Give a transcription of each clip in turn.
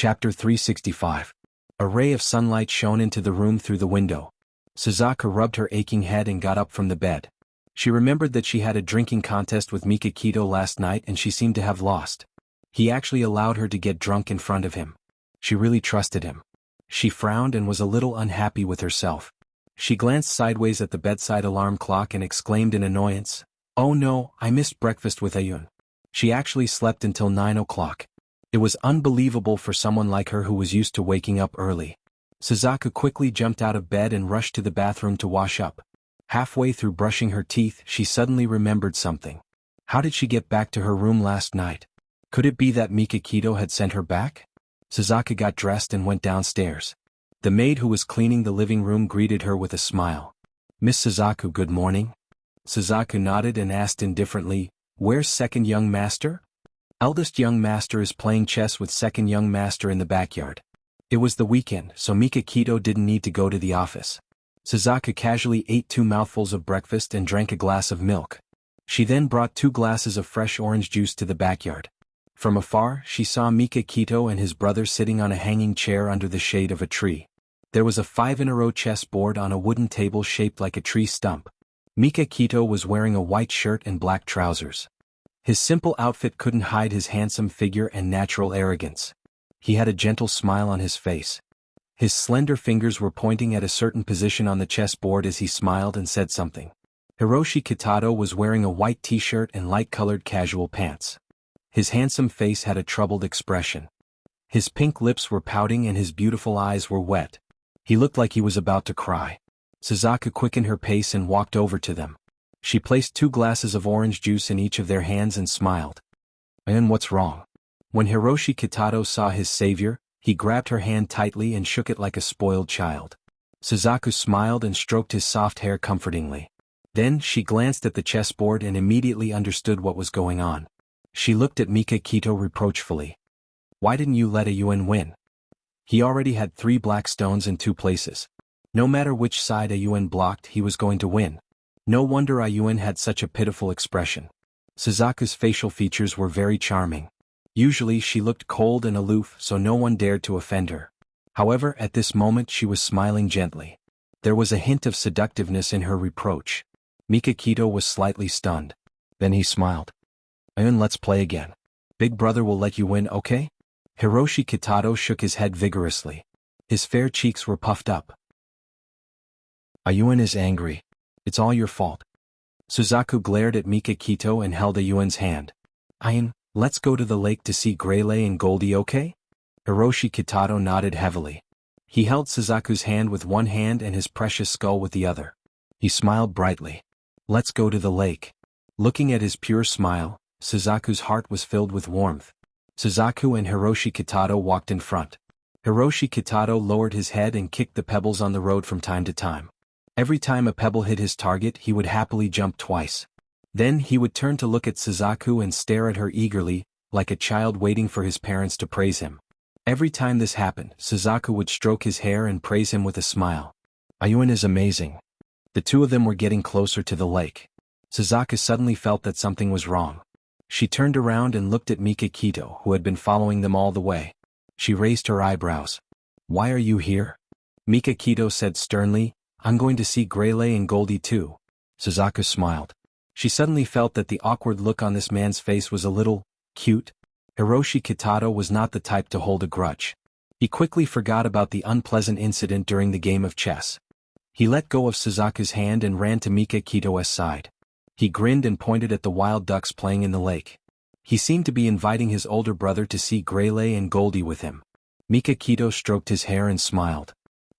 Chapter 365. A ray of sunlight shone into the room through the window. Suzaku rubbed her aching head and got up from the bed. She remembered that she had a drinking contest with Mikakito last night and she seemed to have lost. He actually allowed her to get drunk in front of him. She really trusted him. She frowned and was a little unhappy with herself. She glanced sideways at the bedside alarm clock and exclaimed in annoyance, "Oh no, I missed breakfast with Ayun." She actually slept until 9 o'clock. It was unbelievable for someone like her who was used to waking up early. Suzaku quickly jumped out of bed and rushed to the bathroom to wash up. Halfway through brushing her teeth, she suddenly remembered something. How did she get back to her room last night? Could it be that Mikakito had sent her back? Suzaku got dressed and went downstairs. The maid who was cleaning the living room greeted her with a smile. "Miss Suzaku, good morning." Suzaku nodded and asked indifferently, "Where's second young master?" "Eldest young master is playing chess with second young master in the backyard." It was the weekend, so Mikakito didn't need to go to the office. Suzaku casually ate 2 mouthfuls of breakfast and drank a glass of milk. She then brought 2 glasses of fresh orange juice to the backyard. From afar, she saw Mikakito and his brother sitting on a hanging chair under the shade of a tree. There was a 5-in-a-row chessboard on a wooden table shaped like a tree stump. Mikakito was wearing a white shirt and black trousers. His simple outfit couldn't hide his handsome figure and natural arrogance. He had a gentle smile on his face. His slender fingers were pointing at a certain position on the chessboard as he smiled and said something. Hiroshi Kitato was wearing a white t-shirt and light-colored casual pants. His handsome face had a troubled expression. His pink lips were pouting and his beautiful eyes were wet. He looked like he was about to cry. Suzaku quickened her pace and walked over to them. She placed 2 glasses of orange juice in each of their hands and smiled. "And what's wrong?" When Hiroshi Kitato saw his savior, he grabbed her hand tightly and shook it like a spoiled child. Suzaku smiled and stroked his soft hair comfortingly. Then she glanced at the chessboard and immediately understood what was going on. She looked at Mikakito reproachfully. "Why didn't you let Ayun win?" He already had 3 black stones in 2 places. No matter which side Ayun blocked, he was going to win. No wonder Ayun had such a pitiful expression. Suzaku's facial features were very charming. Usually she looked cold and aloof, so no one dared to offend her. However, at this moment she was smiling gently. There was a hint of seductiveness in her reproach. Mikakito was slightly stunned. Then he smiled. "Ayun, let's play again. Big brother will let you win, okay?" Hiroshi Kitato shook his head vigorously. His fair cheeks were puffed up. "Ayun is angry. It's all your fault." Suzaku glared at Mikakito and held Ayun's hand. "Ayun, let's go to the lake to see Greyley and Goldie, okay?" Hiroshi Kitato nodded heavily. He held Suzaku's hand with one hand and his precious skull with the other. He smiled brightly. "Let's go to the lake." Looking at his pure smile, Suzaku's heart was filled with warmth. Suzaku and Hiroshi Kitato walked in front. Hiroshi Kitato lowered his head and kicked the pebbles on the road from time to time. Every time a pebble hit his target, he would happily jump twice. Then he would turn to look at Suzaku and stare at her eagerly, like a child waiting for his parents to praise him. Every time this happened, Suzaku would stroke his hair and praise him with a smile. "Ayun is amazing." The 2 of them were getting closer to the lake. Suzaku suddenly felt that something was wrong. She turned around and looked at Mikakito, who had been following them all the way. She raised her eyebrows. "Why are you here?" Mikakito said sternly, "I'm going to see Greyley and Goldie too." Suzaku smiled. She suddenly felt that the awkward look on this man's face was a little cute. Hiroshi Kitato was not the type to hold a grudge. He quickly forgot about the unpleasant incident during the game of chess. He let go of Suzaku's hand and ran to Mikakito's side. He grinned and pointed at the wild ducks playing in the lake. He seemed to be inviting his older brother to see Greyley and Goldie with him. Mikakito stroked his hair and smiled.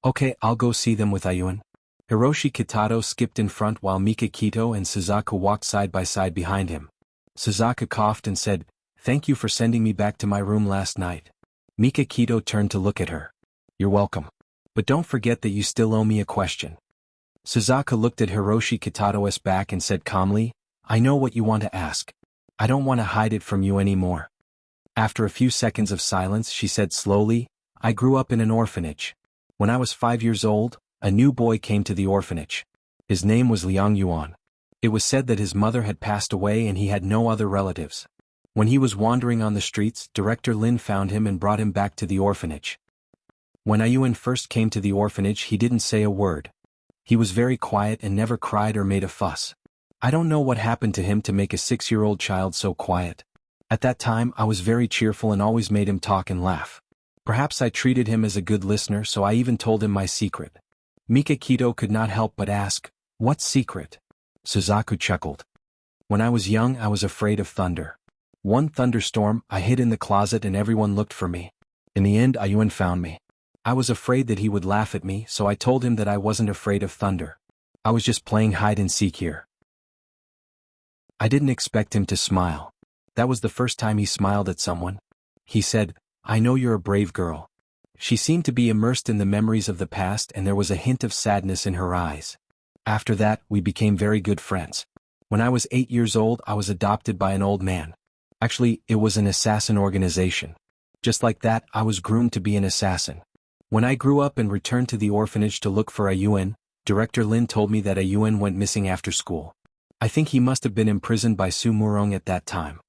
"Okay, I'll go see them with Ayun." Hiroshi Kitato skipped in front while Mikakito and Suzaku walked side by side behind him. Suzaku coughed and said, "Thank you for sending me back to my room last night." Mikakito turned to look at her. "You're welcome. But don't forget that you still owe me a question." Suzaku looked at Hiroshi Kitato's back and said calmly, "I know what you want to ask. I don't want to hide it from you anymore." After a few seconds of silence, she said slowly, "I grew up in an orphanage. When I was 5 years old, a new boy came to the orphanage. His name was Liang Yuan. It was said that his mother had passed away and he had no other relatives. When he was wandering on the streets, Director Lin found him and brought him back to the orphanage. When Ayuan first came to the orphanage, he didn't say a word. He was very quiet and never cried or made a fuss. I don't know what happened to him to make a 6-year-old child so quiet. At that time I was very cheerful and always made him talk and laugh. Perhaps I treated him as a good listener, so I even told him my secret. Mikakito could not help but ask, "What secret?" Suzaku chuckled. "When I was young I was afraid of thunder. One thunderstorm, I hid in the closet and everyone looked for me. In the end Ayuan found me. I was afraid that he would laugh at me, so I told him that I wasn't afraid of thunder. I was just playing hide and seek here." I didn't expect him to smile. That was the first time he smiled at someone. He said, "I know you're a brave girl." She seemed to be immersed in the memories of the past and there was a hint of sadness in her eyes. After that, we became very good friends. When I was 8 years old, I was adopted by an old man. Actually, it was an assassin organization. Just like that, I was groomed to be an assassin. When I grew up and returned to the orphanage to look for Ayuan, Director Lin told me that Ayuan went missing after school. I think he must have been imprisoned by Su Murong at that time.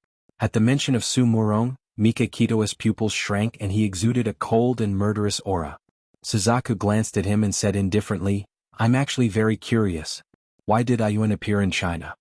At the mention of Su Murong, Mikakito's pupils shrank and he exuded a cold and murderous aura. Suzaku glanced at him and said indifferently, "I'm actually very curious. Why did Ayuan appear in China?"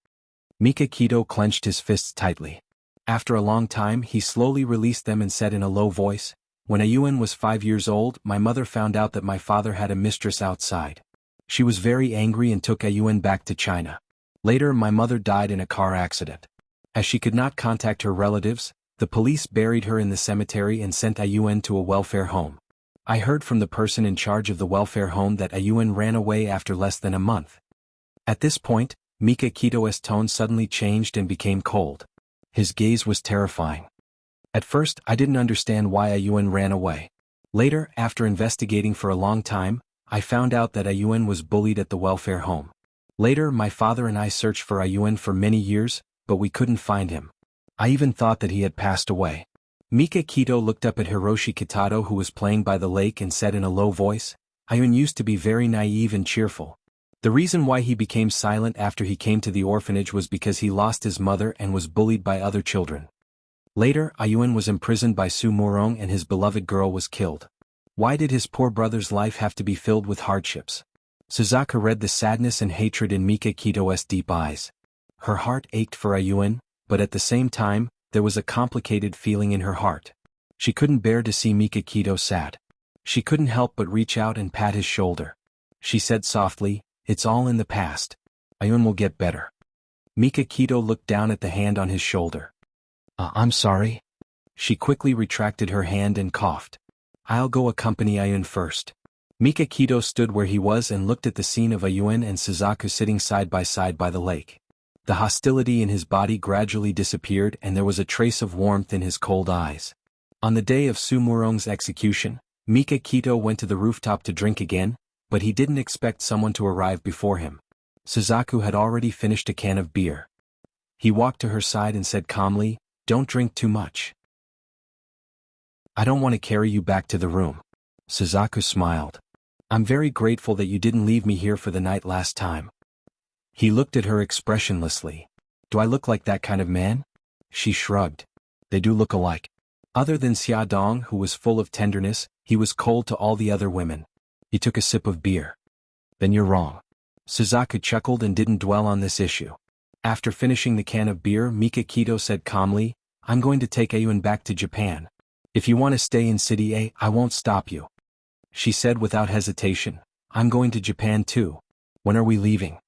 Mikakito clenched his fists tightly. After a long time he slowly released them and said in a low voice, "When Ayuan was 5 years old, my mother found out that my father had a mistress outside. She was very angry and took Ayuan back to China. Later my mother died in a car accident. As she could not contact her relatives, the police buried her in the cemetery and sent Ayuan to a welfare home. I heard from the person in charge of the welfare home that Ayuan ran away after less than a month." At this point, Mikakito's tone suddenly changed and became cold. His gaze was terrifying. At first, I didn't understand why Ayuan ran away. Later, after investigating for a long time, I found out that Ayuan was bullied at the welfare home. Later, my father and I searched for Ayuan for many years, but we couldn't find him. I even thought that he had passed away. Mikakito looked up at Hiroshi Kitado, who was playing by the lake, and said in a low voice, "Ayuan used to be very naive and cheerful. The reason why he became silent after he came to the orphanage was because he lost his mother and was bullied by other children. Later, Ayuan was imprisoned by Su Murong and his beloved girl was killed. Why did his poor brother's life have to be filled with hardships?" Suzaku read the sadness and hatred in Mikakito's deep eyes. Her heart ached for Ayuan, but at the same time, there was a complicated feeling in her heart. She couldn't bear to see Mikakito sad. She couldn't help but reach out and pat his shoulder. She said softly, "It's all in the past. Ayuan will get better." Mikakito looked down at the hand on his shoulder. I'm sorry." She quickly retracted her hand and coughed. "I'll go accompany Ayuan first." Mikakito stood where he was and looked at the scene of Ayuan and Suzaku sitting side by the lake. The hostility in his body gradually disappeared and there was a trace of warmth in his cold eyes. On the day of Su Murong's execution, Mikakito went to the rooftop to drink again, but he didn't expect someone to arrive before him. Suzaku had already finished a can of beer. He walked to her side and said calmly, "Don't drink too much. I don't want to carry you back to the room." Suzaku smiled. "I'm very grateful that you didn't leave me here for the night last time." He looked at her expressionlessly. "Do I look like that kind of man?" She shrugged. "They do look alike." Other than Xia Dong, who was full of tenderness, he was cold to all the other women. He took a sip of beer. "Then you're wrong." Suzaku chuckled and didn't dwell on this issue. After finishing the can of beer, Mikakito said calmly, "I'm going to take Ayuan back to Japan. If you want to stay in City A, I won't stop you." She said without hesitation, "I'm going to Japan too. When are we leaving?"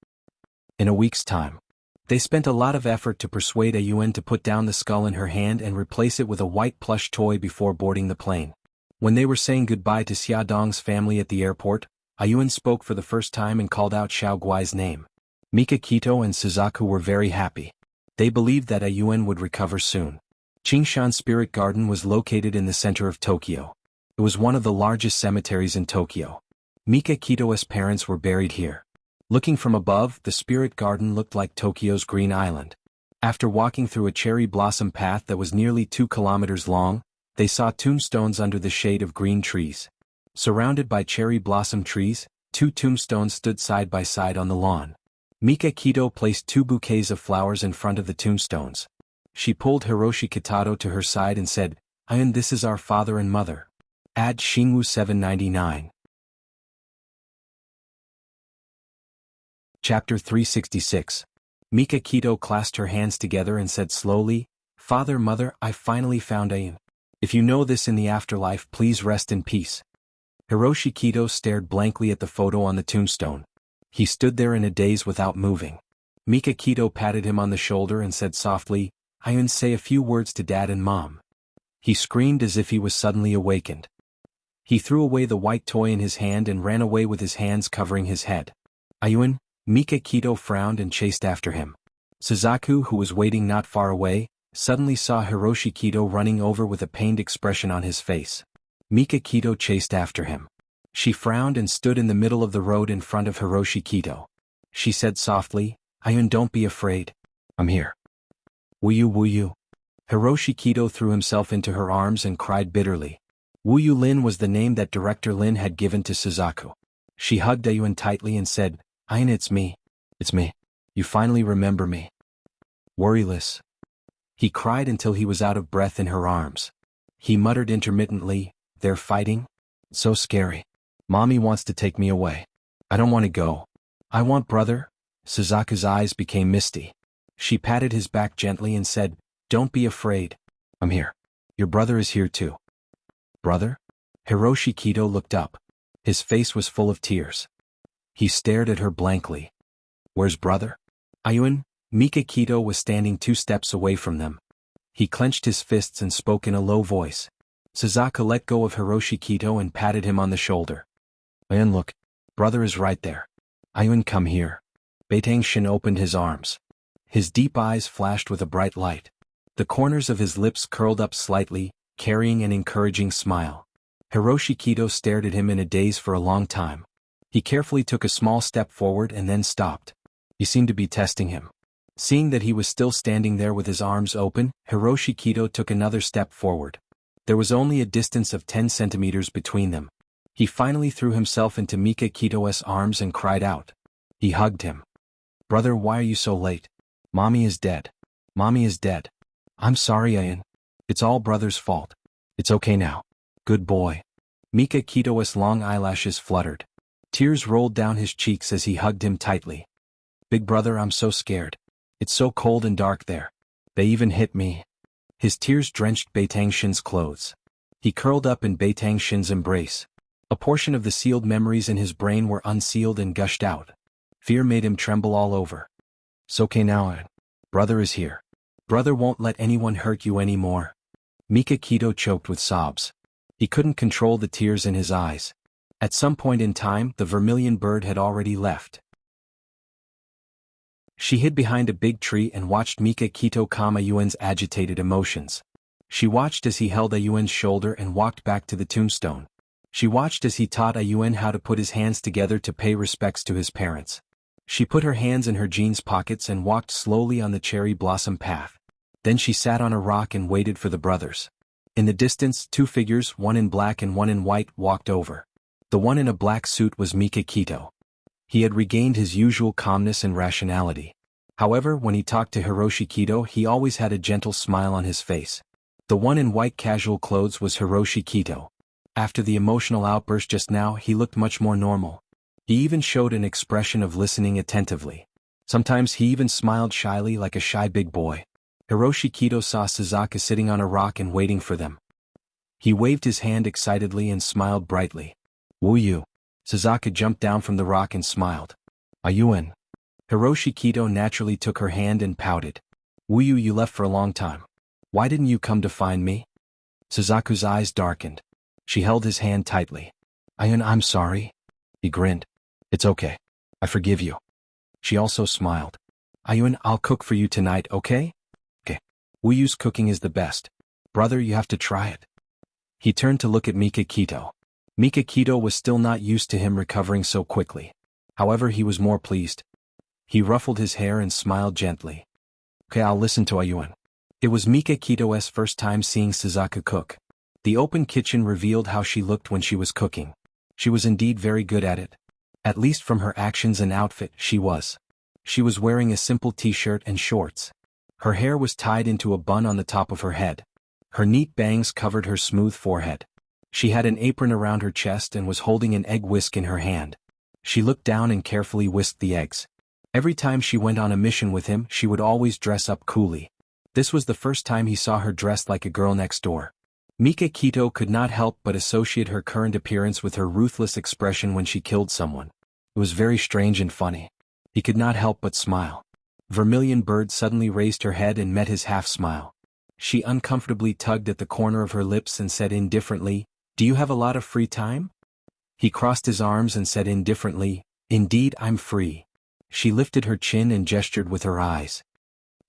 "In a week's time." They spent a lot of effort to persuade Ayuan to put down the skull in her hand and replace it with a white plush toy before boarding the plane. When they were saying goodbye to Xia Dong's family at the airport, Ayuan spoke for the first time and called out Xiao Guai's name. Mikakito and Suzaku were very happy. They believed that Ayuan would recover soon. Qingshan Spirit Garden was located in the center of Tokyo. It was one of the largest cemeteries in Tokyo. Mikakito's parents were buried here. Looking from above, the Spirit Garden looked like Tokyo's Green Island. After walking through a cherry blossom path that was nearly 2 kilometers long, they saw tombstones under the shade of green trees. Surrounded by cherry blossom trees, 2 tombstones stood side by side on the lawn. Mikakito placed 2 bouquets of flowers in front of the tombstones. She pulled Hiroshi Kitado to her side and said, Ayun, this is our father and mother. Add Jianghu 799. Chapter 366. Mika Kito clasped her hands together and said slowly, Father, Mother, I finally found Ayun. If you know this in the afterlife, please rest in peace. Hiroshi Kito stared blankly at the photo on the tombstone. He stood there in a daze without moving. Mika Kito patted him on the shoulder and said softly, Ayun, say a few words to Dad and Mom. He screamed as if he was suddenly awakened. He threw away the white toy in his hand and ran away with his hands covering his head. Ayun? Mika Kito frowned and chased after him. Suzaku, who was waiting not far away, suddenly saw Hiroshi Kito running over with a pained expression on his face. Mika Kito chased after him. She frowned and stood in the middle of the road in front of Hiroshi Kito. She said softly, Ayun, don't be afraid. I'm here. Wuyu. Hiroshi Kito threw himself into her arms and cried bitterly. Wuyu Lin was the name that Director Lin had given to Suzaku. She hugged Ayun tightly and said, Ayun, it's me. It's me. You finally remember me. Worryless. He cried until he was out of breath in her arms. He muttered intermittently, They're fighting? So scary. Mommy wants to take me away. I don't want to go. I want brother. Suzaku's eyes became misty. She patted his back gently and said, Don't be afraid. I'm here. Your brother is here too. Brother? Hiroshi Kito looked up. His face was full of tears. He stared at her blankly. Where's brother? Ayun? Mika Kito was standing 2 steps away from them. He clenched his fists and spoke in a low voice. Suzaku let go of Hiroshi Kito and patted him on the shoulder. Ayun, look. Brother is right there. Ayun, come here. Baetangshin opened his arms. His deep eyes flashed with a bright light. The corners of his lips curled up slightly, carrying an encouraging smile. Hiroshi Kito stared at him in a daze for a long time. He carefully took a small step forward and then stopped. He seemed to be testing him. Seeing that he was still standing there with his arms open, Hiroshi Kito took another step forward. There was only a distance of 10 centimeters between them. He finally threw himself into Mika Kito's arms and cried out. He hugged him. Brother, why are you so late? Mommy is dead. Mommy is dead. I'm sorry, Ayun. It's all brother's fault. It's okay now. Good boy. Mika Kito's long eyelashes fluttered. Tears rolled down his cheeks as he hugged him tightly. Big brother, I'm so scared. It's so cold and dark there. They even hit me. His tears drenched Baetangshin's clothes. He curled up in Baetangshin's embrace. A portion of the sealed memories in his brain were unsealed and gushed out. Fear made him tremble all over. It's okay now, Ayun. Brother is here. Brother won't let anyone hurt you anymore. Mika Kito choked with sobs. He couldn't control the tears in his eyes. At some point in time, the vermilion bird had already left. She hid behind a big tree and watched Mika Kito calm Ayun's agitated emotions. She watched as he held Ayun's shoulder and walked back to the tombstone. She watched as he taught Ayun how to put his hands together to pay respects to his parents. She put her hands in her jeans pockets and walked slowly on the cherry blossom path. Then she sat on a rock and waited for the brothers. In the distance, 2 figures, one in black and one in white, walked over. The one in a black suit was Mika Kito. He had regained his usual calmness and rationality. However, when he talked to Hiroshi Kito, he always had a gentle smile on his face. The one in white casual clothes was Hiroshi Kito. After the emotional outburst just now, he looked much more normal. He even showed an expression of listening attentively. Sometimes he even smiled shyly like a shy big boy. Hiroshi Kito saw Suzaku sitting on a rock and waiting for them. He waved his hand excitedly and smiled brightly. Wuyu. Suzaku jumped down from the rock and smiled. Ayun. Hiroshi Kito naturally took her hand and pouted. Wuyu, you left for a long time. Why didn't you come to find me? Suzaku's eyes darkened. She held his hand tightly. Ayun, I'm sorry. He grinned. It's okay. I forgive you. She also smiled. Ayun, I'll cook for you tonight, okay? Okay. Wuyu's cooking is the best. Brother, you have to try it. He turned to look at Mika Kito. Mika Kito was still not used to him recovering so quickly. However, he was more pleased. He ruffled his hair and smiled gently. Okay, I'll listen to Ayun. It was Mika Kito's first time seeing Suzaku cook. The open kitchen revealed how she looked when she was cooking. She was indeed very good at it. At least from her actions and outfit, she was. She was wearing a simple t-shirt and shorts. Her hair was tied into a bun on the top of her head. Her neat bangs covered her smooth forehead. She had an apron around her chest and was holding an egg whisk in her hand. She looked down and carefully whisked the eggs. Every time she went on a mission with him, she would always dress up coolly. This was the first time he saw her dressed like a girl next door. Mika Kito could not help but associate her current appearance with her ruthless expression when she killed someone. It was very strange and funny. He could not help but smile. Vermilion Bird suddenly raised her head and met his half-smile. She uncomfortably tugged at the corner of her lips and said indifferently, "Do you have a lot of free time?" He crossed his arms and said indifferently, "Indeed, I'm free." She lifted her chin and gestured with her eyes.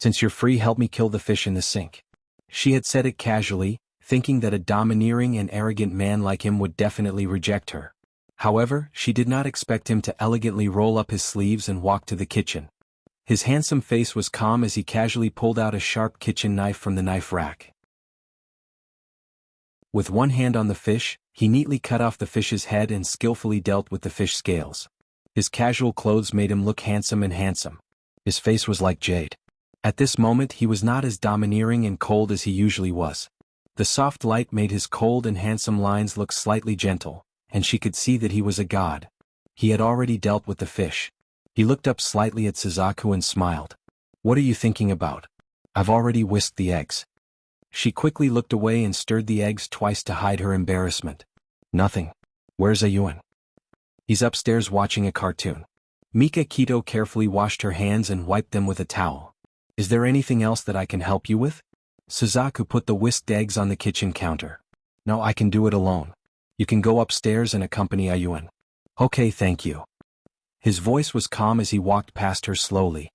"Since you're free, help me kill the fish in the sink." She had said it casually, thinking that a domineering and arrogant man like him would definitely reject her. However, she did not expect him to elegantly roll up his sleeves and walk to the kitchen. His handsome face was calm as he casually pulled out a sharp kitchen knife from the knife rack. With one hand on the fish, he neatly cut off the fish's head and skillfully dealt with the fish scales. His casual clothes made him look handsome. His face was like jade. At this moment he was not as domineering and cold as he usually was. The soft light made his cold and handsome lines look slightly gentle, and she could see that he was a god. He had already dealt with the fish. He looked up slightly at Suzaku and smiled. "What are you thinking about?" "I've already whisked the eggs." She quickly looked away and stirred the eggs twice to hide her embarrassment. "Nothing. Where's Ayuan?" "He's upstairs watching a cartoon." Mika Kito carefully washed her hands and wiped them with a towel. "Is there anything else that I can help you with?" Suzaku put the whisked eggs on the kitchen counter. "No, I can do it alone. You can go upstairs and accompany Ayuan." "Okay, thank you." His voice was calm as he walked past her slowly.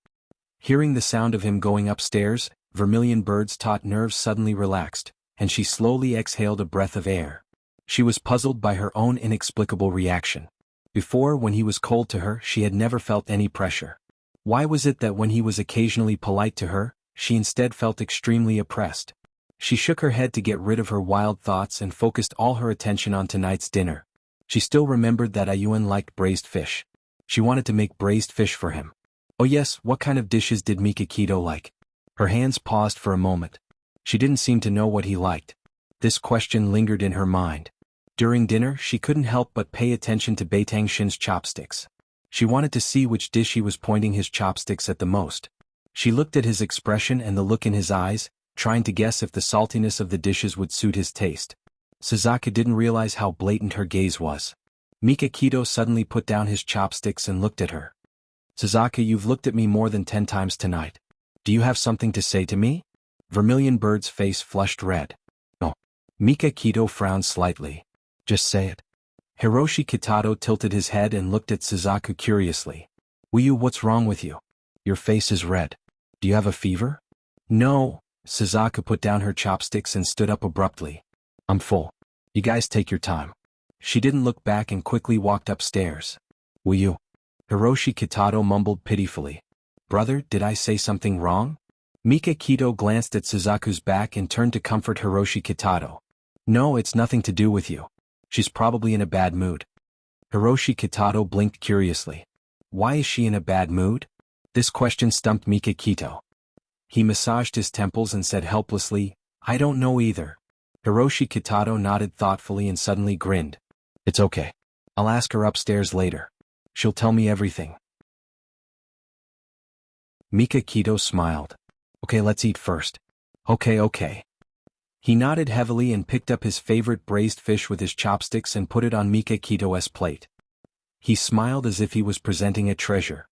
Hearing the sound of him going upstairs, Vermilion Bird's taut nerves suddenly relaxed, and she slowly exhaled a breath of air. She was puzzled by her own inexplicable reaction. Before, when he was cold to her, she had never felt any pressure. Why was it that when he was occasionally polite to her, she instead felt extremely oppressed? She shook her head to get rid of her wild thoughts and focused all her attention on tonight's dinner. She still remembered that Ayuan liked braised fish. She wanted to make braised fish for him. Oh yes, what kind of dishes did Mika Kito like? Her hands paused for a moment. She didn't seem to know what he liked. This question lingered in her mind. During dinner, she couldn't help but pay attention to Beitang Shin's chopsticks. She wanted to see which dish he was pointing his chopsticks at the most. She looked at his expression and the look in his eyes, trying to guess if the saltiness of the dishes would suit his taste. Suzaku didn't realize how blatant her gaze was. Mika Kito suddenly put down his chopsticks and looked at her. "Suzaku, you've looked at me more than 10 times tonight. Do you have something to say to me?" Vermilion Bird's face flushed red. "No." Mika Kito frowned slightly. "Just say it." Hiroshi Kitado tilted his head and looked at Suzaku curiously. What's wrong with you? Your face is red. Do you have a fever?" "No." Suzaku put down her chopsticks and stood up abruptly. "I'm full. You guys take your time." She didn't look back and quickly walked upstairs. Hiroshi Kitado mumbled pitifully. "Brother, did I say something wrong?" Mika Kito glanced at Suzaku's back and turned to comfort Hiroshi Kitado. "No, it's nothing to do with you. She's probably in a bad mood." Hiroshi Kitado blinked curiously. Why is she in a bad mood? This question stumped Mika Kito. He massaged his temples and said helplessly, "I don't know either." Hiroshi Kitado nodded thoughtfully and suddenly grinned. "It's okay. I'll ask her upstairs later. She'll tell me everything." Mika Kito smiled. "Okay, let's eat first." Okay. He nodded heavily and picked up his favorite braised fish with his chopsticks and put it on Mika Kito's plate. He smiled as if he was presenting a treasure.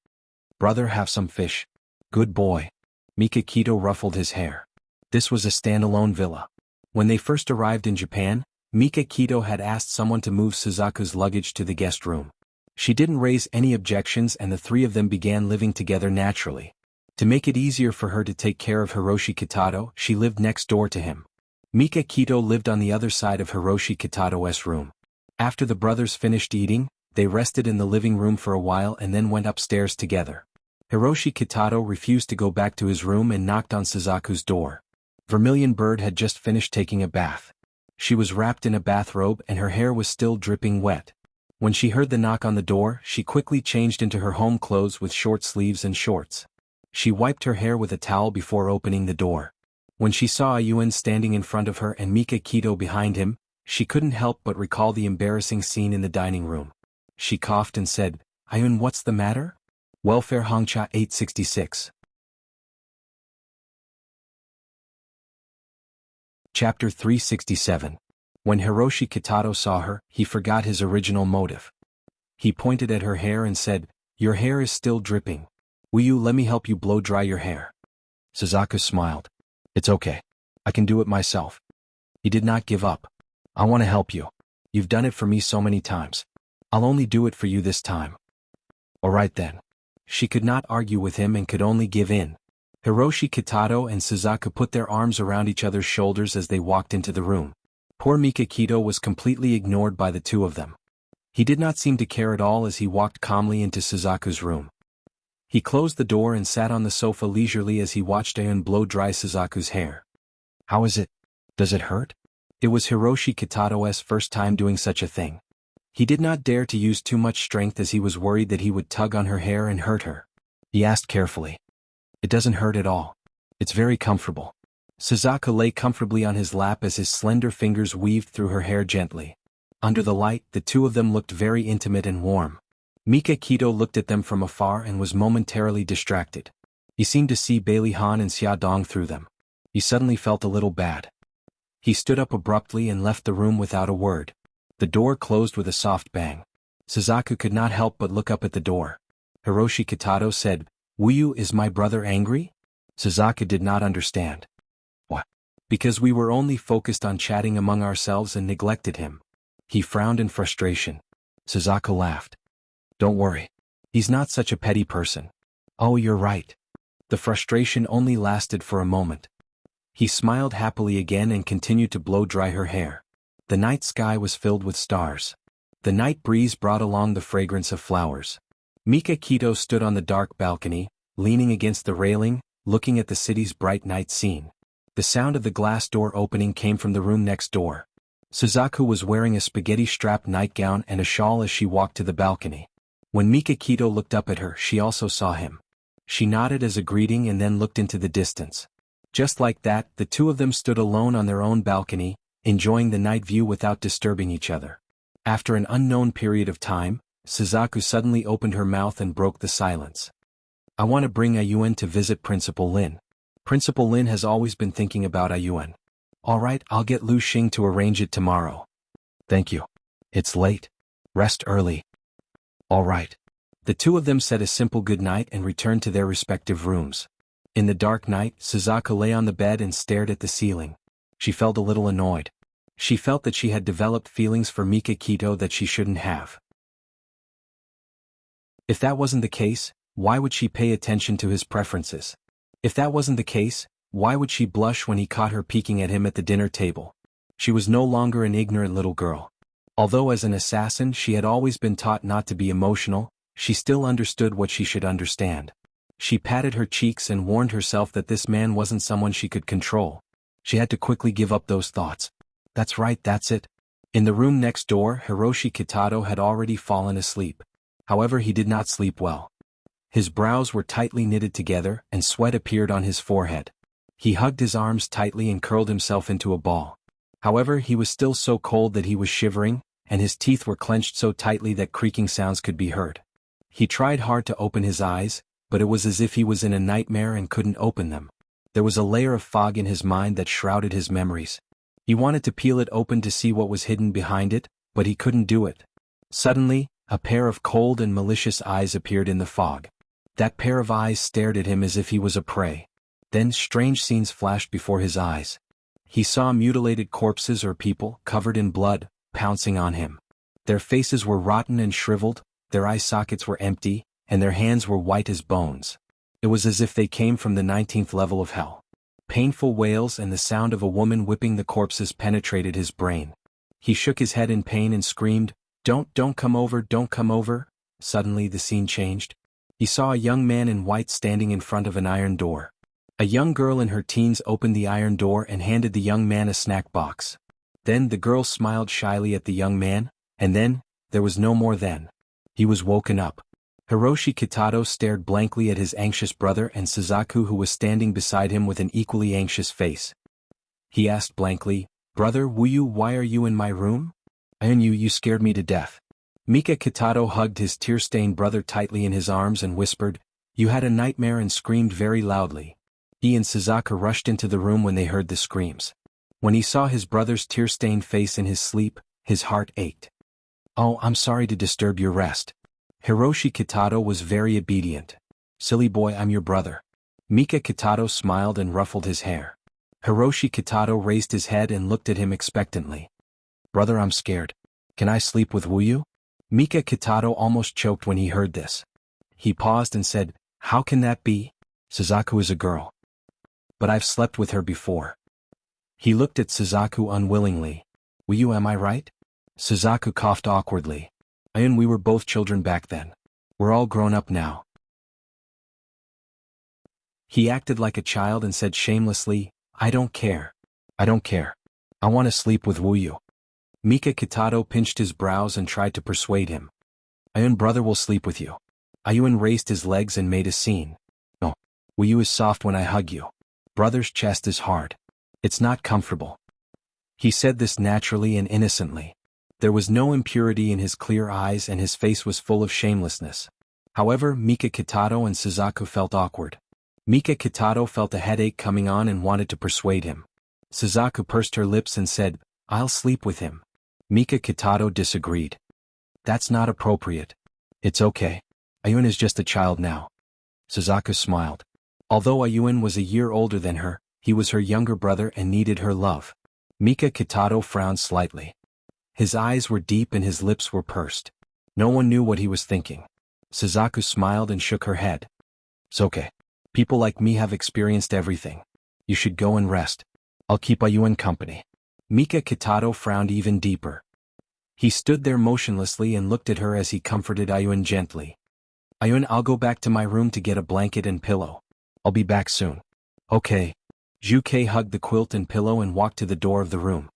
"Brother, have some fish." "Good boy." Mika Kito ruffled his hair. This was a standalone villa. When they first arrived in Japan, Mika Kito had asked someone to move Suzaku's luggage to the guest room. She didn't raise any objections and the three of them began living together naturally. To make it easier for her to take care of Hiroshi Kitado, she lived next door to him. Mika Kito lived on the other side of Hiroshi Kitado's room. After the brothers finished eating, they rested in the living room for a while and then went upstairs together. Hiroshi Kitado refused to go back to his room and knocked on Suzaku's door. Vermilion Bird had just finished taking a bath. She was wrapped in a bathrobe and her hair was still dripping wet. When she heard the knock on the door, she quickly changed into her home clothes with short sleeves and shorts. She wiped her hair with a towel before opening the door. When she saw Ayuan standing in front of her and Mika Kito behind him, she couldn't help but recall the embarrassing scene in the dining room. She coughed and said, "Ayuan, what's the matter?" Welfare Hongcha 866. Chapter 367. When Hiroshi Kitato saw her, he forgot his original motive. He pointed at her hair and said, "Your hair is still dripping. Will you let me help you blow dry your hair?" Suzaku smiled. "It's okay. I can do it myself." He did not give up. "I want to help you. You've done it for me so many times. I'll only do it for you this time." "All right then." She could not argue with him and could only give in. Hiroshi Kitato and Suzaku put their arms around each other's shoulders as they walked into the room. Poor Mika Kito was completely ignored by the two of them. He did not seem to care at all as he walked calmly into Suzaku's room. He closed the door and sat on the sofa leisurely as he watched Ayun blow dry Suzaku's hair. "How is it? Does it hurt?" It was Hiroshi Kitato's first time doing such a thing. He did not dare to use too much strength as he was worried that he would tug on her hair and hurt her. He asked carefully. "It doesn't hurt at all. It's very comfortable." Suzaku lay comfortably on his lap as his slender fingers weaved through her hair gently. Under the light, the two of them looked very intimate and warm. Mika Kito looked at them from afar and was momentarily distracted. He seemed to see Bailey Han and Xia Dong through them. He suddenly felt a little bad. He stood up abruptly and left the room without a word. The door closed with a soft bang. Suzaku could not help but look up at the door. Hiroshi Kitato said, "Wuyu, is my brother angry?" Suzaku did not understand. "What?" "Because we were only focused on chatting among ourselves and neglected him." He frowned in frustration. Suzaku laughed. "Don't worry. He's not such a petty person." "Oh, you're right." The frustration only lasted for a moment. He smiled happily again and continued to blow dry her hair. The night sky was filled with stars. The night breeze brought along the fragrance of flowers. Mika Kito stood on the dark balcony, leaning against the railing, looking at the city's bright night scene. The sound of the glass door opening came from the room next door. Suzaku was wearing a spaghetti-strapped nightgown and a shawl as she walked to the balcony. When Mika Kito looked up at her, she also saw him. She nodded as a greeting and then looked into the distance. Just like that, the two of them stood alone on their own balcony, enjoying the night view without disturbing each other. After an unknown period of time, Suzaku suddenly opened her mouth and broke the silence. "I want to bring Ayuan to visit Principal Lin. Principal Lin has always been thinking about Ayuan." "All right, I'll get Lu Xing to arrange it tomorrow." "Thank you. It's late. Rest early." "All right." The two of them said a simple goodnight and returned to their respective rooms. In the dark night, Suzaku lay on the bed and stared at the ceiling. She felt a little annoyed. She felt that she had developed feelings for Mika Kito that she shouldn't have. If that wasn't the case, why would she pay attention to his preferences? If that wasn't the case, why would she blush when he caught her peeking at him at the dinner table? She was no longer an ignorant little girl. Although as an assassin she had always been taught not to be emotional, she still understood what she should understand. She patted her cheeks and warned herself that this man wasn't someone she could control. She had to quickly give up those thoughts. That's right, that's it. In the room next door, Hiroshi Kitato had already fallen asleep. However, he did not sleep well. His brows were tightly knitted together, and sweat appeared on his forehead. He hugged his arms tightly and curled himself into a ball. However, he was still so cold that he was shivering, and his teeth were clenched so tightly that creaking sounds could be heard. He tried hard to open his eyes, but it was as if he was in a nightmare and couldn't open them. There was a layer of fog in his mind that shrouded his memories. He wanted to peel it open to see what was hidden behind it, but he couldn't do it. Suddenly, a pair of cold and malicious eyes appeared in the fog. That pair of eyes stared at him as if he was a prey. Then strange scenes flashed before his eyes. He saw mutilated corpses or people, covered in blood, pouncing on him. Their faces were rotten and shriveled, their eye sockets were empty, and their hands were white as bones. It was as if they came from the 19th level of hell. Painful wails and the sound of a woman whipping the corpses penetrated his brain. He shook his head in pain and screamed, Don't come over, don't come over." Suddenly the scene changed. He saw a young man in white standing in front of an iron door. A young girl in her teens opened the iron door and handed the young man a snack box. Then the girl smiled shyly at the young man, and then, there was no more then. He was woken up. Hiroshi Kitato stared blankly at his anxious brother and Suzaku, who was standing beside him with an equally anxious face. He asked blankly, "Brother Wuyu, why are you in my room?" You scared me to death." Mika Kitato hugged his tear-stained brother tightly in his arms and whispered, "You had a nightmare," and screamed very loudly. He and Suzaku rushed into the room when they heard the screams. When he saw his brother's tear-stained face in his sleep, his heart ached. "Oh, I'm sorry to disturb your rest." Hiroshi Kitato was very obedient. "Silly boy, I'm your brother." Mika Kitato smiled and ruffled his hair. Hiroshi Kitato raised his head and looked at him expectantly. "Brother, I'm scared. Can I sleep with Wuyu?" Mika Kitato almost choked when he heard this. He paused and said, "How can that be? Suzaku is a girl. But I've slept with her before." He looked at Suzaku unwillingly. "Wuyu, am I right?" Suzaku coughed awkwardly. "We were both children back then. We're all grown up now." He acted like a child and said shamelessly, "I don't care. I don't care. I want to sleep with Wuyu." Mika Kitato pinched his brows and tried to persuade him. "Brother will sleep with you." Ayun raised his legs and made a scene. "No. Wuyu is soft when I hug you. Brother's chest is hard. It's not comfortable." He said this naturally and innocently. There was no impurity in his clear eyes and his face was full of shamelessness. However, Mika Kitato and Suzaku felt awkward. Mika Kitato felt a headache coming on and wanted to persuade him. Suzaku pursed her lips and said, "I'll sleep with him." Mika Kitato disagreed. "That's not appropriate." "It's okay. Ayun is just a child now." Suzaku smiled. Although Ayun was a year older than her, he was her younger brother and needed her love. Mika Kitato frowned slightly. His eyes were deep and his lips were pursed. No one knew what he was thinking. Suzaku smiled and shook her head. "It's okay. People like me have experienced everything. You should go and rest. I'll keep Ayun company." Mika Kitato frowned even deeper. He stood there motionlessly and looked at her as he comforted Ayun gently. "Ayun, I'll go back to my room to get a blanket and pillow. I'll be back soon." "Okay." Zhu hugged the quilt and pillow and walked to the door of the room.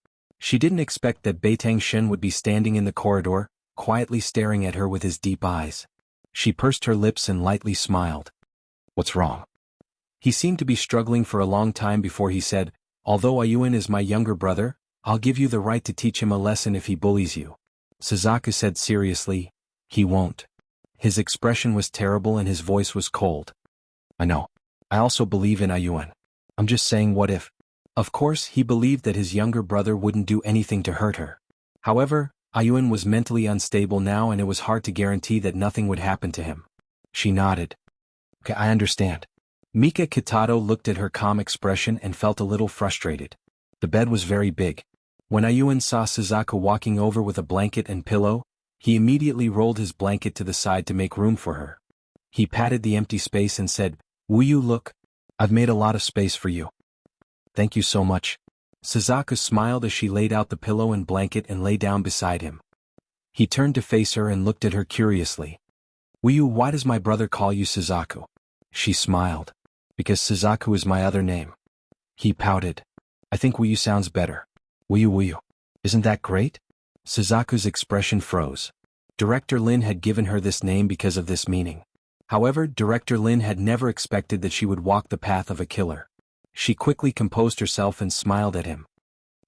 She didn't expect that Beitang Shen would be standing in the corridor, quietly staring at her with his deep eyes. She pursed her lips and lightly smiled. "What's wrong?" He seemed to be struggling for a long time before he said, "Although Ayun is my younger brother, I'll give you the right to teach him a lesson if he bullies you." Suzaku said seriously, "He won't." His expression was terrible and his voice was cold. "I know. I also believe in Ayun. I'm just saying, what if?" Of course, he believed that his younger brother wouldn't do anything to hurt her. However, Ayun was mentally unstable now and it was hard to guarantee that nothing would happen to him. She nodded. "Okay, I understand." Mika Kitato looked at her calm expression and felt a little frustrated. The bed was very big. When Ayun saw Suzaku walking over with a blanket and pillow, he immediately rolled his blanket to the side to make room for her. He patted the empty space and said, "Wuyu, look. I've made a lot of space for you." "Thank you so much." Suzaku smiled as she laid out the pillow and blanket and lay down beside him. He turned to face her and looked at her curiously. "Wuyu, why does my brother call you Suzaku?" She smiled. "Because Suzaku is my other name." He pouted. "I think Wuyu sounds better. Wuyu. Isn't that great?" Suzaku's expression froze. Director Lin had given her this name because of this meaning. However, Director Lin had never expected that she would walk the path of a killer. She quickly composed herself and smiled at him.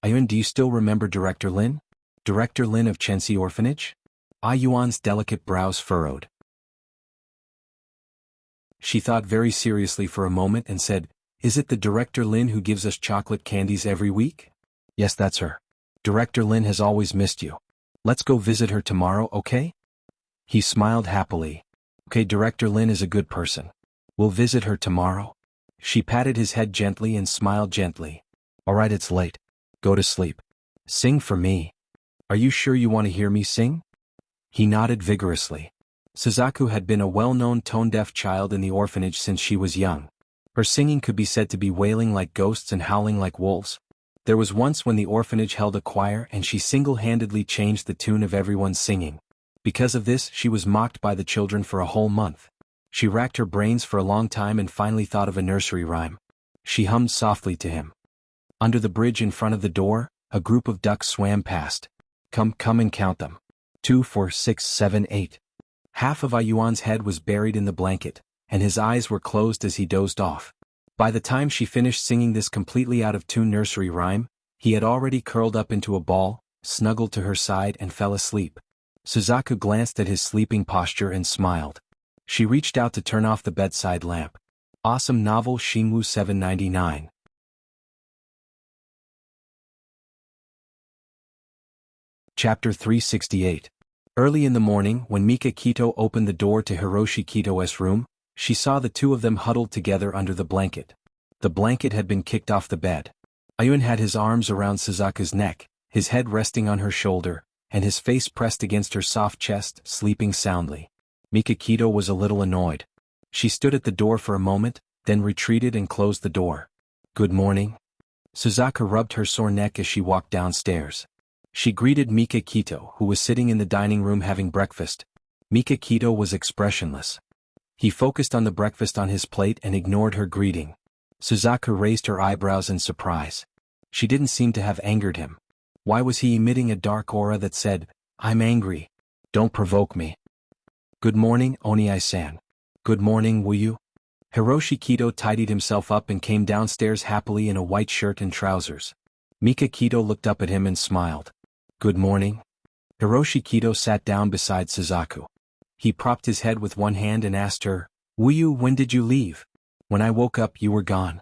"Ayun, do you still remember Director Lin? Director Lin of Chensi Orphanage?" Ayuan's delicate brows furrowed. She thought very seriously for a moment and said, "Is it the Director Lin who gives us chocolate candies every week?" "Yes, that's her. Director Lin has always missed you. Let's go visit her tomorrow, okay?" He smiled happily. "Okay, Director Lin is a good person. We'll visit her tomorrow." She patted his head gently and smiled gently. "All right, it's late. Go to sleep. Sing for me. Are you sure you want to hear me sing?" He nodded vigorously. Suzaku had been a well-known tone-deaf child in the orphanage since she was young. Her singing could be said to be wailing like ghosts and howling like wolves. There was once when the orphanage held a choir and she single-handedly changed the tune of everyone's singing. Because of this, she was mocked by the children for a whole month. She racked her brains for a long time and finally thought of a nursery rhyme. She hummed softly to him. Under the bridge in front of the door, a group of ducks swam past. Come and count them. 2, 4, 6, 7, 8. Half of Ayuan's head was buried in the blanket, and his eyes were closed as he dozed off. By the time she finished singing this completely out-of-tune nursery rhyme, he had already curled up into a ball, snuggled to her side and fell asleep. Suzaku glanced at his sleeping posture and smiled. She reached out to turn off the bedside lamp. Awesome novel Jianghu 799. Chapter 368. Early in the morning, when Mika Kito opened the door to Hiroshi Kito's room, she saw the two of them huddled together under the blanket. The blanket had been kicked off the bed. Ayun had his arms around Suzaku's neck, his head resting on her shoulder, and his face pressed against her soft chest, sleeping soundly. Mika Kito was a little annoyed. She stood at the door for a moment, then retreated and closed the door. "Good morning." Suzaku rubbed her sore neck as she walked downstairs. She greeted Mika Kito, who was sitting in the dining room having breakfast. Mika Kito was expressionless. He focused on the breakfast on his plate and ignored her greeting. Suzaku raised her eyebrows in surprise. She didn't seem to have angered him. Why was he emitting a dark aura that said, "I'm angry. Don't provoke me"? "Good morning, Oniai-san." "Good morning, Wuyu." Hiroshi Kito tidied himself up and came downstairs happily in a white shirt and trousers. Mika Kito looked up at him and smiled. "Good morning." Hiroshi Kito sat down beside Suzaku. He propped his head with one hand and asked her, "Wuyu, when did you leave?" "When I woke up you were gone."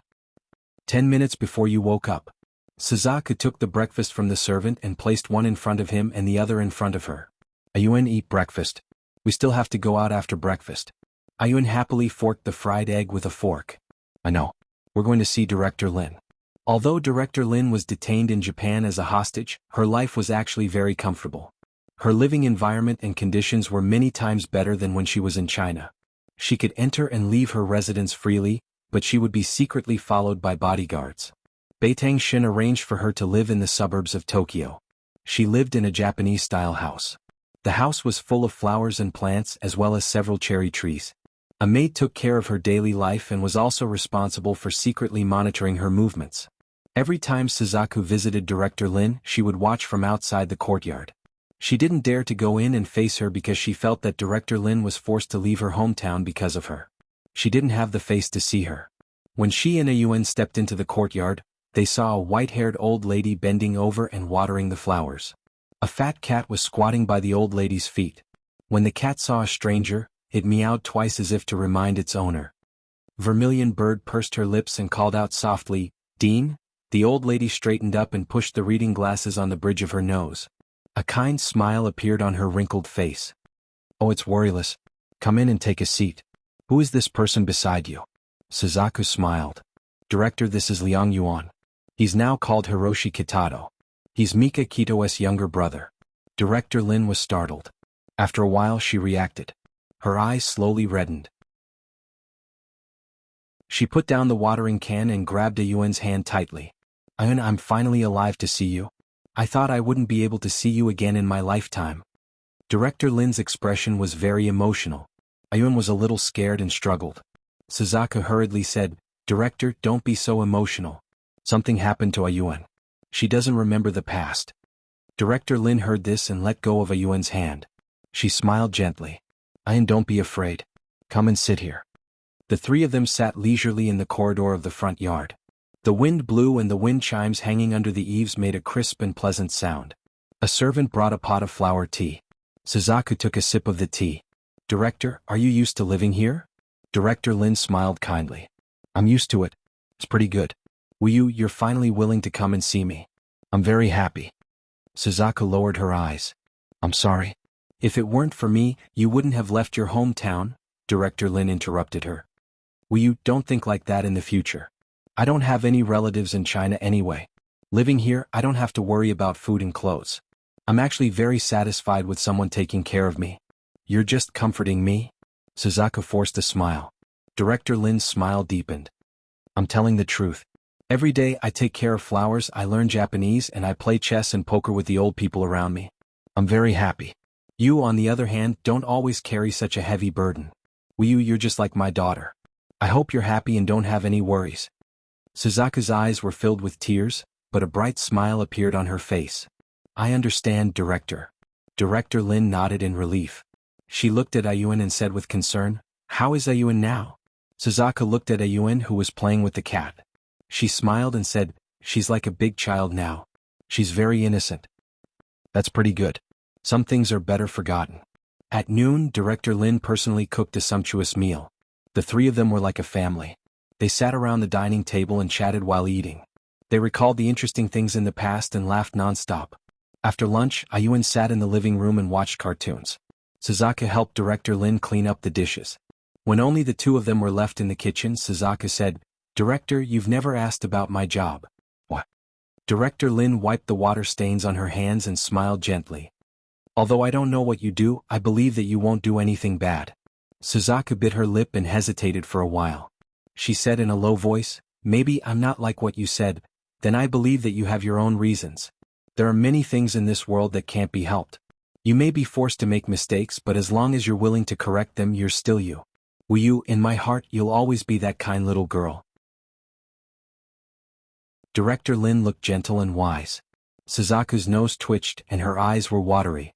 10 minutes before you woke up." Suzaku took the breakfast from the servant and placed one in front of him and the other in front of her. "Ayun, eat breakfast. We still have to go out after breakfast." Ayun happily forked the fried egg with a fork. "I know. We're going to see Director Lin." Although Director Lin was detained in Japan as a hostage, her life was actually very comfortable. Her living environment and conditions were many times better than when she was in China. She could enter and leave her residence freely, but she would be secretly followed by bodyguards. Beitang Shin arranged for her to live in the suburbs of Tokyo. She lived in a Japanese-style house. The house was full of flowers and plants as well as several cherry trees. A maid took care of her daily life and was also responsible for secretly monitoring her movements. Every time Suzaku visited Director Lin, she would watch from outside the courtyard. She didn't dare to go in and face her because she felt that Director Lin was forced to leave her hometown because of her. She didn't have the face to see her. When she and Ayun stepped into the courtyard, they saw a white-haired old lady bending over and watering the flowers. A fat cat was squatting by the old lady's feet. When the cat saw a stranger, it meowed twice as if to remind its owner. Vermilion Bird pursed her lips and called out softly, "Dean?" The old lady straightened up and pushed the reading glasses on the bridge of her nose. A kind smile appeared on her wrinkled face. "Oh, it's worryless. Come in and take a seat. Who is this person beside you?" Suzaku smiled. "Director, this is Liang Yuan. He's now called Hiroshi Kitado. He's Mika Kito's younger brother." Director Lin was startled. After a while she reacted. Her eyes slowly reddened. She put down the watering can and grabbed Ayuan's hand tightly. "Ayun, I'm finally alive to see you. I thought I wouldn't be able to see you again in my lifetime." Director Lin's expression was very emotional. Ayun was a little scared and struggled. Suzaku hurriedly said, "Director, don't be so emotional. Something happened to Ayun. She doesn't remember the past." Director Lin heard this and let go of Ayuan's hand. She smiled gently. "Ayun, don't be afraid. Come and sit here." The three of them sat leisurely in the corridor of the front yard. The wind blew and the wind chimes hanging under the eaves made a crisp and pleasant sound. A servant brought a pot of flower tea. Suzaku took a sip of the tea. "Director, are you used to living here?" Director Lin smiled kindly. "I'm used to it. It's pretty good. You're finally willing to come and see me. I'm very happy." Suzaku lowered her eyes. "I'm sorry. If it weren't for me, you wouldn't have left your hometown," Director Lin interrupted her. Don't think like that in the future. I don't have any relatives in China anyway. Living here, I don't have to worry about food and clothes. I'm actually very satisfied with someone taking care of me. You're just comforting me?" Suzaku forced a smile. Director Lin's smile deepened. "I'm telling the truth. Every day I take care of flowers, I learn Japanese, and I play chess and poker with the old people around me. I'm very happy. You, on the other hand, don't always carry such a heavy burden. You're just like my daughter. I hope you're happy and don't have any worries." Suzaku's eyes were filled with tears, but a bright smile appeared on her face. "I understand, Director." Director Lin nodded in relief. She looked at Ayuan and said with concern, "How is Ayuan now?" Suzaku looked at Ayuan, who was playing with the cat. She smiled and said, "She's like a big child now. She's very innocent." That's pretty good. Some things are better forgotten. At noon, Director Lin personally cooked a sumptuous meal. The three of them were like a family. They sat around the dining table and chatted while eating. They recalled the interesting things in the past and laughed non-stop. After lunch, Ayuan sat in the living room and watched cartoons. Suzaku helped Director Lin clean up the dishes. When only the two of them were left in the kitchen, Suzaku said, "Director, you've never asked about my job." "What?" Director Lin wiped the water stains on her hands and smiled gently. "Although I don't know what you do, I believe that you won't do anything bad." Suzaku bit her lip and hesitated for a while. She said in a low voice, "Maybe I'm not like what you said, then I believe that you have your own reasons. There are many things in this world that can't be helped. You may be forced to make mistakes, but as long as you're willing to correct them, you're still you. Will you, in my heart, you'll always be that kind little girl." Director Lin looked gentle and wise. Suzaku's nose twitched and her eyes were watery.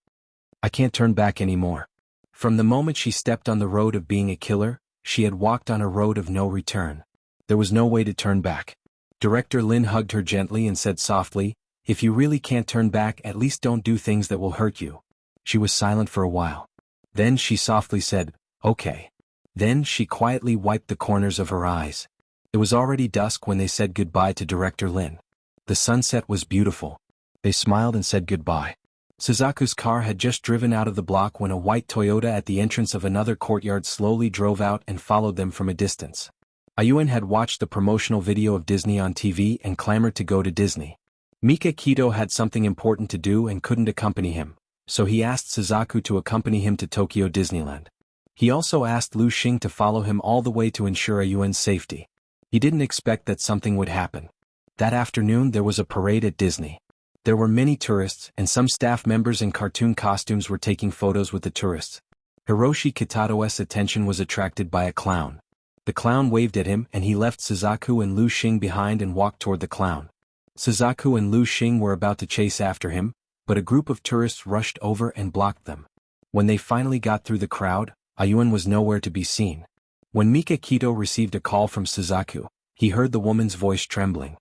"I can't turn back anymore." From the moment she stepped on the road of being a killer, she had walked on a road of no return. There was no way to turn back. Director Lin hugged her gently and said softly, "If you really can't turn back, at least don't do things that will hurt you." She was silent for a while. Then she softly said, "Okay." Then she quietly wiped the corners of her eyes. It was already dusk when they said goodbye to Director Lin. The sunset was beautiful. They smiled and said goodbye. Suzaku's car had just driven out of the block when a white Toyota at the entrance of another courtyard slowly drove out and followed them from a distance. Ayuan had watched the promotional video of Disney on TV and clamored to go to Disney. Mika Kito had something important to do and couldn't accompany him, so he asked Suzaku to accompany him to Tokyo Disneyland. He also asked Lu Xing to follow him all the way to ensure Ayuan's safety. He didn't expect that something would happen. That afternoon there was a parade at Disney. There were many tourists, and some staff members in cartoon costumes were taking photos with the tourists. Hiroshi Kitato's attention was attracted by a clown. The clown waved at him and he left Suzaku and Lu Xing behind and walked toward the clown. Suzaku and Lu Xing were about to chase after him, but a group of tourists rushed over and blocked them. When they finally got through the crowd, Ayuan was nowhere to be seen. When Mika Kito received a call from Suzaku, he heard the woman's voice trembling.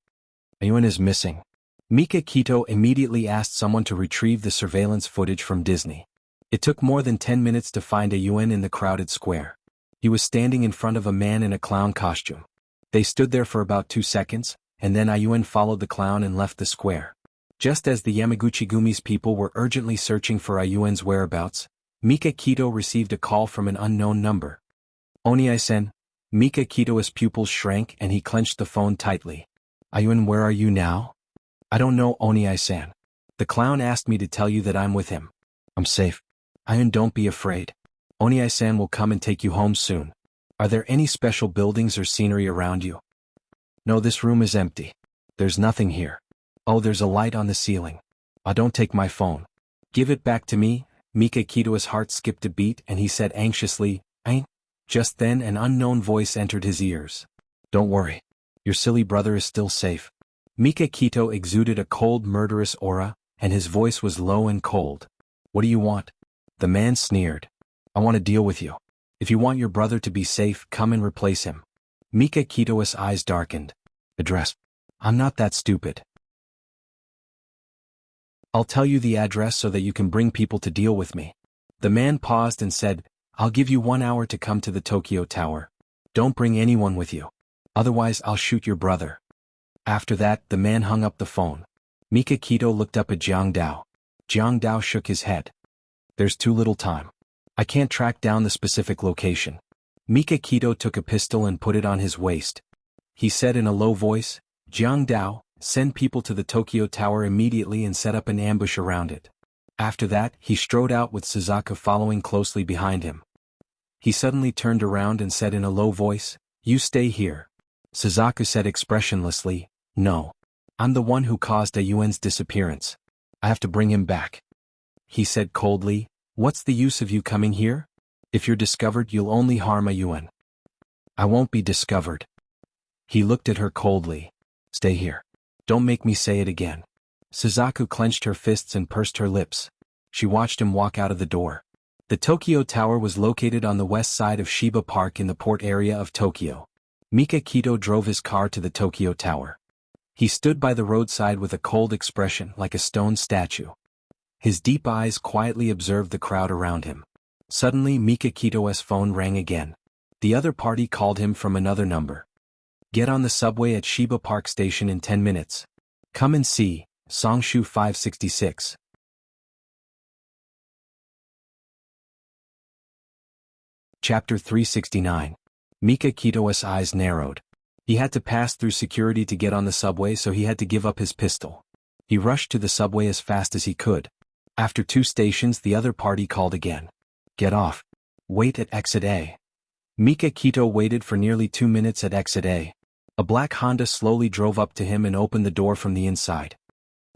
"Ayuan is missing." Mika Kito immediately asked someone to retrieve the surveillance footage from Disney. It took more than 10 minutes to find Ayuan in the crowded square. He was standing in front of a man in a clown costume. They stood there for about 2 seconds, and then Ayuan followed the clown and left the square. Just as the Yamaguchi-gumi's people were urgently searching for Ayuan's whereabouts, Mika Kito received a call from an unknown number. "Oniai-sen." Mika Kito's pupils shrank and he clenched the phone tightly. "Ayuan, where are you now?" "I don't know, Oniai-san. The clown asked me to tell you that I'm with him." "I'm safe." "Ayuan, don't be afraid. Oniai-san will come and take you home soon." "Are there any special buildings or scenery around you?" "No, this room is empty. There's nothing here." "Oh, there's a light on the ceiling." Don't take my phone." "Give it back to me." Mika Kito's heart skipped a beat and he said anxiously, "Ain't?" Just then an unknown voice entered his ears. "Don't worry. Your silly brother is still safe." Mika Kito exuded a cold, murderous aura, and his voice was low and cold. "What do you want?" The man sneered. "I want to deal with you. If you want your brother to be safe, come and replace him." Mika Kito's eyes darkened. "Address?" "I'm not that stupid. I'll tell you the address so that you can bring people to deal with me." The man paused and said, "I'll give you 1 hour to come to the Tokyo Tower. Don't bring anyone with you. Otherwise I'll shoot your brother." After that, the man hung up the phone. Mika Kito looked up at Jianghu. Jianghu shook his head. "There's too little time. I can't track down the specific location." Mika Kito took a pistol and put it on his waist. He said in a low voice, "Jianghu, send people to the Tokyo Tower immediately and set up an ambush around it." After that, he strode out with Suzaku following closely behind him. He suddenly turned around and said in a low voice, "You stay here." Suzaku said expressionlessly, "No. I'm the one who caused Ayuan's disappearance. I have to bring him back." He said coldly, "What's the use of you coming here? If you're discovered, you'll only harm Ayuan." "I won't be discovered." He looked at her coldly. "Stay here. Don't make me say it again." Suzaku clenched her fists and pursed her lips. She watched him walk out of the door. The Tokyo Tower was located on the west side of Shiba Park in the port area of Tokyo. Mika Kito drove his car to the Tokyo Tower. He stood by the roadside with a cold expression like a stone statue. His deep eyes quietly observed the crowd around him. Suddenly Mika Kito's phone rang again. The other party called him from another number. Get on the subway at Shiba Park Station in 10 minutes. Come and see, Songshu 566. Chapter 369. Mika Kito's eyes narrowed. He had to pass through security to get on the subway, so he had to give up his pistol. He rushed to the subway as fast as he could. After 2 stations, the other party called again. Get off. Wait at exit A. Mika Kito waited for nearly 2 minutes at exit A. A black Honda slowly drove up to him and opened the door from the inside.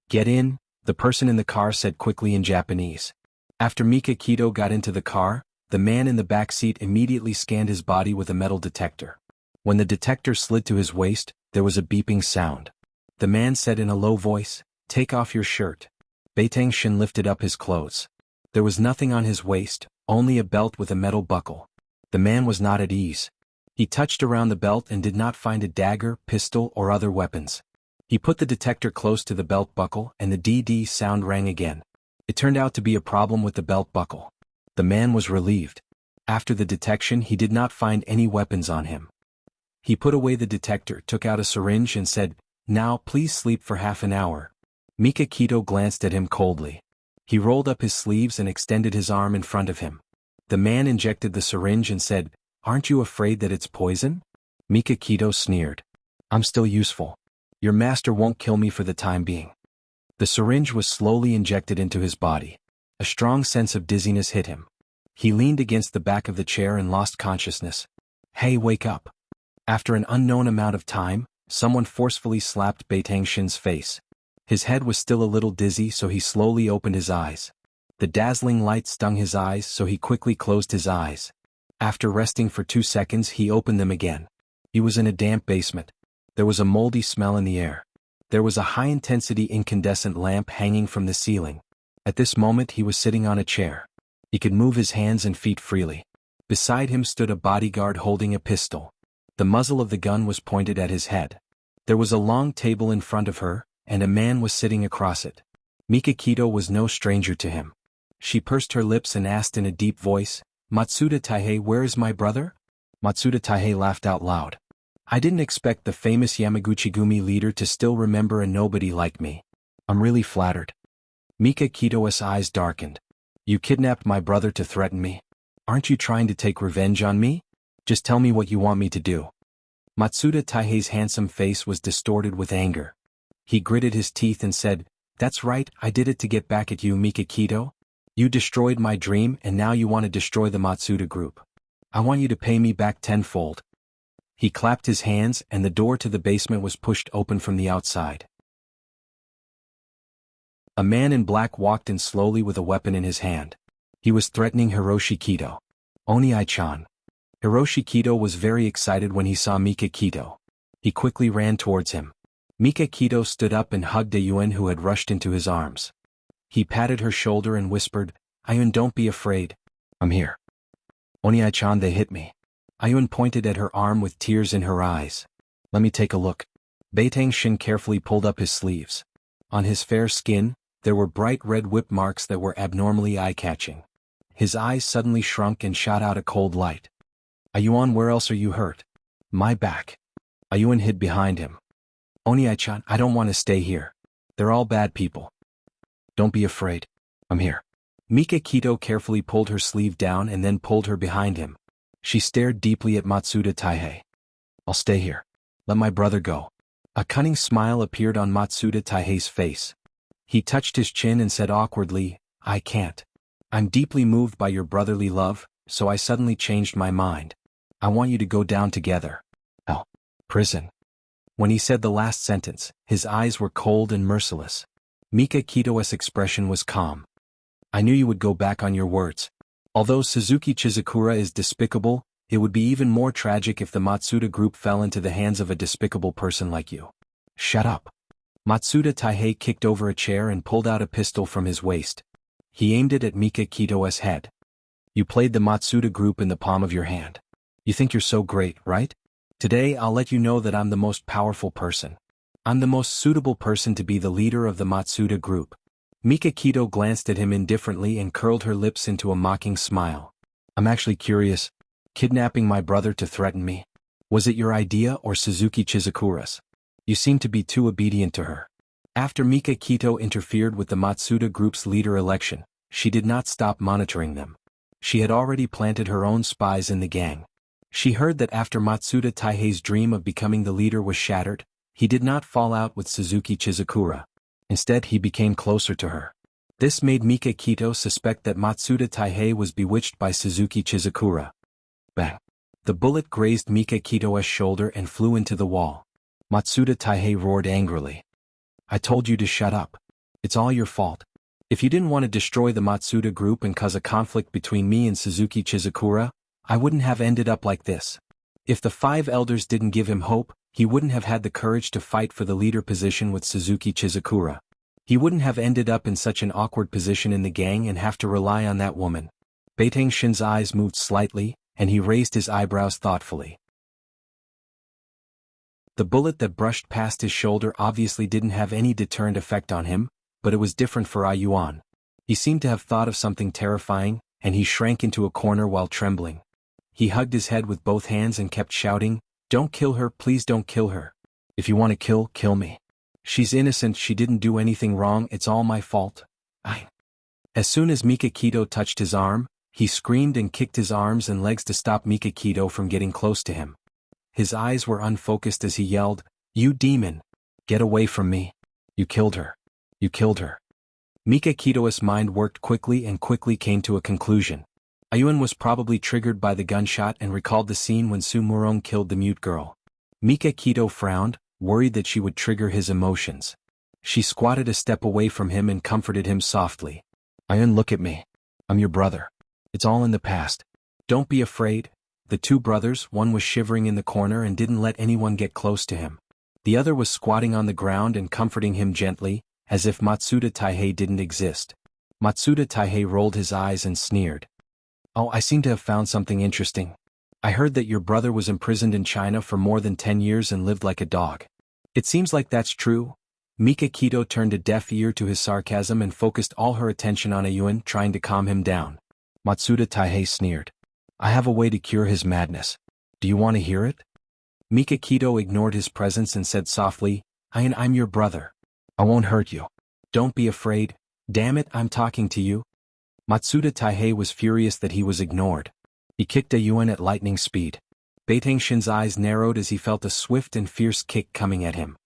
Get in, the person in the car said quickly in Japanese. After Mika Kito got into the car, the man in the back seat immediately scanned his body with a metal detector. When the detector slid to his waist, there was a beeping sound. The man said in a low voice, "Take off your shirt." Beitang Shin lifted up his clothes. There was nothing on his waist, only a belt with a metal buckle. The man was not at ease. He touched around the belt and did not find a dagger, pistol, or other weapons. He put the detector close to the belt buckle and the DD sound rang again. It turned out to be a problem with the belt buckle. The man was relieved. After the detection, he did not find any weapons on him. He put away the detector, took out a syringe and said, "Now please sleep for half an hour." Mika Kito glanced at him coldly. He rolled up his sleeves and extended his arm in front of him. The man injected the syringe and said, "Aren't you afraid that it's poison?" Mika Kito sneered. "I'm still useful. Your master won't kill me for the time being." The syringe was slowly injected into his body. A strong sense of dizziness hit him. He leaned against the back of the chair and lost consciousness. "Hey, wake up." After an unknown amount of time, someone forcefully slapped Beitang Shin's face. His head was still a little dizzy, so he slowly opened his eyes. The dazzling light stung his eyes, so he quickly closed his eyes. After resting for 2 seconds, he opened them again. He was in a damp basement. There was a moldy smell in the air. There was a high-intensity incandescent lamp hanging from the ceiling. At this moment he was sitting on a chair. He could move his hands and feet freely. Beside him stood a bodyguard holding a pistol. The muzzle of the gun was pointed at his head. There was a long table in front of her, and a man was sitting across it. Mika Kito was no stranger to him. She pursed her lips and asked in a deep voice, "Matsuda Taihei, where is my brother?" Matsuda Taihei laughed out loud. "I didn't expect the famous Yamaguchi-gumi leader to still remember a nobody like me. I'm really flattered." Mika Kito's eyes darkened. "You kidnapped my brother to threaten me? Aren't you trying to take revenge on me? Just tell me what you want me to do." Matsuda Taihei's handsome face was distorted with anger. He gritted his teeth and said, "That's right, I did it to get back at you, Mika Kito. You destroyed my dream and now you want to destroy the Matsuda group. I want you to pay me back tenfold." He clapped his hands and the door to the basement was pushed open from the outside. A man in black walked in slowly with a weapon in his hand. He was threatening Hiroshi Kito. "Oni-chan." Hiroshi Kito was very excited when he saw Mika Kito. He quickly ran towards him. Mika Kito stood up and hugged Ayun, who had rushed into his arms. He patted her shoulder and whispered, "Ayun, don't be afraid. I'm here." "Oni-chan, they hit me." Ayun pointed at her arm with tears in her eyes. "Let me take a look." Beitang Shin carefully pulled up his sleeves. On his fair skin, there were bright red whip marks that were abnormally eye-catching. His eyes suddenly shrunk and shot out a cold light. "Ayun, where else are you hurt?" "My back." Ayun hid behind him. "Oni-chan, I don't want to stay here. They're all bad people." "Don't be afraid. I'm here." Mika Kito carefully pulled her sleeve down and then pulled her behind him. She stared deeply at Matsuda Taihei. "I'll stay here. Let my brother go." A cunning smile appeared on Matsuda Taihei's face. He touched his chin and said awkwardly, "I can't. I'm deeply moved by your brotherly love, so I suddenly changed my mind. I want you to go down together. Oh, prison." When he said the last sentence, his eyes were cold and merciless. Mika Kito's expression was calm. "I knew you would go back on your words. Although Suzuki Chizukura is despicable, it would be even more tragic if the Matsuda group fell into the hands of a despicable person like you." "Shut up." Matsuda Taihei kicked over a chair and pulled out a pistol from his waist. He aimed it at Mika Kito's head. You played the Matsuda group in the palm of your hand. You think you're so great, right? Today I'll let you know that I'm the most powerful person. I'm the most suitable person to be the leader of the Matsuda group. Mikakito glanced at him indifferently and curled her lips into a mocking smile. I'm actually curious. Kidnapping my brother to threaten me? Was it your idea or Suzuki Chizukura's? You seem to be too obedient to her. After Mikakito interfered with the Matsuda group's leader election, she did not stop monitoring them. She had already planted her own spies in the gang. She heard that after Matsuda Taihei's dream of becoming the leader was shattered, he did not fall out with Suzuki Chizukura. Instead, he became closer to her. This made Mikakito suspect that Matsuda Taihei was bewitched by Suzuki Chizukura. Bang! The bullet grazed Mikakito's shoulder and flew into the wall. Matsuda Taihei roared angrily. I told you to shut up. It's all your fault. If you didn't want to destroy the Matsuda group and cause a conflict between me and Suzuki Chizukura, I wouldn't have ended up like this. If the 5 elders didn't give him hope, he wouldn't have had the courage to fight for the leader position with Suzuki Chizukura. He wouldn't have ended up in such an awkward position in the gang and have to rely on that woman. Beiteng Shin's eyes moved slightly, and he raised his eyebrows thoughtfully. The bullet that brushed past his shoulder obviously didn't have any deterrent effect on him, but it was different for Yuan. He seemed to have thought of something terrifying, and he shrank into a corner while trembling. He hugged his head with both hands and kept shouting, "Don't kill her, please don't kill her. If you want to kill me. She's innocent, she didn't do anything wrong, it's all my fault. As soon as Mikakito touched his arm, he screamed and kicked his arms and legs to stop Mikakito from getting close to him. His eyes were unfocused as he yelled, "You demon! Get away from me! You killed her! You killed her!" Mikakito's mind worked quickly and quickly came to a conclusion. Ayuan was probably triggered by the gunshot and recalled the scene when Su Murong killed the mute girl. Mikakito frowned, worried that she would trigger his emotions. She squatted a step away from him and comforted him softly. "Ayuan, look at me. I'm your brother. It's all in the past. Don't be afraid." The 2 brothers, one was shivering in the corner and didn't let anyone get close to him. The other was squatting on the ground and comforting him gently, as if Matsuda Taihei didn't exist. Matsuda Taihei rolled his eyes and sneered. "Oh, I seem to have found something interesting. I heard that your brother was imprisoned in China for more than 10 years and lived like a dog. It seems like that's true." Mikakito turned a deaf ear to his sarcasm and focused all her attention on Ayuan, trying to calm him down. Matsuda Taihei sneered. "I have a way to cure his madness. Do you want to hear it?" Mikakito ignored his presence and said softly, I'm your brother. I won't hurt you. Don't be afraid. Damn it, I'm talking to you." Matsuda Taihei was furious that he was ignored. He kicked Ayuan at lightning speed. Beiteng Shin's eyes narrowed as he felt a swift and fierce kick coming at him.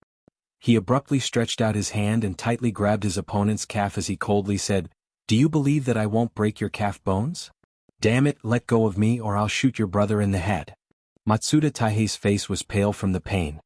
He abruptly stretched out his hand and tightly grabbed his opponent's calf as he coldly said, "Do you believe that I won't break your calf bones? Damn it, let go of me or I'll shoot your brother in the head." Matsuda Taihei's face was pale from the pain.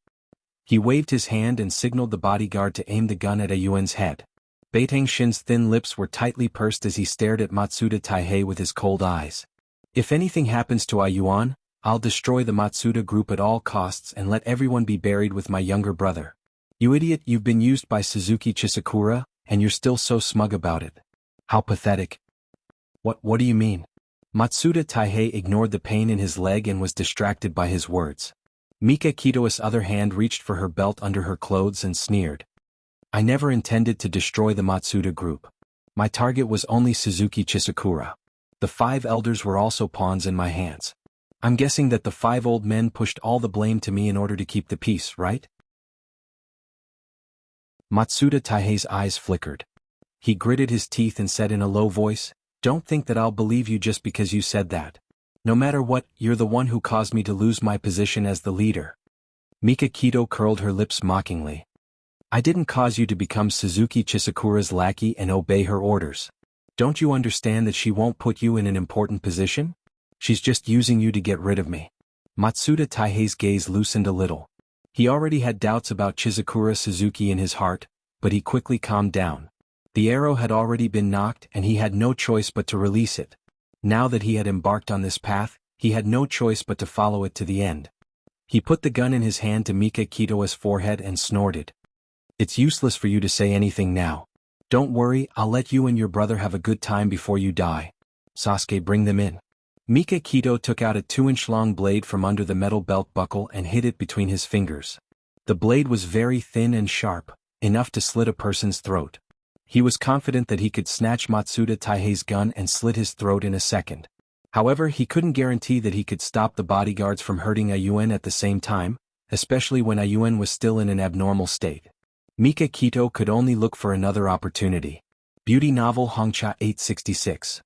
He waved his hand and signaled the bodyguard to aim the gun at Ayuan's head. Beiteng Shin's thin lips were tightly pursed as he stared at Matsuda Taihei with his cold eyes. "If anything happens to Ayuan, I'll destroy the Matsuda group at all costs and let everyone be buried with my younger brother. You idiot, you've been used by Suzuki Chizukura, and you're still so smug about it. How pathetic." What do you mean?" Matsuda Taihei ignored the pain in his leg and was distracted by his words. Mikakito's other hand reached for her belt under her clothes and sneered. "I never intended to destroy the Matsuda group. My target was only Suzuki Chizukura. The 5 elders were also pawns in my hands. I'm guessing that the 5 old men pushed all the blame to me in order to keep the peace, right?" Matsuda Taihei's eyes flickered. He gritted his teeth and said in a low voice, "Don't think that I'll believe you just because you said that. No matter what, you're the one who caused me to lose my position as the leader." Mikakito curled her lips mockingly. "I didn't cause you to become Suzuki Chizukura's lackey and obey her orders. Don't you understand that she won't put you in an important position? She's just using you to get rid of me." Matsuda Taihei's gaze loosened a little. He already had doubts about Chizukura Suzuki in his heart, but he quickly calmed down. The arrow had already been knocked and he had no choice but to release it. Now that he had embarked on this path, he had no choice but to follow it to the end. He put the gun in his hand to Mikakito's forehead and snorted. "It's useless for you to say anything now. Don't worry, I'll let you and your brother have a good time before you die. Sasuke, bring them in. Mika Kito took out a 2-inch-long blade from under the metal belt buckle and hid it between his fingers. The blade was very thin and sharp, enough to slit a person's throat. He was confident that he could snatch Matsuda Taihei's gun and slit his throat in a second. However, he couldn't guarantee that he could stop the bodyguards from hurting Ayuan at the same time, especially when Ayuan was still in an abnormal state. Mika Kito could only look for another opportunity. Beauty novel Hongcha 866.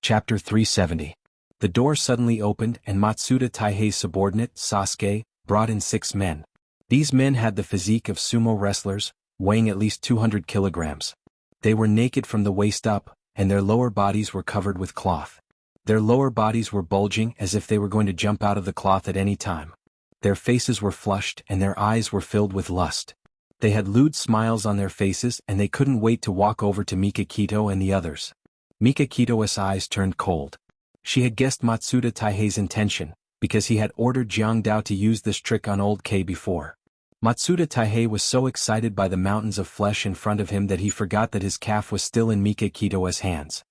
Chapter 370. The door suddenly opened and Matsuda Taihei's subordinate, Sasuke, brought in 6 men. These men had the physique of sumo wrestlers, weighing at least 200 kilograms. They were naked from the waist up, and their lower bodies were covered with cloth. Their lower bodies were bulging as if they were going to jump out of the cloth at any time. Their faces were flushed and their eyes were filled with lust. They had lewd smiles on their faces and they couldn't wait to walk over to Mika Kito and the others. Mika Kito's eyes turned cold. She had guessed Matsuda Taihei's intention, because he had ordered Jianghu to use this trick on old K before. Matsuda Taihei was so excited by the mountains of flesh in front of him that he forgot that his calf was still in Mika Kito's hands.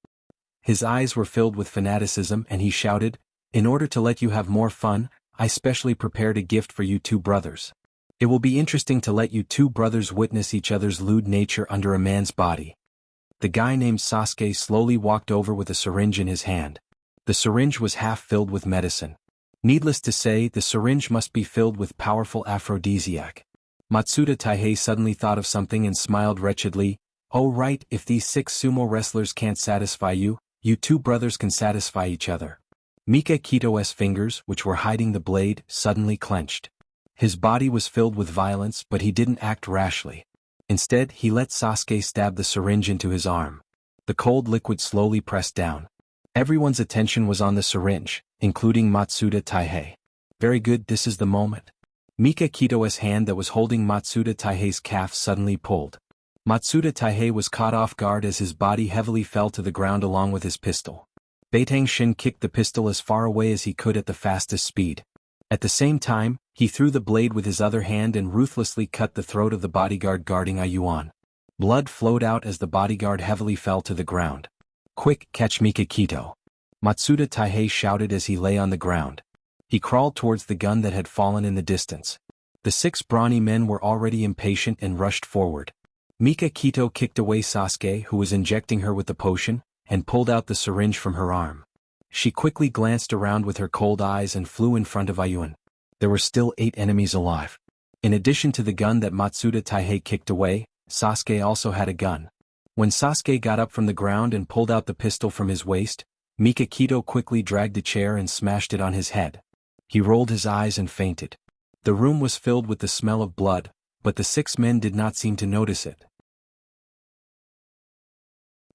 His eyes were filled with fanaticism and he shouted, "In order to let you have more fun, I specially prepared a gift for you 2 brothers. It will be interesting to let you 2 brothers witness each other's lewd nature under a man's body." The guy named Sasuke slowly walked over with a syringe in his hand. The syringe was half filled with medicine. Needless to say, the syringe must be filled with powerful aphrodisiac. Matsuda Taihei suddenly thought of something and smiled wretchedly. "Oh right, if these 6 sumo wrestlers can't satisfy you, you 2 brothers can satisfy each other." Mika Kito's fingers, which were hiding the blade, suddenly clenched. His body was filled with violence, but he didn't act rashly. Instead, he let Sasuke stab the syringe into his arm. The cold liquid slowly pressed down. Everyone's attention was on the syringe, including Matsuda Taihei. "Very good, this is the moment." Mika Kito's hand that was holding Matsuda Taihei's calf suddenly pulled. Matsuda Taihei was caught off guard as his body heavily fell to the ground along with his pistol. Beitang Shin kicked the pistol as far away as he could at the fastest speed. At the same time, he threw the blade with his other hand and ruthlessly cut the throat of the bodyguard guarding Ayuan. Blood flowed out as the bodyguard heavily fell to the ground. "Quick, catch Mika Kito!" Matsuda Taihei shouted as he lay on the ground. He crawled towards the gun that had fallen in the distance. The 6 brawny men were already impatient and rushed forward. Mika Kito kicked away Sasuke, who was injecting her with the potion, and pulled out the syringe from her arm. She quickly glanced around with her cold eyes and flew in front of Ayuan. There were still 8 enemies alive. In addition to the gun that Matsuda Taihei kicked away, Sasuke also had a gun. When Sasuke got up from the ground and pulled out the pistol from his waist, Mika Kito quickly dragged a chair and smashed it on his head. He rolled his eyes and fainted. The room was filled with the smell of blood, but the 6 men did not seem to notice it.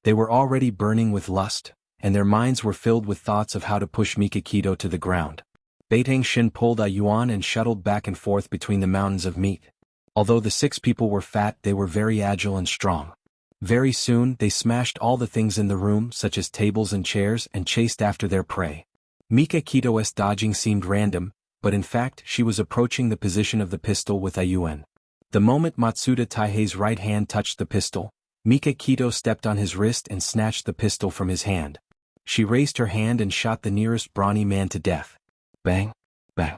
They were already burning with lust, and their minds were filled with thoughts of how to push Mika Kito to the ground. Beitang Shin pulled Ayuan and shuttled back and forth between the mountains of meat. Although the 6 people were fat, they were very agile and strong. Very soon, they smashed all the things in the room, such as tables and chairs, and chased after their prey. Mika Kito's dodging seemed random, but in fact she was approaching the position of the pistol with Ayuan. The moment Matsuda Taihei's right hand touched the pistol, Mika Kito stepped on his wrist and snatched the pistol from his hand. She raised her hand and shot the nearest brawny man to death. Bang! Bang!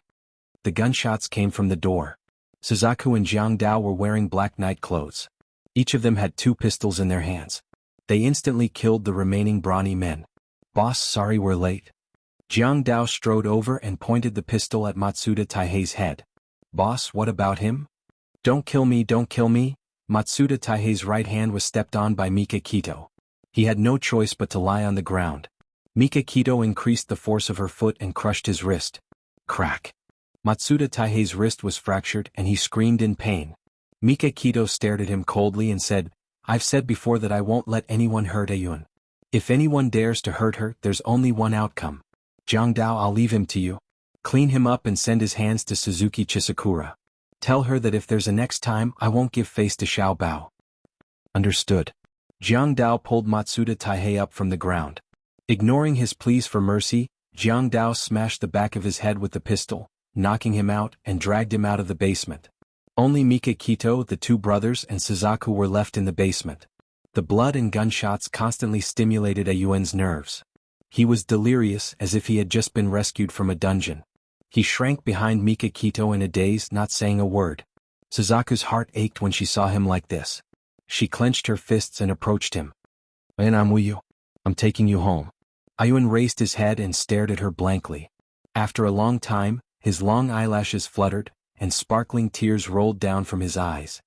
The gunshots came from the door. Suzaku and Jianghu were wearing black night clothes. Each of them had 2 pistols in their hands. They instantly killed the remaining brawny men. "Boss, sorry we're late." Jianghu strode over and pointed the pistol at Matsuda Taihei's head. "Boss, what about him?" "Don't kill me, don't kill me." Matsuda Taihei's right hand was stepped on by Mika Kito. He had no choice but to lie on the ground. Mika Kito increased the force of her foot and crushed his wrist. Crack! Matsuda Taihei's wrist was fractured and he screamed in pain. Mika Kito stared at him coldly and said, "I've said before that I won't let anyone hurt Ayuan. If anyone dares to hurt her, there's only one outcome. Jianghu, I'll leave him to you. Clean him up and send his hands to Suzuki Chisakura. Tell her that if there's a next time, I won't give face to Xiao Bao." Understood. Jianghu pulled Matsuda Taihei up from the ground. Ignoring his pleas for mercy, Jianghu smashed the back of his head with the pistol, knocking him out and dragged him out of the basement. Only Mika Kito, the two brothers, and Suzaku were left in the basement. The blood and gunshots constantly stimulated Ayuen's nerves. He was delirious, as if he had just been rescued from a dungeon. He shrank behind Mika Kito in a daze, not saying a word. Suzaku's heart ached when she saw him like this. She clenched her fists and approached him. "And I'm with you. I'm taking you home." Ayuen raised his head and stared at her blankly. After a long time, his long eyelashes fluttered, and sparkling tears rolled down from his eyes.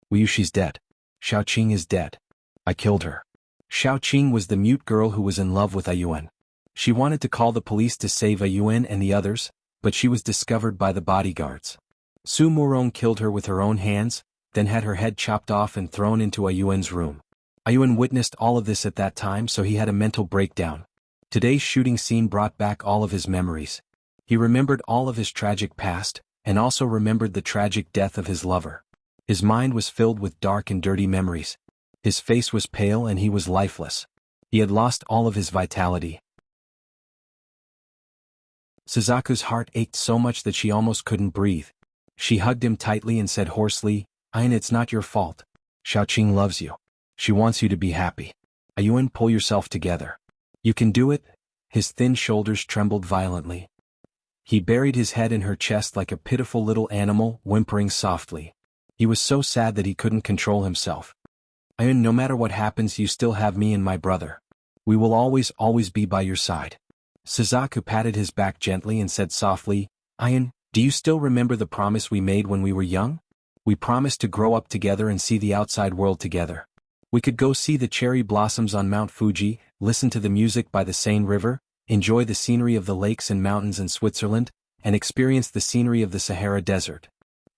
"Wuyu, she's dead. Xiaoqing is dead. I killed her." Xiaoqing was the mute girl who was in love with Ayuen. She wanted to call the police to save Ayuen and the others, but she was discovered by the bodyguards. Su Murong killed her with her own hands, then had her head chopped off and thrown into Ayuen's room. Ayuen witnessed all of this at that time, so he had a mental breakdown. Today's shooting scene brought back all of his memories. He remembered all of his tragic past, and also remembered the tragic death of his lover. His mind was filled with dark and dirty memories. His face was pale and he was lifeless. He had lost all of his vitality. Suzaku's heart ached so much that she almost couldn't breathe. She hugged him tightly and said hoarsely, "Ayuen, it's not your fault. Xiaoqing loves you. She wants you to be happy. Ayuen, pull yourself together. You can do it." His thin shoulders trembled violently. He buried his head in her chest like a pitiful little animal, whimpering softly. He was so sad that he couldn't control himself. "Ayuen, no matter what happens, you still have me and my brother. We will always be by your side." Suzaku patted his back gently and said softly, "Ayuen, do you still remember the promise we made when we were young? We promised to grow up together and see the outside world together. We could go see the cherry blossoms on Mount Fuji, listen to the music by the Seine River, enjoy the scenery of the lakes and mountains in Switzerland, and experience the scenery of the Sahara Desert."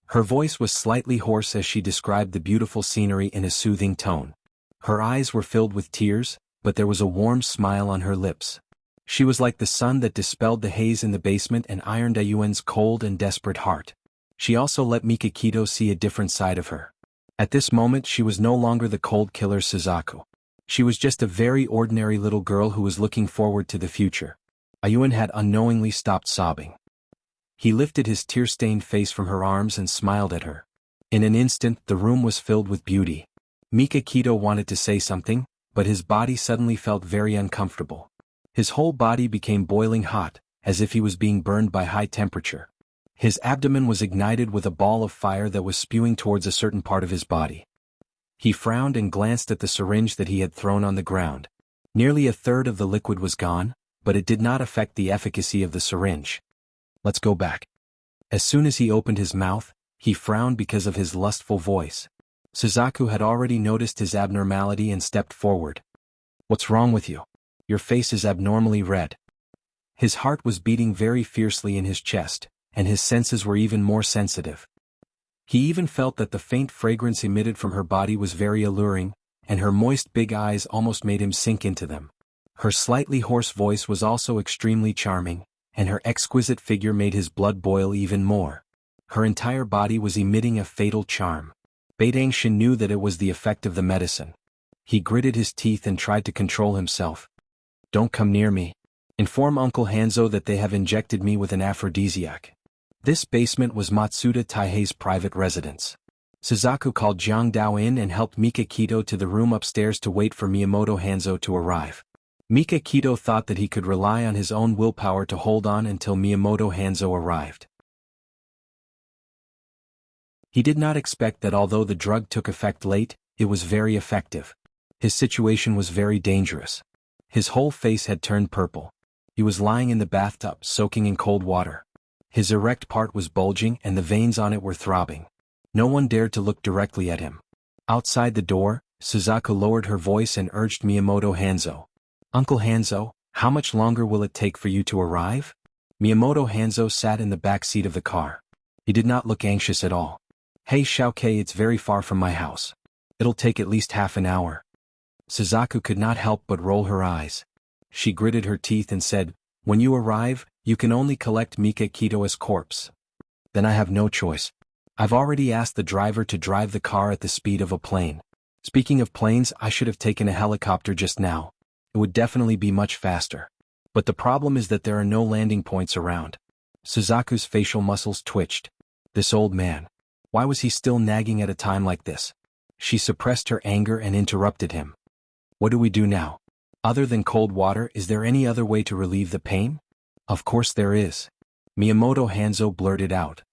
Her voice was slightly hoarse as she described the beautiful scenery in a soothing tone. Her eyes were filled with tears, but there was a warm smile on her lips. She was like the sun that dispelled the haze in the basement and ironed Ayuen's cold and desperate heart. She also let Mika Kito see a different side of her. At this moment she was no longer the cold killer Suzaku. She was just a very ordinary little girl who was looking forward to the future. Ayuen had unknowingly stopped sobbing. He lifted his tear-stained face from her arms and smiled at her. In an instant the room was filled with beauty. Mika Kito wanted to say something, but his body suddenly felt very uncomfortable. His whole body became boiling hot, as if he was being burned by high temperature. His abdomen was ignited with a ball of fire that was spewing towards a certain part of his body. He frowned and glanced at the syringe that he had thrown on the ground. Nearly a third of the liquid was gone, but it did not affect the efficacy of the syringe. "Let's go back." As soon as he opened his mouth, he frowned because of his lustful voice. Suzaku had already noticed his abnormality and stepped forward. "What's wrong with you? Your face is abnormally red." His heart was beating very fiercely in his chest, and his senses were even more sensitive. He even felt that the faint fragrance emitted from her body was very alluring, and her moist big eyes almost made him sink into them. Her slightly hoarse voice was also extremely charming, and her exquisite figure made his blood boil even more. Her entire body was emitting a fatal charm. Beidangshan knew that it was the effect of the medicine. He gritted his teeth and tried to control himself. "Don't come near me. Inform Uncle Hanzo that they have injected me with an aphrodisiac." This basement was Matsuda Taihei's private residence. Suzaku called Jiang Dao in and helped Mika Kito to the room upstairs to wait for Miyamoto Hanzo to arrive. Mika Kito thought that he could rely on his own willpower to hold on until Miyamoto Hanzo arrived. He did not expect that although the drug took effect late, it was very effective. His situation was very dangerous. His whole face had turned purple. He was lying in the bathtub, soaking in cold water. His erect part was bulging and the veins on it were throbbing. No one dared to look directly at him. Outside the door, Suzaku lowered her voice and urged Miyamoto Hanzo. "Uncle Hanzo, how much longer will it take for you to arrive?" Miyamoto Hanzo sat in the back seat of the car. He did not look anxious at all. "Hey Xiaokei, it's very far from my house. It'll take at least half an hour." Suzaku could not help but roll her eyes. She gritted her teeth and said, "When you arrive, you can only collect Mika Kito's corpse." "Then I have no choice. I've already asked the driver to drive the car at the speed of a plane. Speaking of planes, I should have taken a helicopter just now. It would definitely be much faster. But the problem is that there are no landing points around." Suzaku's facial muscles twitched. This old man. Why was he still nagging at a time like this? She suppressed her anger and interrupted him. What do we do now? Other than cold water, is there any other way to relieve the pain? Of course there is. Miyamoto Hanzo blurted out.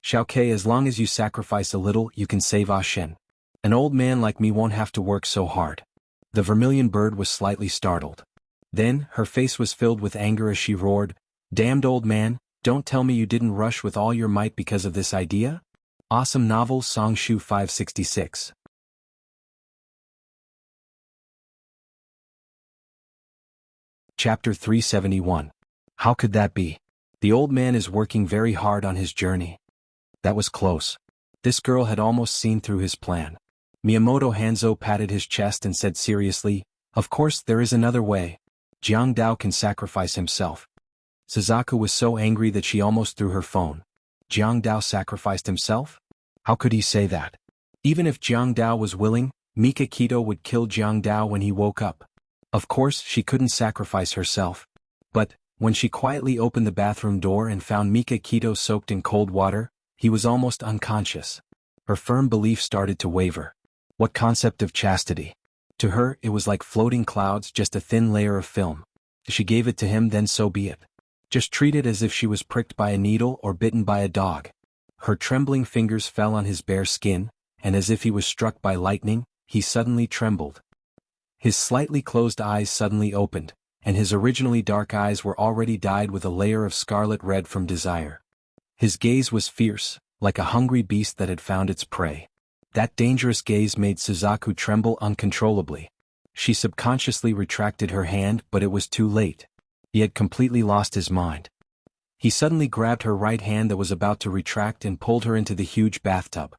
Xiaokei, as long as you sacrifice a little, you can save Ashen. An old man like me won't have to work so hard. The vermilion bird was slightly startled. Then, her face was filled with anger as she roared, Damned old man, don't tell me you didn't rush with all your might because of this idea? Awesome novel Songshu 566. Chapter 371. How could that be? The old man is working very hard on his journey. That was close. This girl had almost seen through his plan. Miyamoto Hanzo patted his chest and said seriously, Of course there is another way. Jianghu can sacrifice himself. Suzaku was so angry that she almost threw her phone. Jianghu sacrificed himself? How could he say that? Even if Jianghu was willing, Mika Kito would kill Jianghu when he woke up. Of course she couldn't sacrifice herself. But, when she quietly opened the bathroom door and found Mika Kito soaked in cold water, he was almost unconscious. Her firm belief started to waver. What concept of chastity? To her, it was like floating clouds, just a thin layer of film. If she gave it to him, then so be it. Just treat it as if she was pricked by a needle or bitten by a dog. Her trembling fingers fell on his bare skin, and as if he was struck by lightning, he suddenly trembled. His slightly closed eyes suddenly opened, and his originally dark eyes were already dyed with a layer of scarlet red from desire. His gaze was fierce, like a hungry beast that had found its prey. That dangerous gaze made Suzaku tremble uncontrollably. She subconsciously retracted her hand, but it was too late. He had completely lost his mind. He suddenly grabbed her right hand that was about to retract and pulled her into the huge bathtub.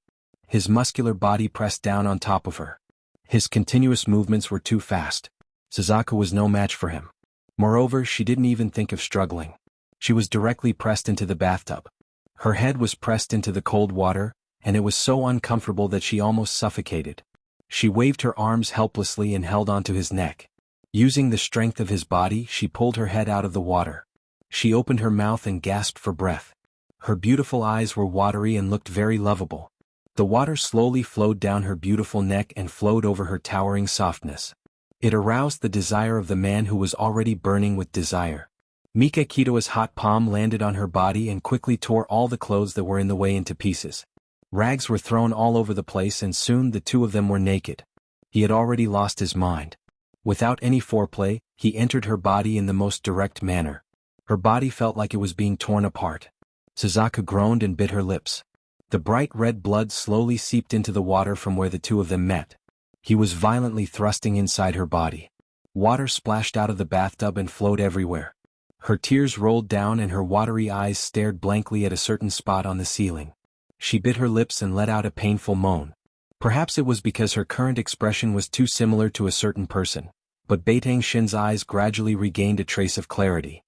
His muscular body pressed down on top of her. His continuous movements were too fast. Suzaku was no match for him. Moreover, she didn't even think of struggling. She was directly pressed into the bathtub. Her head was pressed into the cold water, and it was so uncomfortable that she almost suffocated. She waved her arms helplessly and held onto his neck. Using the strength of his body, she pulled her head out of the water. She opened her mouth and gasped for breath. Her beautiful eyes were watery and looked very lovable. The water slowly flowed down her beautiful neck and flowed over her towering softness. It aroused the desire of the man who was already burning with desire. Mika Kito's hot palm landed on her body and quickly tore all the clothes that were in the way into pieces. Rags were thrown all over the place and soon the two of them were naked. He had already lost his mind. Without any foreplay, he entered her body in the most direct manner. Her body felt like it was being torn apart. Suzaku groaned and bit her lips. The bright red blood slowly seeped into the water from where the two of them met. He was violently thrusting inside her body. Water splashed out of the bathtub and flowed everywhere. Her tears rolled down and her watery eyes stared blankly at a certain spot on the ceiling. She bit her lips and let out a painful moan. Perhaps it was because her current expression was too similar to a certain person, but Beitang Shin's eyes gradually regained a trace of clarity.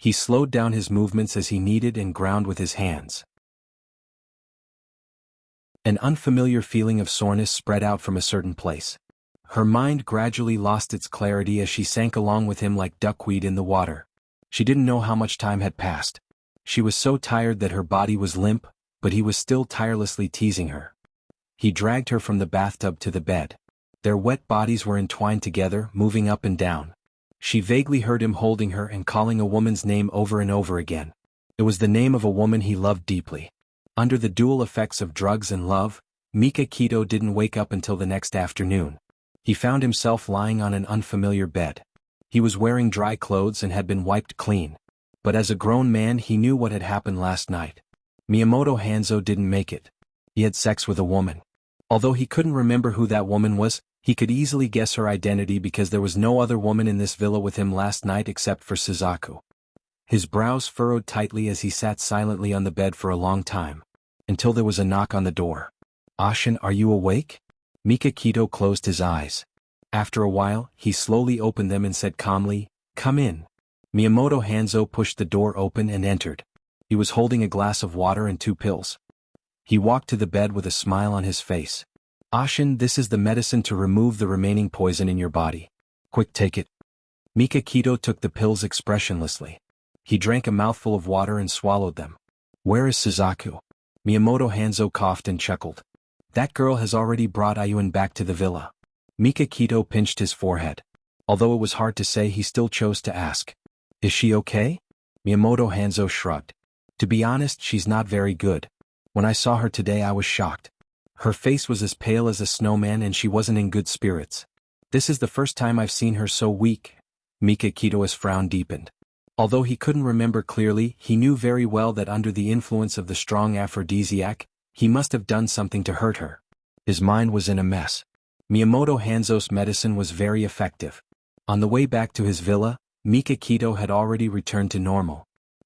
He slowed down his movements as he kneaded and ground with his hands. An unfamiliar feeling of soreness spread out from a certain place. Her mind gradually lost its clarity as she sank along with him like duckweed in the water. She didn't know how much time had passed. She was so tired that her body was limp, but he was still tirelessly teasing her. He dragged her from the bathtub to the bed. Their wet bodies were entwined together, moving up and down. She vaguely heard him holding her and calling a woman's name over and over again. It was the name of a woman he loved deeply. Under the dual effects of drugs and love, Mika Kito didn't wake up until the next afternoon. He found himself lying on an unfamiliar bed. He was wearing dry clothes and had been wiped clean. But as a grown man he knew what had happened last night. Miyamoto Hanzo didn't make it. He had sex with a woman. Although he couldn't remember who that woman was, he could easily guess her identity because there was no other woman in this villa with him last night except for Suzaku. His brows furrowed tightly as he sat silently on the bed for a long time. Until there was a knock on the door. Ashin, are you awake? Mika Kito closed his eyes. After a while, he slowly opened them and said calmly, Come in. Miyamoto Hanzo pushed the door open and entered. He was holding a glass of water and 2 pills. He walked to the bed with a smile on his face. Ashin, this is the medicine to remove the remaining poison in your body. Quick, take it. Mika Kito took the pills expressionlessly. He drank a mouthful of water and swallowed them. Where is Suzaku? Miyamoto Hanzo coughed and chuckled. That girl has already brought Ayuin back to the villa. Mika Kito pinched his forehead. Although it was hard to say, he still chose to ask. Is she okay? Miyamoto Hanzo shrugged. To be honest, she's not very good. When I saw her today I was shocked. Her face was as pale as a snowman and she wasn't in good spirits. This is the first time I've seen her so weak. Mika Kito's frown deepened. Although he couldn't remember clearly, he knew very well that under the influence of the strong aphrodisiac, he must have done something to hurt her. His mind was in a mess. Miyamoto Hanzo's medicine was very effective. On the way back to his villa, Mika Kito had already returned to normal.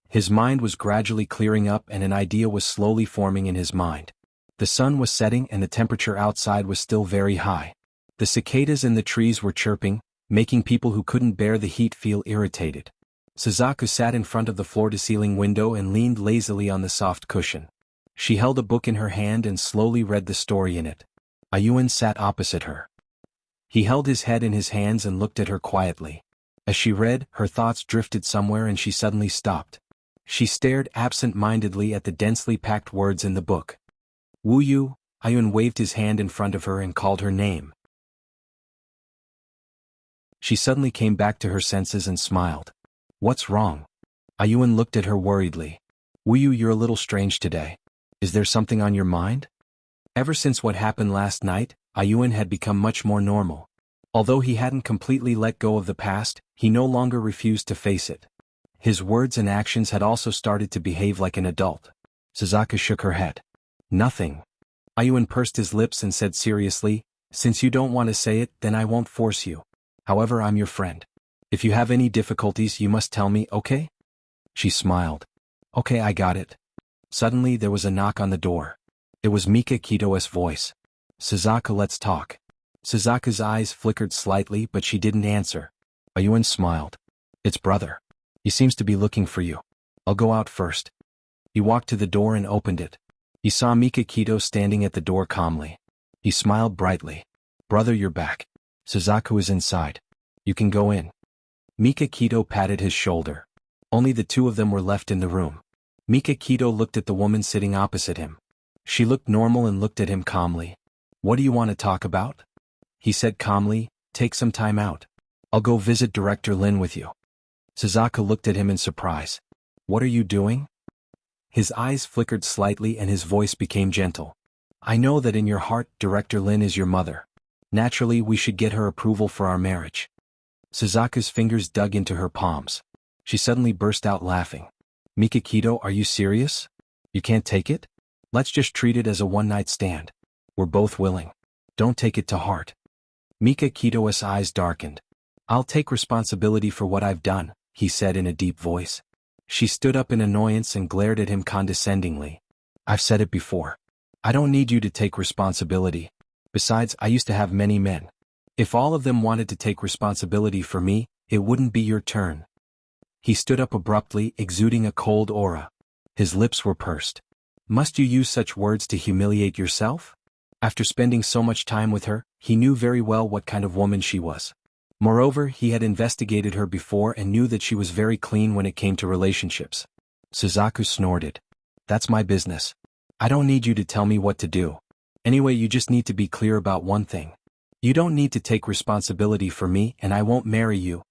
His mind was gradually clearing up and an idea was slowly forming in his mind. The sun was setting and the temperature outside was still very high. The cicadas in the trees were chirping, making people who couldn't bear the heat feel irritated. Suzaku sat in front of the floor-to-ceiling window and leaned lazily on the soft cushion. She held a book in her hand and slowly read the story in it. Ayuin sat opposite her. He held his head in his hands and looked at her quietly. As she read, her thoughts drifted somewhere and she suddenly stopped. She stared absent-mindedly at the densely packed words in the book. Wu Yu, Ayuin waved his hand in front of her and called her name. She suddenly came back to her senses and smiled. What's wrong? Ayuin looked at her worriedly. Wu Yu, you're a little strange today. Is there something on your mind? Ever since what happened last night, Ayuin had become much more normal. Although he hadn't completely let go of the past, he no longer refused to face it. His words and actions had also started to behave like an adult. Suzaku shook her head. Nothing. Ayuin pursed his lips and said seriously, since you don't want to say it, then I won't force you. However, I'm your friend. If you have any difficulties you must tell me, okay? She smiled. Okay, I got it. Suddenly there was a knock on the door. It was Mika Kito's voice. Suzaku, let's talk. Suzaku's eyes flickered slightly but she didn't answer. Ayuin smiled. It's brother. He seems to be looking for you. I'll go out first. He walked to the door and opened it. He saw Mika Kito standing at the door calmly. He smiled brightly. Brother, you're back. Suzaku is inside. You can go in. Mika Kito patted his shoulder. Only the two of them were left in the room. Mika Kito looked at the woman sitting opposite him. She looked normal and looked at him calmly. What do you want to talk about? He said calmly, take some time out. I'll go visit Director Lin with you. Suzaku looked at him in surprise. What are you doing? His eyes flickered slightly and his voice became gentle. I know that in your heart Director Lin is your mother. Naturally we should get her approval for our marriage. Suzaku's fingers dug into her palms. She suddenly burst out laughing. Mika Kito, are you serious? You can't take it? Let's just treat it as a one-night stand. We're both willing. Don't take it to heart. Mika Kito's eyes darkened. I'll take responsibility for what I've done, he said in a deep voice. She stood up in annoyance and glared at him condescendingly. I've said it before. I don't need you to take responsibility. Besides, I used to have many men. If all of them wanted to take responsibility for me, it wouldn't be your turn. He stood up abruptly, exuding a cold aura. His lips were pursed. Must you use such words to humiliate yourself? After spending so much time with her, he knew very well what kind of woman she was. Moreover, he had investigated her before and knew that she was very clean when it came to relationships. Suzaku snorted. That's my business. I don't need you to tell me what to do. Anyway, you just need to be clear about one thing. You don't need to take responsibility for me and I won't marry you.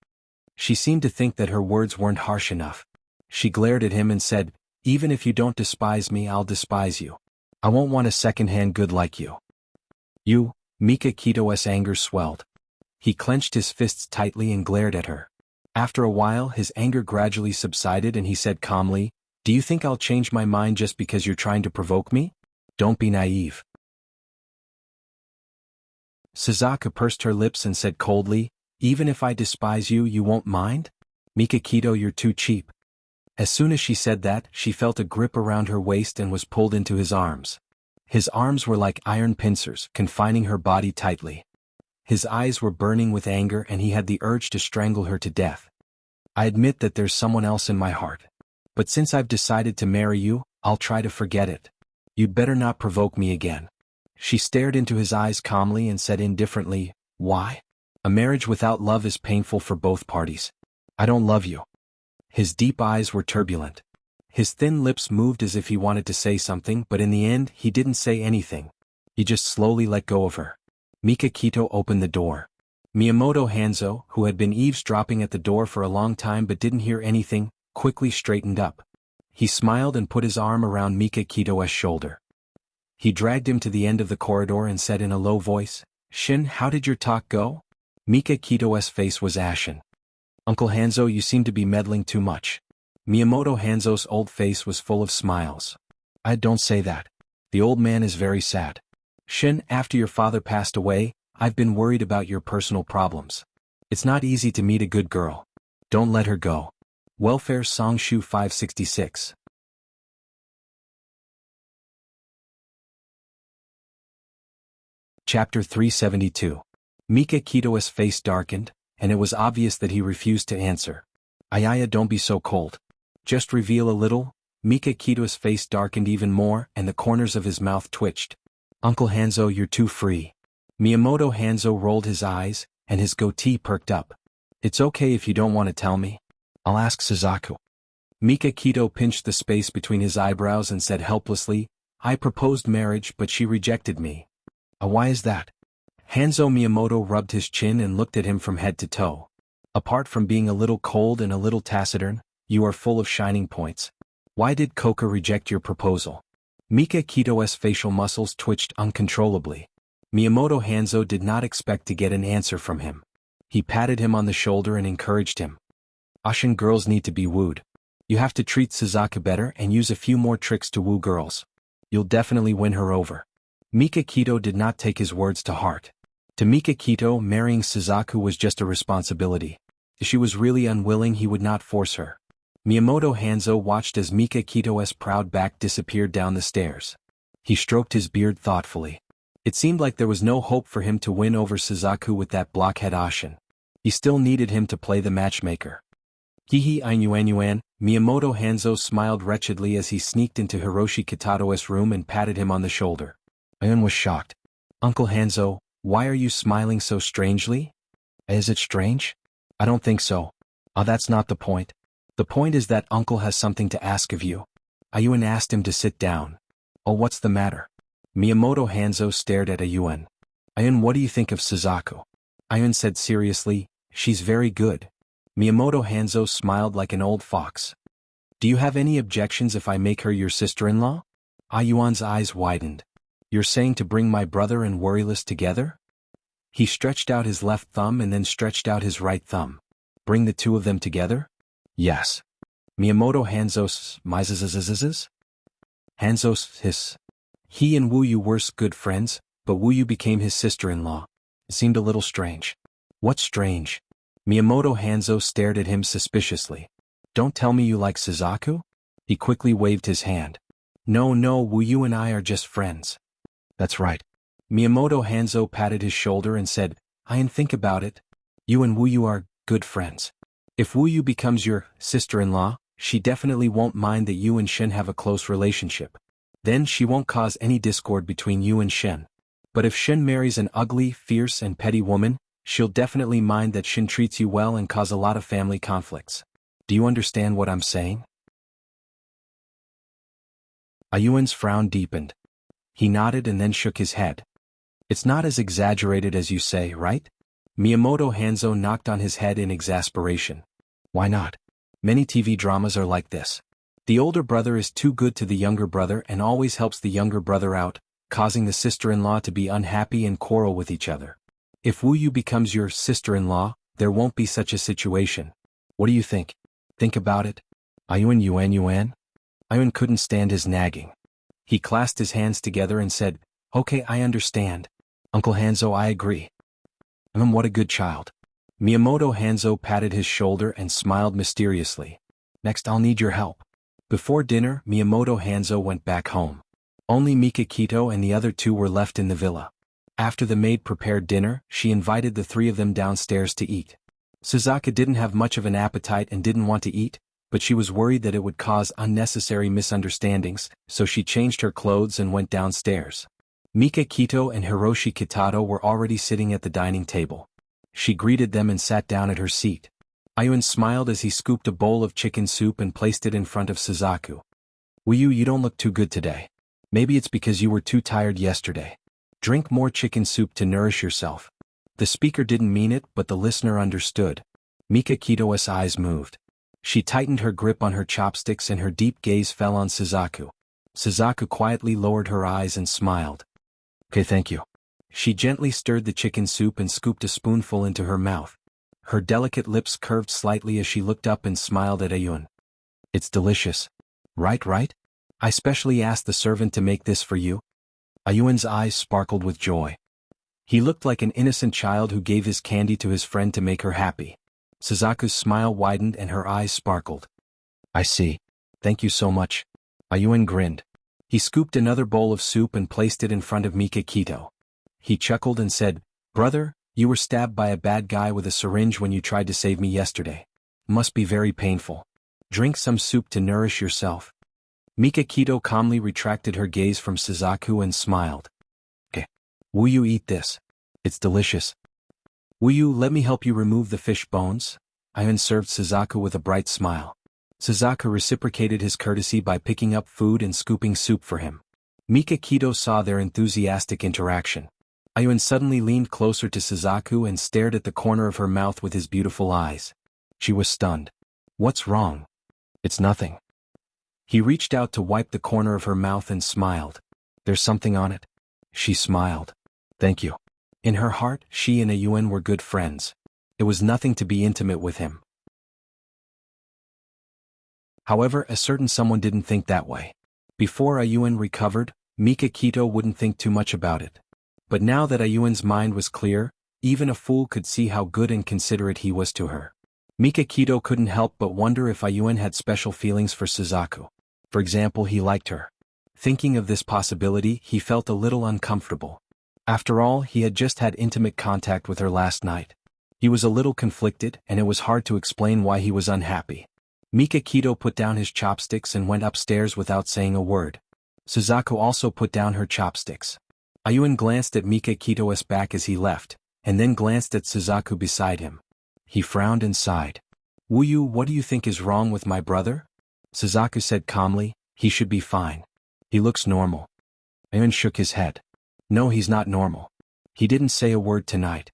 She seemed to think that her words weren't harsh enough. She glared at him and said, even if you don't despise me, I'll despise you. I won't want a second-hand good like you. You, Mika Kito's anger swelled. He clenched his fists tightly and glared at her. After a while, his anger gradually subsided and he said calmly, do you think I'll change my mind just because you're trying to provoke me? Don't be naive. Suzaku pursed her lips and said coldly, even if I despise you, you won't mind? Mika Kito, you're too cheap. As soon as she said that, she felt a grip around her waist and was pulled into his arms. His arms were like iron pincers, confining her body tightly. His eyes were burning with anger and he had the urge to strangle her to death. I admit that there's someone else in my heart. But since I've decided to marry you, I'll try to forget it. You'd better not provoke me again. She stared into his eyes calmly and said indifferently, why? A marriage without love is painful for both parties. I don't love you. His deep eyes were turbulent. His thin lips moved as if he wanted to say something, but in the end he didn't say anything. He just slowly let go of her. Mikakito opened the door. Miyamoto Hanzo, who had been eavesdropping at the door for a long time but didn't hear anything, quickly straightened up. He smiled and put his arm around Mikakito's shoulder. He dragged him to the end of the corridor and said in a low voice, "Shin, how did your talk go?" Mikakito's face was ashen. "Uncle Hanzo, you seem to be meddling too much." Miyamoto Hanzo's old face was full of smiles. "I don't say that. The old man is very sad. Shin, after your father passed away, I've been worried about your personal problems. It's not easy to meet a good girl. Don't let her go." Welfare Song Shu 566. Chapter 372. Mikakito's face darkened, and it was obvious that he refused to answer. "Ayaya, don't be so cold. Just reveal a little." Mikakito's face darkened even more, and the corners of his mouth twitched. "Uncle Hanzo, you're too free." Miyamoto Hanzo rolled his eyes, and his goatee perked up. "It's okay if you don't want to tell me. I'll ask Suzaku." Mikakito pinched the space between his eyebrows and said helplessly, "I proposed marriage but she rejected me." Why is that?" Hanzo Miyamoto rubbed his chin and looked at him from head to toe. "Apart from being a little cold and a little taciturn, you are full of shining points. Why did Koka reject your proposal?" Mikakito's facial muscles twitched uncontrollably. Miyamoto Hanzo did not expect to get an answer from him. He patted him on the shoulder and encouraged him. "Ashin girls need to be wooed. You have to treat Suzaku better and use a few more tricks to woo girls. You'll definitely win her over." Mikakito did not take his words to heart. To Mikakito, marrying Suzaku was just a responsibility. If she was really unwilling, he would not force her. Miyamoto Hanzo watched as Mikakito's proud back disappeared down the stairs. He stroked his beard thoughtfully. It seemed like there was no hope for him to win over Suzaku with that blockhead Ashin. He still needed him to play the matchmaker. "Hihi Ainuan," Miyamoto Hanzo smiled wretchedly as he sneaked into Hiroshi Kitato's room and patted him on the shoulder. Ayun was shocked. "Uncle Hanzo, why are you smiling so strangely?" "Is it strange? I don't think so. That's not the point. The point is that Uncle has something to ask of you." Ayun asked him to sit down. "Oh, what's the matter?" Miyamoto Hanzo stared at Ayun. "Ayun, what do you think of Suzaku?" Ayun said seriously, "She's very good." Miyamoto Hanzo smiled like an old fox. "Do you have any objections if I make her your sister-in-law?" Ayun's eyes widened. "You're saying to bring my brother and Worryless together?" He stretched out his left thumb and then stretched out his right thumb. "Bring the two of them together?" "Yes." Miyamoto Hanzo smizes. Hanzo hiss. "He and Wuyu were good friends, but Wuyu became his sister-in-law. It seemed a little strange." "What's strange?" Miyamoto Hanzo stared at him suspiciously. "Don't tell me you like Suzaku?" He quickly waved his hand. No, Wuyu and I are just friends." "That's right." Miyamoto Hanzo patted his shoulder and said, "I think about it. You and Wuyu are good friends. If Wuyu becomes your sister-in-law, she definitely won't mind that you and Shin have a close relationship. Then she won't cause any discord between you and Shin. But if Shin marries an ugly, fierce and petty woman, she'll definitely mind that Shin treats you well and cause a lot of family conflicts. Do you understand what I'm saying?" Ayuan's frown deepened. He nodded and then shook his head. "It's not as exaggerated as you say, right?" Miyamoto Hanzo knocked on his head in exasperation. "Why not? Many TV dramas are like this. The older brother is too good to the younger brother and always helps the younger brother out, causing the sister-in-law to be unhappy and quarrel with each other. If Wuyu becomes your sister-in-law, there won't be such a situation. What do you think? Think about it." Yuan? Ayun couldn't stand his nagging. He clasped his hands together and said, "Okay, I understand. Uncle Hanzo, I agree." What a good child." Miyamoto Hanzo patted his shoulder and smiled mysteriously. "Next I'll need your help." Before dinner, Miyamoto Hanzo went back home. Only Mikakito and the other two were left in the villa. After the maid prepared dinner, she invited the three of them downstairs to eat. Suzaku didn't have much of an appetite and didn't want to eat, but she was worried that it would cause unnecessary misunderstandings, so she changed her clothes and went downstairs. Mikakito and Hiroshi Kitato were already sitting at the dining table. She greeted them and sat down at her seat. Ayuan smiled as he scooped a bowl of chicken soup and placed it in front of Suzaku. Wuyu, you don't look too good today. Maybe it's because you were too tired yesterday. Drink more chicken soup to nourish yourself. The speaker didn't mean it, but the listener understood. Mikakito's eyes moved. She tightened her grip on her chopsticks and her deep gaze fell on Suzaku. Suzaku quietly lowered her eyes and smiled. Okay, thank you. She gently stirred the chicken soup and scooped a spoonful into her mouth. Her delicate lips curved slightly as she looked up and smiled at Ayuan. It's delicious. Right? I specially asked the servant to make this for you. Ayuan's eyes sparkled with joy. He looked like an innocent child who gave his candy to his friend to make her happy. Suzaku's smile widened and her eyes sparkled. I see. Thank you so much. Ayuan grinned. He scooped another bowl of soup and placed it in front of Mikakito. He chuckled and said, Brother, you were stabbed by a bad guy with a syringe when you tried to save me yesterday. Must be very painful. Drink some soup to nourish yourself. Mikakito calmly retracted her gaze from Suzaku and smiled. Okay. Will you eat this? It's delicious. Will you let me help you remove the fish bones? Ayuan served Suzaku with a bright smile. Suzaku reciprocated his courtesy by picking up food and scooping soup for him. Mikakito saw their enthusiastic interaction. Ayuan suddenly leaned closer to Suzaku and stared at the corner of her mouth with his beautiful eyes. She was stunned. What's wrong? It's nothing. He reached out to wipe the corner of her mouth and smiled. There's something on it. She smiled. Thank you. In her heart, she and Ayuan were good friends. It was nothing to be intimate with him. However, a certain someone didn't think that way. Before Ayuan recovered, Mikakito wouldn't think too much about it. But now that Ayuan's mind was clear, even a fool could see how good and considerate he was to her. Mikakito couldn't help but wonder if Ayuan had special feelings for Suzaku. For example, he liked her. Thinking of this possibility, he felt a little uncomfortable. After all, he had just had intimate contact with her last night. He was a little conflicted, and it was hard to explain why he was unhappy. Mikakito put down his chopsticks and went upstairs without saying a word. Suzaku also put down her chopsticks. Ayuan glanced at Mikakito's back as he left, and then glanced at Suzaku beside him. He frowned and sighed. Wuyu, what do you think is wrong with my brother? Suzaku said calmly, he should be fine. He looks normal. Ayuan shook his head. No, he's not normal. He didn't say a word tonight.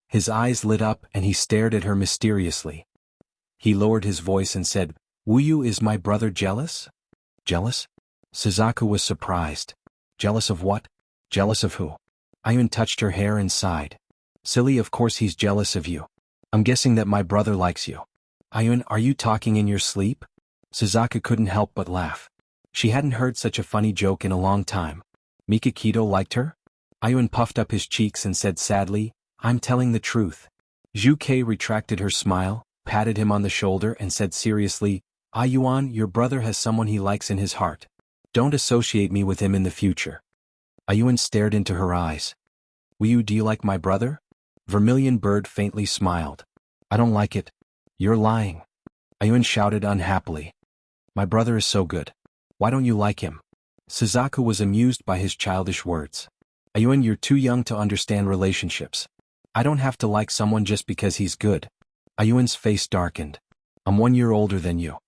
His eyes lit up and he stared at her mysteriously. He lowered his voice and said, Wuyu, is my brother jealous? Jealous? Suzaku was surprised. Jealous of what? Jealous of who? Ayuan touched her hair and sighed. Silly, of course he's jealous of you. I'm guessing that my brother likes you. Ayuan, are you talking in your sleep? Suzaku couldn't help but laugh. She hadn't heard such a funny joke in a long time. Mikakito liked her? Ayuan puffed up his cheeks and said sadly, I'm telling the truth. Zhu Kei retracted her smile, patted him on the shoulder and said seriously, Ayuan, your brother has someone he likes in his heart. Don't associate me with him in the future. Ayuan stared into her eyes. Wuyu, do you like my brother? Vermilion Bird faintly smiled. I don't like it. You're lying. Ayuan shouted unhappily. My brother is so good. Why don't you like him? Suzaku was amused by his childish words. Ayuan, you're too young to understand relationships. I don't have to like someone just because he's good. Ayuan's face darkened. I'm 1 year older than you.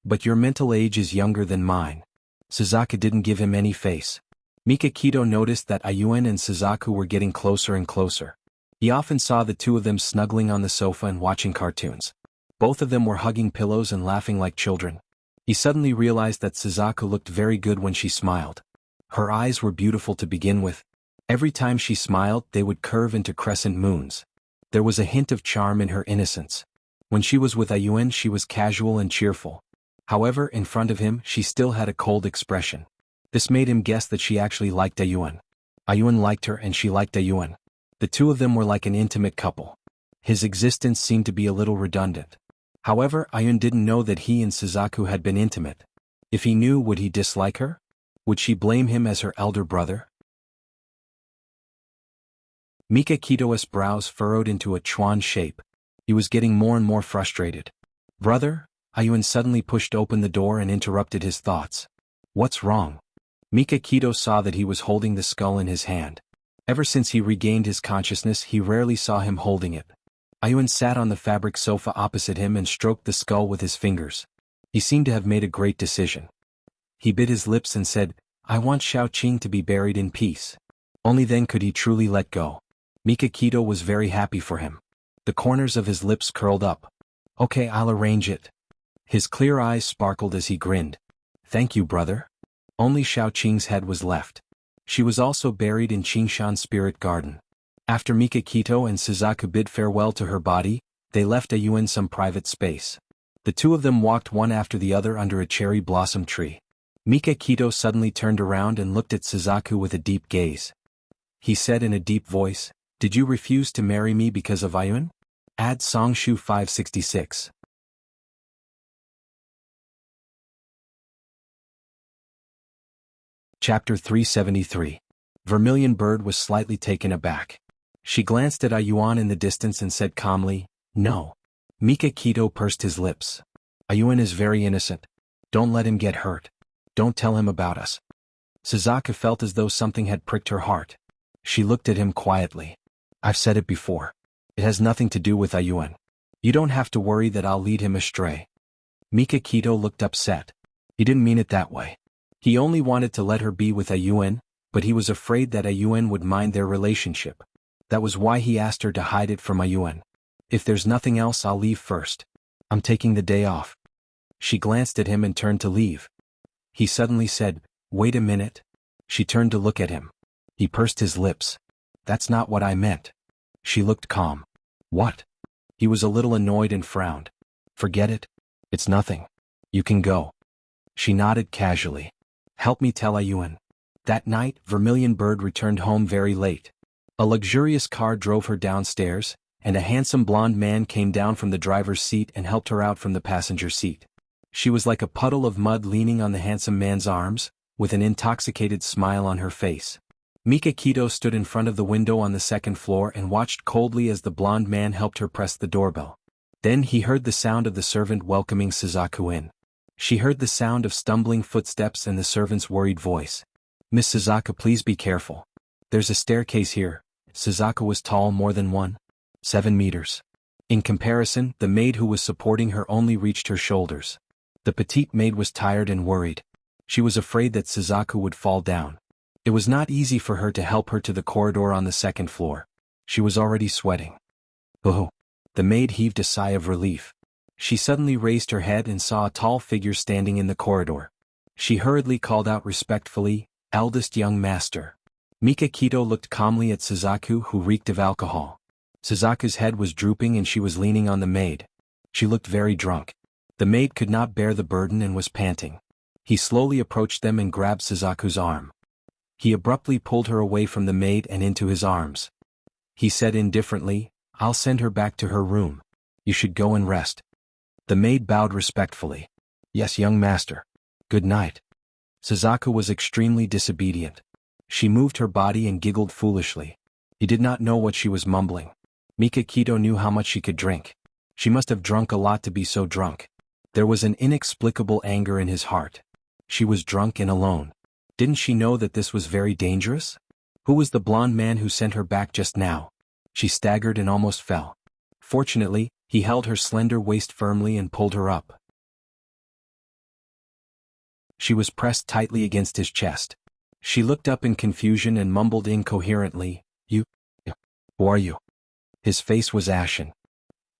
But your mental age is younger than mine. Suzaku didn't give him any face. Mikakito noticed that Ayuan and Suzaku were getting closer and closer. He often saw the two of them snuggling on the sofa and watching cartoons. Both of them were hugging pillows and laughing like children. He suddenly realized that Suzaku looked very good when she smiled. Her eyes were beautiful to begin with. Every time she smiled, they would curve into crescent moons. There was a hint of charm in her innocence. When she was with Ayuan, she was casual and cheerful. However, in front of him, she still had a cold expression. This made him guess that she actually liked Ayuan. Ayuan liked her and she liked Ayuan. The two of them were like an intimate couple. His existence seemed to be a little redundant. However, Ayuan didn't know that he and Suzaku had been intimate. If he knew, would he dislike her? Would she blame him as her elder brother? Mikakito's brows furrowed into a Chuan shape. He was getting more and more frustrated. Brother? Ayuan suddenly pushed open the door and interrupted his thoughts. What's wrong? Mikakito saw that he was holding the skull in his hand. Ever since he regained his consciousness, he rarely saw him holding it. Ayuan sat on the fabric sofa opposite him and stroked the skull with his fingers. He seemed to have made a great decision. He bit his lips and said, "I want Xiaoqing to be buried in peace." Only then could he truly let go. Mikakito was very happy for him. The corners of his lips curled up. "Okay, I'll arrange it." His clear eyes sparkled as he grinned. "Thank you, brother." Only Xiaoqing's head was left. She was also buried in Qingshan's spirit garden. After Mikakito and Suzaku bid farewell to her body, they left Ayuan some private space. The two of them walked one after the other under a cherry blossom tree. Mikakito suddenly turned around and looked at Suzaku with a deep gaze. He said in a deep voice, "Did you refuse to marry me because of Ayuan?" Add Songshu 566. Chapter 373. Vermilion Bird was slightly taken aback. She glanced at Ayuan in the distance and said calmly, "No." Mikakito pursed his lips. "Ayuan is very innocent. Don't let him get hurt. Don't tell him about us." Suzaku felt as though something had pricked her heart. She looked at him quietly. "I've said it before. It has nothing to do with Ayuan. You don't have to worry that I'll lead him astray." Mikakito looked upset. He didn't mean it that way. He only wanted to let her be with Ayuan, but he was afraid that Ayuan would mind their relationship. That was why he asked her to hide it from Ayuan. "If there's nothing else, I'll leave first. I'm taking the day off." She glanced at him and turned to leave. He suddenly said, "Wait a minute." She turned to look at him. He pursed his lips. "That's not what I meant." She looked calm. "What?" He was a little annoyed and frowned. "Forget it. It's nothing. You can go." She nodded casually. "Help me tell Ayuan." That night, Vermilion Bird returned home very late. A luxurious car drove her downstairs, and a handsome blonde man came down from the driver's seat and helped her out from the passenger seat. She was like a puddle of mud leaning on the handsome man's arms, with an intoxicated smile on her face. Mikakito stood in front of the window on the second floor and watched coldly as the blonde man helped her press the doorbell. Then he heard the sound of the servant welcoming Suzaku in. She heard the sound of stumbling footsteps and the servant's worried voice. "Miss Suzaku, please be careful. There's a staircase here." Suzaku was tall more than 1.7 meters. In comparison, the maid who was supporting her only reached her shoulders. The petite maid was tired and worried. She was afraid that Suzaku would fall down. It was not easy for her to help her to the corridor on the second floor. She was already sweating. "Oh!" The maid heaved a sigh of relief. She suddenly raised her head and saw a tall figure standing in the corridor. She hurriedly called out respectfully, "Eldest young master." Mikakito looked calmly at Suzaku, who reeked of alcohol. Suzaku's head was drooping and she was leaning on the maid. She looked very drunk. The maid could not bear the burden and was panting. He slowly approached them and grabbed Suzaku's arm. He abruptly pulled her away from the maid and into his arms. He said indifferently, "I'll send her back to her room. You should go and rest." The maid bowed respectfully. "Yes, young master. Good night." Suzaku was extremely disobedient. She moved her body and giggled foolishly. He did not know what she was mumbling. Mikakito knew how much she could drink. She must have drunk a lot to be so drunk. There was an inexplicable anger in his heart. She was drunk and alone. Didn't she know that this was very dangerous? Who was the blonde man who sent her back just now? She staggered and almost fell. Fortunately, he held her slender waist firmly and pulled her up. She was pressed tightly against his chest. She looked up in confusion and mumbled incoherently, "You? Who are you?" His face was ashen.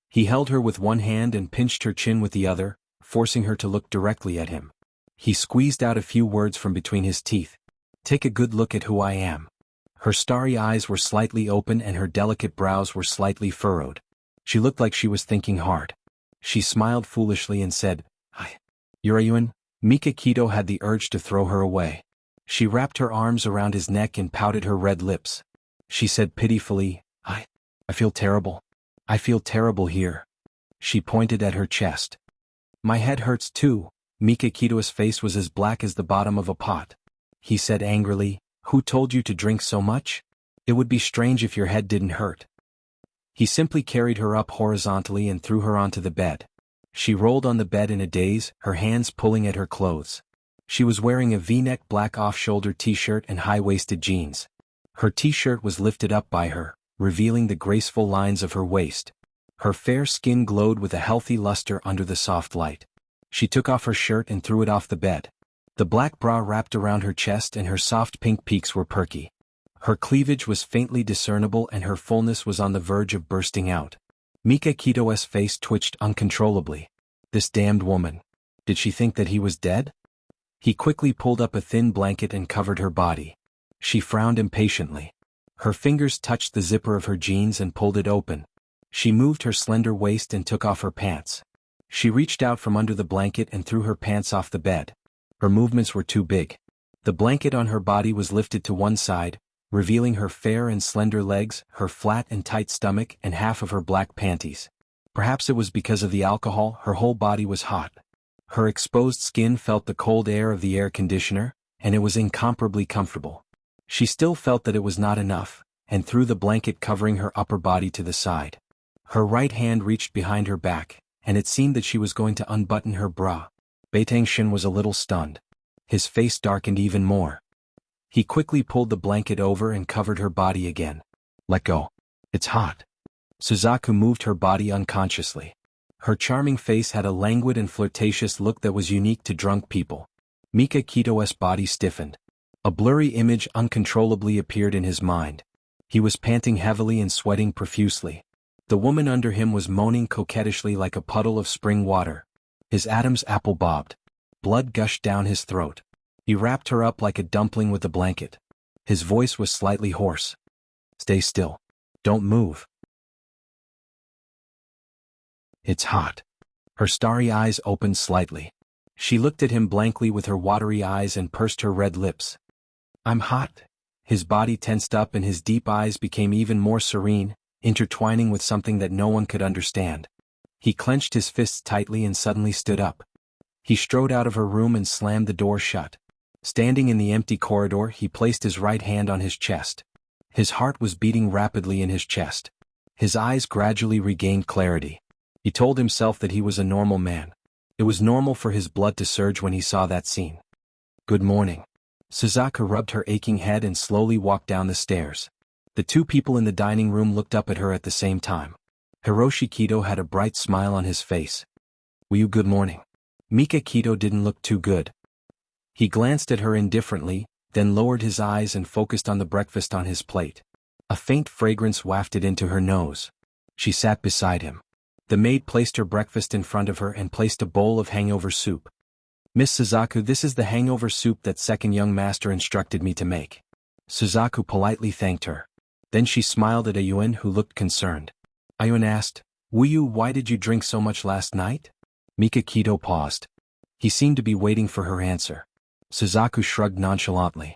He held her with one hand and pinched her chin with the other, forcing her to look directly at him. He squeezed out a few words from between his teeth. "Take a good look at who I am." Her starry eyes were slightly open and her delicate brows were slightly furrowed. She looked like she was thinking hard. She smiled foolishly and said, "You're Ayuan?" Mikakito had the urge to throw her away. She wrapped her arms around his neck and pouted her red lips. She said pitifully, I feel terrible. I feel terrible here." She pointed at her chest. "My head hurts too." Mikakito's face was as black as the bottom of a pot. He said angrily, "Who told you to drink so much? It would be strange if your head didn't hurt." He simply carried her up horizontally and threw her onto the bed. She rolled on the bed in a daze, her hands pulling at her clothes. She was wearing a V-neck black off-shoulder t-shirt and high-waisted jeans. Her t-shirt was lifted up by her, revealing the graceful lines of her waist. Her fair skin glowed with a healthy luster under the soft light. She took off her shirt and threw it off the bed. The black bra wrapped around her chest and her soft pink peaks were perky. Her cleavage was faintly discernible and her fullness was on the verge of bursting out. Mika Kito's face twitched uncontrollably. This damned woman. Did she think that he was dead? He quickly pulled up a thin blanket and covered her body. She frowned impatiently. Her fingers touched the zipper of her jeans and pulled it open. She moved her slender waist and took off her pants. She reached out from under the blanket and threw her pants off the bed. Her movements were too big. The blanket on her body was lifted to one side, revealing her fair and slender legs, her flat and tight stomach, and half of her black panties. Perhaps it was because of the alcohol, her whole body was hot. Her exposed skin felt the cold air of the air conditioner, and it was incomparably comfortable. She still felt that it was not enough, and threw the blanket covering her upper body to the side. Her right hand reached behind her back, and it seemed that she was going to unbutton her bra. Beitangshin was a little stunned. His face darkened even more. He quickly pulled the blanket over and covered her body again. Let go. It's hot. Suzaku moved her body unconsciously. Her charming face had a languid and flirtatious look that was unique to drunk people. Mika Kito's body stiffened. A blurry image uncontrollably appeared in his mind. He was panting heavily and sweating profusely. The woman under him was moaning coquettishly like a puddle of spring water. His Adam's apple bobbed. Blood gushed down his throat. He wrapped her up like a dumpling with a blanket. His voice was slightly hoarse. Stay still. Don't move. It's hot. Her starry eyes opened slightly. She looked at him blankly with her watery eyes and pursed her red lips. I'm hot. His body tensed up and his deep eyes became even more serene, intertwining with something that no one could understand. He clenched his fists tightly and suddenly stood up. He strode out of her room and slammed the door shut. Standing in the empty corridor, he placed his right hand on his chest. His heart was beating rapidly in his chest. His eyes gradually regained clarity. He told himself that he was a normal man. It was normal for his blood to surge when he saw that scene. Good morning. Suzaku rubbed her aching head and slowly walked down the stairs. The two people in the dining room looked up at her at the same time. Hiroshi Kito had a bright smile on his face. Will you good morning? Mika Kito didn't look too good. He glanced at her indifferently, then lowered his eyes and focused on the breakfast on his plate. A faint fragrance wafted into her nose. She sat beside him. The maid placed her breakfast in front of her and placed a bowl of hangover soup. Miss Suzaku, this is the hangover soup that second young master instructed me to make. Suzaku politely thanked her. Then she smiled at Ayuen who looked concerned. Ayuen asked, Wuyu, why did you drink so much last night? Mika Kito paused. He seemed to be waiting for her answer. Suzaku shrugged nonchalantly.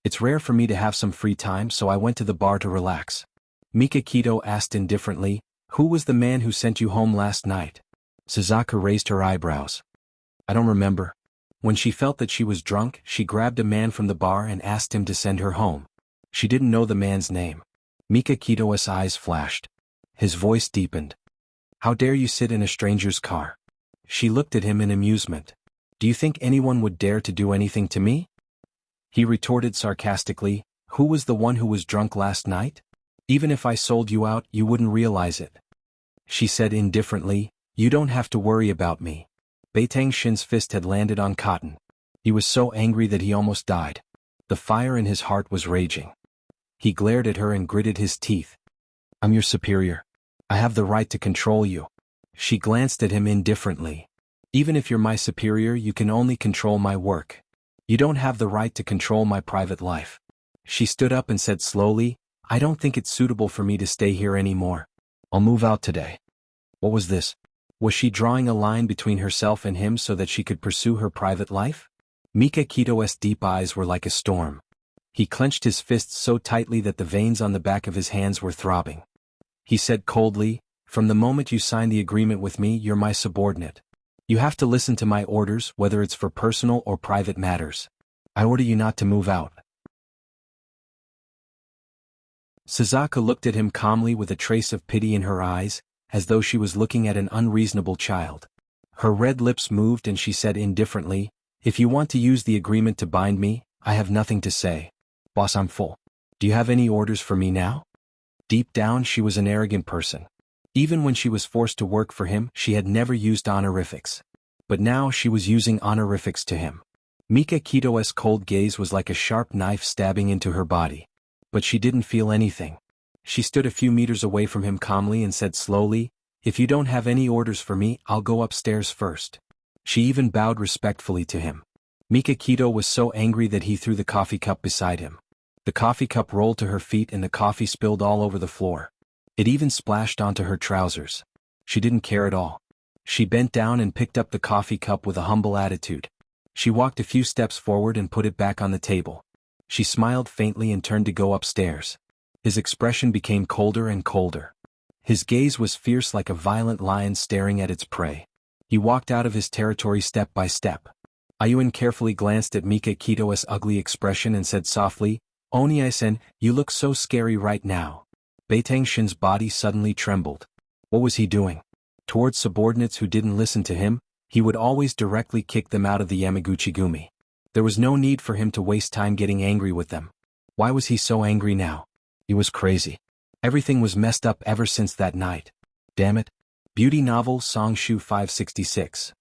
It's rare for me to have some free time, so I went to the bar to relax. Mika Kito asked indifferently, Who was the man who sent you home last night? Suzaku raised her eyebrows. I don't remember. When she felt that she was drunk, she grabbed a man from the bar and asked him to send her home. She didn't know the man's name. Mika Kito's eyes flashed. His voice deepened. How dare you sit in a stranger's car? She looked at him in amusement. Do you think anyone would dare to do anything to me? He retorted sarcastically, Who was the one who was drunk last night? Even if I sold you out, you wouldn't realize it. She said indifferently, You don't have to worry about me. Beitangshin's fist had landed on cotton. He was so angry that he almost died. The fire in his heart was raging. He glared at her and gritted his teeth. I'm your superior. I have the right to control you. She glanced at him indifferently. Even if you're my superior, you can only control my work. You don't have the right to control my private life. She stood up and said slowly, I don't think it's suitable for me to stay here anymore. I'll move out today. What was this? Was she drawing a line between herself and him so that she could pursue her private life? Mika Kito's deep eyes were like a storm. He clenched his fists so tightly that the veins on the back of his hands were throbbing. He said coldly, From the moment you signed the agreement with me, you're my subordinate. You have to listen to my orders, whether it's for personal or private matters. I order you not to move out. Suzaku looked at him calmly with a trace of pity in her eyes, as though she was looking at an unreasonable child. Her red lips moved and she said indifferently, If you want to use the agreement to bind me, I have nothing to say. Boss, I'm full. Do you have any orders for me now? Deep down she was an arrogant person. Even when she was forced to work for him, she had never used honorifics. But now she was using honorifics to him. Mika Kito's cold gaze was like a sharp knife stabbing into her body. But she didn't feel anything. She stood a few meters away from him calmly and said slowly, "If you don't have any orders for me, I'll go upstairs first." She even bowed respectfully to him. Mika Kito was so angry that he threw the coffee cup beside him. The coffee cup rolled to her feet and the coffee spilled all over the floor. It even splashed onto her trousers. She didn't care at all. She bent down and picked up the coffee cup with a humble attitude. She walked a few steps forward and put it back on the table. She smiled faintly and turned to go upstairs. His expression became colder and colder. His gaze was fierce like a violent lion staring at its prey. He walked out of his territory step by step. Ayuan carefully glanced at Mika Kito's ugly expression and said softly, "Oniai-sen, you look so scary right now." Beitang Shin's body suddenly trembled. What was he doing? Towards subordinates who didn't listen to him, he would always directly kick them out of the Yamaguchi-gumi. There was no need for him to waste time getting angry with them. Why was he so angry now? He was crazy. Everything was messed up ever since that night. Damn it. Beauty novel Songshu 566.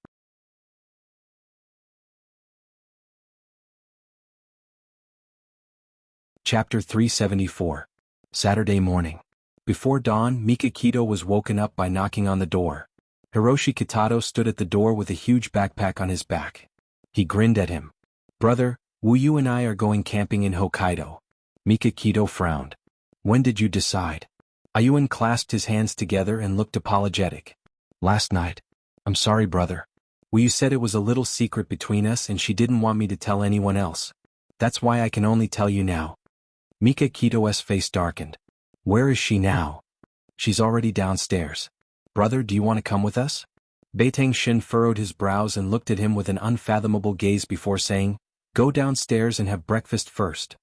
Chapter 374. Saturday morning. Before dawn, Mika Kito was woken up by knocking on the door. Hiroshi Kitado stood at the door with a huge backpack on his back. He grinned at him. "Brother, Wuyu and I are going camping in Hokkaido." Mika Kito frowned. "When did you decide?" Ayuan clasped his hands together and looked apologetic. "Last night. I'm sorry, brother. Wuyu said it was a little secret between us and she didn't want me to tell anyone else. That's why I can only tell you now." Mika Kito's face darkened. "Where is she now?" "She's already downstairs." "Brother, do you want to come with us?" Beitang Shin furrowed his brows and looked at him with an unfathomable gaze before saying, "Go downstairs and have breakfast first."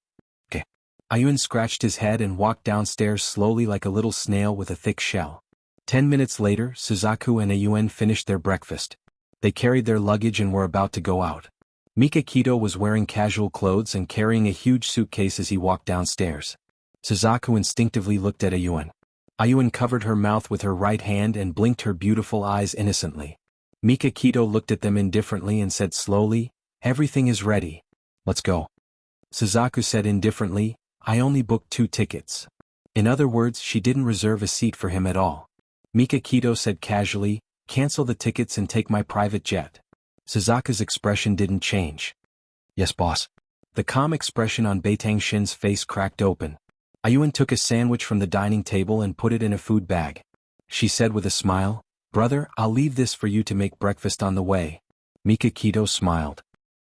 "Okay." Ayuan scratched his head and walked downstairs slowly like a little snail with a thick shell. 10 minutes later, Suzaku and Ayuan finished their breakfast. They carried their luggage and were about to go out. Mika Kito was wearing casual clothes and carrying a huge suitcase as he walked downstairs. Suzaku instinctively looked at Ayuan. Ayuan covered her mouth with her right hand and blinked her beautiful eyes innocently. Mika Kito looked at them indifferently and said slowly, "Everything is ready. Let's go." Suzaku said indifferently, "I only booked 2 tickets." In other words, she didn't reserve a seat for him at all. Mika Kito said casually, "Cancel the tickets and take my private jet." Suzaku's expression didn't change. "Yes, boss." The calm expression on Beitang Shin's face cracked open. Ayuan took a sandwich from the dining table and put it in a food bag. She said with a smile, "Brother, I'll leave this for you to make breakfast on the way." Mika Kito smiled.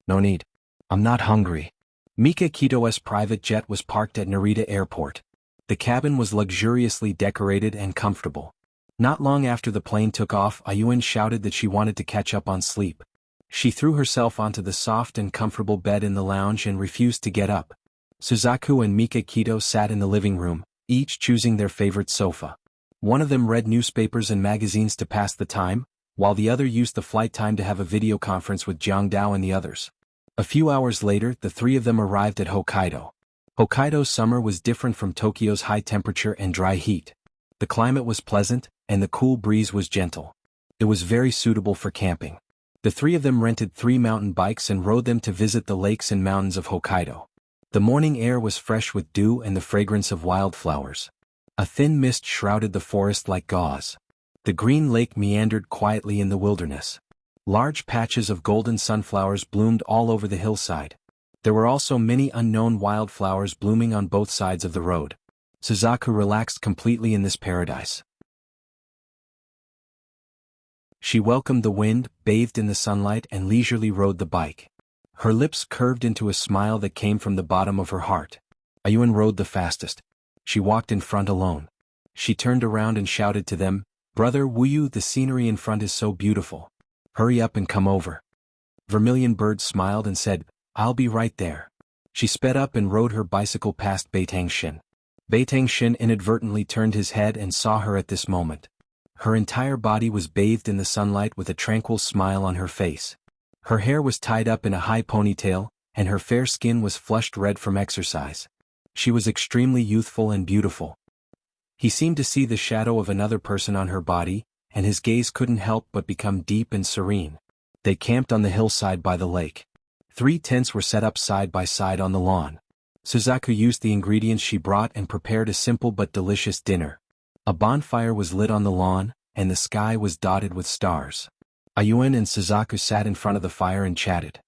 "No need. I'm not hungry." Mika Kito's private jet was parked at Narita Airport. The cabin was luxuriously decorated and comfortable. Not long after the plane took off, Ayuan shouted that she wanted to catch up on sleep. She threw herself onto the soft and comfortable bed in the lounge and refused to get up. Suzaku and Mika Kito sat in the living room, each choosing their favorite sofa. One of them read newspapers and magazines to pass the time, while the other used the flight time to have a video conference with Jianghu and the others. A few hours later, the 3 of them arrived at Hokkaido. Hokkaido's summer was different from Tokyo's high temperature and dry heat. The climate was pleasant, and the cool breeze was gentle. It was very suitable for camping. The 3 of them rented 3 mountain bikes and rode them to visit the lakes and mountains of Hokkaido. The morning air was fresh with dew and the fragrance of wildflowers. A thin mist shrouded the forest like gauze. The green lake meandered quietly in the wilderness. Large patches of golden sunflowers bloomed all over the hillside. There were also many unknown wildflowers blooming on both sides of the road. Suzaku relaxed completely in this paradise. She welcomed the wind, bathed in the sunlight, and leisurely rode the bike. Her lips curved into a smile that came from the bottom of her heart. Ayuan rode the fastest. She walked in front alone. She turned around and shouted to them, "Brother Wuyu, the scenery in front is so beautiful. Hurry up and come over." Vermilion Bird smiled and said, "I'll be right there." She sped up and rode her bicycle past Beitang Shin. Beitang Shin inadvertently turned his head and saw her at this moment. Her entire body was bathed in the sunlight with a tranquil smile on her face. Her hair was tied up in a high ponytail, and her fair skin was flushed red from exercise. She was extremely youthful and beautiful. He seemed to see the shadow of another person on her body, and his gaze couldn't help but become deep and serene. They camped on the hillside by the lake. 3 tents were set up side by side on the lawn. Suzaku used the ingredients she brought and prepared a simple but delicious dinner. A bonfire was lit on the lawn, and the sky was dotted with stars. Ayuan and Suzaku sat in front of the fire and chatted.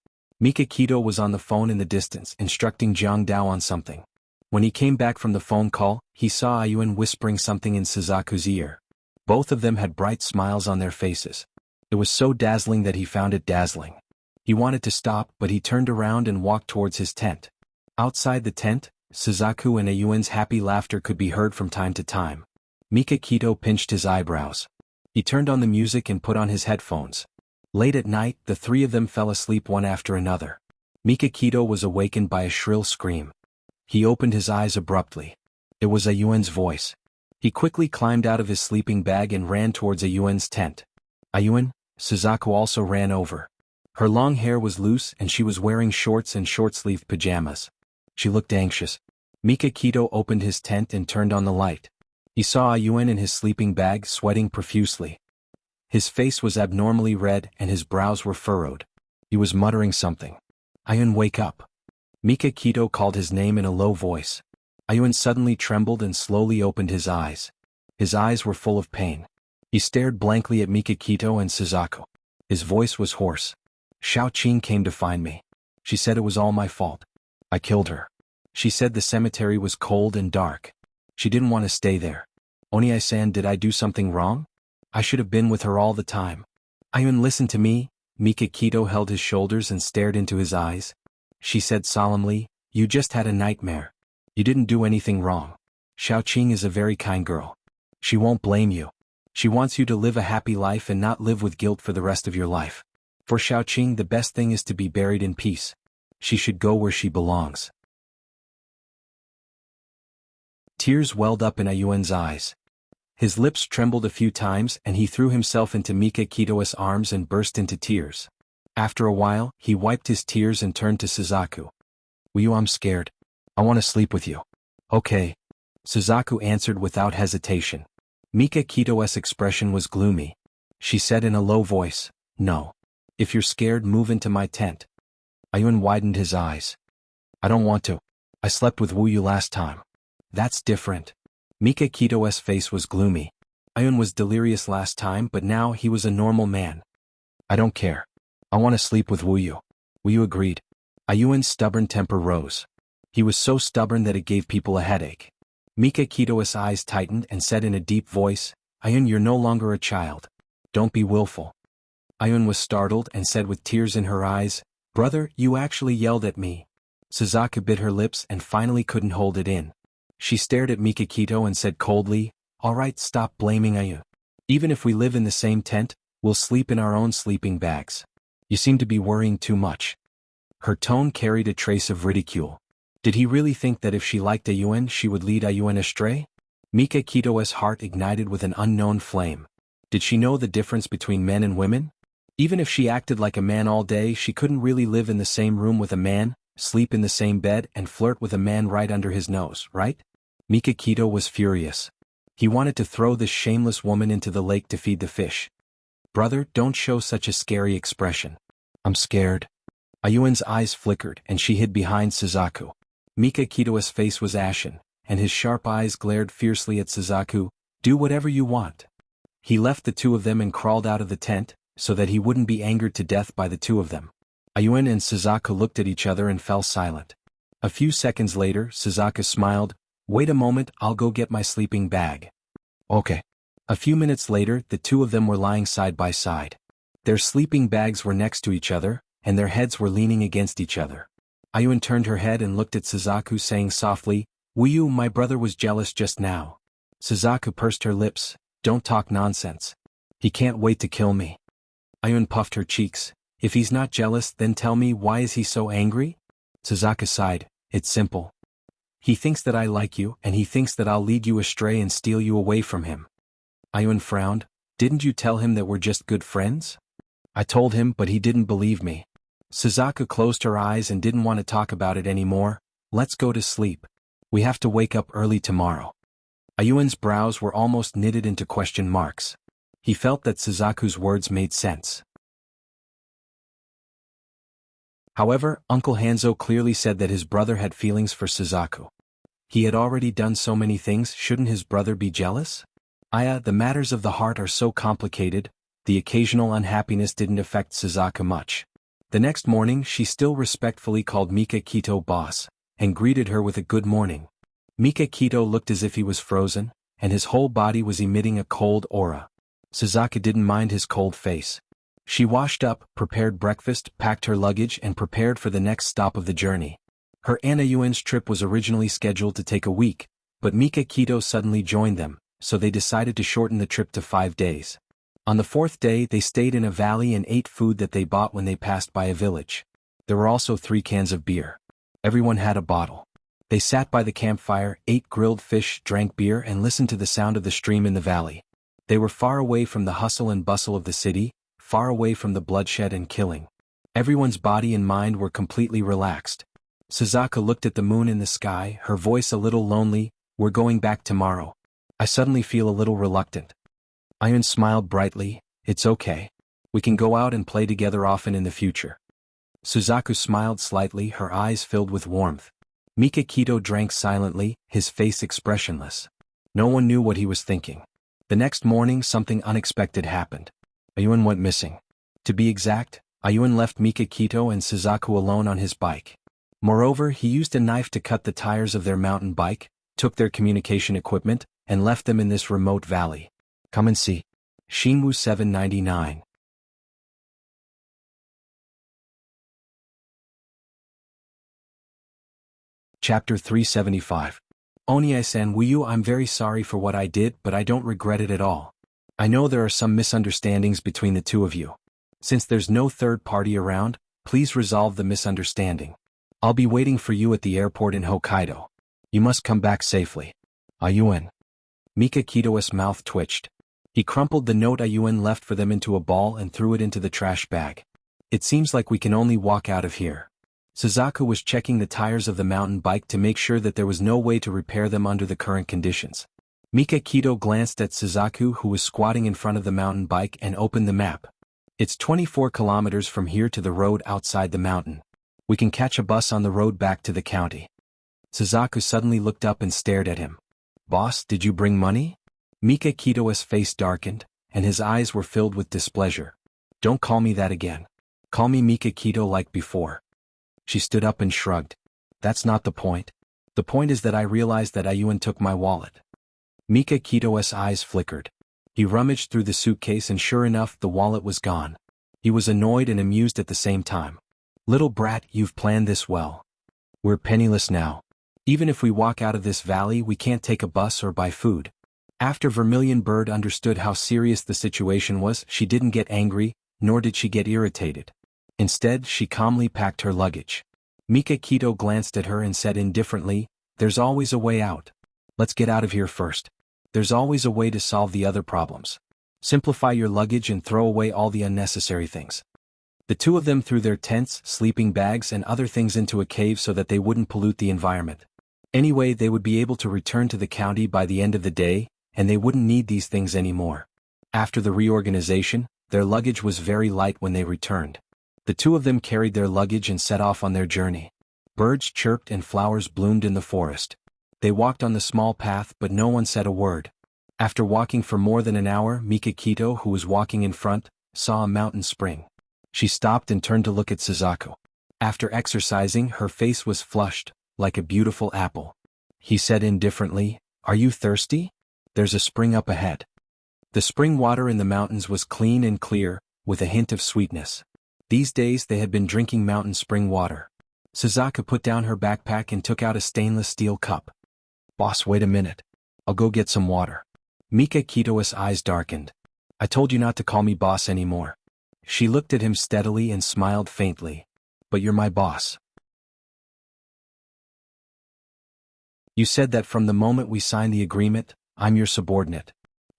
Mikakito was on the phone in the distance, instructing Jianghu on something. When he came back from the phone call, he saw Ayuan whispering something in Suzaku's ear. Both of them had bright smiles on their faces. It was so dazzling that he found it dazzling. He wanted to stop, but he turned around and walked towards his tent. Outside the tent, Suzaku and Ayuan's happy laughter could be heard from time to time. Mikakito pinched his eyebrows. He turned on the music and put on his headphones. Late at night, the 3 of them fell asleep one after another. Mikakito was awakened by a shrill scream. He opened his eyes abruptly. It was Ayuan's voice. He quickly climbed out of his sleeping bag and ran towards Ayuan's tent. Ayuan, Suzaku also ran over. Her long hair was loose and she was wearing shorts and short-sleeved pajamas. She looked anxious. Mikakito opened his tent and turned on the light. He saw Ayuan in his sleeping bag sweating profusely. His face was abnormally red and his brows were furrowed. He was muttering something. Ayuan, wake up. Mikakito called his name in a low voice. Ayuan suddenly trembled and slowly opened his eyes. His eyes were full of pain. He stared blankly at Mikakito and Suzaku. His voice was hoarse. Xiaoqing came to find me. She said it was all my fault. I killed her. She said the cemetery was cold and dark. She didn't want to stay there. Onie-san, did I do something wrong? I should have been with her all the time. Ayuan, listen to me. Mikakito held his shoulders and stared into his eyes. She said solemnly, you just had a nightmare. You didn't do anything wrong. Xiaoqing is a very kind girl. She won't blame you. She wants you to live a happy life and not live with guilt for the rest of your life. For Xiaoqing, the best thing is to be buried in peace. She should go where she belongs. Tears welled up in Ayuan's eyes. His lips trembled a few times and he threw himself into Mikakito's arms and burst into tears. After a while, he wiped his tears and turned to Suzaku. I'm scared. I want to sleep with you. Okay. Suzaku answered without hesitation. Mikakito's expression was gloomy. She said in a low voice, no. If you're scared, move into my tent. Ayuan widened his eyes. I don't want to. I slept with Wuyu last time. That's different. Mikakito's face was gloomy. Ayuan was delirious last time, but now he was a normal man. I don't care. I want to sleep with Wuyu. Wuyu agreed. Ayuan's stubborn temper rose. He was so stubborn that it gave people a headache. Mikakito's eyes tightened and said in a deep voice, Ayuan, you're no longer a child. Don't be willful. Ayuan was startled and said with tears in her eyes, Brother, you actually yelled at me. Suzaku bit her lips and finally couldn't hold it in. She stared at Mikakito and said coldly, all right, stop blaming Ayuan. Even if we live in the same tent, we'll sleep in our own sleeping bags. You seem to be worrying too much. Her tone carried a trace of ridicule. Did he really think that if she liked Ayuan she would lead Ayuan astray? Mikakito's heart ignited with an unknown flame. Did she know the difference between men and women? Even if she acted like a man all day, she couldn't really live in the same room with a man, sleep in the same bed and flirt with a man right under his nose, right? Mikakito was furious. He wanted to throw this shameless woman into the lake to feed the fish. Brother, don't show such a scary expression. I'm scared. Ayuan's eyes flickered and she hid behind Suzaku. Mikakito's face was ashen, and his sharp eyes glared fiercely at Suzaku. Do whatever you want. He left the 2 of them and crawled out of the tent, so that he wouldn't be angered to death by the 2 of them. Ayuan and Suzaku looked at each other and fell silent. A few seconds later, Suzaku smiled. Wait a moment, I'll go get my sleeping bag. Okay. A few minutes later, the 2 of them were lying side by side. Their sleeping bags were next to each other, and their heads were leaning against each other. Ayuan turned her head and looked at Suzaku, saying softly, Wuyu, my brother was jealous just now. Suzaku pursed her lips. Don't talk nonsense. He can't wait to kill me. Ayuan puffed her cheeks. If he's not jealous, then tell me, why is he so angry? Suzaku sighed. It's simple. He thinks that I like you, and he thinks that I'll lead you astray and steal you away from him. Ayuan frowned. Didn't you tell him that we're just good friends? I told him, but he didn't believe me. Suzaku closed her eyes and didn't want to talk about it anymore. Let's go to sleep. We have to wake up early tomorrow. Ayuan's brows were almost knitted into question marks. He felt that Suzaku's words made sense. However, Uncle Hanzo clearly said that his brother had feelings for Suzaku. He had already done so many things, shouldn't his brother be jealous? The matters of the heart are so complicated. The occasional unhappiness didn't affect Suzaku much. The next morning she still respectfully called Mika Kito boss, and greeted her with a good morning. Mika Kito looked as if he was frozen, and his whole body was emitting a cold aura. Suzaku didn't mind his cold face. She washed up, prepared breakfast, packed her luggage and prepared for the next stop of the journey. Her Aunt Ayuan's trip was originally scheduled to take a week, but Mika Kito suddenly joined them, so they decided to shorten the trip to 5 days. On the 4th day they stayed in a valley and ate food that they bought when they passed by a village. There were also 3 cans of beer. Everyone had a bottle. They sat by the campfire, ate grilled fish, drank beer and listened to the sound of the stream in the valley. They were far away from the hustle and bustle of the city, far away from the bloodshed and killing. Everyone's body and mind were completely relaxed. Suzaku looked at the moon in the sky, her voice a little lonely. "We're going back tomorrow." I suddenly feel a little reluctant. Ayun smiled brightly. "It's okay. We can go out and play together often in the future." Suzaku smiled slightly, her eyes filled with warmth. Mika Kito drank silently, his face expressionless. No one knew what he was thinking. The next morning something unexpected happened. Ayun went missing. To be exact, Ayun left Mika Kito and Suzaku alone on his bike. Moreover, he used a knife to cut the tires of their mountain bike, took their communication equipment, and left them in this remote valley. Come and see. Jianghu 799. Chapter 375. Onie-san Wuyu, I'm very sorry for what I did, but I don't regret it at all. I know there are some misunderstandings between the two of you. Since there's no third party around, please resolve the misunderstanding. I'll be waiting for you at the airport in Hokkaido. You must come back safely. Ayuan. Mika Kito's mouth twitched. He crumpled the note Ayuan left for them into a ball and threw it into the trash bag. It seems like we can only walk out of here. Suzaku was checking the tires of the mountain bike to make sure that there was no way to repair them under the current conditions. Mika Kito glanced at Suzaku, who was squatting in front of the mountain bike, and opened the map. It's 24 kilometers from here to the road outside the mountain. We can catch a bus on the road back to the county. Suzaku suddenly looked up and stared at him. Boss, did you bring money? Mika Kito's face darkened, and his eyes were filled with displeasure. Don't call me that again. Call me Mika Kito like before. She stood up and shrugged. That's not the point. The point is that I realized that Ayuan took my wallet. Mika Kito's eyes flickered. He rummaged through the suitcase and sure enough the wallet was gone. He was annoyed and amused at the same time. Little brat, you've planned this well. We're penniless now. Even if we walk out of this valley we can't take a bus or buy food. After Vermilion Bird understood how serious the situation was, she didn't get angry, nor did she get irritated. Instead, she calmly packed her luggage. Mika Kito glanced at her and said indifferently, "There's always a way out. Let's get out of here first. There's always a way to solve the other problems. Simplify your luggage and throw away all the unnecessary things." The two of them threw their tents, sleeping bags and other things into a cave so that they wouldn't pollute the environment. Anyway, they would be able to return to the county by the end of the day, and they wouldn't need these things anymore. After the reorganization, their luggage was very light when they returned. The two of them carried their luggage and set off on their journey. Birds chirped and flowers bloomed in the forest. They walked on the small path but no one said a word. After walking for more than an hour, Mika Kito, who was walking in front, saw a mountain spring. She stopped and turned to look at Suzaku. After exercising, her face was flushed, like a beautiful apple. He said indifferently, "Are you thirsty? There's a spring up ahead." The spring water in the mountains was clean and clear, with a hint of sweetness. These days they had been drinking mountain spring water. Suzaku put down her backpack and took out a stainless steel cup. "Boss, wait a minute. I'll go get some water." Mika Kito's eyes darkened. "I told you not to call me boss anymore." She looked at him steadily and smiled faintly. "But you're my boss. You said that from the moment we signed the agreement, I'm your subordinate."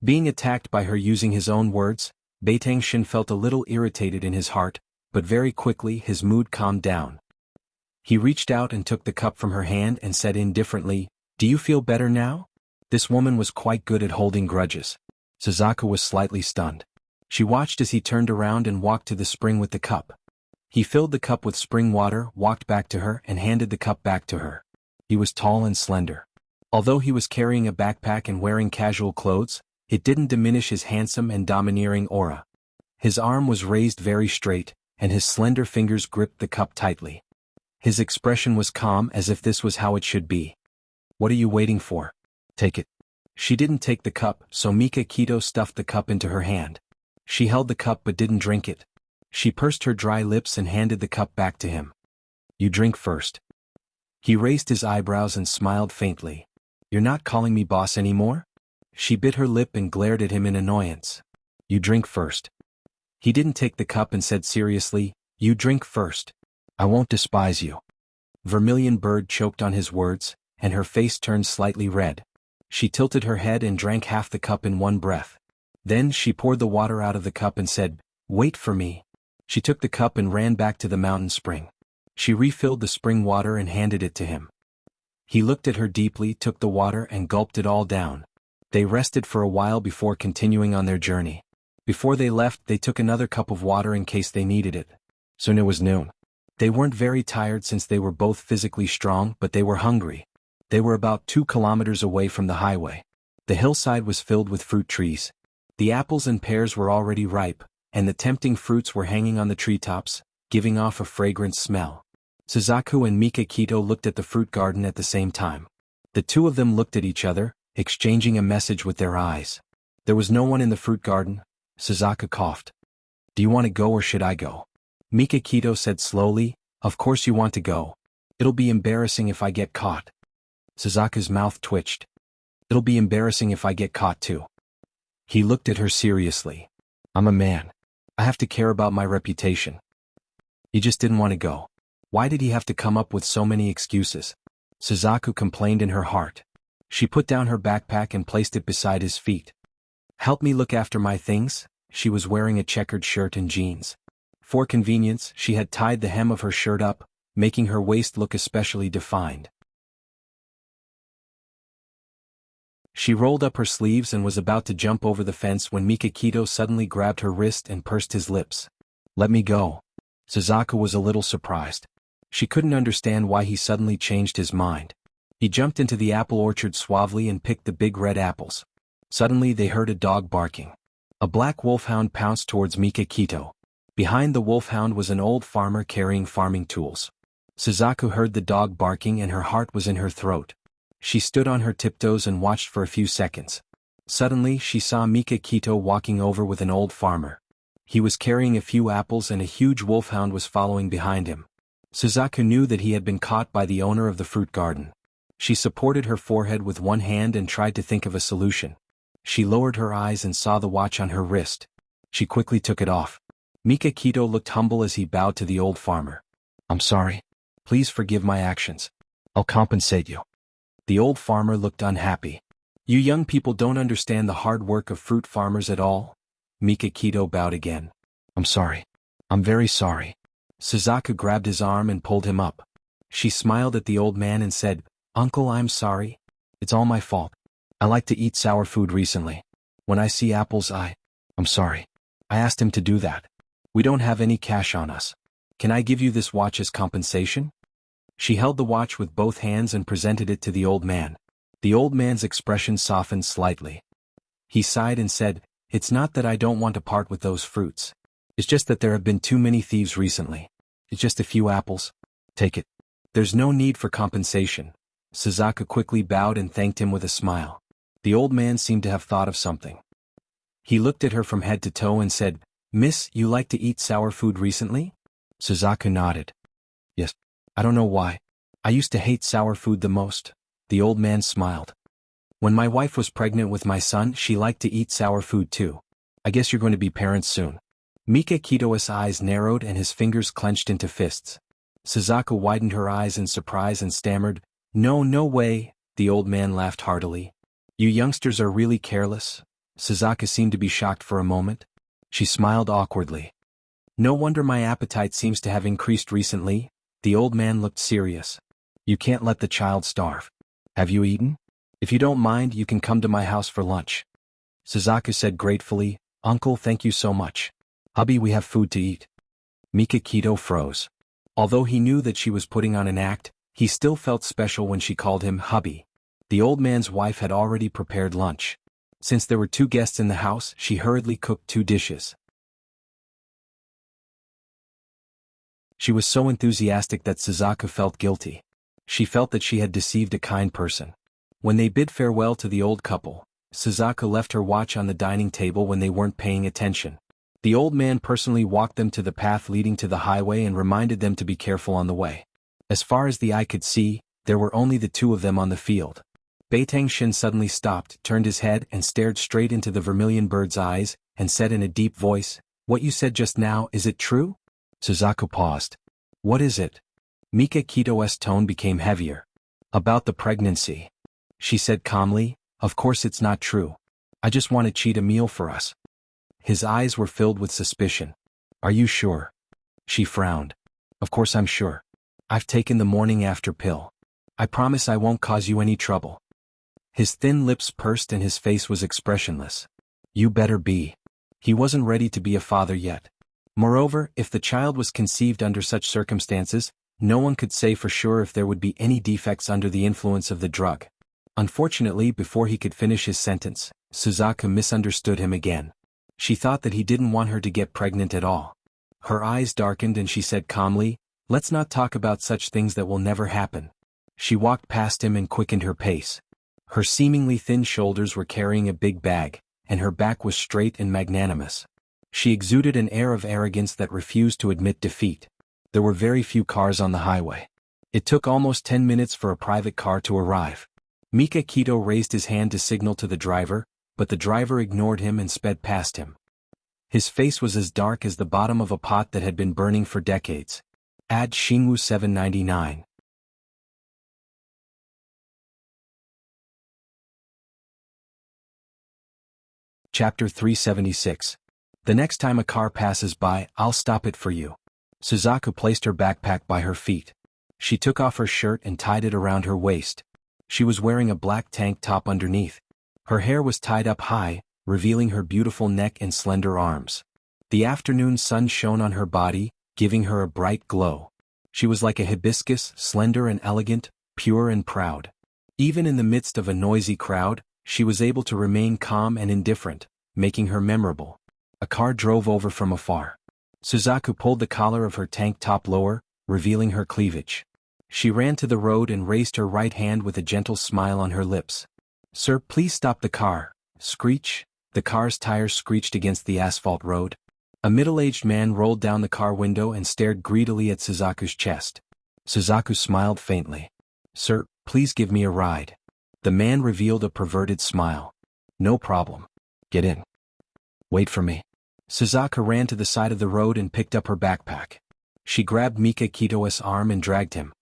Being attacked by her using his own words, Beitangshin felt a little irritated in his heart, but very quickly his mood calmed down. He reached out and took the cup from her hand and said indifferently, "Do you feel better now?" This woman was quite good at holding grudges. Suzaku was slightly stunned. She watched as he turned around and walked to the spring with the cup. He filled the cup with spring water, walked back to her, and handed the cup back to her. He was tall and slender. Although he was carrying a backpack and wearing casual clothes, it didn't diminish his handsome and domineering aura. His arm was raised very straight, and his slender fingers gripped the cup tightly. His expression was calm, as if this was how it should be. "What are you waiting for? Take it." She didn't take the cup, so Mika Kito stuffed the cup into her hand. She held the cup but didn't drink it. She pursed her dry lips and handed the cup back to him. "You drink first." He raised his eyebrows and smiled faintly. "You're not calling me boss anymore?" She bit her lip and glared at him in annoyance. "You drink first." He didn't take the cup and said seriously, "You drink first. I won't despise you." Vermilion Bird choked on his words, and her face turned slightly red. She tilted her head and drank half the cup in one breath. Then she poured the water out of the cup and said, "Wait for me." She took the cup and ran back to the mountain spring. She refilled the spring water and handed it to him. He looked at her deeply, took the water and gulped it all down. They rested for a while before continuing on their journey. Before they left, they took another cup of water in case they needed it. Soon it was noon. They weren't very tired since they were both physically strong, but they were hungry. They were about 2 kilometers away from the highway. The hillside was filled with fruit trees. The apples and pears were already ripe, and the tempting fruits were hanging on the treetops, giving off a fragrant smell. Suzaku and Mika Kito looked at the fruit garden at the same time. The two of them looked at each other, exchanging a message with their eyes. There was no one in the fruit garden. Suzaku coughed. "Do you want to go or should I go?" Mika Kito said slowly, "Of course you want to go. It'll be embarrassing if I get caught." Suzaku's mouth twitched. "It'll be embarrassing if I get caught too." He looked at her seriously. "I'm a man. I have to care about my reputation." He just didn't want to go. Why did he have to come up with so many excuses? Suzaku complained in her heart. She put down her backpack and placed it beside his feet. "Help me look after my things." She was wearing a checkered shirt and jeans. For convenience, she had tied the hem of her shirt up, making her waist look especially defined. She rolled up her sleeves and was about to jump over the fence when Mika Kito suddenly grabbed her wrist and pursed his lips. "Let me go." Suzaku was a little surprised. She couldn't understand why he suddenly changed his mind. He jumped into the apple orchard suavely and picked the big red apples. Suddenly they heard a dog barking. A black wolfhound pounced towards Mika Kito. Behind the wolfhound was an old farmer carrying farming tools. Suzaku heard the dog barking and her heart was in her throat. She stood on her tiptoes and watched for a few seconds. Suddenly she saw Mika Kito walking over with an old farmer. He was carrying a few apples and a huge wolfhound was following behind him. Suzaku knew that he had been caught by the owner of the fruit garden. She supported her forehead with one hand and tried to think of a solution. She lowered her eyes and saw the watch on her wrist. She quickly took it off. Mika Kito looked humble as he bowed to the old farmer. "I'm sorry. Please forgive my actions. I'll compensate you." The old farmer looked unhappy. "You young people don't understand the hard work of fruit farmers at all." Mika Kito bowed again. "I'm sorry. I'm very sorry." Suzaku grabbed his arm and pulled him up. She smiled at the old man and said, "Uncle, I'm sorry. It's all my fault. I like to eat sour food recently. When I see apples I'm sorry. I asked him to do that. We don't have any cash on us. Can I give you this watch as compensation?" She held the watch with both hands and presented it to the old man. The old man's expression softened slightly. He sighed and said, "It's not that I don't want to part with those fruits. It's just that there have been too many thieves recently. It's just a few apples. Take it." "There's no need for compensation." Suzaku quickly bowed and thanked him with a smile. The old man seemed to have thought of something. He looked at her from head to toe and said, "Miss, you like to eat sour food recently?" Suzaku nodded. "Yes. I don't know why. I used to hate sour food the most." The old man smiled. "When my wife was pregnant with my son, she liked to eat sour food too. I guess you're going to be parents soon." Mika Kito's eyes narrowed and his fingers clenched into fists. Suzaku widened her eyes in surprise and stammered, "No, no way." The old man laughed heartily. "You youngsters are really careless." Suzaku seemed to be shocked for a moment. She smiled awkwardly. "No wonder my appetite seems to have increased recently." The old man looked serious. "You can't let the child starve. Have you eaten?" If you don't mind, you can come to my house for lunch. Suzaku said gratefully, Uncle, thank you so much. Hubby, we have food to eat. Mikakito froze. Although he knew that she was putting on an act, he still felt special when she called him hubby. The old man's wife had already prepared lunch. Since there were 2 guests in the house, she hurriedly cooked 2 dishes. She was so enthusiastic that Suzaku felt guilty. She felt that she had deceived a kind person. When they bid farewell to the old couple, Suzaku left her watch on the dining table when they weren't paying attention. The old man personally walked them to the path leading to the highway and reminded them to be careful on the way. As far as the eye could see, there were only the 2 of them on the field. Beitang-shin suddenly stopped, turned his head and stared straight into the vermilion bird's eyes, and said in a deep voice, What you said just now, is it true? Suzaku paused. What is it? Mikakito's tone became heavier. About the pregnancy. She said calmly, Of course it's not true. I just want to cheat a meal for us. His eyes were filled with suspicion. Are you sure? She frowned. Of course I'm sure. I've taken the morning after pill. I promise I won't cause you any trouble. His thin lips pursed and his face was expressionless. You better be. He wasn't ready to be a father yet. Moreover, if the child was conceived under such circumstances, no one could say for sure if there would be any defects under the influence of the drug. Unfortunately, before he could finish his sentence, Suzaku misunderstood him again. She thought that he didn't want her to get pregnant at all. Her eyes darkened and she said calmly, Let's not talk about such things that will never happen. She walked past him and quickened her pace. Her seemingly thin shoulders were carrying a big bag, and her back was straight and magnanimous. She exuded an air of arrogance that refused to admit defeat. There were very few cars on the highway. It took almost 10 minutes for a private car to arrive. Mikakito raised his hand to signal to the driver, but the driver ignored him and sped past him. His face was as dark as the bottom of a pot that had been burning for decades. Add Jianghu 799. Chapter 376. The next time a car passes by, I'll stop it for you. Suzaku placed her backpack by her feet. She took off her shirt and tied it around her waist. She was wearing a black tank top underneath. Her hair was tied up high, revealing her beautiful neck and slender arms. The afternoon sun shone on her body, giving her a bright glow. She was like a hibiscus, slender and elegant, pure and proud. Even in the midst of a noisy crowd, she was able to remain calm and indifferent, making her memorable. A car drove over from afar. Suzaku pulled the collar of her tank top lower, revealing her cleavage. She ran to the road and raised her right hand with a gentle smile on her lips. Sir, please stop the car. Screech. The car's tires screeched against the asphalt road. A middle-aged man rolled down the car window and stared greedily at Suzaku's chest. Suzaku smiled faintly. Sir, please give me a ride. The man revealed a perverted smile. No problem. Get in. Wait for me. Suzaku ran to the side of the road and picked up her backpack. She grabbed Mikakito's arm and dragged him.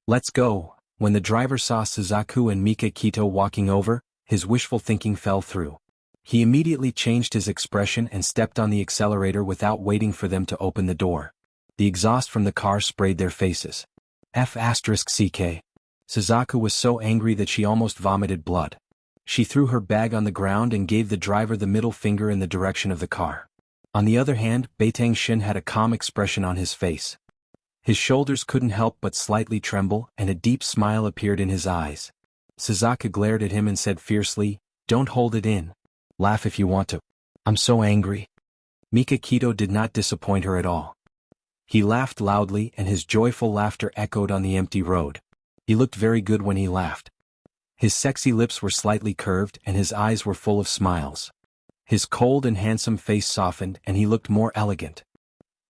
Let's go. When the driver saw Suzaku and Mikakito walking over, his wishful thinking fell through. He immediately changed his expression and stepped on the accelerator without waiting for them to open the door. The exhaust from the car sprayed their faces. F***CK. Suzaku was so angry that she almost vomited blood. She threw her bag on the ground and gave the driver the middle finger in the direction of the car. On the other hand, Beitang-shin had a calm expression on his face. His shoulders couldn't help but slightly tremble, and a deep smile appeared in his eyes. Suzaku glared at him and said fiercely, Don't hold it in. Laugh if you want to. I'm so angry. Mikakito did not disappoint her at all. He laughed loudly and his joyful laughter echoed on the empty road. He looked very good when he laughed. His sexy lips were slightly curved and his eyes were full of smiles. His cold and handsome face softened and he looked more elegant.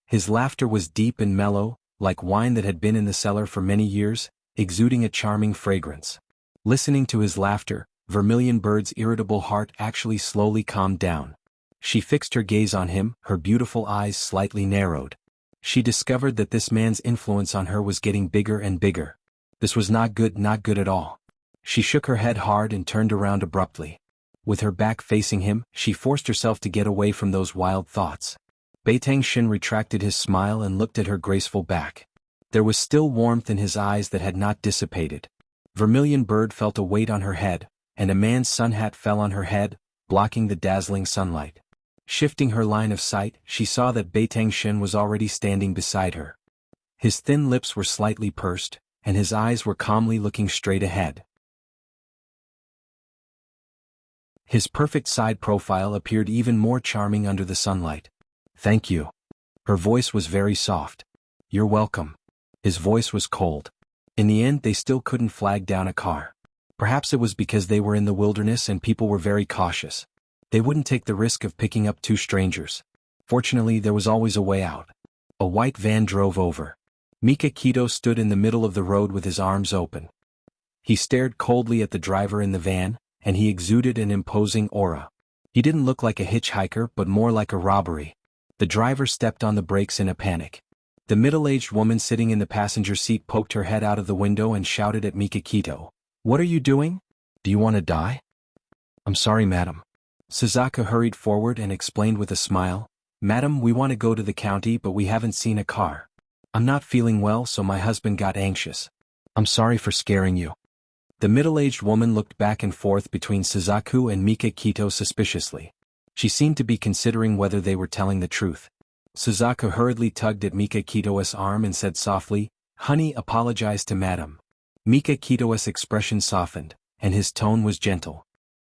His laughter was deep and mellow, like wine that had been in the cellar for many years, exuding a charming fragrance. Listening to his laughter, Vermilion Bird's irritable heart actually slowly calmed down. She fixed her gaze on him, her beautiful eyes slightly narrowed. She discovered that this man's influence on her was getting bigger and bigger. This was not good at all. She shook her head hard and turned around abruptly. With her back facing him, she forced herself to get away from those wild thoughts. Beitang-shin retracted his smile and looked at her graceful back. There was still warmth in his eyes that had not dissipated. Vermilion Bird felt a weight on her head, and a man's sun hat fell on her head, blocking the dazzling sunlight. Shifting her line of sight, she saw that Beitang Shen was already standing beside her. His thin lips were slightly pursed, and his eyes were calmly looking straight ahead. His perfect side profile appeared even more charming under the sunlight. "Thank you." Her voice was very soft. "You're welcome." His voice was cold. In the end, they still couldn't flag down a car. Perhaps it was because they were in the wilderness and people were very cautious. They wouldn't take the risk of picking up two strangers. Fortunately, there was always a way out. A white van drove over. Mika Kito stood in the middle of the road with his arms open. He stared coldly at the driver in the van, and he exuded an imposing aura. He didn't look like a hitchhiker but more like a robbery. The driver stepped on the brakes in a panic. The middle-aged woman sitting in the passenger seat poked her head out of the window and shouted at Mika Kito. "What are you doing? Do you want to die?" "I'm sorry, madam." Suzuka hurried forward and explained with a smile, "Madam, we want to go to the county but we haven't seen a car. I'm not feeling well so my husband got anxious. I'm sorry for scaring you." The middle-aged woman looked back and forth between Suzaku and Mika Kito suspiciously. She seemed to be considering whether they were telling the truth. Suzaku hurriedly tugged at Mika Kito's arm and said softly, "Honey, apologize to madam." Mika Kito's expression softened, and his tone was gentle.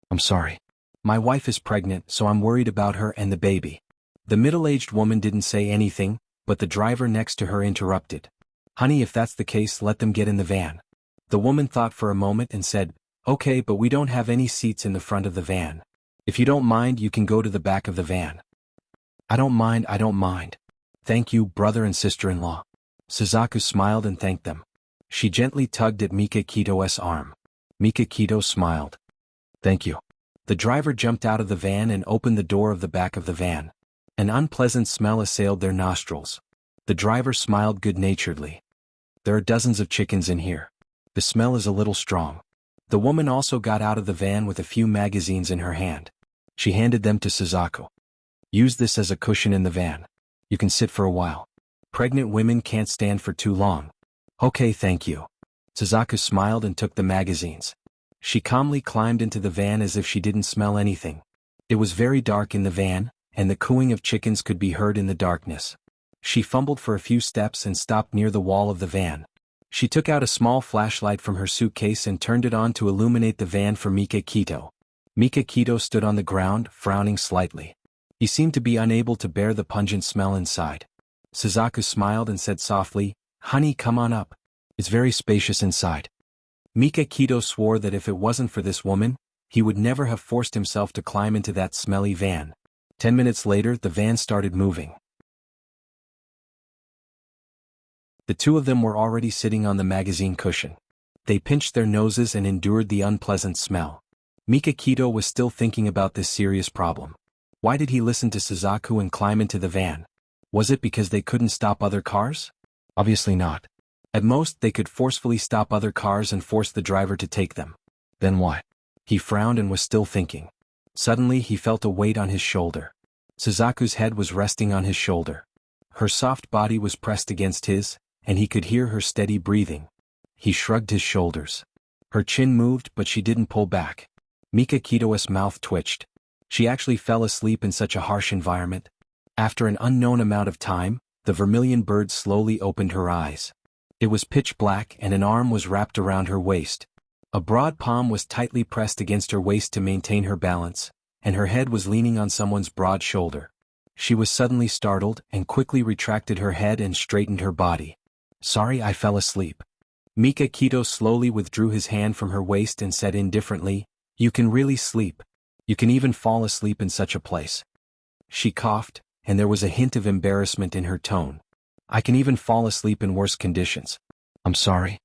"I'm sorry. My wife is pregnant so I'm worried about her and the baby." The middle-aged woman didn't say anything, but the driver next to her interrupted. "Honey, if that's the case, let them get in the van." The woman thought for a moment and said, "Okay, but we don't have any seats in the front of the van. If you don't mind, you can go to the back of the van." I don't mind. Thank you, brother and sister-in-law." Suzaku smiled and thanked them. She gently tugged at Mika Kito's arm. Mika Kito smiled. "Thank you." The driver jumped out of the van and opened the door of the back of the van. An unpleasant smell assailed their nostrils. The driver smiled good-naturedly. "There are dozens of chickens in here. The smell is a little strong." The woman also got out of the van with a few magazines in her hand. She handed them to Suzaku. "Use this as a cushion in the van. You can sit for a while. Pregnant women can't stand for too long." "Okay, thank you." Suzaku smiled and took the magazines. She calmly climbed into the van as if she didn't smell anything. It was very dark in the van, and the cooing of chickens could be heard in the darkness. She fumbled for a few steps and stopped near the wall of the van. She took out a small flashlight from her suitcase and turned it on to illuminate the van for Mika Kito. Mika Kito stood on the ground, frowning slightly. He seemed to be unable to bear the pungent smell inside. Suzaku smiled and said softly, "Honey, come on up. It's very spacious inside." Mika Kito swore that if it wasn't for this woman, he would never have forced himself to climb into that smelly van. 10 minutes later, the van started moving. The two of them were already sitting on the magazine cushion. They pinched their noses and endured the unpleasant smell. Mika Kito was still thinking about this serious problem. Why did he listen to Suzaku and climb into the van? Was it because they couldn't stop other cars? Obviously not. At most, they could forcefully stop other cars and force the driver to take them. Then why? He frowned and was still thinking. Suddenly, he felt a weight on his shoulder. Suzaku's head was resting on his shoulder. Her soft body was pressed against his, and he could hear her steady breathing. He shrugged his shoulders. Her chin moved, but she didn't pull back. Mika Kito's mouth twitched. She actually fell asleep in such a harsh environment. After an unknown amount of time, the vermilion bird slowly opened her eyes. It was pitch black and an arm was wrapped around her waist. A broad palm was tightly pressed against her waist to maintain her balance, and her head was leaning on someone's broad shoulder. She was suddenly startled and quickly retracted her head and straightened her body. "Sorry, I fell asleep." Mika Kito slowly withdrew his hand from her waist and said indifferently, "You can really sleep. You can even fall asleep in such a place." She coughed, and there was a hint of embarrassment in her tone. "I can even fall asleep in worse conditions. I'm sorry."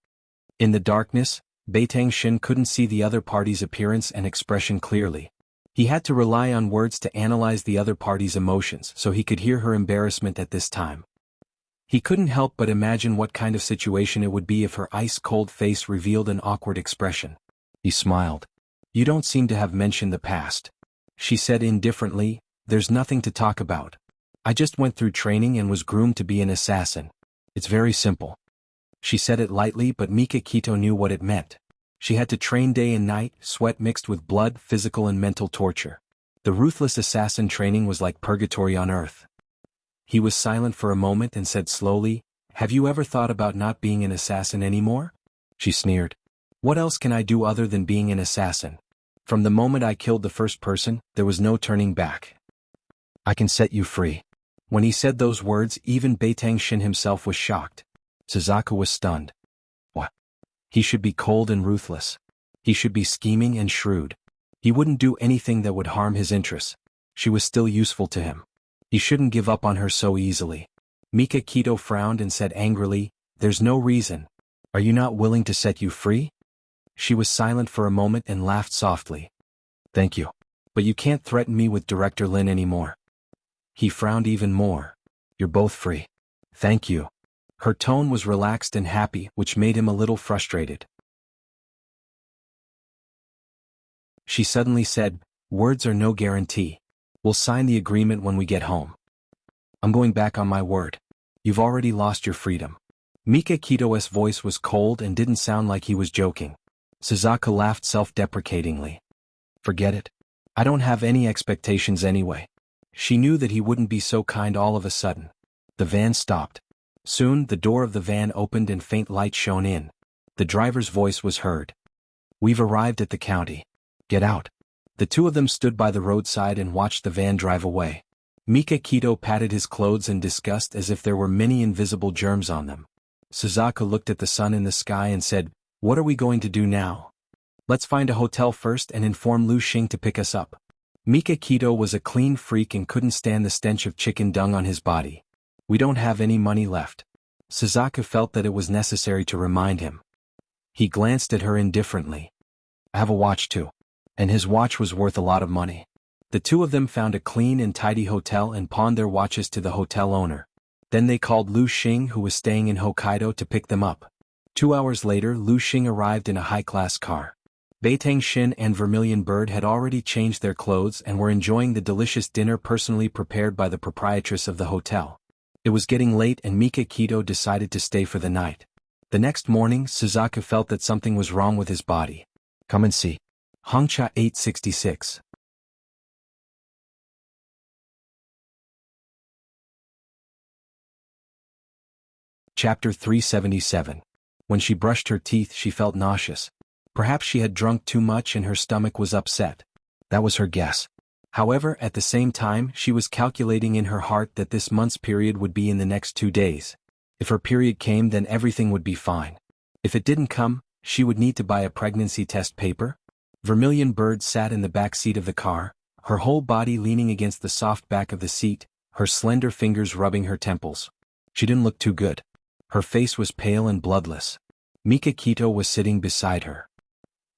In the darkness, Beitang Shin couldn't see the other party's appearance and expression clearly. He had to rely on words to analyze the other party's emotions so he could hear her embarrassment at this time. He couldn't help but imagine what kind of situation it would be if her ice-cold face revealed an awkward expression. He smiled. "You don't seem to have mentioned the past." She said indifferently, "There's nothing to talk about. I just went through training and was groomed to be an assassin. It's very simple." She said it lightly but Mika Kito knew what it meant. She had to train day and night, sweat mixed with blood, physical and mental torture. The ruthless assassin training was like purgatory on earth. He was silent for a moment and said slowly, "Have you ever thought about not being an assassin anymore?" She sneered. "What else can I do other than being an assassin? From the moment I killed the first person, there was no turning back. I can set you free." When he said those words, even Beitang Xin himself was shocked. Suzaku was stunned. What? He should be cold and ruthless. He should be scheming and shrewd. He wouldn't do anything that would harm his interests. She was still useful to him. He shouldn't give up on her so easily. Mika Kito frowned and said angrily, "There's no reason. Are you not willing to set you free?" She was silent for a moment and laughed softly. "Thank you. But you can't threaten me with Director Lin anymore." He frowned even more. "You're both free." "Thank you." Her tone was relaxed and happy, which made him a little frustrated. She suddenly said, "Words are no guarantee. We'll sign the agreement when we get home." "I'm going back on my word. You've already lost your freedom." Mika Kito's voice was cold and didn't sound like he was joking. Suzaku laughed self-deprecatingly. "Forget it. I don't have any expectations anyway." She knew that he wouldn't be so kind all of a sudden. The van stopped. Soon the door of the van opened and faint light shone in. The driver's voice was heard. "We've arrived at the county. Get out." The two of them stood by the roadside and watched the van drive away. Mika Kito patted his clothes in disgust as if there were many invisible germs on them. Suzaku looked at the sun in the sky and said, "What are we going to do now?" "Let's find a hotel first and inform Lu Xing to pick us up." Mika Kito was a clean freak and couldn't stand the stench of chicken dung on his body. "We don't have any money left." Suzaku felt that it was necessary to remind him. He glanced at her indifferently. "I have a watch too." And his watch was worth a lot of money. The two of them found a clean and tidy hotel and pawned their watches to the hotel owner. Then they called Lu Xing, who was staying in Hokkaido, to pick them up. 2 hours later, Lu Xing arrived in a high-class car. Beitang Xin and Vermilion Bird had already changed their clothes and were enjoying the delicious dinner personally prepared by the proprietress of the hotel. It was getting late and Mika Kito decided to stay for the night. The next morning, Suzaku felt that something was wrong with his body. "Come and see." Hongcha 866. Chapter 377. When she brushed her teeth, she felt nauseous. Perhaps she had drunk too much and her stomach was upset. That was her guess. However, at the same time, she was calculating in her heart that this month's period would be in the next 2 days. If her period came, then everything would be fine. If it didn't come, she would need to buy a pregnancy test paper. Vermilion Bird sat in the back seat of the car, her whole body leaning against the soft back of the seat, her slender fingers rubbing her temples. She didn't look too good. Her face was pale and bloodless. Mika Kito was sitting beside her.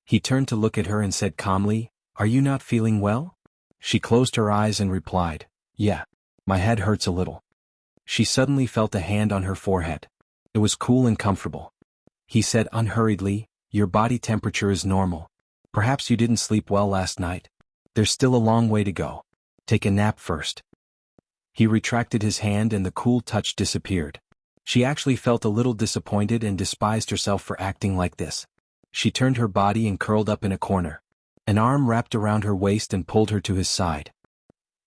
He turned to look at her and said calmly, "Are you not feeling well?" She closed her eyes and replied, "Yeah. My head hurts a little." She suddenly felt a hand on her forehead. It was cool and comfortable. He said unhurriedly, "Your body temperature is normal. Perhaps you didn't sleep well last night. There's still a long way to go. Take a nap first." He retracted his hand and the cool touch disappeared. She actually felt a little disappointed and despised herself for acting like this. She turned her body and curled up in a corner. An arm wrapped around her waist and pulled her to his side.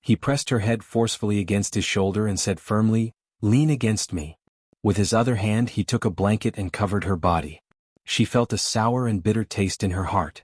He pressed her head forcefully against his shoulder and said firmly, "Lean against me." With his other hand he took a blanket and covered her body. She felt a sour and bitter taste in her heart.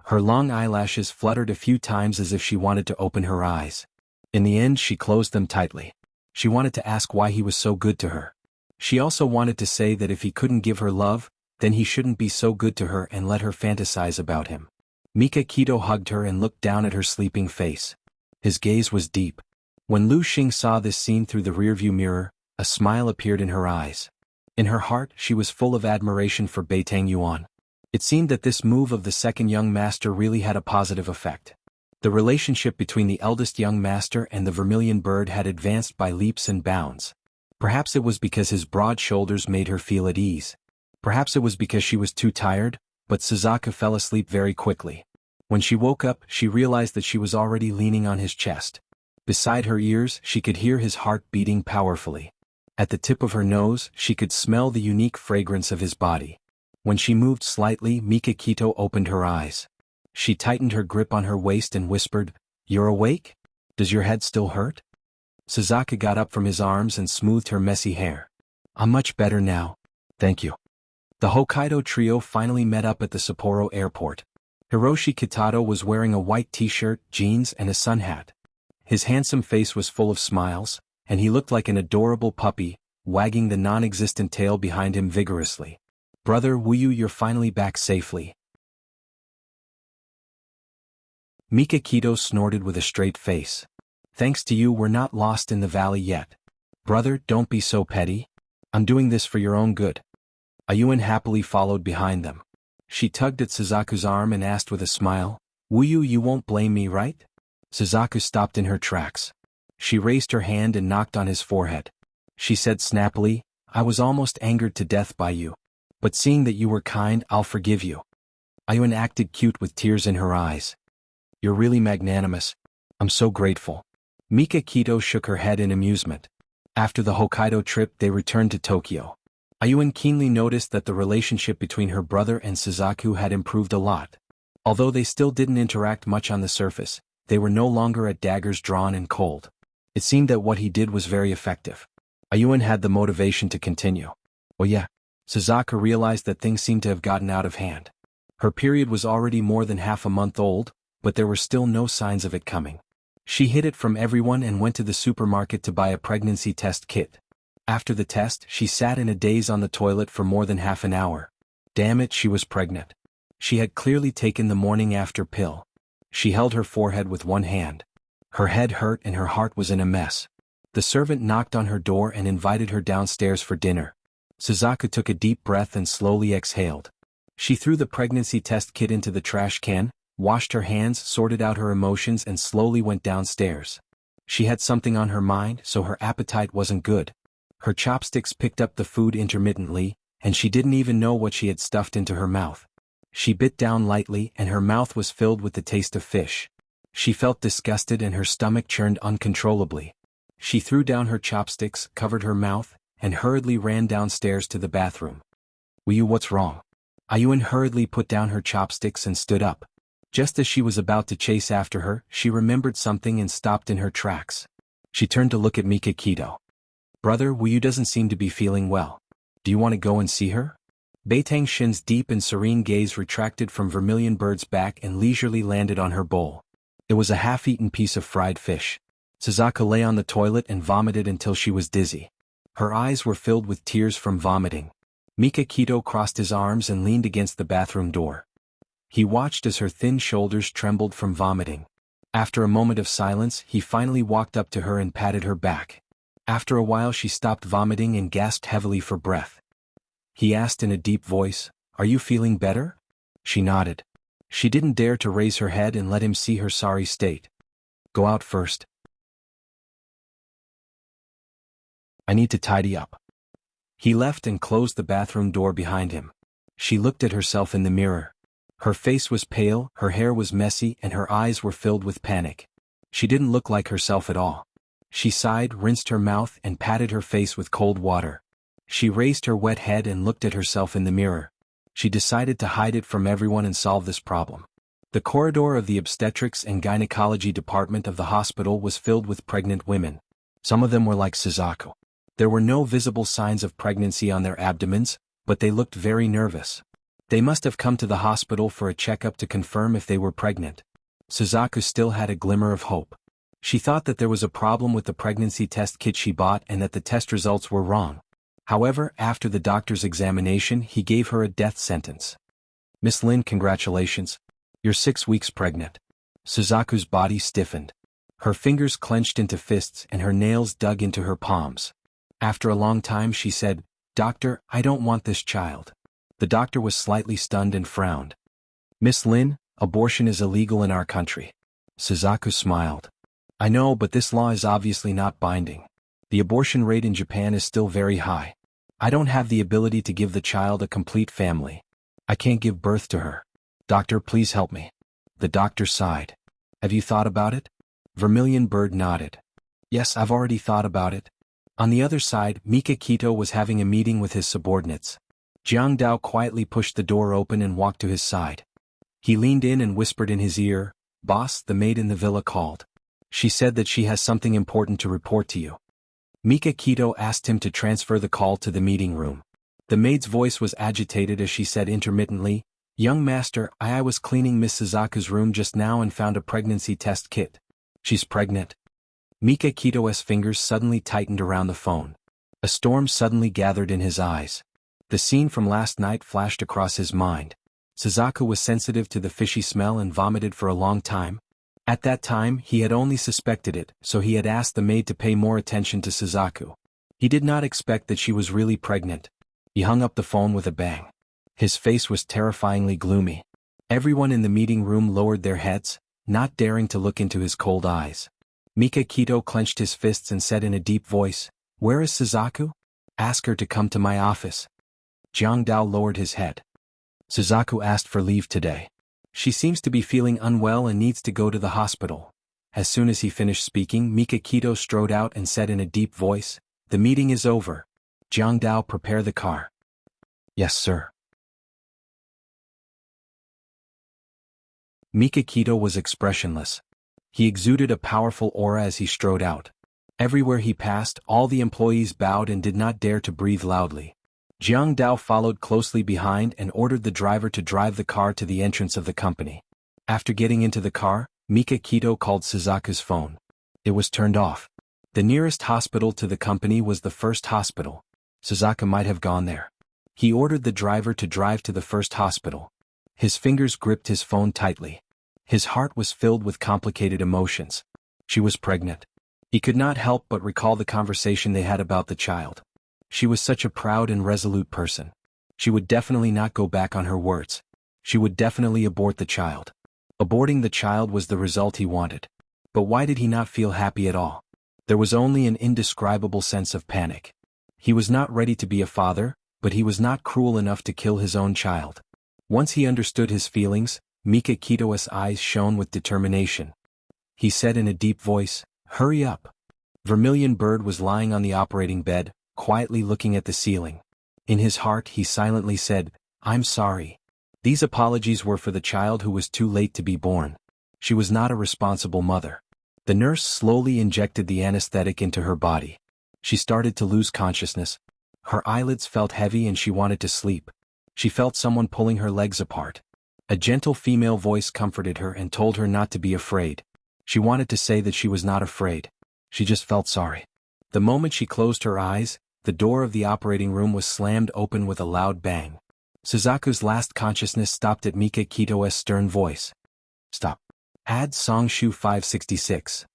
Her long eyelashes fluttered a few times as if she wanted to open her eyes. In the end she closed them tightly. She wanted to ask why he was so good to her. She also wanted to say that if he couldn't give her love, then he shouldn't be so good to her and let her fantasize about him. Mika Kito hugged her and looked down at her sleeping face. His gaze was deep. When Lu Xing saw this scene through the rearview mirror, a smile appeared in her eyes. In her heart she was full of admiration for Beitang Yuan. It seemed that this move of the second young master really had a positive effect. The relationship between the eldest young master and the Vermilion Bird had advanced by leaps and bounds. Perhaps it was because his broad shoulders made her feel at ease. Perhaps it was because she was too tired, but Suzaku fell asleep very quickly. When she woke up, she realized that she was already leaning on his chest. Beside her ears, she could hear his heart beating powerfully. At the tip of her nose, she could smell the unique fragrance of his body. When she moved slightly, Mikakito opened her eyes. She tightened her grip on her waist and whispered, "You're awake? Does your head still hurt?" Suzaku got up from his arms and smoothed her messy hair. "I'm much better now. Thank you." The Hokkaido trio finally met up at the Sapporo airport. Hiroshi Kitado was wearing a white t-shirt, jeans and a sun hat. His handsome face was full of smiles, and he looked like an adorable puppy, wagging the non-existent tail behind him vigorously. "Brother Wuyu, you're finally back safely." Mikakito snorted with a straight face. "Thanks to you, we're not lost in the valley yet. Brother, don't be so petty. I'm doing this for your own good." Ayuin happily followed behind them. She tugged at Suzaku's arm and asked with a smile, "Wuyu, you won't blame me, right?" Suzaku stopped in her tracks. She raised her hand and knocked on his forehead. She said snappily, "I was almost angered to death by you. But seeing that you were kind, I'll forgive you." Ayuin acted cute with tears in her eyes. "You're really magnanimous. I'm so grateful." Mikakito shook her head in amusement. After the Hokkaido trip, they returned to Tokyo. Ayuin keenly noticed that the relationship between her brother and Suzaku had improved a lot. Although they still didn't interact much on the surface, they were no longer at daggers drawn and cold. It seemed that what he did was very effective. Ayuin had the motivation to continue. "Oh yeah." Suzaku realized that things seemed to have gotten out of hand. Her period was already more than half a month old, but there were still no signs of it coming. She hid it from everyone and went to the supermarket to buy a pregnancy test kit. After the test, she sat in a daze on the toilet for more than half an hour. Damn it, she was pregnant. She had clearly taken the morning after pill. She held her forehead with one hand. Her head hurt and her heart was in a mess. The servant knocked on her door and invited her downstairs for dinner. Suzaku took a deep breath and slowly exhaled. She threw the pregnancy test kit into the trash can, washed her hands, sorted out her emotions and slowly went downstairs. She had something on her mind, so her appetite wasn't good. Her chopsticks picked up the food intermittently, and she didn't even know what she had stuffed into her mouth. She bit down lightly and her mouth was filled with the taste of fish. She felt disgusted and her stomach churned uncontrollably. She threw down her chopsticks, covered her mouth, and hurriedly ran downstairs to the bathroom. "Wuyu, what's wrong?" Ayuin hurriedly put down her chopsticks and stood up. Just as she was about to chase after her, she remembered something and stopped in her tracks. She turned to look at Mikakito. "Brother Wuyu doesn't seem to be feeling well. Do you want to go and see her?" Beitang Shin's deep and serene gaze retracted from Vermilion Bird's back and leisurely landed on her bowl. It was a half-eaten piece of fried fish. Suzaku lay on the toilet and vomited until she was dizzy. Her eyes were filled with tears from vomiting. Mikakito crossed his arms and leaned against the bathroom door. He watched as her thin shoulders trembled from vomiting. After a moment of silence, he finally walked up to her and patted her back. After a while she stopped vomiting and gasped heavily for breath. He asked in a deep voice, "Are you feeling better?" She nodded. She didn't dare to raise her head and let him see her sorry state. "Go out first. I need to tidy up." He left and closed the bathroom door behind him. She looked at herself in the mirror. Her face was pale, her hair was messy, and her eyes were filled with panic. She didn't look like herself at all. She sighed, rinsed her mouth, and patted her face with cold water. She raised her wet head and looked at herself in the mirror. She decided to hide it from everyone and solve this problem. The corridor of the obstetrics and gynecology department of the hospital was filled with pregnant women. Some of them were like Suzaku. There were no visible signs of pregnancy on their abdomens, but they looked very nervous. They must have come to the hospital for a checkup to confirm if they were pregnant. Suzaku still had a glimmer of hope. She thought that there was a problem with the pregnancy test kit she bought and that the test results were wrong. However, after the doctor's examination, he gave her a death sentence. "Miss Lin, congratulations. You're 6 weeks pregnant." Suzaku's body stiffened. Her fingers clenched into fists and her nails dug into her palms. After a long time she said, "Doctor, I don't want this child." The doctor was slightly stunned and frowned. "Miss Lin, abortion is illegal in our country." Suzaku smiled. "I know, but this law is obviously not binding. The abortion rate in Japan is still very high. I don't have the ability to give the child a complete family. I can't give birth to her. Doctor, please help me." The doctor sighed. "Have you thought about it?" Vermilion Bird nodded. "Yes, I've already thought about it." On the other side, Mikakito was having a meeting with his subordinates. Jianghu quietly pushed the door open and walked to his side. He leaned in and whispered in his ear, "Boss, the maid in the villa called. She said that she has something important to report to you." Mika Kito asked him to transfer the call to the meeting room. The maid's voice was agitated as she said intermittently, "Young master, I was cleaning Miss Suzaku's room just now and found a pregnancy test kit." "She's pregnant?" Mika Kito's fingers suddenly tightened around the phone. A storm suddenly gathered in his eyes. The scene from last night flashed across his mind. Suzaku was sensitive to the fishy smell and vomited for a long time. At that time, he had only suspected it, so he had asked the maid to pay more attention to Suzaku. He did not expect that she was really pregnant. He hung up the phone with a bang. His face was terrifyingly gloomy. Everyone in the meeting room lowered their heads, not daring to look into his cold eyes. Mika Kito clenched his fists and said in a deep voice, "Where is Suzaku? Ask her to come to my office." Jianghu lowered his head. "Suzaku asked for leave today. She seems to be feeling unwell and needs to go to the hospital." As soon as he finished speaking, Mika Kito strode out and said in a deep voice, "The meeting is over. Jianghu, prepare the car." "Yes, sir." Mika Kito was expressionless. He exuded a powerful aura as he strode out. Everywhere he passed, all the employees bowed and did not dare to breathe loudly. Jianghu followed closely behind and ordered the driver to drive the car to the entrance of the company. After getting into the car, Mika Kito called Suzaku's phone. It was turned off. The nearest hospital to the company was the first hospital. Suzaku might have gone there. He ordered the driver to drive to the first hospital. His fingers gripped his phone tightly. His heart was filled with complicated emotions. She was pregnant. He could not help but recall the conversation they had about the child. She was such a proud and resolute person. She would definitely not go back on her words. She would definitely abort the child. Aborting the child was the result he wanted. But why did he not feel happy at all? There was only an indescribable sense of panic. He was not ready to be a father, but he was not cruel enough to kill his own child. Once he understood his feelings, Mika Kito's eyes shone with determination. He said in a deep voice, "Hurry up." Vermilion Bird was lying on the operating bed, quietly looking at the ceiling. In his heart he silently said, "I'm sorry." These apologies were for the child who was too late to be born. She was not a responsible mother. The nurse slowly injected the anesthetic into her body. She started to lose consciousness. Her eyelids felt heavy and she wanted to sleep. She felt someone pulling her legs apart. A gentle female voice comforted her and told her not to be afraid. She wanted to say that she was not afraid. She just felt sorry. The moment she closed her eyes, the door of the operating room was slammed open with a loud bang. Suzaku's last consciousness stopped at Mika Kito's stern voice. "Stop." Add Songshu 566.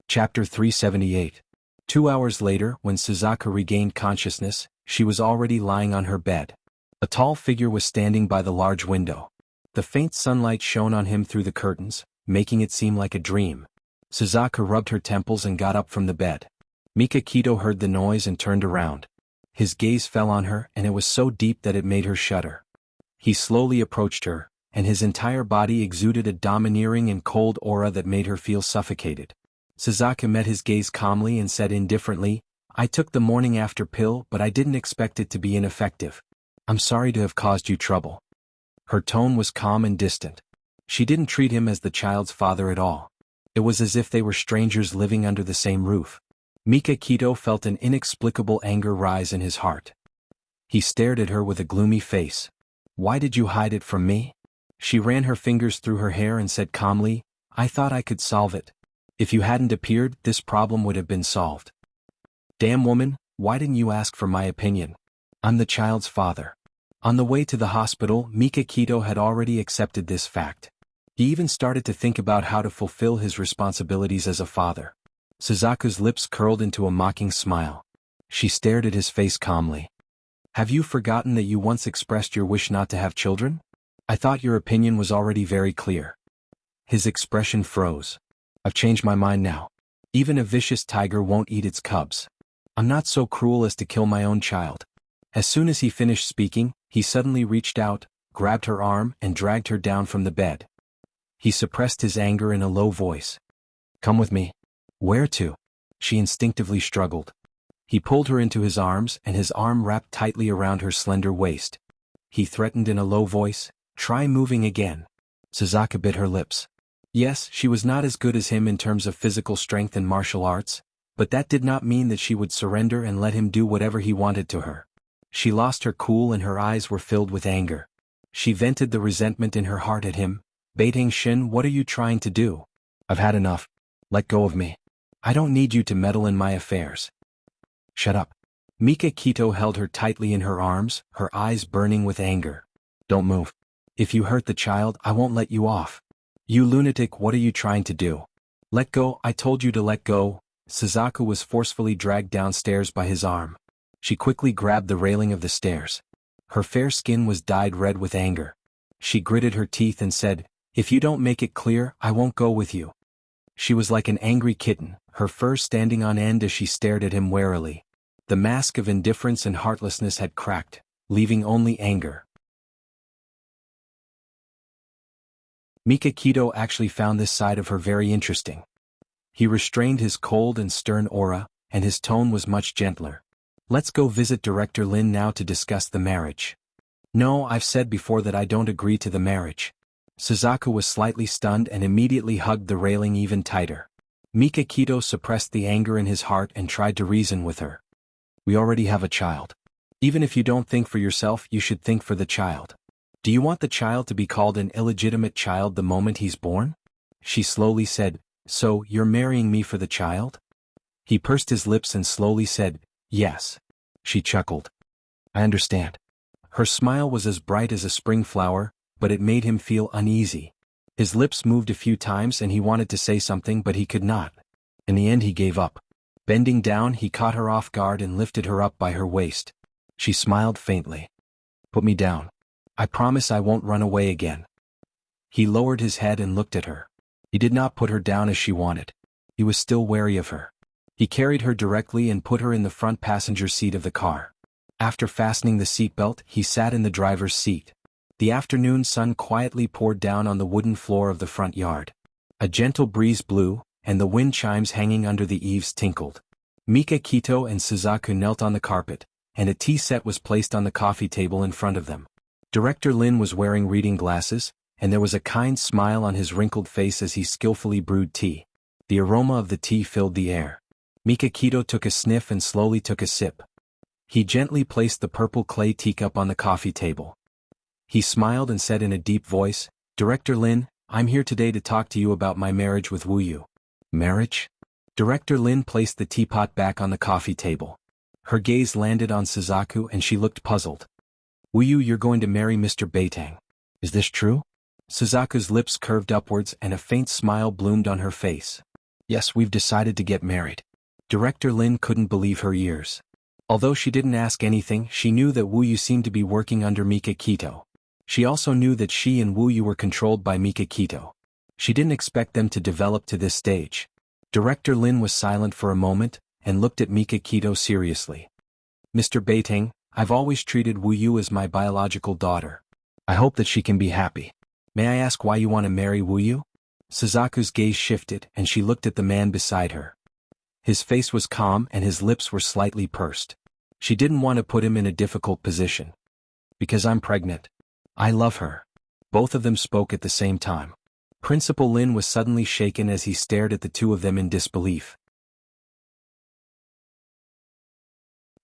Chapter 378. 2 hours later, when Suzaku regained consciousness, she was already lying on her bed. A tall figure was standing by the large window. The faint sunlight shone on him through the curtains, making it seem like a dream. Suzaku rubbed her temples and got up from the bed. Mika Kito heard the noise and turned around. His gaze fell on her and it was so deep that it made her shudder. He slowly approached her, and his entire body exuded a domineering and cold aura that made her feel suffocated. Suzaku met his gaze calmly and said indifferently, "I took the morning after pill but I didn't expect it to be ineffective. I'm sorry to have caused you trouble." Her tone was calm and distant. She didn't treat him as the child's father at all. It was as if they were strangers living under the same roof. Mika Kito felt an inexplicable anger rise in his heart. He stared at her with a gloomy face. "Why did you hide it from me?" She ran her fingers through her hair and said calmly, "I thought I could solve it. If you hadn't appeared, this problem would have been solved." "Damn woman, why didn't you ask for my opinion? I'm the child's father." On the way to the hospital, Mika Kito had already accepted this fact. He even started to think about how to fulfill his responsibilities as a father. Suzaku's lips curled into a mocking smile. She stared at his face calmly. "Have you forgotten that you once expressed your wish not to have children? I thought your opinion was already very clear." His expression froze. "I've changed my mind now. Even a vicious tiger won't eat its cubs. I'm not so cruel as to kill my own child." As soon as he finished speaking, he suddenly reached out, grabbed her arm and dragged her down from the bed. He suppressed his anger in a low voice. "Come with me." Where to? She instinctively struggled. He pulled her into his arms and his arm wrapped tightly around her slender waist. He threatened in a low voice, "Try moving again." Suzaka bit her lips. Yes, she was not as good as him in terms of physical strength and martial arts, but that did not mean that she would surrender and let him do whatever he wanted to her. She lost her cool and her eyes were filled with anger. She vented the resentment in her heart at him. "Beitang Shin, what are you trying to do? I've had enough. Let go of me. I don't need you to meddle in my affairs." "Shut up." Mika Kito held her tightly in her arms, her eyes burning with anger. "Don't move. If you hurt the child, I won't let you off. You lunatic, what are you trying to do? Let go, I told you to let go." Suzaka was forcefully dragged downstairs by his arm. She quickly grabbed the railing of the stairs. Her fair skin was dyed red with anger. She gritted her teeth and said, "If you don't make it clear, I won't go with you." She was like an angry kitten, her fur standing on end as she stared at him warily. The mask of indifference and heartlessness had cracked, leaving only anger. Mika Kito actually found this side of her very interesting. He restrained his cold and stern aura, and his tone was much gentler. "Let's go visit Director Lin now to discuss the marriage." "No, I've said before that I don't agree to the marriage." Suzaka was slightly stunned and immediately hugged the railing even tighter. Mika Kito suppressed the anger in his heart and tried to reason with her. "We already have a child. Even if you don't think for yourself, you should think for the child. Do you want the child to be called an illegitimate child the moment he's born?" She slowly said, "So, you're marrying me for the child?" He pursed his lips and slowly said, "Yes." She chuckled. "I understand." Her smile was as bright as a spring flower, but it made him feel uneasy. His lips moved a few times and he wanted to say something but he could not. In the end he gave up. Bending down, he caught her off guard and lifted her up by her waist. She smiled faintly. "Put me down. I promise I won't run away again." He lowered his head and looked at her. He did not put her down as she wanted. He was still wary of her. He carried her directly and put her in the front passenger seat of the car. After fastening the seatbelt, he sat in the driver's seat. The afternoon sun quietly poured down on the wooden floor of the front yard. A gentle breeze blew, and the wind chimes hanging under the eaves tinkled. Mika Kito and Suzaku knelt on the carpet, and a tea set was placed on the coffee table in front of them. Director Lin was wearing reading glasses, and there was a kind smile on his wrinkled face as he skillfully brewed tea. The aroma of the tea filled the air. Mika Kito took a sniff and slowly took a sip. He gently placed the purple clay teacup on the coffee table. He smiled and said in a deep voice, "Director Lin, I'm here today to talk to you about my marriage with Wuyu." "Marriage?" Director Lin placed the teapot back on the coffee table. Her gaze landed on Suzaku and she looked puzzled. "Wuyu, you're going to marry Mr. Beitang. Is this true?" Suzaku's lips curved upwards and a faint smile bloomed on her face. "Yes, we've decided to get married." Director Lin couldn't believe her ears. Although she didn't ask anything, she knew that Wuyu seemed to be working under Mika Kito. She also knew that she and Wuyu were controlled by Mika Kito. She didn't expect them to develop to this stage. Director Lin was silent for a moment, and looked at Mika Kito seriously. "Mr. Beitang, I've always treated Wuyu as my biological daughter. I hope that she can be happy. May I ask why you want to marry Wuyu?" Suzaku's gaze shifted and she looked at the man beside her. His face was calm and his lips were slightly pursed. She didn't want to put him in a difficult position. "Because I'm pregnant. I love her." Both of them spoke at the same time. Principal Lin was suddenly shaken as he stared at the two of them in disbelief.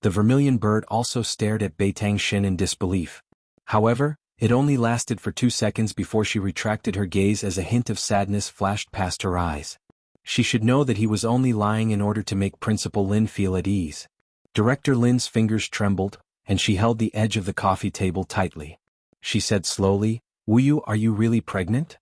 The vermilion bird also stared at Beitang Shin in disbelief. However, it only lasted for 2 seconds before she retracted her gaze as a hint of sadness flashed past her eyes. She should know that he was only lying in order to make Principal Lin feel at ease. Director Lin's fingers trembled, and she held the edge of the coffee table tightly. She said slowly, "Wuyu, are you really pregnant?"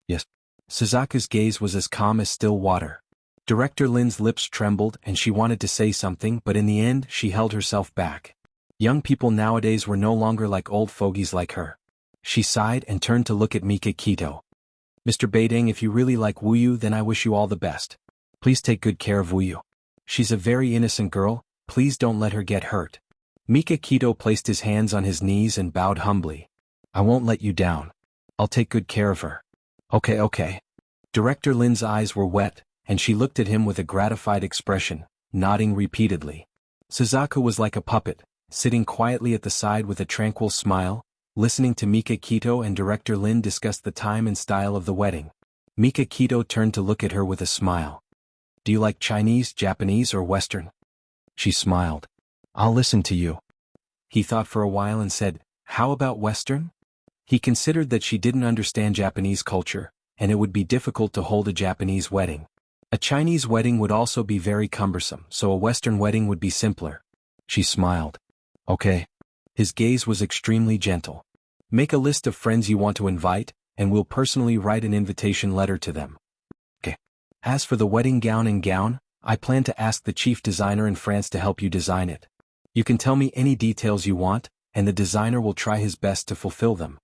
"Yes." Suzaku's gaze was as calm as still water. Director Lin's lips trembled and she wanted to say something, but in the end she held herself back. Young people nowadays were no longer like old fogies like her. She sighed and turned to look at Mika Kito. "Mr. Beitang, if you really like Wuyu, then I wish you all the best. Please take good care of Wuyu. She's a very innocent girl, please don't let her get hurt." Mika Kito placed his hands on his knees and bowed humbly. "I won't let you down. I'll take good care of her." Okay. Director Lin's eyes were wet, and she looked at him with a gratified expression, nodding repeatedly. Suzaku was like a puppet, sitting quietly at the side with a tranquil smile, listening to Mika Kito and Director Lin discuss the time and style of the wedding. Mika Kito turned to look at her with a smile. "Do you like Chinese, Japanese, or Western?" She smiled. "I'll listen to you." He thought for a while and said, "How about Western?" He considered that she didn't understand Japanese culture, and it would be difficult to hold a Japanese wedding. A Chinese wedding would also be very cumbersome, so a Western wedding would be simpler. She smiled. "Okay." His gaze was extremely gentle. "Make a list of friends you want to invite, and we'll personally write an invitation letter to them." "Okay. As for the wedding gown, I plan to ask the chief designer in France to help you design it. You can tell me any details you want, and the designer will try his best to fulfill them."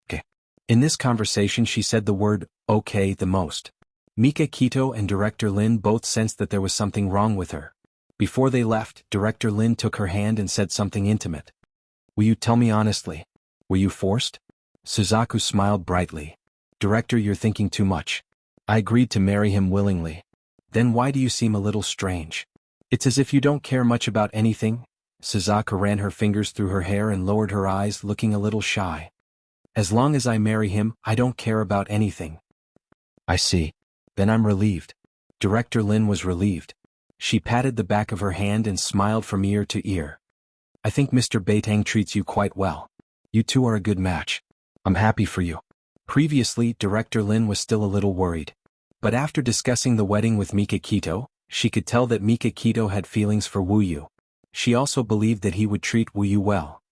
"Okay." In this conversation she said the word, "okay" the most. Mika Kito and Director Lin both sensed that there was something wrong with her. Before they left, Director Lin took her hand and said something intimate. "Will you tell me honestly? Were you forced?" Suzaku smiled brightly. "Director, you're thinking too much. I agreed to marry him willingly." "Then why do you seem a little strange? It's as if you don't care much about anything." Suzaku ran her fingers through her hair and lowered her eyes, looking a little shy. "As long as I marry him, I don't care about anything." "I see. Then I'm relieved." Director Lin was relieved. She patted the back of her hand and smiled from ear to ear. "I think Mr. Beitang treats you quite well. You two are a good match. I'm happy for you." Previously, Director Lin was still a little worried. But after discussing the wedding with Mika Kito, she could tell that Mika Kito had feelings for Wu Yu. She also believed that he would treat Wu Yu well.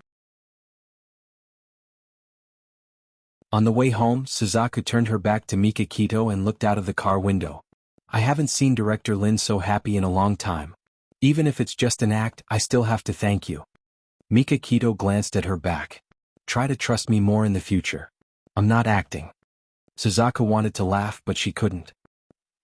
On the way home, Suzaku turned her back to Mika Kito and looked out of the car window. "I haven't seen Director Lin so happy in a long time. Even if it's just an act, I still have to thank you." Mika Kito glanced at her back. "Try to trust me more in the future. I'm not acting." Suzaku wanted to laugh, but she couldn't.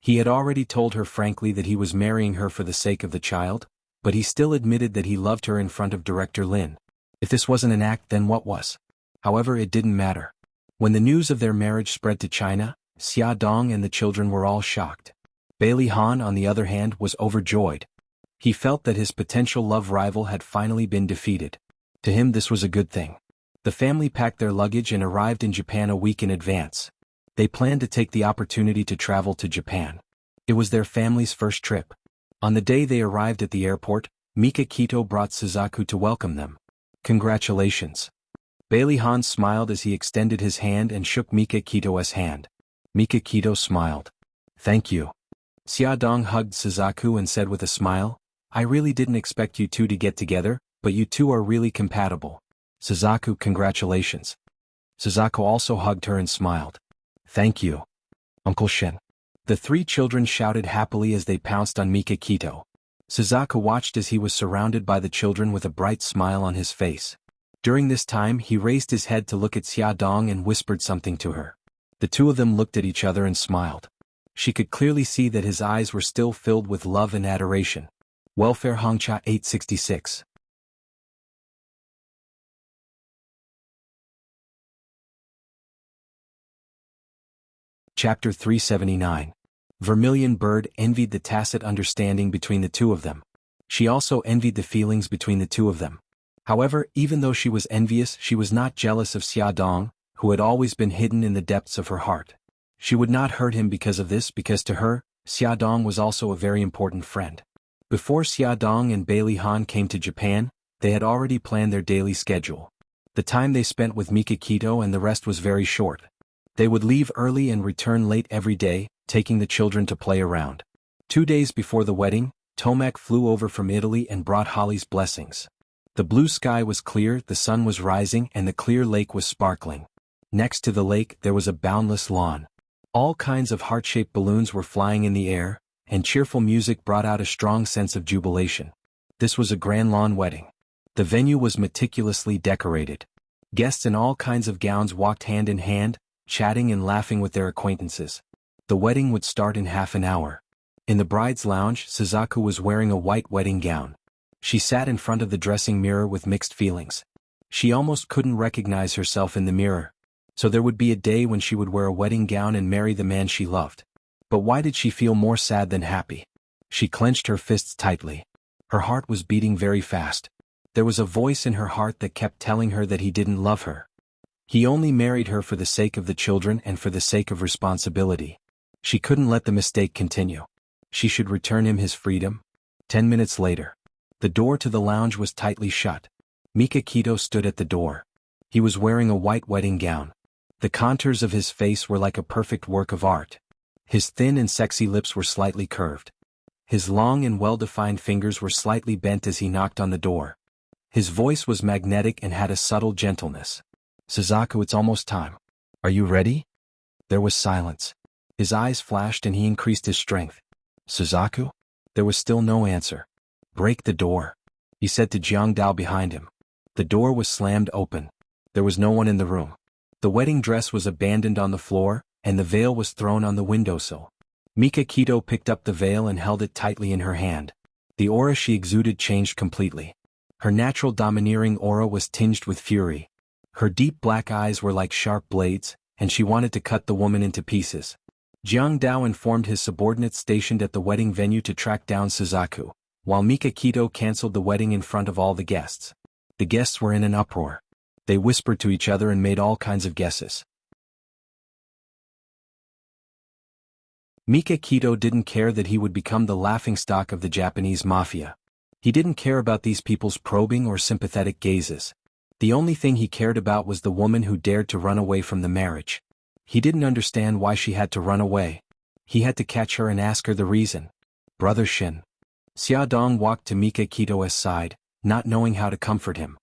He had already told her frankly that he was marrying her for the sake of the child, but he still admitted that he loved her in front of Director Lin. If this wasn't an act, then what was? However, it didn't matter. When the news of their marriage spread to China, Xia Dong and the children were all shocked. Bailey Han, on the other hand, was overjoyed. He felt that his potential love rival had finally been defeated. To him, this was a good thing. The family packed their luggage and arrived in Japan a week in advance. They planned to take the opportunity to travel to Japan. It was their family's first trip. On the day they arrived at the airport, Mika Kito brought Suzaku to welcome them. "Congratulations." Bailey Han smiled as he extended his hand and shook Mika Kito's hand. Mika Kito smiled. "Thank you." Xia Dong hugged Suzaku and said with a smile, "I really didn't expect you two to get together, but you two are really compatible." "Suzaku, congratulations." Suzaku also hugged her and smiled. "Thank you, Uncle Shen." The three children shouted happily as they pounced on Mika Kito. Suzaku watched as he was surrounded by the children with a bright smile on his face. During this time he raised his head to look at Xia Dong and whispered something to her. The two of them looked at each other and smiled. She could clearly see that his eyes were still filled with love and adoration. Welfare Hongcha 866. Chapter 379. Vermilion Bird envied the tacit understanding between the two of them. She also envied the feelings between the two of them. However, even though she was envious, she was not jealous of Xia Dong, who had always been hidden in the depths of her heart. She would not hurt him because of this, because to her, Xia Dong was also a very important friend. Before Xia Dong and Bailey Han came to Japan, they had already planned their daily schedule. The time they spent with Mika Kito and the rest was very short. They would leave early and return late every day, taking the children to play around. 2 days before the wedding, Tomac flew over from Italy and brought Holly's blessings. The blue sky was clear, the sun was rising, and the clear lake was sparkling. Next to the lake there was a boundless lawn. All kinds of heart-shaped balloons were flying in the air, and cheerful music brought out a strong sense of jubilation. This was a grand lawn wedding. The venue was meticulously decorated. Guests in all kinds of gowns walked hand in hand, chatting and laughing with their acquaintances. The wedding would start in half an hour. In the bride's lounge, Suzaku was wearing a white wedding gown. She sat in front of the dressing mirror with mixed feelings. She almost couldn't recognize herself in the mirror. So there would be a day when she would wear a wedding gown and marry the man she loved. But why did she feel more sad than happy? She clenched her fists tightly. Her heart was beating very fast. There was a voice in her heart that kept telling her that he didn't love her. He only married her for the sake of the children and for the sake of responsibility. She couldn't let the mistake continue. She should return him his freedom. 10 minutes later. The door to the lounge was tightly shut. Mikakito stood at the door. He was wearing a white wedding gown. The contours of his face were like a perfect work of art. His thin and sexy lips were slightly curved. His long and well-defined fingers were slightly bent as he knocked on the door. His voice was magnetic and had a subtle gentleness. "Suzaku, it's almost time. Are you ready?" There was silence. His eyes flashed and he increased his strength. "Suzaku?" There was still no answer. "Break the door," he said to Jianghu behind him. The door was slammed open. There was no one in the room. The wedding dress was abandoned on the floor, and the veil was thrown on the windowsill. Mikakito picked up the veil and held it tightly in her hand. The aura she exuded changed completely. Her natural domineering aura was tinged with fury. Her deep black eyes were like sharp blades, and she wanted to cut the woman into pieces. Jianghu informed his subordinates stationed at the wedding venue to track down Suzaku, while Mikakito canceled the wedding in front of all the guests. The guests were in an uproar. They whispered to each other and made all kinds of guesses. Mikakito didn't care that he would become the laughingstock of the Japanese mafia. He didn't care about these people's probing or sympathetic gazes. The only thing he cared about was the woman who dared to run away from the marriage. He didn't understand why she had to run away. He had to catch her and ask her the reason. "Brother Shin." Xiaodong walked to Mikakito's side, not knowing how to comfort him.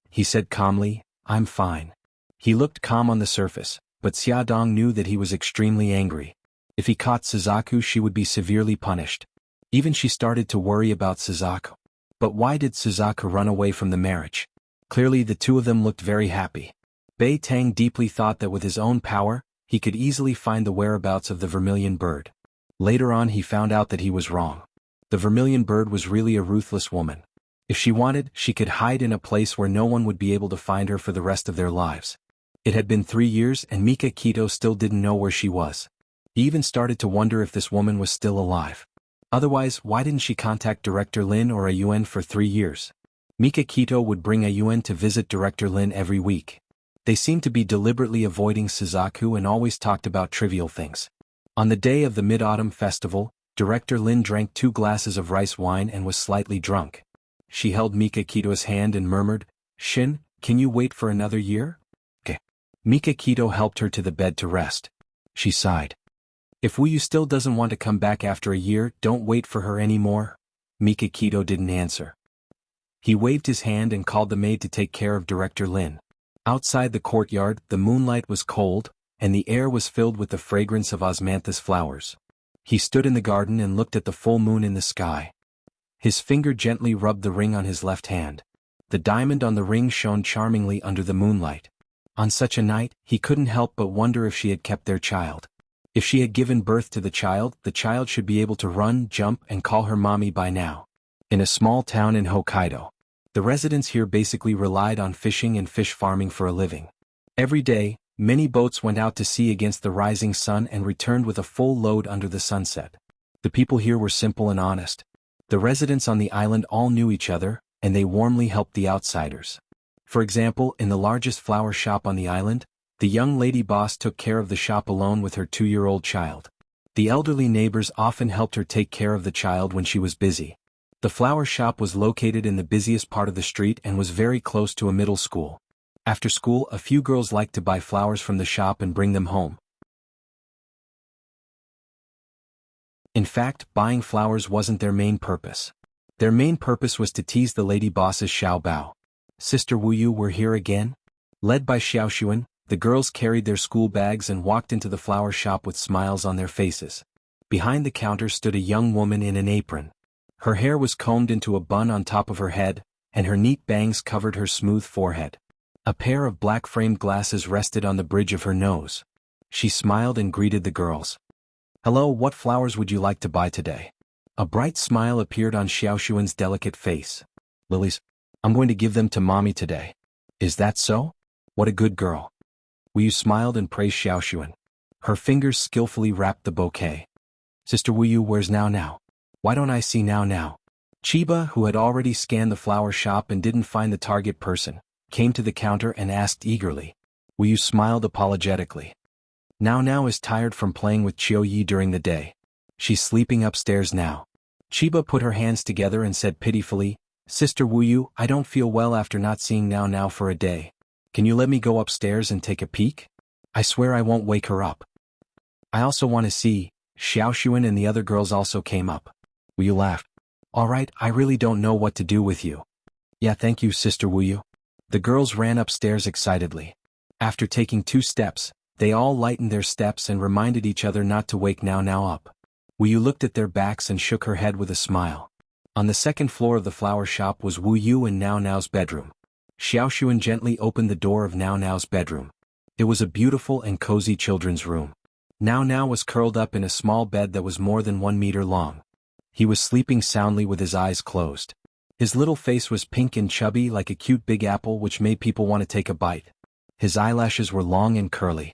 He said calmly, "I'm fine." He looked calm on the surface, but Xiaodong knew that he was extremely angry. If he caught Suzaku, she would be severely punished. Even she started to worry about Suzaku. But why did Suzaku run away from the marriage? Clearly the two of them looked very happy. Bei Tang deeply thought that with his own power, he could easily find the whereabouts of the vermilion bird. Later on he found out that he was wrong. The vermilion bird was really a ruthless woman. If she wanted, she could hide in a place where no one would be able to find her for the rest of their lives. It had been 3 years and Mikakito still didn't know where she was. He even started to wonder if this woman was still alive. Otherwise, why didn't she contact Director Lin or a Yuen for 3 years? Mikakito would bring a Yuen to visit Director Lin every week. They seemed to be deliberately avoiding Suzaku and always talked about trivial things. On the day of the Mid-Autumn Festival, Director Lin drank 2 glasses of rice wine and was slightly drunk. She held Mikakito's hand and murmured, "Shin, can you wait for another year?" "Okay." Mikakito helped her to the bed to rest. She sighed. "If Wuyu still doesn't want to come back after a year, don't wait for her anymore." Mikakito didn't answer. He waved his hand and called the maid to take care of Director Lin. Outside the courtyard, the moonlight was cold, and the air was filled with the fragrance of osmanthus flowers. He stood in the garden and looked at the full moon in the sky. His finger gently rubbed the ring on his left hand. The diamond on the ring shone charmingly under the moonlight. On such a night, he couldn't help but wonder if she had kept their child. If she had given birth to the child should be able to run, jump, and call her mommy by now. In a small town in Hokkaido, the residents here basically relied on fishing and fish farming for a living. Every day, many boats went out to sea against the rising sun and returned with a full load under the sunset. The people here were simple and honest. The residents on the island all knew each other, and they warmly helped the outsiders. For example, in the largest flower shop on the island, the young lady boss took care of the shop alone with her 2-year-old child. The elderly neighbors often helped her take care of the child when she was busy. The flower shop was located in the busiest part of the street and was very close to a middle school. After school, a few girls liked to buy flowers from the shop and bring them home. In fact, buying flowers wasn't their main purpose. Their main purpose was to tease the lady bosses Xiao Bao. "Sister Wuyu, we're here again?" Led by Xiaoxuan, the girls carried their school bags and walked into the flower shop with smiles on their faces. Behind the counter stood a young woman in an apron. Her hair was combed into a bun on top of her head, and her neat bangs covered her smooth forehead. A pair of black-framed glasses rested on the bridge of her nose. She smiled and greeted the girls. "Hello, what flowers would you like to buy today?" A bright smile appeared on Xiaoxuan's delicate face. "Lilies. I'm going to give them to mommy today." "Is that so? What a good girl." Wuyu smiled and praised Xiaoxuan. Her fingers skillfully wrapped the bouquet. Sister Wuyu, where's Now Now? Why don't I see Now Now? Chiba, who had already scanned the flower shop and didn't find the target person, came to the counter and asked eagerly. Wuyu smiled apologetically. Now Now is tired from playing with Chiyo-yi during the day. She's sleeping upstairs now. Chiba put her hands together and said pitifully, Sister Wuyu, I don't feel well after not seeing Now Now for a day. Can you let me go upstairs and take a peek? I swear I won't wake her up. I also want to see. Xiaoxuan and the other girls also came up. Wuyu laughed. All right, I really don't know what to do with you. Yeah, thank you, Sister Wuyu. The girls ran upstairs excitedly. After taking 2 steps, they all lightened their steps and reminded each other not to wake Now Now up. Wuyu looked at their backs and shook her head with a smile. On the 2nd floor of the flower shop was Wuyu and Now Now's bedroom. Xiaoxuan gently opened the door of Now Now's bedroom. It was a beautiful and cozy children's room. Now Now was curled up in a small bed that was more than 1 meter long. He was sleeping soundly with his eyes closed. His little face was pink and chubby like a cute big apple, which made people want to take a bite. His eyelashes were long and curly.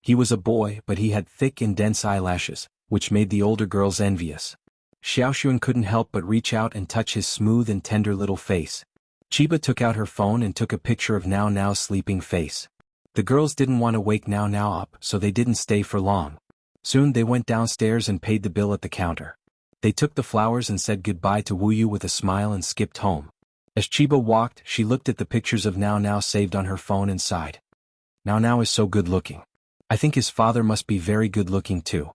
He was a boy, but he had thick and dense eyelashes, which made the older girls envious. Xiaoxuan couldn't help but reach out and touch his smooth and tender little face. Chiba took out her phone and took a picture of Now Now's sleeping face. The girls didn't want to wake Now Now up, so they didn't stay for long. Soon they went downstairs and paid the bill at the counter. They took the flowers and said goodbye to Wuyu with a smile and skipped home. As Chiba walked, she looked at the pictures of Now Now saved on her phone and sighed. Now Now is so good looking. I think his father must be very good looking too.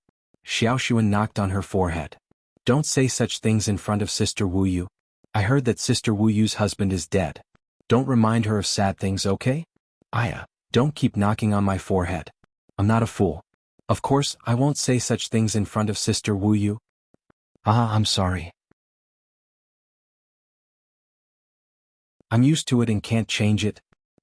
Xiaoxuan knocked on her forehead. Don't say such things in front of Sister Wuyu. I heard that Sister Wuyu's husband is dead. Don't remind her of sad things, okay? Aya, don't keep knocking on my forehead. I'm not a fool. Of course, I won't say such things in front of Sister Wuyu. I'm sorry. I'm used to it and can't change it.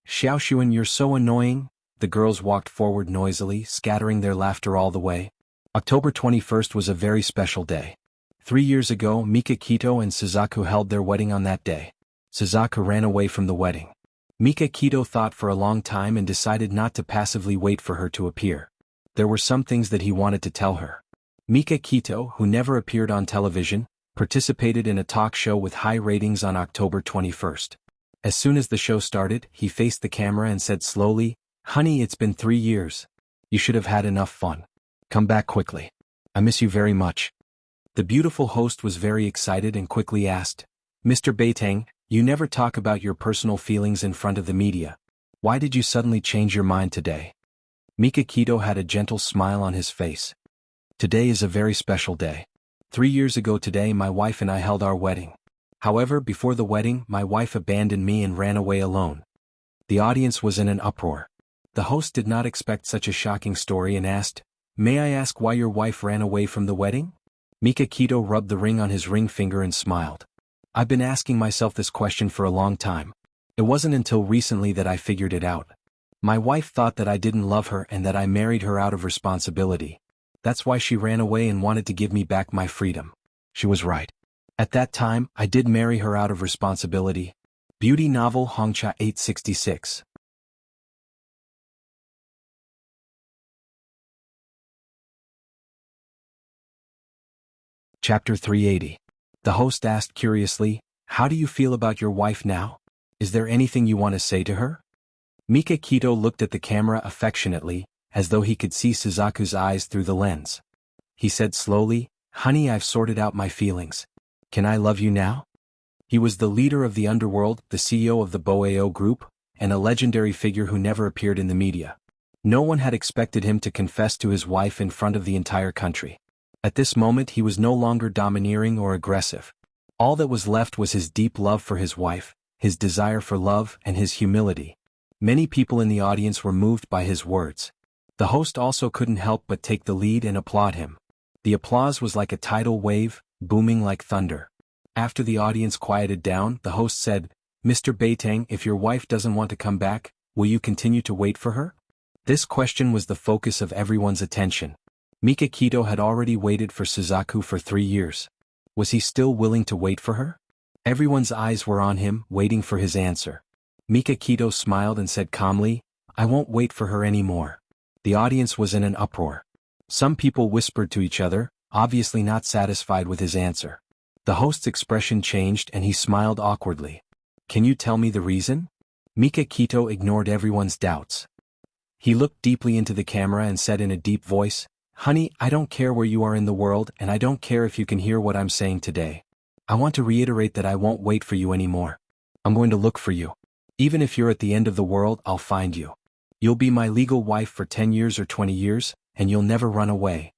Xiaoxuan, you're so annoying. The girls walked forward noisily, scattering their laughter all the way. October 21st was a very special day. 3 years ago, Mikakito and Suzaku held their wedding on that day. Suzaku ran away from the wedding. Mikakito thought for a long time and decided not to passively wait for her to appear. There were some things that he wanted to tell her. Mikakito, who never appeared on television, participated in a talk show with high ratings on October 21st. As soon as the show started, he faced the camera and said slowly, Honey, it's been 3 years. You should have had enough fun. Come back quickly. I miss you very much. The beautiful host was very excited and quickly asked, Mr. Beitang, you never talk about your personal feelings in front of the media. Why did you suddenly change your mind today? Mikakito had a gentle smile on his face. Today is a very special day. 3 years ago today my wife and I held our wedding. However, before the wedding, my wife abandoned me and ran away alone. The audience was in an uproar. The host did not expect such a shocking story and asked, May I ask why your wife ran away from the wedding? Mikakito rubbed the ring on his ring finger and smiled. I've been asking myself this question for a long time. It wasn't until recently that I figured it out. My wife thought that I didn't love her and that I married her out of responsibility. That's why she ran away and wanted to give me back my freedom. She was right. At that time, I did marry her out of responsibility. Beauty novel Hongcha 866. Chapter 380. The host asked curiously, How do you feel about your wife now? Is there anything you want to say to her? Mikakito looked at the camera affectionately, as though he could see Suzaku's eyes through the lens. He said slowly, Honey, I've sorted out my feelings. Can I love you now? He was the leader of the underworld, the CEO of the Boao group, and a legendary figure who never appeared in the media. No one had expected him to confess to his wife in front of the entire country. At this moment he was no longer domineering or aggressive. All that was left was his deep love for his wife, his desire for love, and his humility. Many people in the audience were moved by his words. The host also couldn't help but take the lead and applaud him. The applause was like a tidal wave, booming like thunder. After the audience quieted down, the host said, Mr. Beitang, if your wife doesn't want to come back, will you continue to wait for her? This question was the focus of everyone's attention. Mikakito had already waited for Suzaku for 3 years. Was he still willing to wait for her? Everyone's eyes were on him, waiting for his answer. Mikakito smiled and said calmly, I won't wait for her anymore. The audience was in an uproar. Some people whispered to each other, obviously not satisfied with his answer. The host's expression changed and he smiled awkwardly. Can you tell me the reason? Mika Kito ignored everyone's doubts. He looked deeply into the camera and said in a deep voice, Honey, I don't care where you are in the world and I don't care if you can hear what I'm saying today. I want to reiterate that I won't wait for you anymore. I'm going to look for you. Even if you're at the end of the world, I'll find you. You'll be my legal wife for 10 years or 20 years, and you'll never run away.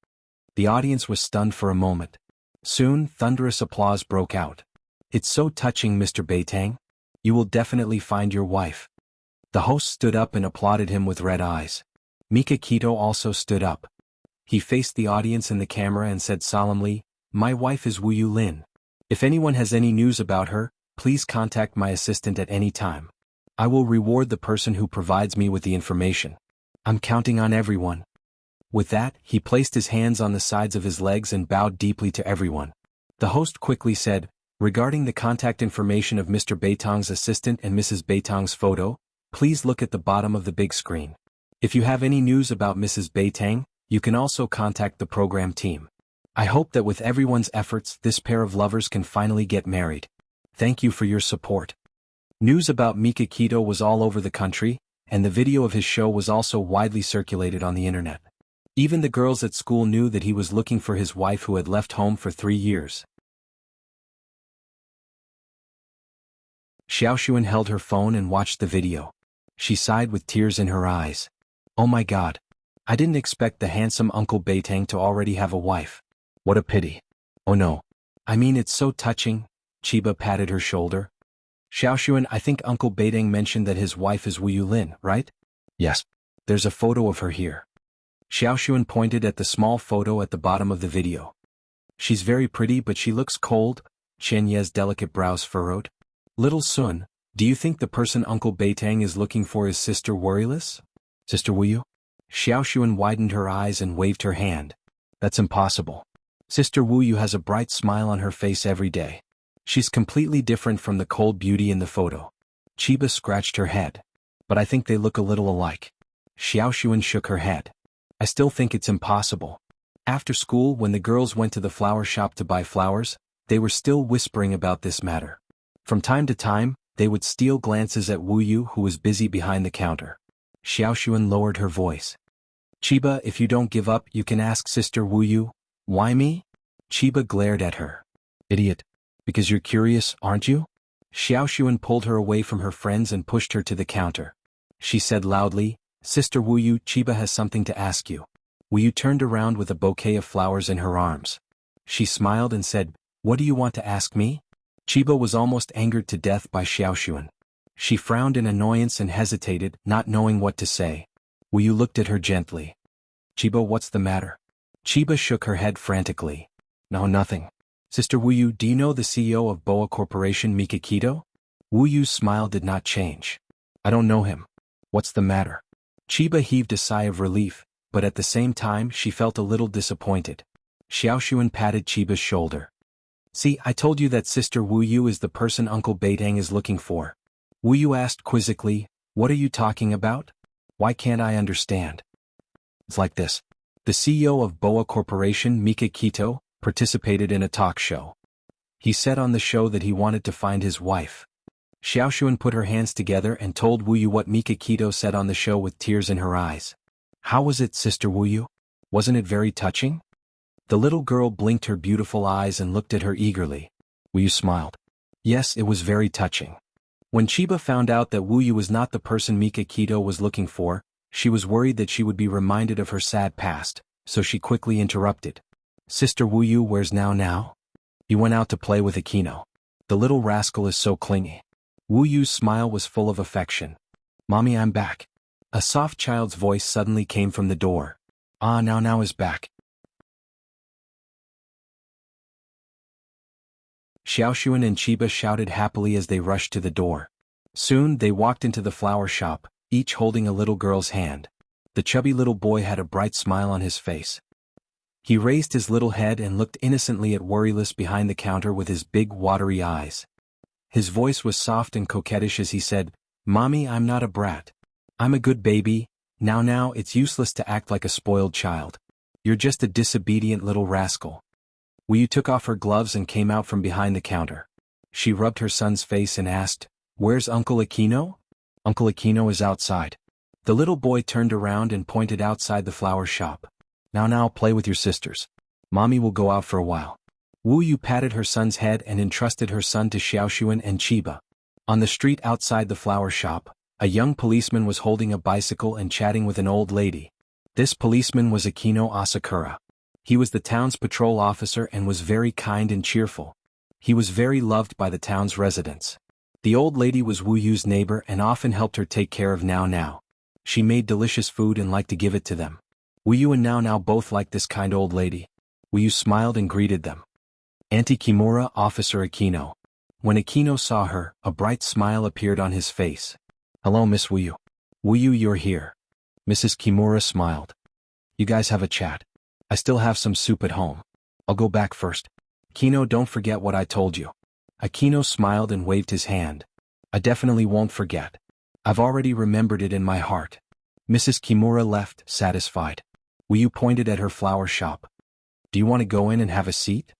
The audience was stunned for a moment. Soon, thunderous applause broke out. It's so touching, Mr. Beitang. You will definitely find your wife. The host stood up and applauded him with red eyes. Mika Kito also stood up. He faced the audience and the camera and said solemnly, My wife is Wu Yulin. If anyone has any news about her, please contact my assistant at any time. I will reward the person who provides me with the information. I'm counting on everyone. With that, he placed his hands on the sides of his legs and bowed deeply to everyone. The host quickly said, Regarding the contact information of Mr. Beitang's assistant and Mrs. Beitang's photo, please look at the bottom of the big screen. If you have any news about Mrs. Beitang, you can also contact the program team. I hope that with everyone's efforts, this pair of lovers can finally get married. Thank you for your support. News about Mika Kito was all over the country, and the video of his show was also widely circulated on the internet. Even the girls at school knew that he was looking for his wife who had left home for 3 years. Xiaoxuan held her phone and watched the video. She sighed with tears in her eyes. Oh my God. I didn't expect the handsome Uncle Beitang to already have a wife. What a pity. Oh no. I mean, it's so touching. Chiba patted her shoulder. Xiaoxuan, I think Uncle Beitang mentioned that his wife is Wu Yulin, right? Yes. There's a photo of her here. Xiaoxuan pointed at the small photo at the bottom of the video. She's very pretty but she looks cold, Chen Ye's delicate brows furrowed. Little Sun, do you think the person Uncle Beitang is looking for is Sister Worryless? Sister Wu Yu? Xiaoxuan widened her eyes and waved her hand. That's impossible. Sister Wu Yu has a bright smile on her face every day. She's completely different from the cold beauty in the photo. Chiba scratched her head. But I think they look a little alike. Xiaoxuan shook her head. I still think it's impossible. After school, when the girls went to the flower shop to buy flowers, they were still whispering about this matter. From time to time, they would steal glances at Wu Yu who was busy behind the counter. Xiaoxuan lowered her voice. Chiba, if you don't give up, you can ask Sister Wu Yu. Why me? Chiba glared at her. Idiot. Because you're curious, aren't you? Xiaoxuan pulled her away from her friends and pushed her to the counter. She said loudly, Sister Wu Yu, Chiba has something to ask you. Wu Yu turned around with a bouquet of flowers in her arms. She smiled and said, What do you want to ask me? Chiba was almost angered to death by Xiaoxuan. She frowned in annoyance and hesitated, not knowing what to say. Wu Yu looked at her gently. Chiba, what's the matter? Chiba shook her head frantically. No, nothing. Sister Wu Yu, do you know the CEO of Boa Corporation, Mika Kito? Wu Yu's smile did not change. I don't know him. What's the matter? Chiba heaved a sigh of relief, but at the same time she felt a little disappointed. Xiaoxuan patted Chiba's shoulder. See, I told you that Sister Wu Yu is the person Uncle Beitang is looking for. Wu Yu asked quizzically, What are you talking about? Why can't I understand? It's like this. The CEO of Boa Corporation, Mika Kito, participated in a talk show. He said on the show that he wanted to find his wife. Xiaoxuan put her hands together and told Wu Yu what Mika Kito said on the show with tears in her eyes. How was it, Sister Wu Yu? Wasn't it very touching? The little girl blinked her beautiful eyes and looked at her eagerly. Wu Yu smiled. Yes, it was very touching. When Chiba found out that Wu Yu was not the person Mika Kito was looking for, she was worried that she would be reminded of her sad past, so she quickly interrupted. Sister Wu Yu, where's now? He went out to play with Akino. The little rascal is so clingy. Wu Yu's smile was full of affection. Mommy, I'm back. A soft child's voice suddenly came from the door. Ah, now is back. Xiaoxuan and Chiba shouted happily as they rushed to the door. Soon they walked into the flower shop, each holding a little girl's hand. The chubby little boy had a bright smile on his face. He raised his little head and looked innocently at Worryless behind the counter with his big watery eyes. His voice was soft and coquettish as he said, Mommy, I'm not a brat. I'm a good baby. Now, it's useless to act like a spoiled child. You're just a disobedient little rascal. Wu took off her gloves and came out from behind the counter. She rubbed her son's face and asked, "Where's Uncle Aquino?" "Uncle Aquino is outside." The little boy turned around and pointed outside the flower shop. Now, play with your sisters. Mommy will go out for a while." Wu patted her son's head and entrusted her son to Xiaoxuan and Chiba. On the street outside the flower shop, a young policeman was holding a bicycle and chatting with an old lady. This policeman was Aquino Asakura. He was the town's patrol officer and was very kind and cheerful. He was very loved by the town's residents. The old lady was Wu Yu's neighbor and often helped her take care of Now. She made delicious food and liked to give it to them. Wu Yu and Now both liked this kind old lady. Wu Yu smiled and greeted them. "Auntie Kimura, Officer Aquino." When Aquino saw her, a bright smile appeared on his face. "Hello, Miss Wu Yu." "Wu Yu, you're here." Mrs. Kimura smiled. "You guys have a chat. I still have some soup at home. I'll go back first." "Aquino, don't forget what I told you." Aquino smiled and waved his hand. "I definitely won't forget. I've already remembered it in my heart." Mrs. Kimura left, satisfied. Wu Yu pointed at her flower shop. "Do you want to go in and have a seat?"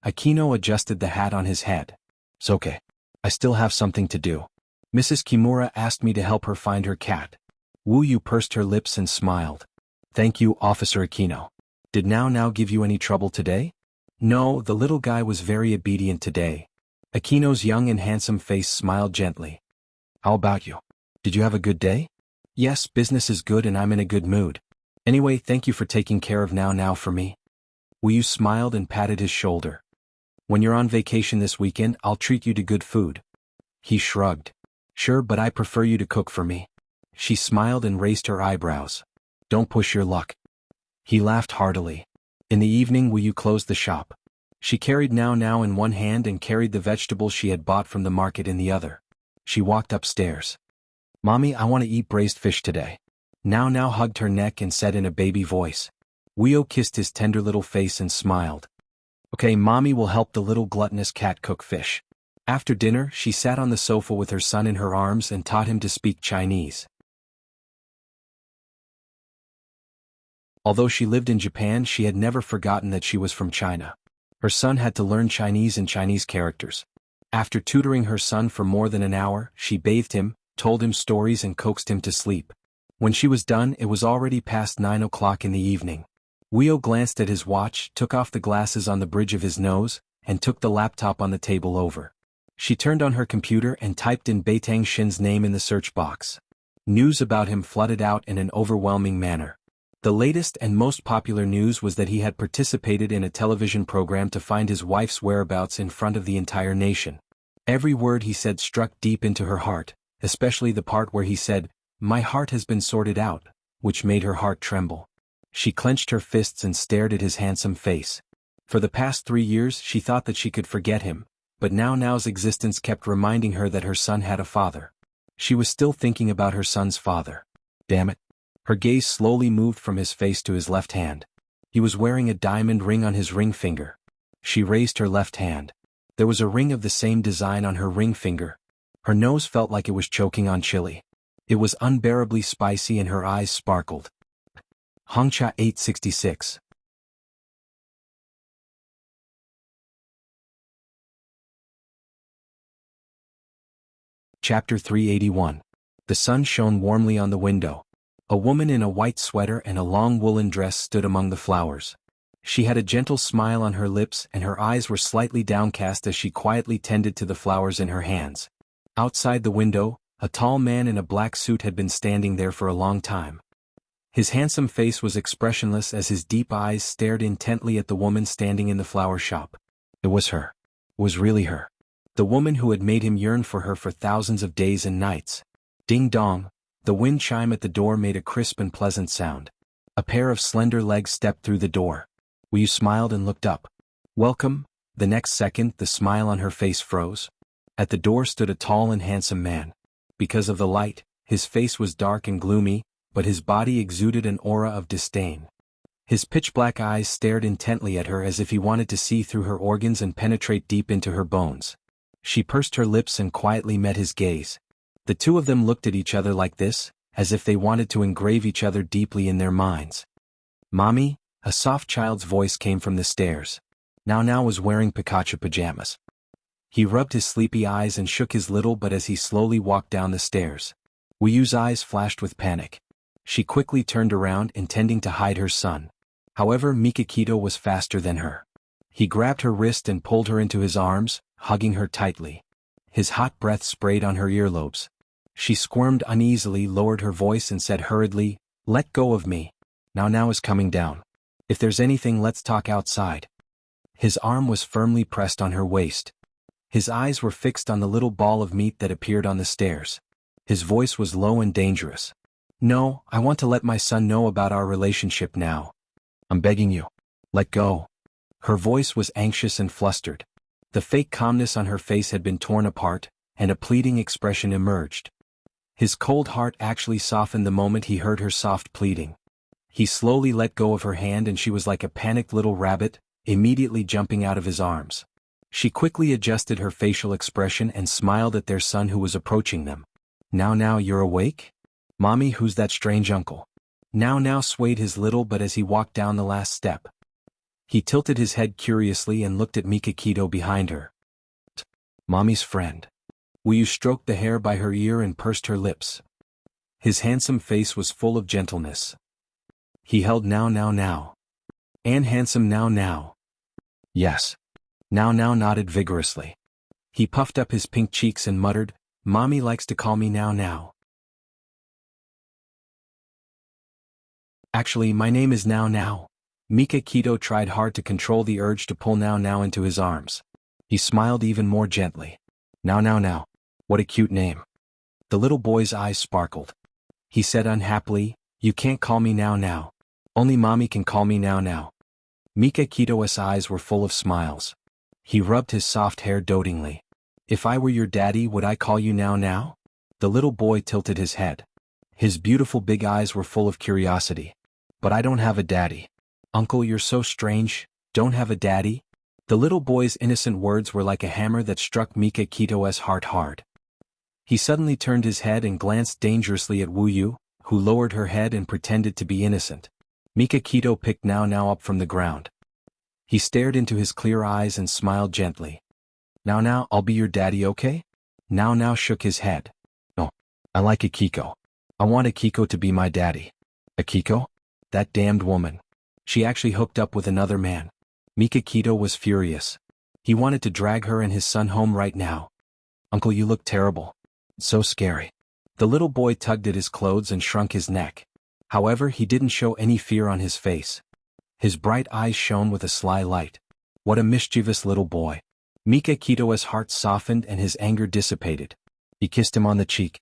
Aquino adjusted the hat on his head. "It's okay. I still have something to do." Mrs. Kimura asked me to help her find her cat. Wu Yu pursed her lips and smiled. "Thank you, Officer Aquino. Did Now give you any trouble today?" "No, the little guy was very obedient today." Aquino's young and handsome face smiled gently. "How about you? Did you have a good day?" "Yes, business is good and I'm in a good mood. Anyway, thank you for taking care of Now for me." Wu Yu smiled and patted his shoulder. "When you're on vacation this weekend, I'll treat you to good food." He shrugged. "Sure, but I prefer you to cook for me." She smiled and raised her eyebrows. "Don't push your luck." He laughed heartily. In the evening, Wu Yu closed the shop. She carried Now in one hand and carried the vegetables she had bought from the market in the other. She walked upstairs. "Mommy, I want to eat braised fish today." Now hugged her neck and said in a baby voice. Wu Yu kissed his tender little face and smiled. "Okay, Mommy will help the little gluttonous cat cook fish." After dinner, she sat on the sofa with her son in her arms and taught him to speak Chinese. Although she lived in Japan, she had never forgotten that she was from China. Her son had to learn Chinese and Chinese characters. After tutoring her son for more than an hour, she bathed him, told him stories and coaxed him to sleep. When she was done, it was already past 9 o'clock in the evening. Wu Yu glanced at his watch, took off the glasses on the bridge of his nose, and took the laptop on the table over. She turned on her computer and typed in Beitang Shin's name in the search box. News about him flooded out in an overwhelming manner. The latest and most popular news was that he had participated in a television program to find his wife's whereabouts in front of the entire nation. Every word he said struck deep into her heart, especially the part where he said, "My heart has been sorted out," which made her heart tremble. She clenched her fists and stared at his handsome face. For the past 3 years she thought that she could forget him, but Now's existence kept reminding her that her son had a father. She was still thinking about her son's father. Damn it. Her gaze slowly moved from his face to his left hand. He was wearing a diamond ring on his ring finger. She raised her left hand. There was a ring of the same design on her ring finger. Her nose felt like it was choking on chili. It was unbearably spicy and her eyes sparkled. Hongcha 866. Chapter 381. The sun shone warmly on the window. A woman in a white sweater and a long woolen dress stood among the flowers. She had a gentle smile on her lips and her eyes were slightly downcast as she quietly tended to the flowers in her hands. Outside the window, a tall man in a black suit had been standing there for a long time. His handsome face was expressionless as his deep eyes stared intently at the woman standing in the flower shop. It was her. It was really her. The woman who had made him yearn for her for thousands of days and nights. Ding dong, the wind chime at the door made a crisp and pleasant sound. A pair of slender legs stepped through the door. Wu Yu smiled and looked up. "Welcome." The next second, the smile on her face froze. At the door stood a tall and handsome man. Because of the light, his face was dark and gloomy, but his body exuded an aura of disdain. His pitch-black eyes stared intently at her as if he wanted to see through her organs and penetrate deep into her bones. She pursed her lips and quietly met his gaze. The two of them looked at each other like this, as if they wanted to engrave each other deeply in their minds. "Mommy," A soft child's voice came from the stairs. Now was wearing Pikachu pajamas. He rubbed his sleepy eyes and shook his little butt as he slowly walked down the stairs. Wuyu's eyes flashed with panic. She quickly turned around, intending to hide her son. However, Mikakito was faster than her. He grabbed her wrist and pulled her into his arms, hugging her tightly. His hot breath sprayed on her earlobes. She squirmed uneasily, lowered her voice and said hurriedly, "Let go of me. Now is coming down. If there's anything, let's talk outside." His arm was firmly pressed on her waist. His eyes were fixed on the little ball of meat that appeared on the stairs. His voice was low and dangerous. "No, I want to let my son know about our relationship now. I'm begging you. Let go." Her voice was anxious and flustered. The fake calmness on her face had been torn apart, and a pleading expression emerged. His cold heart actually softened the moment he heard her soft pleading. He slowly let go of her hand and she was like a panicked little rabbit, immediately jumping out of his arms. She quickly adjusted her facial expression and smiled at their son who was approaching them. Now you're awake? Mommy, who's that strange uncle?" Now swayed his little butt as he walked down the last step. He tilted his head curiously and looked at Mikakito behind her. "Mommy's friend." Wuyu stroked the hair by her ear and pursed her lips. His handsome face was full of gentleness. He held now. "And handsome now." "Yes." Now nodded vigorously. He puffed up his pink cheeks and muttered, "Mommy likes to call me now. Actually, my name is now." Mikakito tried hard to control the urge to pull now into his arms. He smiled even more gently. Now. What a cute name." The little boy's eyes sparkled. He said unhappily, "You can't call me now. Only Mommy can call me now." Mikakito's eyes were full of smiles. He rubbed his soft hair dotingly. "If I were your daddy, would I call you now?" The little boy tilted his head. His beautiful big eyes were full of curiosity. "But I don't have a daddy." "Uncle, you're so strange. Don't have a daddy?" The little boy's innocent words were like a hammer that struck Mikakito's heart hard. He suddenly turned his head and glanced dangerously at Wuyu, who lowered her head and pretended to be innocent. Mikakito picked now up from the ground. He stared into his clear eyes and smiled gently. Now, I'll be your daddy, okay?" Now shook his head. "No, I like Akiko. I want Akiko to be my daddy." "Akiko? That damned woman. She actually hooked up with another man." Mikakito was furious. He wanted to drag her and his son home right now. "Uncle, you look terrible. It's so scary." The little boy tugged at his clothes and shrunk his neck. However, he didn't show any fear on his face. His bright eyes shone with a sly light. What a mischievous little boy. Mikakito's heart softened and his anger dissipated. He kissed him on the cheek.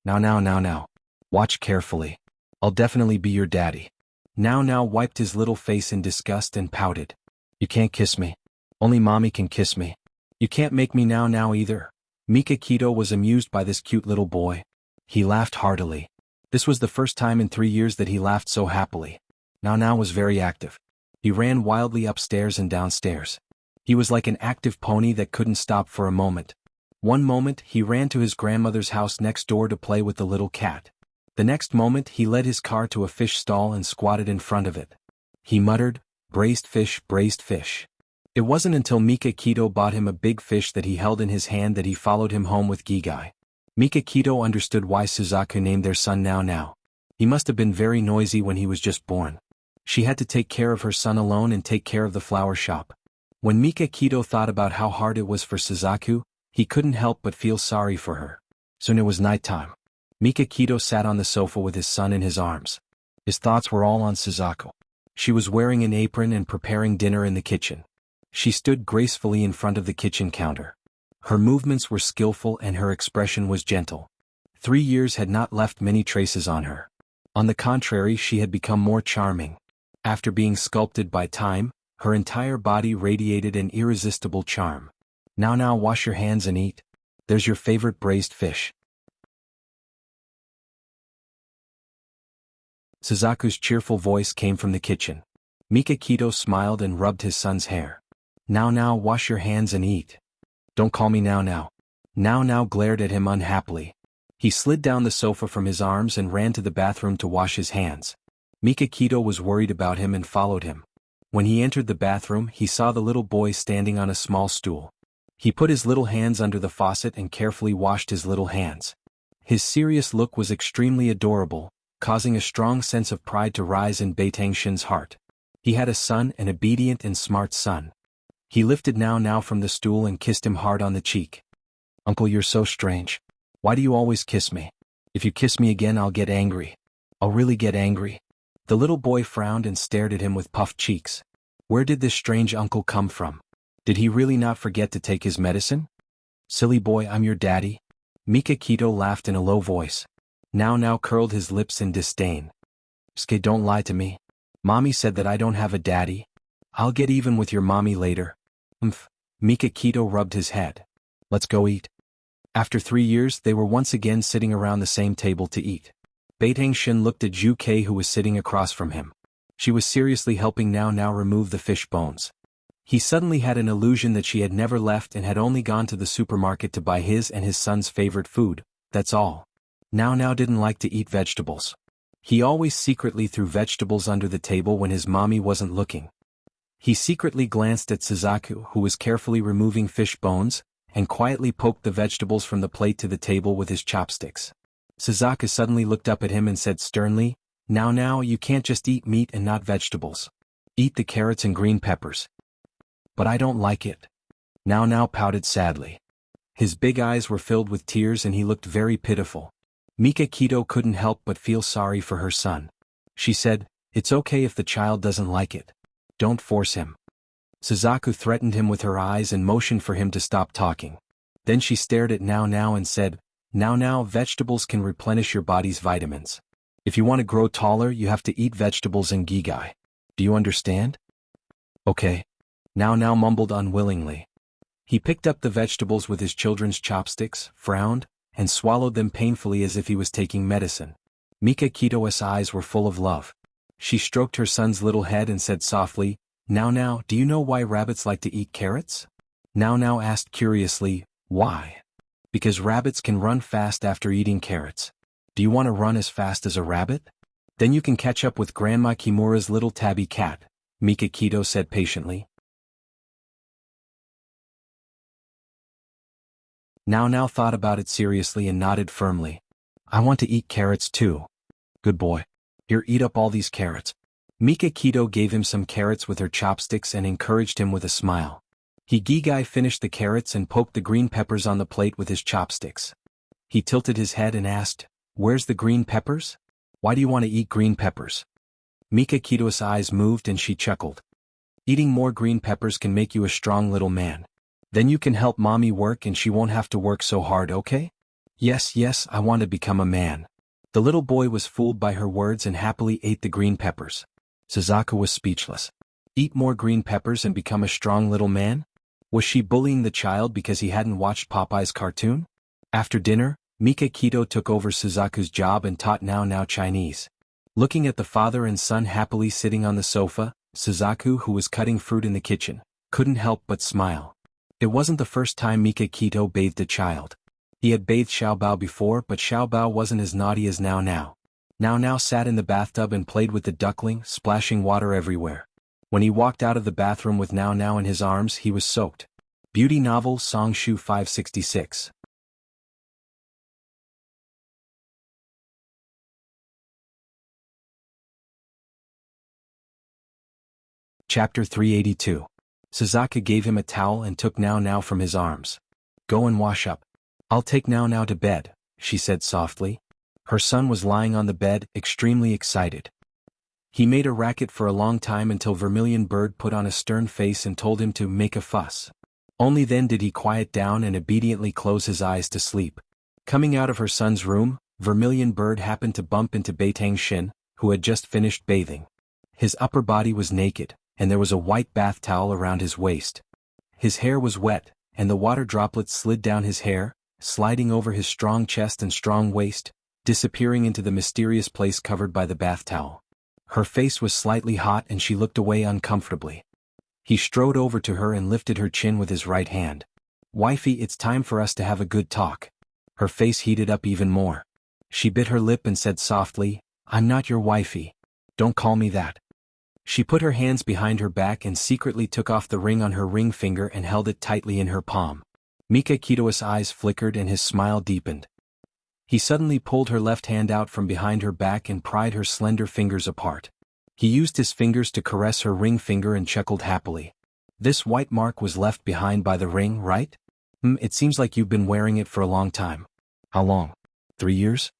Now. Watch carefully. I'll definitely be your daddy." Now wiped his little face in disgust and pouted. "You can't kiss me. Only Mommy can kiss me. You can't make me now either." Mikakito was amused by this cute little boy. He laughed heartily. This was the first time in 3 years that he laughed so happily. Now was very active. He ran wildly upstairs and downstairs. He was like an active pony that couldn't stop for a moment. One moment, he ran to his grandmother's house next door to play with the little cat. The next moment, he led his car to a fish stall and squatted in front of it. He muttered, braised fish. It wasn't until Mikakito bought him a big fish that he held in his hand that he followed him home with Gigai. Mikakito understood why Suzaku named their son Now. He must have been very noisy when he was just born. She had to take care of her son alone and take care of the flower shop. When Mikakito thought about how hard it was for Suzaku, he couldn't help but feel sorry for her. Soon it was nighttime. Mikakito sat on the sofa with his son in his arms. His thoughts were all on Suzaku. She was wearing an apron and preparing dinner in the kitchen. She stood gracefully in front of the kitchen counter. Her movements were skillful and her expression was gentle. 3 years had not left many traces on her. On the contrary, she had become more charming. After being sculpted by time, her entire body radiated an irresistible charm. Now wash your hands and eat. There's your favorite braised fish." Suzaku's cheerful voice came from the kitchen. Mikakito smiled and rubbed his son's hair. Now wash your hands and eat. Don't call me now. Now glared at him unhappily. He slid down the sofa from his arms and ran to the bathroom to wash his hands. Mikakito was worried about him and followed him. When he entered the bathroom, he saw the little boy standing on a small stool. He put his little hands under the faucet and carefully washed his little hands. His serious look was extremely adorable, causing a strong sense of pride to rise in Baitangshin's heart. He had a son, an obedient and smart son. He lifted Now from the stool and kissed him hard on the cheek. "Uncle, you're so strange. Why do you always kiss me? If you kiss me again, I'll get angry. I'll really get angry." The little boy frowned and stared at him with puffed cheeks. Where did this strange uncle come from? Did he really not forget to take his medicine? "Silly boy, I'm your daddy." Mikakito laughed in a low voice. Now curled his lips in disdain. "Ske, don't lie to me. Mommy said that I don't have a daddy. I'll get even with your mommy later." Mikakito rubbed his head. "Let's go eat." After 3 years, they were once again sitting around the same table to eat. Baitangshin looked at Zhu Kei, who was sitting across from him. She was seriously helping Now remove the fish bones. He suddenly had an illusion that she had never left and had only gone to the supermarket to buy his and his son's favorite food, that's all. Now didn't like to eat vegetables. He always secretly threw vegetables under the table when his mommy wasn't looking. He secretly glanced at Suzaku, who was carefully removing fish bones, and quietly poked the vegetables from the plate to the table with his chopsticks. Suzaku suddenly looked up at him and said sternly, Now, you can't just eat meat and not vegetables. Eat the carrots and green peppers." "But I don't like it." Now pouted sadly. His big eyes were filled with tears and he looked very pitiful. Mikakito couldn't help but feel sorry for her son. She said, "It's okay if the child doesn't like it. Don't force him." Suzaku threatened him with her eyes and motioned for him to stop talking. Then she stared at Now and said, Now, vegetables can replenish your body's vitamins. If you want to grow taller, you have to eat vegetables and gigai. Do you understand?" "Okay." Now mumbled unwillingly. He picked up the vegetables with his children's chopsticks, frowned, and swallowed them painfully as if he was taking medicine. Mikakito's eyes were full of love. She stroked her son's little head and said softly, Now, do you know why rabbits like to eat carrots?" Now asked curiously, "Why?" "Because rabbits can run fast after eating carrots. Do you want to run as fast as a rabbit? Then you can catch up with Grandma Kimura's little tabby cat," Mikakito said patiently. Now thought about it seriously and nodded firmly. "I want to eat carrots too." "Good boy. Here, eat up all these carrots." Mikakito gave him some carrots with her chopsticks and encouraged him with a smile. Gigai finished the carrots and poked the green peppers on the plate with his chopsticks. He tilted his head and asked, "Where's the green peppers? Why do you want to eat green peppers?" Mikakito's eyes moved and she chuckled. "Eating more green peppers can make you a strong little man. Then you can help mommy work and she won't have to work so hard, okay?" Yes, I want to become a man." The little boy was fooled by her words and happily ate the green peppers. Suzaku was speechless. Eat more green peppers and become a strong little man? Was she bullying the child because he hadn't watched Popeye's cartoon? After dinner, Mikakito took over Suzaku's job and taught Now Chinese. Looking at the father and son happily sitting on the sofa, Suzaku, who was cutting fruit in the kitchen, couldn't help but smile. It wasn't the first time Mikakito bathed a child. He had bathed Xiaobao before, but Xiaobao wasn't as naughty as Now. Now sat in the bathtub and played with the duckling, splashing water everywhere. When he walked out of the bathroom with Now in his arms, he was soaked. Beauty novel Songshu 566. Chapter 382. Suzaku gave him a towel and took Now from his arms. "Go and wash up. I'll take Now to bed," she said softly. Her son was lying on the bed, extremely excited. He made a racket for a long time until Vermilion Bird put on a stern face and told him to make a fuss. Only then did he quiet down and obediently close his eyes to sleep. Coming out of her son's room, Vermilion Bird happened to bump into Baitangshin, who had just finished bathing. His upper body was naked, and there was a white bath towel around his waist. His hair was wet, and the water droplets slid down his hair, sliding over his strong chest and strong waist, disappearing into the mysterious place covered by the bath towel. Her face was slightly hot and she looked away uncomfortably. He strode over to her and lifted her chin with his right hand. "Wifey, it's time for us to have a good talk." Her face heated up even more. She bit her lip and said softly, "I'm not your wifey." Don't call me that. She put her hands behind her back and secretly took off the ring on her ring finger and held it tightly in her palm. Mikakito's eyes flickered and his smile deepened. He suddenly pulled her left hand out from behind her back and pried her slender fingers apart. He used his fingers to caress her ring finger and chuckled happily. This white mark was left behind by the ring, right? It seems like you've been wearing it for a long time. How long? 3 years?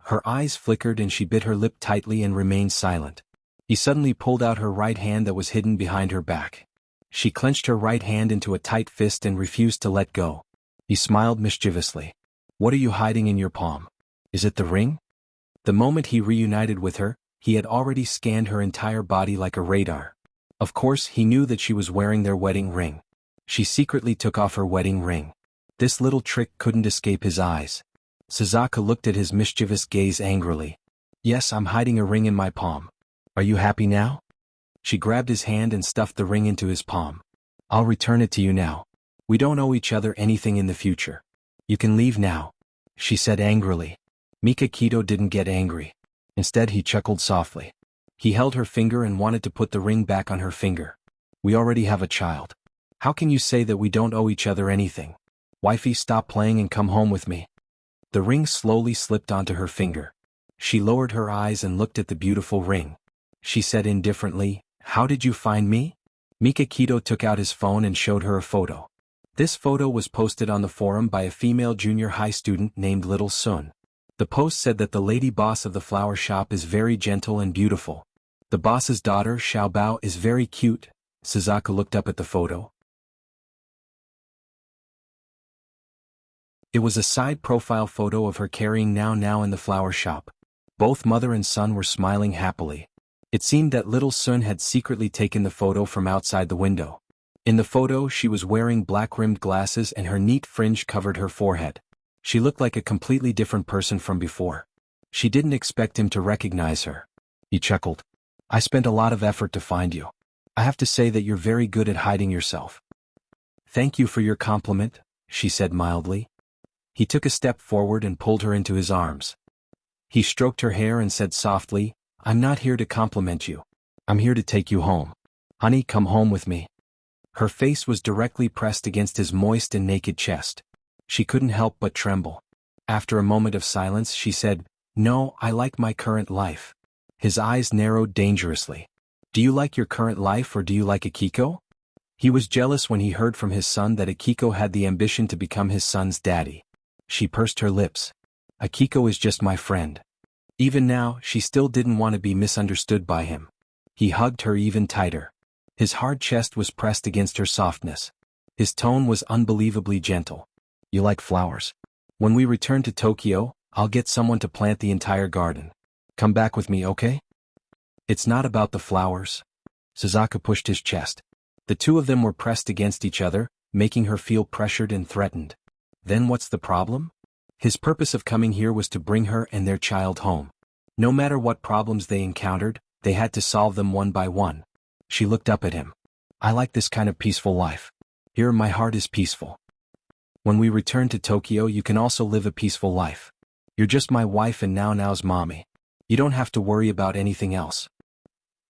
Her eyes flickered and she bit her lip tightly and remained silent. He suddenly pulled out her right hand that was hidden behind her back. She clenched her right hand into a tight fist and refused to let go. He smiled mischievously. What are you hiding in your palm? Is it the ring? The moment he reunited with her, he had already scanned her entire body like a radar. Of course, he knew that she was wearing their wedding ring. She secretly took off her wedding ring. This little trick couldn't escape his eyes. Suzaka looked at his mischievous gaze angrily. Yes, I'm hiding a ring in my palm. Are you happy now? She grabbed his hand and stuffed the ring into his palm. I'll return it to you now. We don't owe each other anything in the future. You can leave now, she said angrily. Mikakito didn't get angry. Instead, he chuckled softly. He held her finger and wanted to put the ring back on her finger. We already have a child. How can you say that we don't owe each other anything? Wifey, stop playing and come home with me. The ring slowly slipped onto her finger. She lowered her eyes and looked at the beautiful ring. She said indifferently, How did you find me? Mikakito took out his phone and showed her a photo. This photo was posted on the forum by a female junior high student named Little Sun. The post said that the lady boss of the flower shop is very gentle and beautiful. The boss's daughter, Xiaobao, is very cute. Suzaka looked up at the photo. It was a side profile photo of her carrying Now in the flower shop. Both mother and son were smiling happily. It seemed that Little Sun had secretly taken the photo from outside the window. In the photo, she was wearing black-rimmed glasses and her neat fringe covered her forehead. She looked like a completely different person from before. She didn't expect him to recognize her. He chuckled. I spent a lot of effort to find you. I have to say that you're very good at hiding yourself. Thank you for your compliment, she said mildly. He took a step forward and pulled her into his arms. He stroked her hair and said softly, I'm not here to compliment you. I'm here to take you home. Honey, come home with me. Her face was directly pressed against his moist and naked chest. She couldn't help but tremble. After a moment of silence, she said, No, I like my current life. His eyes narrowed dangerously. Do you like your current life or do you like Akiko? He was jealous when he heard from his son that Akiko had the ambition to become his son's daddy. She pursed her lips. Akiko is just my friend. Even now, she still didn't want to be misunderstood by him. He hugged her even tighter. His hard chest was pressed against her softness. His tone was unbelievably gentle. You like flowers? When we return to Tokyo, I'll get someone to plant the entire garden. Come back with me, okay? It's not about the flowers. Suzaka pushed his chest. The two of them were pressed against each other, making her feel pressured and threatened. Then what's the problem? His purpose of coming here was to bring her and their child home. No matter what problems they encountered, they had to solve them one by one. She looked up at him. I like this kind of peaceful life. Here my heart is peaceful. When we return to Tokyo, you can also live a peaceful life. You're just my wife and Now's mommy. You don't have to worry about anything else.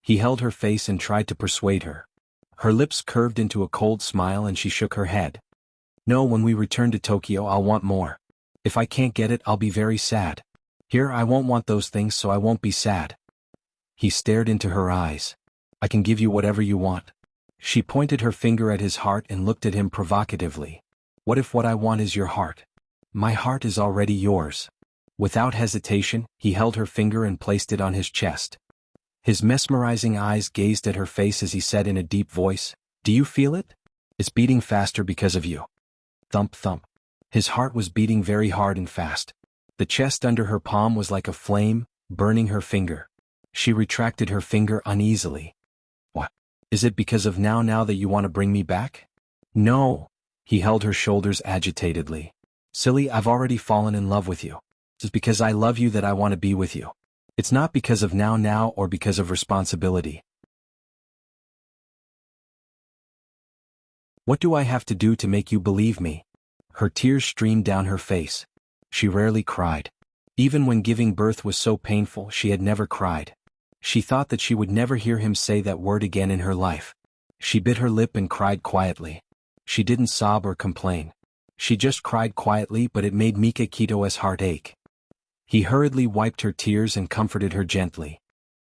He held her face and tried to persuade her. Her lips curved into a cold smile and she shook her head. No, when we return to Tokyo, I'll want more. If I can't get it, I'll be very sad. Here, I won't want those things, so I won't be sad. He stared into her eyes. I can give you whatever you want. She pointed her finger at his heart and looked at him provocatively. What if what I want is your heart? My heart is already yours. Without hesitation, he held her finger and placed it on his chest. His mesmerizing eyes gazed at her face as he said in a deep voice, Do you feel it? It's beating faster because of you. Thump thump. His heart was beating very hard and fast. The chest under her palm was like a flame, burning her finger. She retracted her finger uneasily. What? Is it because of now that you want to bring me back? No. He held her shoulders agitatedly. Silly, I've already fallen in love with you. It's because I love you that I want to be with you. It's not because of now or because of responsibility. What do I have to do to make you believe me? Her tears streamed down her face. She rarely cried. Even when giving birth was so painful, she had never cried. She thought that she would never hear him say that word again in her life. She bit her lip and cried quietly. She didn't sob or complain. She just cried quietly, but it made Mikakito's heart ache. He hurriedly wiped her tears and comforted her gently.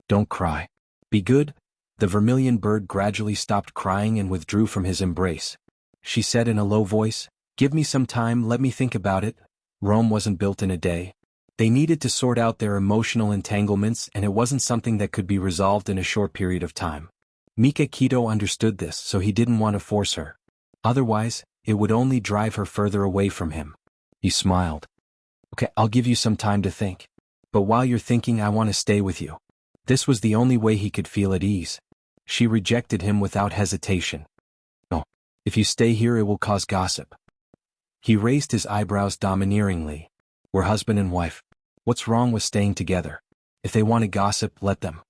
Don't cry. Be good. The vermilion bird gradually stopped crying and withdrew from his embrace. She said in a low voice, Give me some time, let me think about it. Rome wasn't built in a day. They needed to sort out their emotional entanglements, and it wasn't something that could be resolved in a short period of time. Mikakito understood this, so he didn't want to force her. Otherwise, it would only drive her further away from him. He smiled. Okay, I'll give you some time to think. But while you're thinking, I want to stay with you. This was the only way he could feel at ease. She rejected him without hesitation. No. If you stay here, it will cause gossip. He raised his eyebrows domineeringly. We're husband and wife. What's wrong with staying together? If they want to gossip, let them.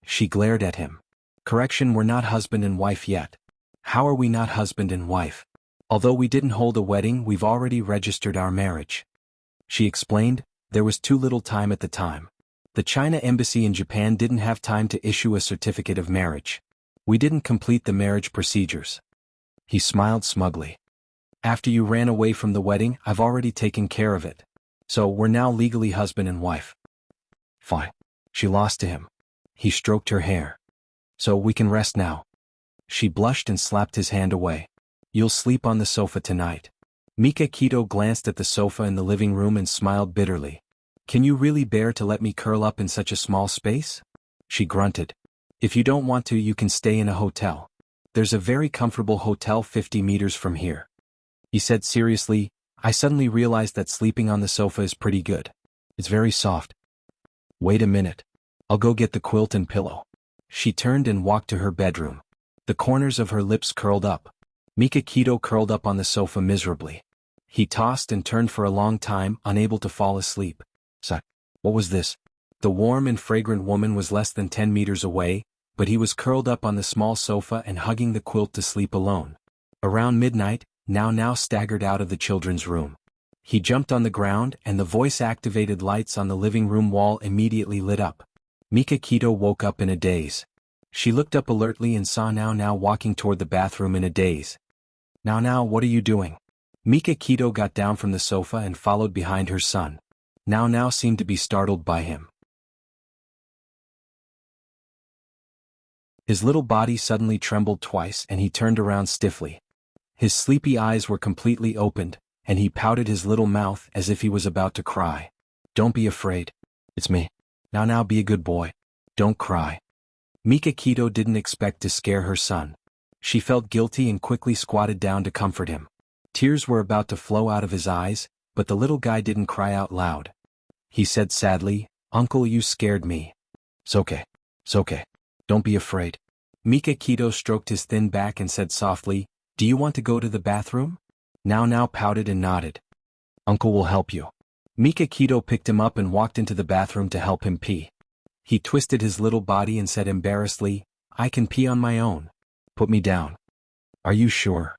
She glared at him. Correction, we're not husband and wife yet. How are we not husband and wife? Although we didn't hold a wedding, we've already registered our marriage. She explained, there was too little time at the time. The China embassy in Japan didn't have time to issue a certificate of marriage. We didn't complete the marriage procedures. He smiled smugly. After you ran away from the wedding, I've already taken care of it. So we're now legally husband and wife. Fine. She lost to him. He stroked her hair. So we can rest now. She blushed and slapped his hand away. You'll sleep on the sofa tonight. Mikakito glanced at the sofa in the living room and smiled bitterly. Can you really bear to let me curl up in such a small space? She grunted. If you don't want to, you can stay in a hotel. There's a very comfortable hotel 50 meters from here. He said seriously, I suddenly realized that sleeping on the sofa is pretty good. It's very soft. Wait a minute. I'll go get the quilt and pillow. She turned and walked to her bedroom. The corners of her lips curled up. Mikakito curled up on the sofa miserably. He tossed and turned for a long time, unable to fall asleep. What was this? The warm and fragrant woman was less than 10 meters away, but he was curled up on the small sofa and hugging the quilt to sleep alone. Around midnight, Now staggered out of the children's room. He jumped on the ground, and the voice-activated lights on the living room wall immediately lit up. Mikakito woke up in a daze. She looked up alertly and saw Now walking toward the bathroom in a daze. Now, what are you doing? Mikakito got down from the sofa and followed behind her son. Now seemed to be startled by him. His little body suddenly trembled twice and he turned around stiffly. His sleepy eyes were completely opened, and he pouted his little mouth as if he was about to cry. Don't be afraid. It's me. Now be a good boy. Don't cry. Mikakito didn't expect to scare her son. She felt guilty and quickly squatted down to comfort him. Tears were about to flow out of his eyes, but the little guy didn't cry out loud. He said sadly, Uncle, you scared me. It's okay. Don't be afraid. Mikakito stroked his thin back and said softly, Do you want to go to the bathroom? Now pouted and nodded. Uncle will help you. Mikakito picked him up and walked into the bathroom to help him pee. He twisted his little body and said embarrassedly, I can pee on my own. Put me down. Are you sure?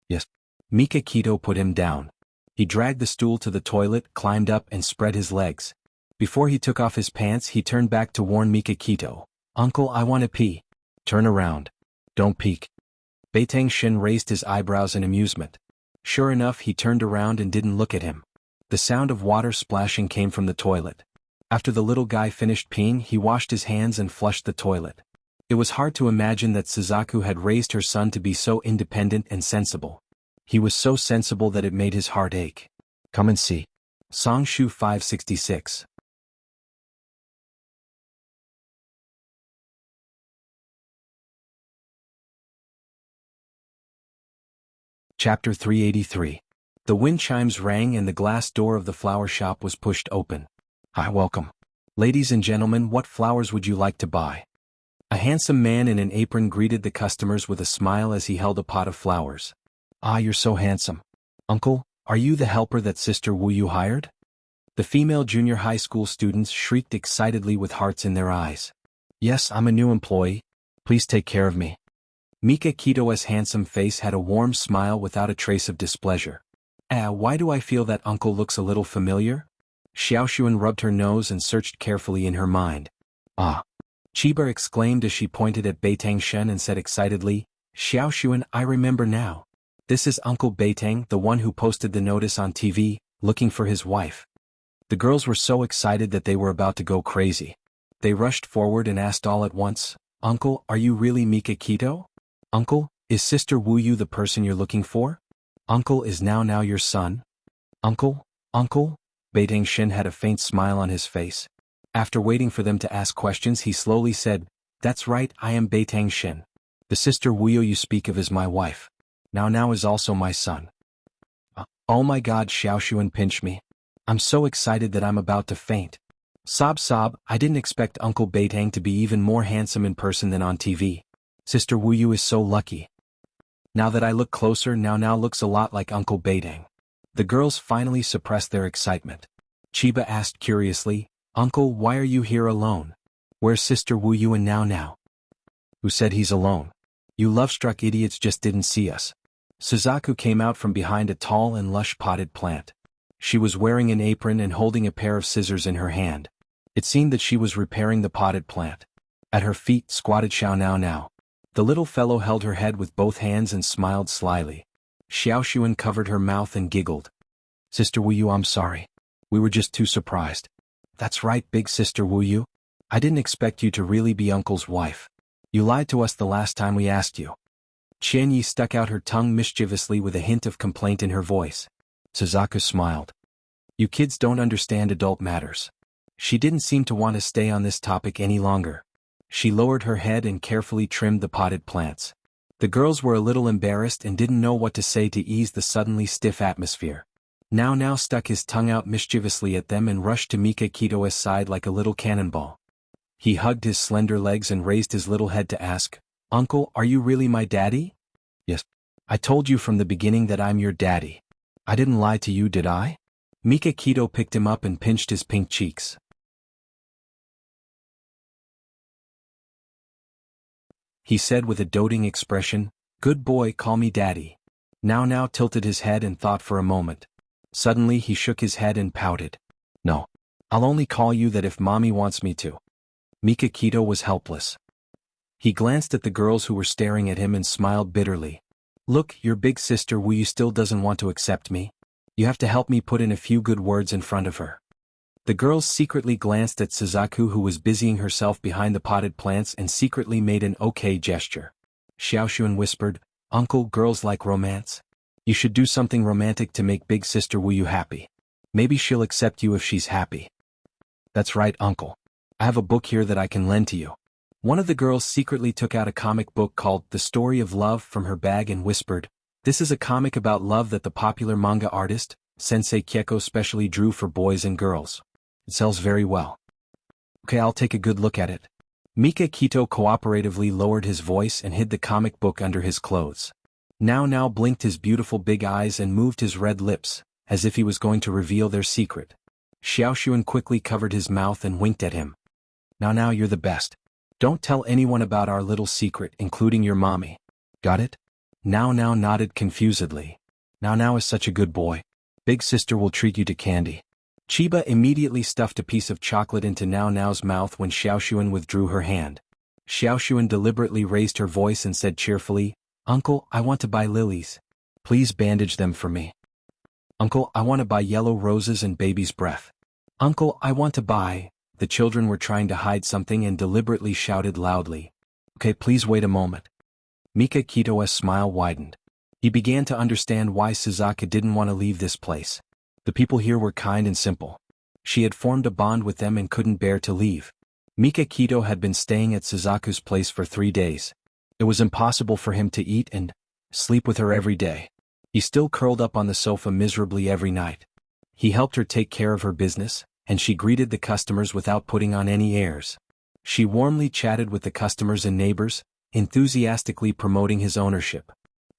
Yes. Mikakito put him down. He dragged the stool to the toilet, climbed up and spread his legs. Before he took off his pants, he turned back to warn Mikakito. Uncle, I want to pee. Turn around. Don't peek. Beitang Shin raised his eyebrows in amusement. Sure enough, he turned around and didn't look at him. The sound of water splashing came from the toilet. After the little guy finished peeing, he washed his hands and flushed the toilet. It was hard to imagine that Suzaku had raised her son to be so independent and sensible. He was so sensible that it made his heart ache. Come and see. Songshu 566. Chapter 383. The wind chimes rang and the glass door of the flower shop was pushed open. Hi, welcome. Ladies and gentlemen, what flowers would you like to buy? A handsome man in an apron greeted the customers with a smile as he held a pot of flowers. Ah, you're so handsome. Uncle, are you the helper that Sister Wu Yu hired? The female junior high school students shrieked excitedly with hearts in their eyes. Yes, I'm a new employee. Please take care of me. Mikakito's handsome face had a warm smile without a trace of displeasure. Why do I feel that uncle looks a little familiar? Xiaoshuan rubbed her nose and searched carefully in her mind. Ah. Chiba exclaimed as she pointed at Beitang Shen and said excitedly, Xiaoxuan, I remember now. This is Uncle Beitang, the one who posted the notice on TV, looking for his wife. The girls were so excited that they were about to go crazy. They rushed forward and asked all at once, Uncle, are you really Mika Kito? Uncle, is Sister Wu Yu the person you're looking for? Uncle, is now your son? Uncle? Beitang Shen had a faint smile on his face. After waiting for them to ask questions, he slowly said, That's right, I am Beitang Shen. The Sister Wu Yu you speak of is my wife. Now is also my son. Oh my God, Xiaoxuan pinched me. I'm so excited that I'm about to faint. Sob, I didn't expect Uncle Beitang to be even more handsome in person than on TV. Sister Wu Yu is so lucky. Now that I look closer, now looks a lot like Uncle Beitang. The girls finally suppressed their excitement. Chiba asked curiously, Uncle, why are you here alone? Where's Sister Wu Yu and now? Who said he's alone? You love-struck idiots just didn't see us. Suzaku came out from behind a tall and lush potted plant. She was wearing an apron and holding a pair of scissors in her hand. It seemed that she was repairing the potted plant. At her feet squatted Xiao Now. The little fellow held her head with both hands and smiled slyly. Xiaoxuan covered her mouth and giggled. Sister Wu Yu, I'm sorry. We were just too surprised. That's right, big Sister Wu Yu. I didn't expect you to really be Uncle's wife. You lied to us the last time we asked you. Qian Yi stuck out her tongue mischievously with a hint of complaint in her voice. Suzaku smiled. You kids don't understand adult matters. She didn't seem to want to stay on this topic any longer. She lowered her head and carefully trimmed the potted plants. The girls were a little embarrassed and didn't know what to say to ease the suddenly stiff atmosphere. Now stuck his tongue out mischievously at them and rushed to Mika Kito's side like a little cannonball. He hugged his slender legs and raised his little head to ask, Uncle, are you really my daddy? Yes. I told you from the beginning that I'm your daddy. I didn't lie to you, did I? Mika Kito picked him up and pinched his pink cheeks. He said with a doting expression, Good boy, call me daddy. Now tilted his head and thought for a moment. Suddenly he shook his head and pouted. No. I'll only call you that if mommy wants me to. Mika Kito was helpless. He glanced at the girls who were staring at him and smiled bitterly. Look, your big sister Wu Yu still doesn't want to accept me. You have to help me put in a few good words in front of her. The girls secretly glanced at Suzaku, who was busying herself behind the potted plants, and secretly made an okay gesture. Xiaoxuan whispered, Uncle, girls like romance. You should do something romantic to make big sister Wu Yu happy. Maybe she'll accept you if she's happy. That's right, Uncle. I have a book here that I can lend to you. One of the girls secretly took out a comic book called The Story of Love from her bag and whispered, This is a comic about love that the popular manga artist, Sensei Kyeko, specially drew for boys and girls. It sells very well. Okay, I'll take a good look at it. Mika Kito cooperatively lowered his voice and hid the comic book under his clothes. Now blinked his beautiful big eyes and moved his red lips, as if he was going to reveal their secret. Xiaoxuan quickly covered his mouth and winked at him. Now you're the best. Don't tell anyone about our little secret, including your mommy. Got it? Now nodded confusedly. Now is such a good boy. Big sister will treat you to candy. Chiba immediately stuffed a piece of chocolate into Now's mouth when Xiaoxuan withdrew her hand. Xiaoxuan deliberately raised her voice and said cheerfully, Uncle, I want to buy lilies. Please bandage them for me. Uncle, I want to buy yellow roses and baby's breath. Uncle, I want to buy... The children were trying to hide something and deliberately shouted loudly. Okay, please wait a moment. Mika Kito's smile widened. He began to understand why Suzaku didn't want to leave this place. The people here were kind and simple. She had formed a bond with them and couldn't bear to leave. Mika Kito had been staying at Suzaku's place for 3 days. It was impossible for him to eat and sleep with her every day. He still curled up on the sofa miserably every night. He helped her take care of her business, and she greeted the customers without putting on any airs. She warmly chatted with the customers and neighbors, enthusiastically promoting his ownership.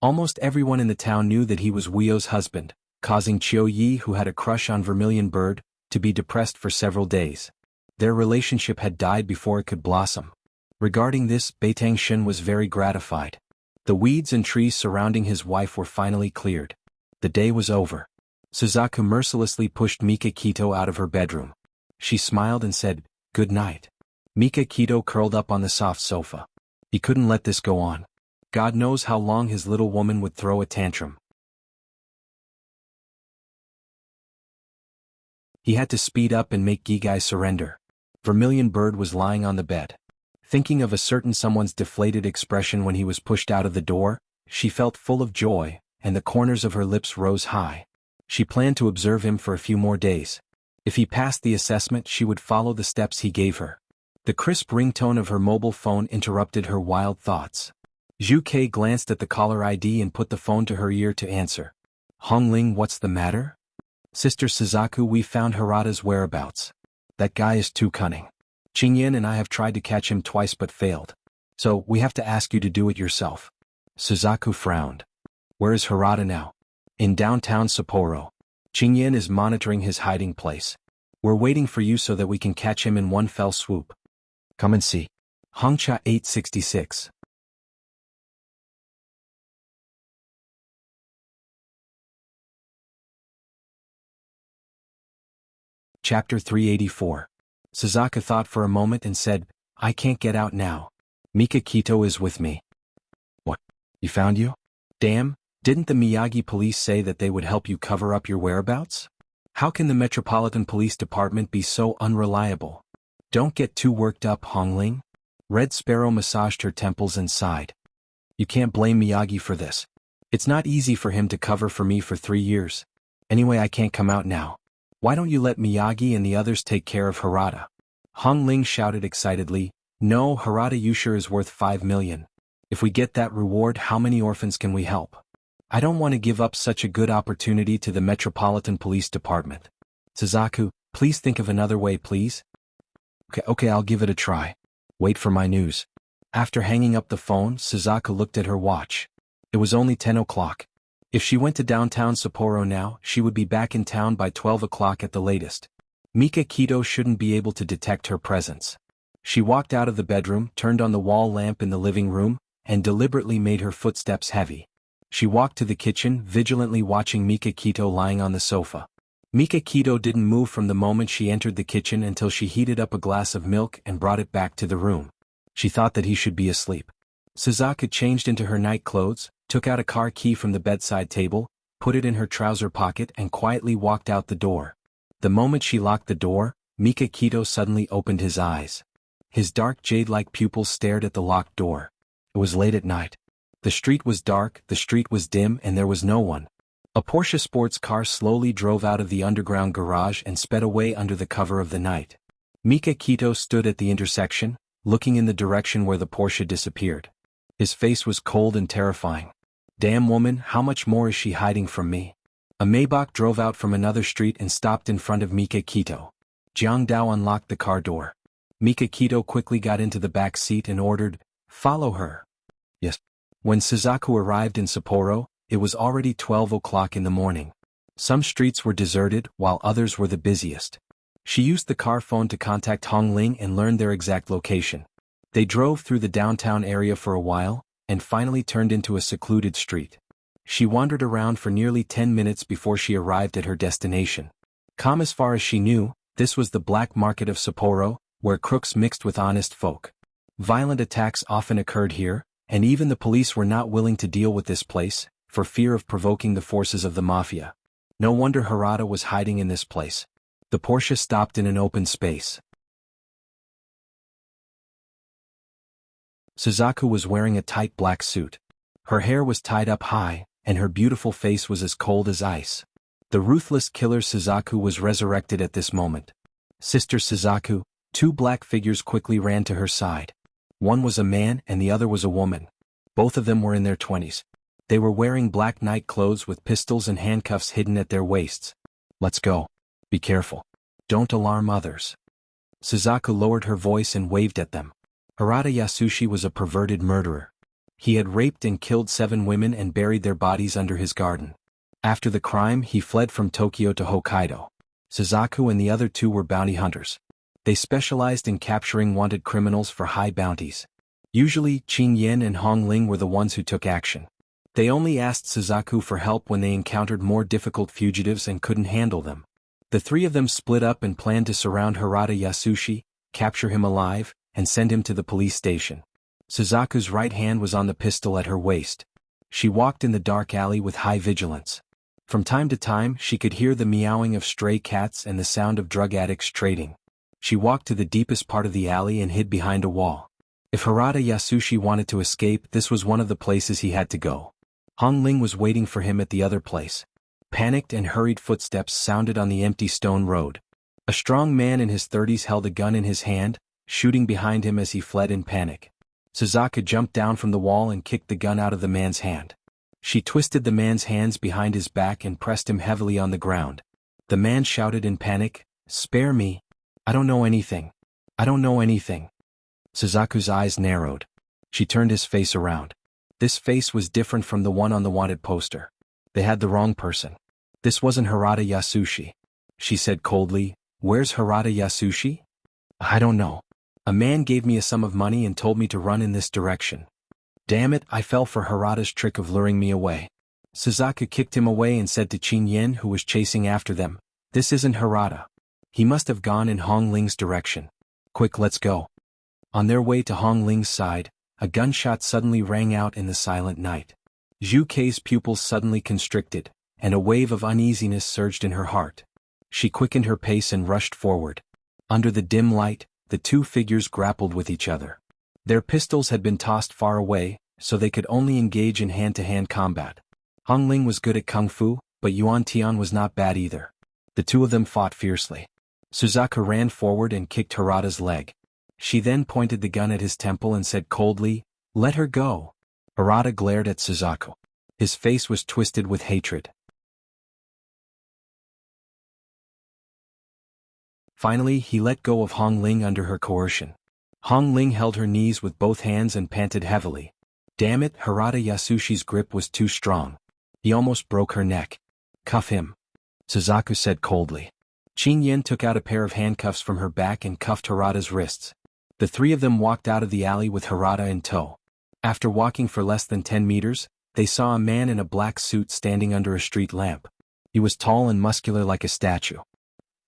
Almost everyone in the town knew that he was Wuyo's husband, causing Qiu Yi, who had a crush on Vermilion Bird, to be depressed for several days. Their relationship had died before it could blossom. Regarding this, Beitang Shen was very gratified. The weeds and trees surrounding his wife were finally cleared. The day was over. Suzaku mercilessly pushed Mika Kito out of her bedroom. She smiled and said, Good night. Mika Kito curled up on the soft sofa. He couldn't let this go on. God knows how long his little woman would throw a tantrum. He had to speed up and make Gigai surrender. Vermilion Bird was lying on the bed. Thinking of a certain someone's deflated expression when he was pushed out of the door, she felt full of joy, and the corners of her lips rose high. She planned to observe him for a few more days. If he passed the assessment, she would follow the steps he gave her. The crisp ringtone of her mobile phone interrupted her wild thoughts. Zhu Kei glanced at the caller ID and put the phone to her ear to answer. Hongling, what's the matter? Sister Suzaku, we found Harada's whereabouts. That guy is too cunning. Qingyan and I have tried to catch him twice but failed. So, we have to ask you to do it yourself. Suzaku frowned. Where is Harada now? In downtown Sapporo. Qingyan is monitoring his hiding place. We're waiting for you so that we can catch him in one fell swoop. Come and see. Hongcha 866. Chapter 384. Suzaku thought for a moment and said, I can't get out now. Mika Kito is with me. What? He found you? Damn, didn't the Miyagi police say that they would help you cover up your whereabouts? How can the Metropolitan Police Department be so unreliable? Don't get too worked up, Hongling. Red Sparrow massaged her temples and sighed. You can't blame Miyagi for this. It's not easy for him to cover for me for 3 years. Anyway, I can't come out now. Why don't you let Miyagi and the others take care of Harada? Hongling shouted excitedly, No, Harada Yusha is worth 5 million. If we get that reward, how many orphans can we help? I don't want to give up such a good opportunity to the Metropolitan Police Department. Suzaku, please think of another way, please. Okay, I'll give it a try. Wait for my news. After hanging up the phone, Suzaku looked at her watch. It was only 10 o'clock. If she went to downtown Sapporo now, she would be back in town by 12 o'clock at the latest. Mika Kito shouldn't be able to detect her presence. She walked out of the bedroom, turned on the wall lamp in the living room, and deliberately made her footsteps heavy. She walked to the kitchen, vigilantly watching Mika Kito lying on the sofa. Mika Kito didn't move from the moment she entered the kitchen until she heated up a glass of milk and brought it back to the room. She thought that he should be asleep. Suzaku changed into her night clothes, took out a car key from the bedside table, put it in her trouser pocket and quietly walked out the door. The moment she locked the door, Mika Kito suddenly opened his eyes. His dark jade-like pupils stared at the locked door. It was late at night. The street was dark, the street was dim, and there was no one. A Porsche sports car slowly drove out of the underground garage and sped away under the cover of the night. Mika Kito stood at the intersection, looking in the direction where the Porsche disappeared. His face was cold and terrifying. Damn woman, how much more is she hiding from me? A Maybach drove out from another street and stopped in front of Mika Kito. Jianghu unlocked the car door. Mika Kito quickly got into the back seat and ordered, "Follow her." Yes. When Suzaku arrived in Sapporo, it was already 12 o'clock in the morning. Some streets were deserted, while others were the busiest. She used the car phone to contact Hongling and learned their exact location. They drove through the downtown area for a while, and finally turned into a secluded street. She wandered around for nearly 10 minutes before she arrived at her destination. Calm as far as she knew, this was the black market of Sapporo, where crooks mixed with honest folk. Violent attacks often occurred here, and even the police were not willing to deal with this place, for fear of provoking the forces of the mafia. No wonder Harada was hiding in this place. The Porsche stopped in an open space. Suzaku was wearing a tight black suit. Her hair was tied up high, and her beautiful face was as cold as ice. The ruthless killer Suzaku was resurrected at this moment. Sister Suzaku, two black figures quickly ran to her side. One was a man and the other was a woman. Both of them were in their 20s. They were wearing black night clothes with pistols and handcuffs hidden at their waists. Let's go. Be careful. Don't alarm others. Suzaku lowered her voice and waved at them. Harada Yasushi was a perverted murderer. He had raped and killed 7 women and buried their bodies under his garden. After the crime, he fled from Tokyo to Hokkaido. Suzaku and the other 2 were bounty hunters. They specialized in capturing wanted criminals for high bounties. Usually, Qing Yen and Hong Ling were the ones who took action. They only asked Suzaku for help when they encountered more difficult fugitives and couldn't handle them. The 3 of them split up and planned to surround Harada Yasushi, capture him alive, and send him to the police station. Suzaku's right hand was on the pistol at her waist. She walked in the dark alley with high vigilance. From time to time she could hear the meowing of stray cats and the sound of drug addicts trading. She walked to the deepest part of the alley and hid behind a wall. If Harada Yasushi wanted to escape, this was one of the places he had to go. Hong Ling was waiting for him at the other place. Panicked and hurried footsteps sounded on the empty stone road. A strong man in his 30s held a gun in his hand, shooting behind him as he fled in panic. Suzaku jumped down from the wall and kicked the gun out of the man's hand. She twisted the man's hands behind his back and pressed him heavily on the ground. The man shouted in panic, "Spare me. I don't know anything. I don't know anything." Suzaku's eyes narrowed. She turned his face around. This face was different from the one on the wanted poster. They had the wrong person. This wasn't Harada Yasushi. She said coldly, "Where's Harada Yasushi?" "I don't know. A man gave me a sum of money and told me to run in this direction. Damn it, I fell for Harada's trick of luring me away." Suzaku kicked him away and said to Qin Yen, who was chasing after them, "This isn't Harada. He must have gone in Hong Ling's direction. Quick, let's go." On their way to Hong Ling's side, a gunshot suddenly rang out in the silent night. Zhu Kei's pupils suddenly constricted, and a wave of uneasiness surged in her heart. She quickened her pace and rushed forward. Under the dim light, the two figures grappled with each other. Their pistols had been tossed far away, so they could only engage in hand-to-hand combat. Hong Ling was good at kung fu, but Yuan Tian was not bad either. The two of them fought fiercely. Suzaku ran forward and kicked Harada's leg. She then pointed the gun at his temple and said coldly, "Let her go." Harada glared at Suzaku. His face was twisted with hatred. Finally, he let go of Hong Ling under her coercion. Hong Ling held her knees with both hands and panted heavily. Damn it, Harada Yasushi's grip was too strong. He almost broke her neck. "Cuff him," Suzaku said coldly. Qin Yen took out a pair of handcuffs from her back and cuffed Harada's wrists. The three of them walked out of the alley with Harada in tow. After walking for less than 10 meters, they saw a man in a black suit standing under a street lamp. He was tall and muscular like a statue.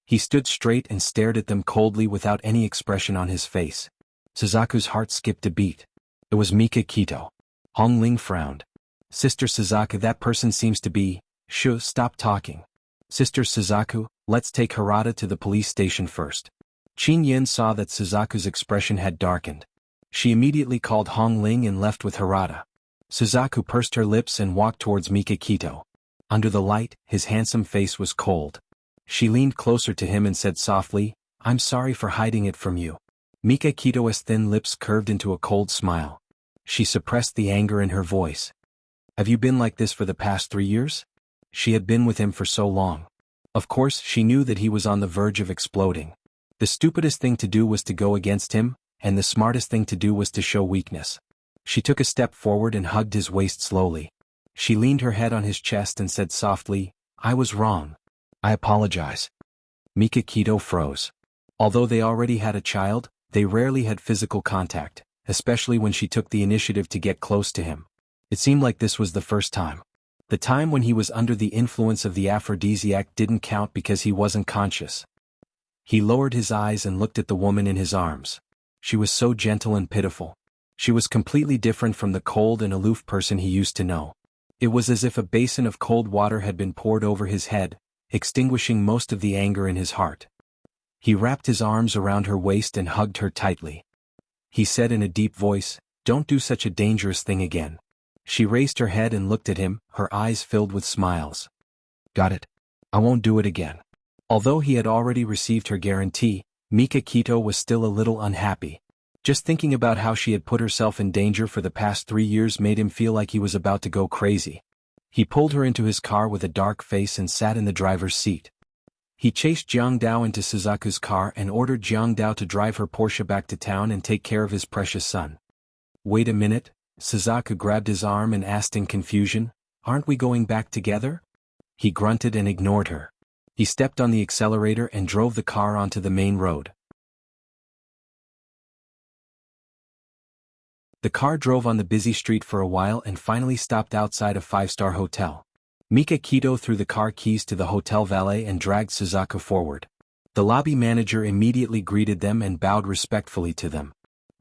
He stood straight and stared at them coldly without any expression on his face. Suzaku's heart skipped a beat. It was Mika Kito. Hong Ling frowned. "Sister Suzaku, that person seems to be..." "Shh, stop talking. Sister Suzaku, let's take Harada to the police station first." Qin Yen saw that Suzaku's expression had darkened. She immediately called Hong Ling and left with Harada. Suzaku pursed her lips and walked towards Mika Kito. Under the light, his handsome face was cold. She leaned closer to him and said softly, "I'm sorry for hiding it from you." Mika Kito's thin lips curved into a cold smile. She suppressed the anger in her voice. "Have you been like this for the past 3 years?" She had been with him for so long. Of course, she knew that he was on the verge of exploding. The stupidest thing to do was to go against him, and the smartest thing to do was to show weakness. She took a step forward and hugged his waist slowly. She leaned her head on his chest and said softly, "I was wrong. I apologize." Mika Kito froze. Although they already had a child, they rarely had physical contact, especially when she took the initiative to get close to him. It seemed like this was the first time. The time when he was under the influence of the aphrodisiac didn't count because he wasn't conscious. He lowered his eyes and looked at the woman in his arms. She was so gentle and pitiful. She was completely different from the cold and aloof person he used to know. It was as if a basin of cold water had been poured over his head, extinguishing most of the anger in his heart. He wrapped his arms around her waist and hugged her tightly. He said in a deep voice, "Don't do such a dangerous thing again." She raised her head and looked at him, her eyes filled with smiles. "Got it. I won't do it again." Although he had already received her guarantee, Mika Kito was still a little unhappy. Just thinking about how she had put herself in danger for the past 3 years made him feel like he was about to go crazy. He pulled her into his car with a dark face and sat in the driver's seat. He chased Jianghu into Suzaku's car and ordered Jianghu to drive her Porsche back to town and take care of his precious son. "Wait a minute," Suzaku grabbed his arm and asked in confusion, "Aren't we going back together?" He grunted and ignored her. He stepped on the accelerator and drove the car onto the main road. The car drove on the busy street for a while and finally stopped outside a 5-star hotel. Mika Kito threw the car keys to the hotel valet and dragged Suzaku forward. The lobby manager immediately greeted them and bowed respectfully to them.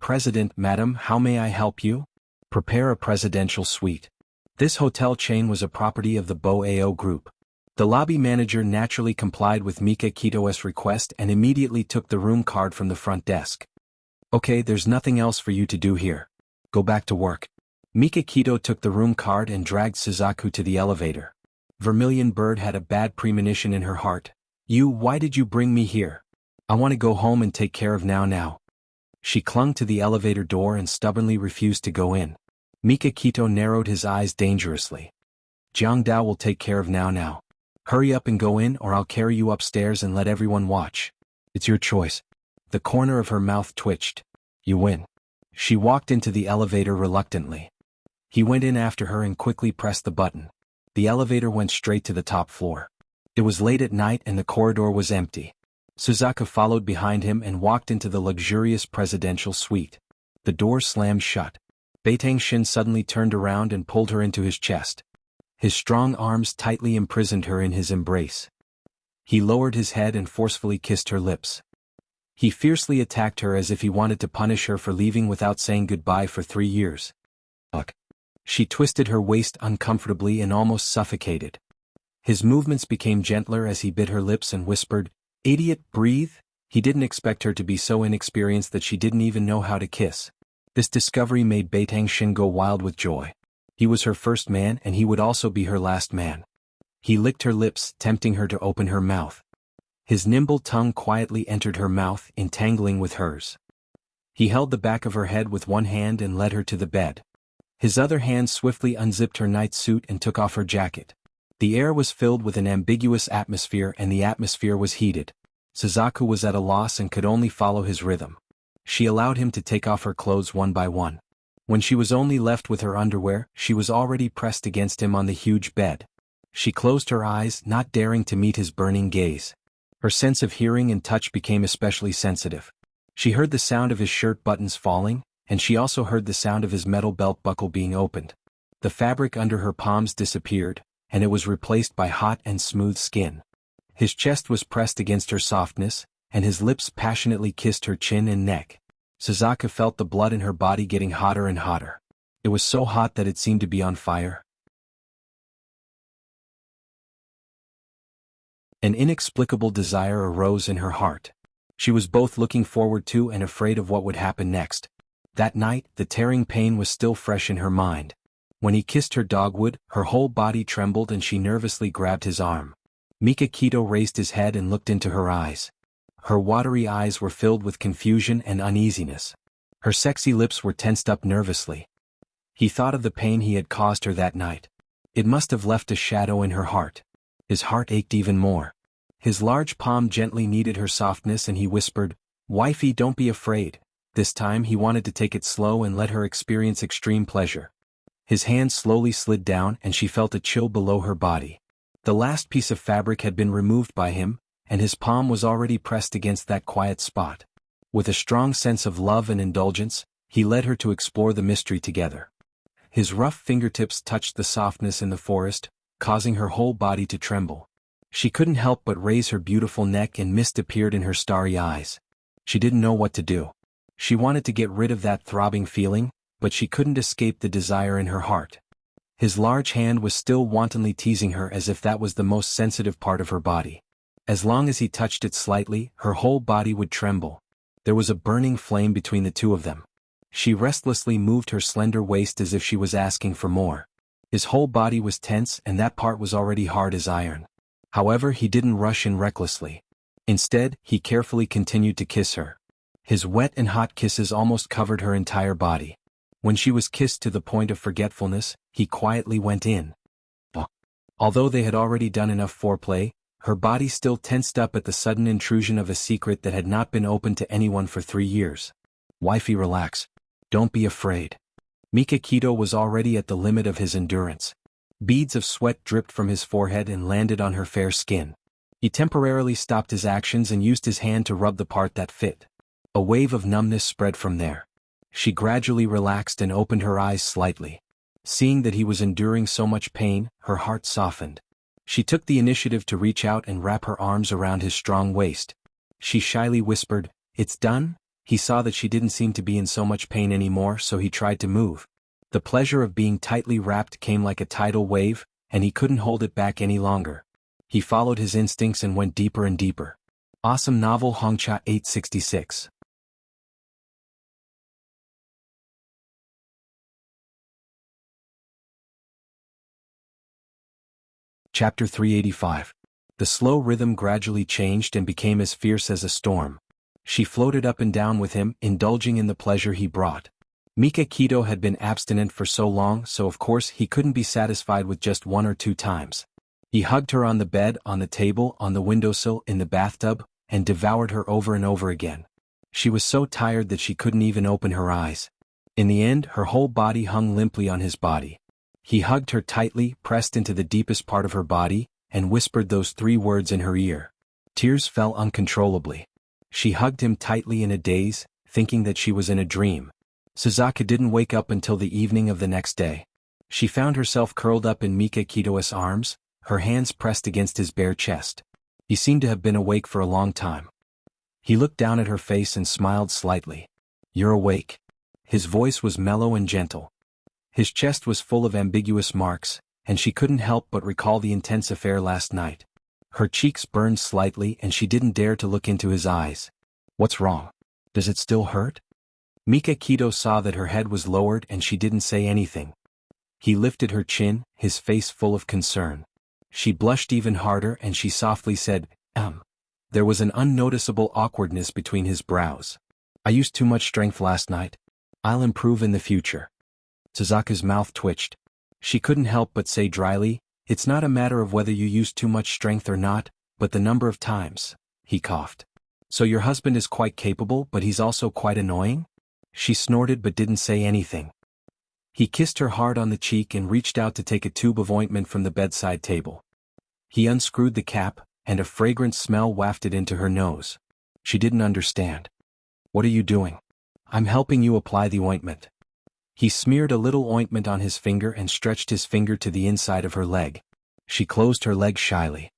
President, madam, how may I help you? Prepare a presidential suite. This hotel chain was a property of the Bo-Ao Group. The lobby manager naturally complied with Mika Kito's request and immediately took the room card from the front desk. Okay, there's nothing else for you to do here. Go back to work. Mika Kito took the room card and dragged Suzaku to the elevator. Vermilion Bird had a bad premonition in her heart. Why did you bring me here? I want to go home and take care of now. She clung to the elevator door and stubbornly refused to go in. Mika Kito narrowed his eyes dangerously. Jianghu will take care of now. Hurry up and go in or I'll carry you upstairs and let everyone watch. It's your choice. The corner of her mouth twitched. You win. She walked into the elevator reluctantly. He went in after her and quickly pressed the button. The elevator went straight to the top floor. It was late at night and the corridor was empty. Suzaku followed behind him and walked into the luxurious presidential suite. The door slammed shut. Beitang Shin suddenly turned around and pulled her into his chest. His strong arms tightly imprisoned her in his embrace. He lowered his head and forcefully kissed her lips. He fiercely attacked her as if he wanted to punish her for leaving without saying goodbye for 3 years. Ugh. She twisted her waist uncomfortably and almost suffocated. His movements became gentler as he bit her lips and whispered, "Idiot, breathe." He didn't expect her to be so inexperienced that she didn't even know how to kiss. This discovery made Beitang Shin go wild with joy. He was her first man and he would also be her last man. He licked her lips, tempting her to open her mouth. His nimble tongue quietly entered her mouth, entangling with hers. He held the back of her head with one hand and led her to the bed. His other hand swiftly unzipped her night suit and took off her jacket. The air was filled with an ambiguous atmosphere and the atmosphere was heated. Suzaku was at a loss and could only follow his rhythm. She allowed him to take off her clothes one by one. When she was only left with her underwear, she was already pressed against him on the huge bed. She closed her eyes, not daring to meet his burning gaze. Her sense of hearing and touch became especially sensitive. She heard the sound of his shirt buttons falling, and she also heard the sound of his metal belt buckle being opened. The fabric under her palms disappeared, and it was replaced by hot and smooth skin. His chest was pressed against her softness, and his lips passionately kissed her chin and neck. Suzaku felt the blood in her body getting hotter and hotter. It was so hot that it seemed to be on fire. An inexplicable desire arose in her heart. She was both looking forward to and afraid of what would happen next. That night, the tearing pain was still fresh in her mind. When he kissed her dogwood, her whole body trembled and she nervously grabbed his arm. Mika Kito raised his head and looked into her eyes. Her watery eyes were filled with confusion and uneasiness. Her sexy lips were tensed up nervously. He thought of the pain he had caused her that night. It must have left a shadow in her heart. His heart ached even more. His large palm gently kneaded her softness and he whispered, "Wifey, don't be afraid." This time he wanted to take it slow and let her experience extreme pleasure. His hand slowly slid down and she felt a chill below her body. The last piece of fabric had been removed by him, and his palm was already pressed against that quiet spot. With a strong sense of love and indulgence, he led her to explore the mystery together. His rough fingertips touched the softness in the forest, causing her whole body to tremble. She couldn't help but raise her beautiful neck and mist appeared in her starry eyes. She didn't know what to do. She wanted to get rid of that throbbing feeling, but she couldn't escape the desire in her heart. His large hand was still wantonly teasing her as if that was the most sensitive part of her body. As long as he touched it slightly, her whole body would tremble. There was a burning flame between the two of them. She restlessly moved her slender waist as if she was asking for more. His whole body was tense and that part was already hard as iron. However, he didn't rush in recklessly. Instead, he carefully continued to kiss her. His wet and hot kisses almost covered her entire body. When she was kissed to the point of forgetfulness, he quietly went in. Although they had already done enough foreplay, her body still tensed up at the sudden intrusion of a secret that had not been opened to anyone for 3 years. "Wifey, relax. Don't be afraid." Mika Kito was already at the limit of his endurance. Beads of sweat dripped from his forehead and landed on her fair skin. He temporarily stopped his actions and used his hand to rub the part that fit. A wave of numbness spread from there. She gradually relaxed and opened her eyes slightly. Seeing that he was enduring so much pain, her heart softened. She took the initiative to reach out and wrap her arms around his strong waist. She shyly whispered, "It's done?" He saw that she didn't seem to be in so much pain anymore, so he tried to move. The pleasure of being tightly wrapped came like a tidal wave, and he couldn't hold it back any longer. He followed his instincts and went deeper and deeper. Awesome novel Hongcha 866. Chapter 385. The slow rhythm gradually changed and became as fierce as a storm. She floated up and down with him, indulging in the pleasure he brought. Mika Keto had been abstinent for so long, so of course he couldn't be satisfied with just 1 or 2 times. He hugged her on the bed, on the table, on the windowsill, in the bathtub, and devoured her over and over again. She was so tired that she couldn't even open her eyes. In the end, her whole body hung limply on his body. He hugged her tightly, pressed into the deepest part of her body, and whispered those 3 words in her ear. Tears fell uncontrollably. She hugged him tightly in a daze, thinking that she was in a dream. Suzuka didn't wake up until the evening of the next day. She found herself curled up in Mika Kito's arms, her hands pressed against his bare chest. He seemed to have been awake for a long time. He looked down at her face and smiled slightly. "You're awake." His voice was mellow and gentle. His chest was full of ambiguous marks, and she couldn't help but recall the intense affair last night. Her cheeks burned slightly and she didn't dare to look into his eyes. "What's wrong? Does it still hurt?" Mika Kito saw that her head was lowered and she didn't say anything. He lifted her chin, his face full of concern. She blushed even harder and she softly said, There was an unnoticeable awkwardness between his brows. "I used too much strength last night. I'll improve in the future." Suzuka's mouth twitched. She couldn't help but say dryly, "It's not a matter of whether you use too much strength or not, but the number of times." He coughed. "So your husband is quite capable, but he's also quite annoying?" She snorted but didn't say anything. He kissed her hard on the cheek and reached out to take a tube of ointment from the bedside table. He unscrewed the cap, and a fragrant smell wafted into her nose. She didn't understand. "What are you doing?" "I'm helping you apply the ointment." He smeared a little ointment on his finger and stretched his finger to the inside of her leg. She closed her leg shyly.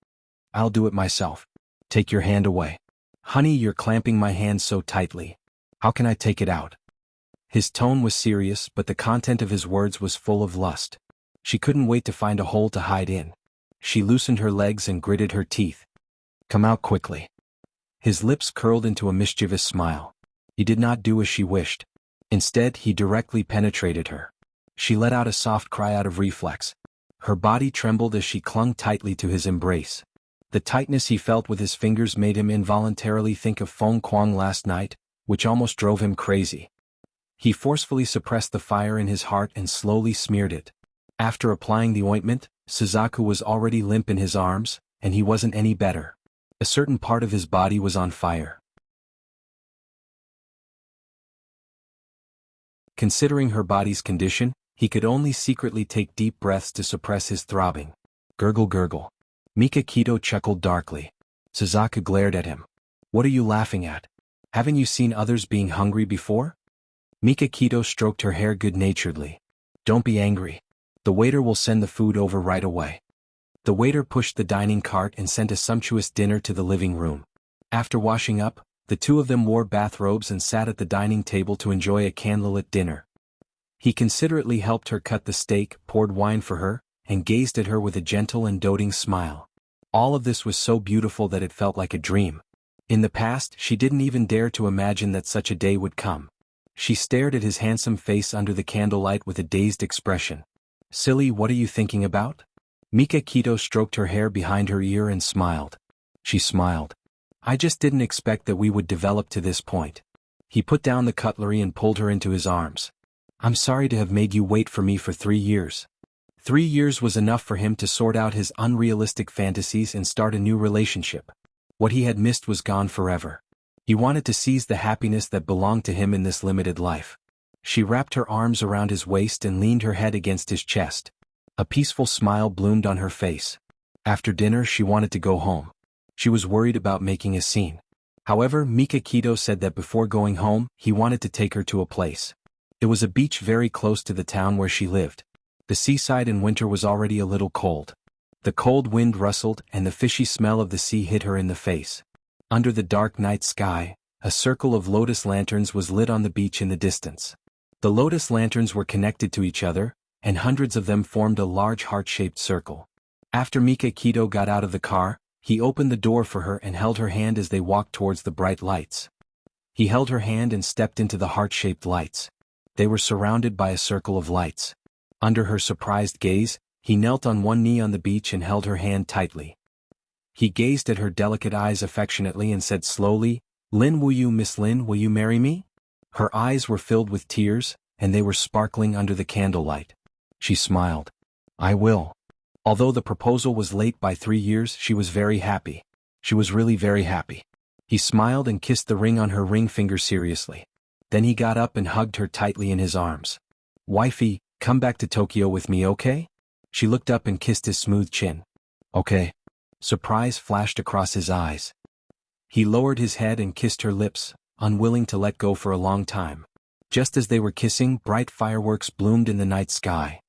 "I'll do it myself." "Take your hand away." "Honey, you're clamping my hand so tightly. How can I take it out?" His tone was serious, but the content of his words was full of lust. She couldn't wait to find a hole to hide in. She loosened her legs and gritted her teeth. "Come out quickly." His lips curled into a mischievous smile. He did not do as she wished. Instead, he directly penetrated her. She let out a soft cry out of reflex. Her body trembled as she clung tightly to his embrace. The tightness he felt with his fingers made him involuntarily think of Feng Kuang last night, which almost drove him crazy. He forcefully suppressed the fire in his heart and slowly smeared it. After applying the ointment, Suzaku was already limp in his arms, and he wasn't any better. A certain part of his body was on fire. Considering her body's condition, he could only secretly take deep breaths to suppress his throbbing. Gurgle gurgle. Mika Kito chuckled darkly. Suzaku glared at him. "What are you laughing at? Haven't you seen others being hungry before?" Mika Kito stroked her hair good-naturedly. "Don't be angry. The waiter will send the food over right away." The waiter pushed the dining cart and sent a sumptuous dinner to the living room. After washing up, the two of them wore bathrobes and sat at the dining table to enjoy a candlelit dinner. He considerately helped her cut the steak, poured wine for her, and gazed at her with a gentle and doting smile. All of this was so beautiful that it felt like a dream. In the past, she didn't even dare to imagine that such a day would come. She stared at his handsome face under the candlelight with a dazed expression. "Silly, what are you thinking about?" Mika Kito stroked her hair behind her ear and smiled. She smiled. "I just didn't expect that we would develop to this point." He put down the cutlery and pulled her into his arms. "I'm sorry to have made you wait for me for 3 years." 3 years was enough for him to sort out his unrealistic fantasies and start a new relationship. What he had missed was gone forever. He wanted to seize the happiness that belonged to him in this limited life. She wrapped her arms around his waist and leaned her head against his chest. A peaceful smile bloomed on her face. After dinner, she wanted to go home. She was worried about making a scene. However, Mika Kito said that before going home, he wanted to take her to a place. It was a beach very close to the town where she lived. The seaside in winter was already a little cold. The cold wind rustled and the fishy smell of the sea hit her in the face. Under the dark night sky, a circle of lotus lanterns was lit on the beach in the distance. The lotus lanterns were connected to each other, and hundreds of them formed a large heart-shaped circle. After Mikakito got out of the car, he opened the door for her and held her hand as they walked towards the bright lights. He held her hand and stepped into the heart-shaped lights. They were surrounded by a circle of lights. Under her surprised gaze, he knelt on one knee on the beach and held her hand tightly. He gazed at her delicate eyes affectionately and said slowly, "Lin, Miss Lin, will you marry me?" Her eyes were filled with tears, and they were sparkling under the candlelight. She smiled. "I will." Although the proposal was late by 3 years, she was very happy. She was really very happy. He smiled and kissed the ring on her ring finger seriously. Then he got up and hugged her tightly in his arms. "Wifey, come back to Tokyo with me, okay?" She looked up and kissed his smooth chin. "Okay." Surprise flashed across his eyes. He lowered his head and kissed her lips, unwilling to let go for a long time. Just as they were kissing, bright fireworks bloomed in the night sky.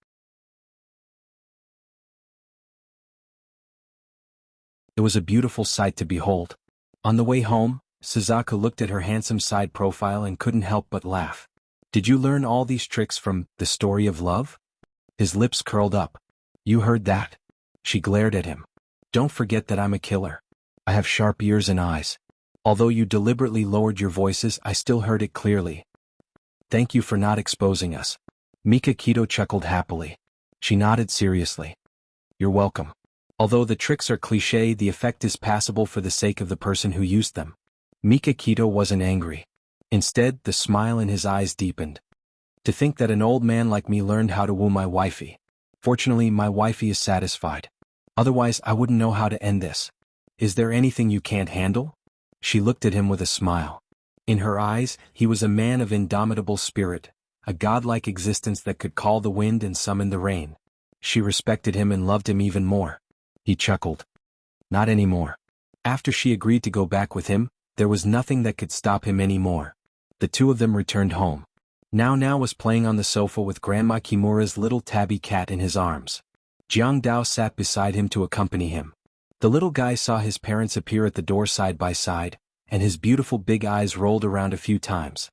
It was a beautiful sight to behold. On the way home, Suzaku looked at her handsome side profile and couldn't help but laugh. "Did you learn all these tricks from The Story of Love?" His lips curled up. "You heard that?" She glared at him. "Don't forget that I'm a killer. I have sharp ears and eyes. Although you deliberately lowered your voices, I still heard it clearly. Thank you for not exposing us." Mikakito chuckled happily. She nodded seriously. "You're welcome. Although the tricks are cliché, the effect is passable for the sake of the person who used them." Mikakito wasn't angry. Instead, the smile in his eyes deepened. "To think that an old man like me learned how to woo my wifey. Fortunately, my wifey is satisfied. Otherwise, I wouldn't know how to end this. Is there anything you can't handle?" She looked at him with a smile. In her eyes, he was a man of indomitable spirit, a godlike existence that could call the wind and summon the rain. She respected him and loved him even more. He chuckled. "Not anymore." After she agreed to go back with him, there was nothing that could stop him anymore. The two of them returned home. Now was playing on the sofa with Grandma Kimura's little tabby cat in his arms. Jianghu sat beside him to accompany him. The little guy saw his parents appear at the door side by side, and his beautiful big eyes rolled around a few times.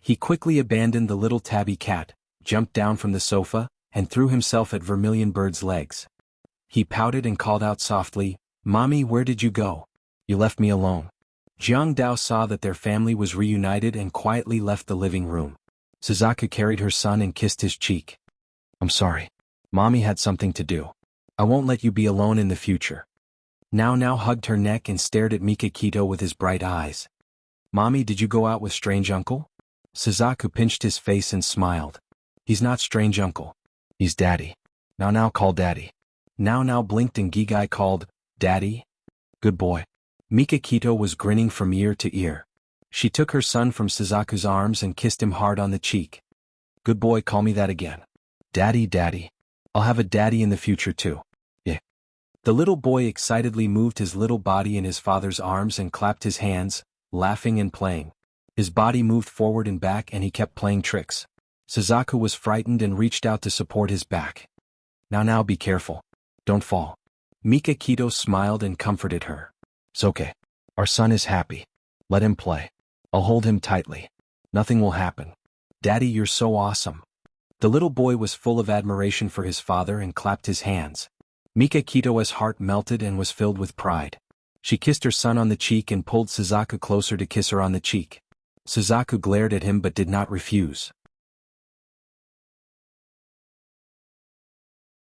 He quickly abandoned the little tabby cat, jumped down from the sofa, and threw himself at Vermilion Bird's legs. He pouted and called out softly, "Mommy, where did you go? You left me alone." Jianghu saw that their family was reunited and quietly left the living room. Suzaku carried her son and kissed his cheek. "I'm sorry. Mommy had something to do. I won't let you be alone in the future." Now hugged her neck and stared at Mikakito with his bright eyes. "Mommy, did you go out with strange uncle?" Suzaku pinched his face and smiled. "He's not strange uncle. He's daddy. Now call daddy." Now blinked and Gigai called, "Daddy?" "Good boy." Mikakito was grinning from ear to ear. She took her son from Suzaku's arms and kissed him hard on the cheek. "Good boy, call me that again. Daddy. I'll have a daddy in the future too. Yeah." The little boy excitedly moved his little body in his father's arms and clapped his hands, laughing and playing. His body moved forward and back and he kept playing tricks. Suzaku was frightened and reached out to support his back. Now be careful. Don't fall." Mikakito smiled and comforted her. "It's okay. Our son is happy. Let him play. I'll hold him tightly. Nothing will happen. Daddy, you're so awesome." The little boy was full of admiration for his father and clapped his hands. Mikakito's heart melted and was filled with pride. She kissed her son on the cheek and pulled Suzaku closer to kiss her on the cheek. Suzaku glared at him but did not refuse.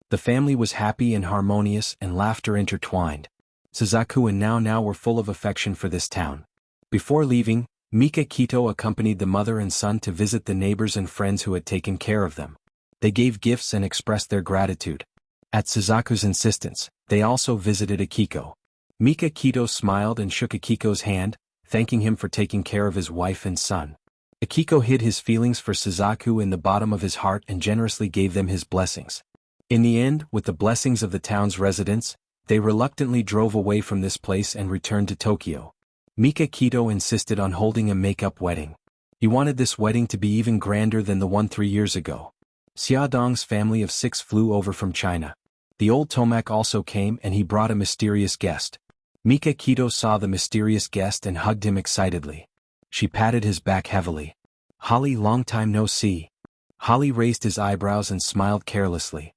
The family was happy and harmonious and laughter intertwined. Suzaku and Now were full of affection for this town. Before leaving, Mikakito accompanied the mother and son to visit the neighbors and friends who had taken care of them. They gave gifts and expressed their gratitude. At Suzaku's insistence, they also visited Akiko. Mikakito smiled and shook Akiko's hand, thanking him for taking care of his wife and son. Akiko hid his feelings for Suzaku in the bottom of his heart and generously gave them his blessings. In the end, with the blessings of the town's residents, they reluctantly drove away from this place and returned to Tokyo. Mikakito insisted on holding a make-up wedding. He wanted this wedding to be even grander than the one 3 years ago. Xiaodong's family of 6 flew over from China. The old Tomac also came and he brought a mysterious guest. Mikakito saw the mysterious guest and hugged him excitedly. She patted his back heavily. Holly, long time no see. Holly raised his eyebrows and smiled carelessly.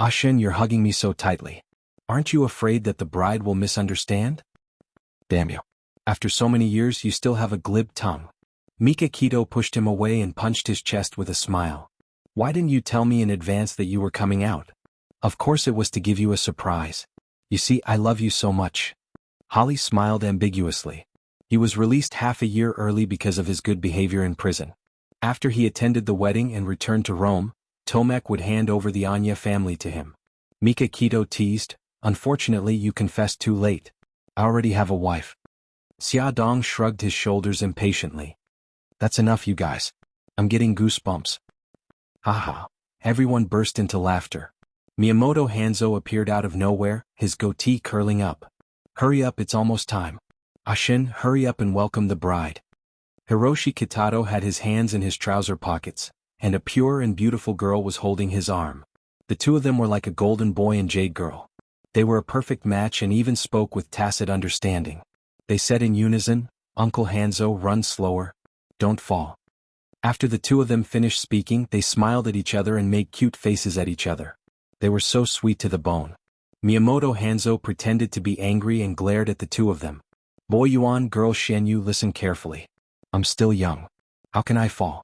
Shen, you're hugging me so tightly. Aren't you afraid that the bride will misunderstand? Damn you. After so many years you still have a glib tongue. Mika Keto pushed him away and punched his chest with a smile. Why didn't you tell me in advance that you were coming out? Of course it was to give you a surprise. You see, I love you so much. Holly smiled ambiguously. He was released half a year early because of his good behavior in prison. After he attended the wedding and returned to Rome, Tomek would hand over the Anya family to him. Mika Keto teased, unfortunately you confessed too late. I already have a wife. Xia Dong shrugged his shoulders impatiently. That's enough, you guys. I'm getting goosebumps. Haha. Everyone burst into laughter. Miyamoto Hanzo appeared out of nowhere, his goatee curling up. Hurry up, it's almost time. Shin, hurry up and welcome the bride. Hiroshi Kitato had his hands in his trouser pockets, and a pure and beautiful girl was holding his arm. The two of them were like a golden boy and jade girl. They were a perfect match and even spoke with tacit understanding. They said in unison, Uncle Hanzo, run slower. Don't fall. After the two of them finished speaking, they smiled at each other and made cute faces at each other. They were so sweet to the bone. Miyamoto Hanzo pretended to be angry and glared at the two of them. Boy Yuan, girl Shenyu, listen carefully. I'm still young. How can I fall?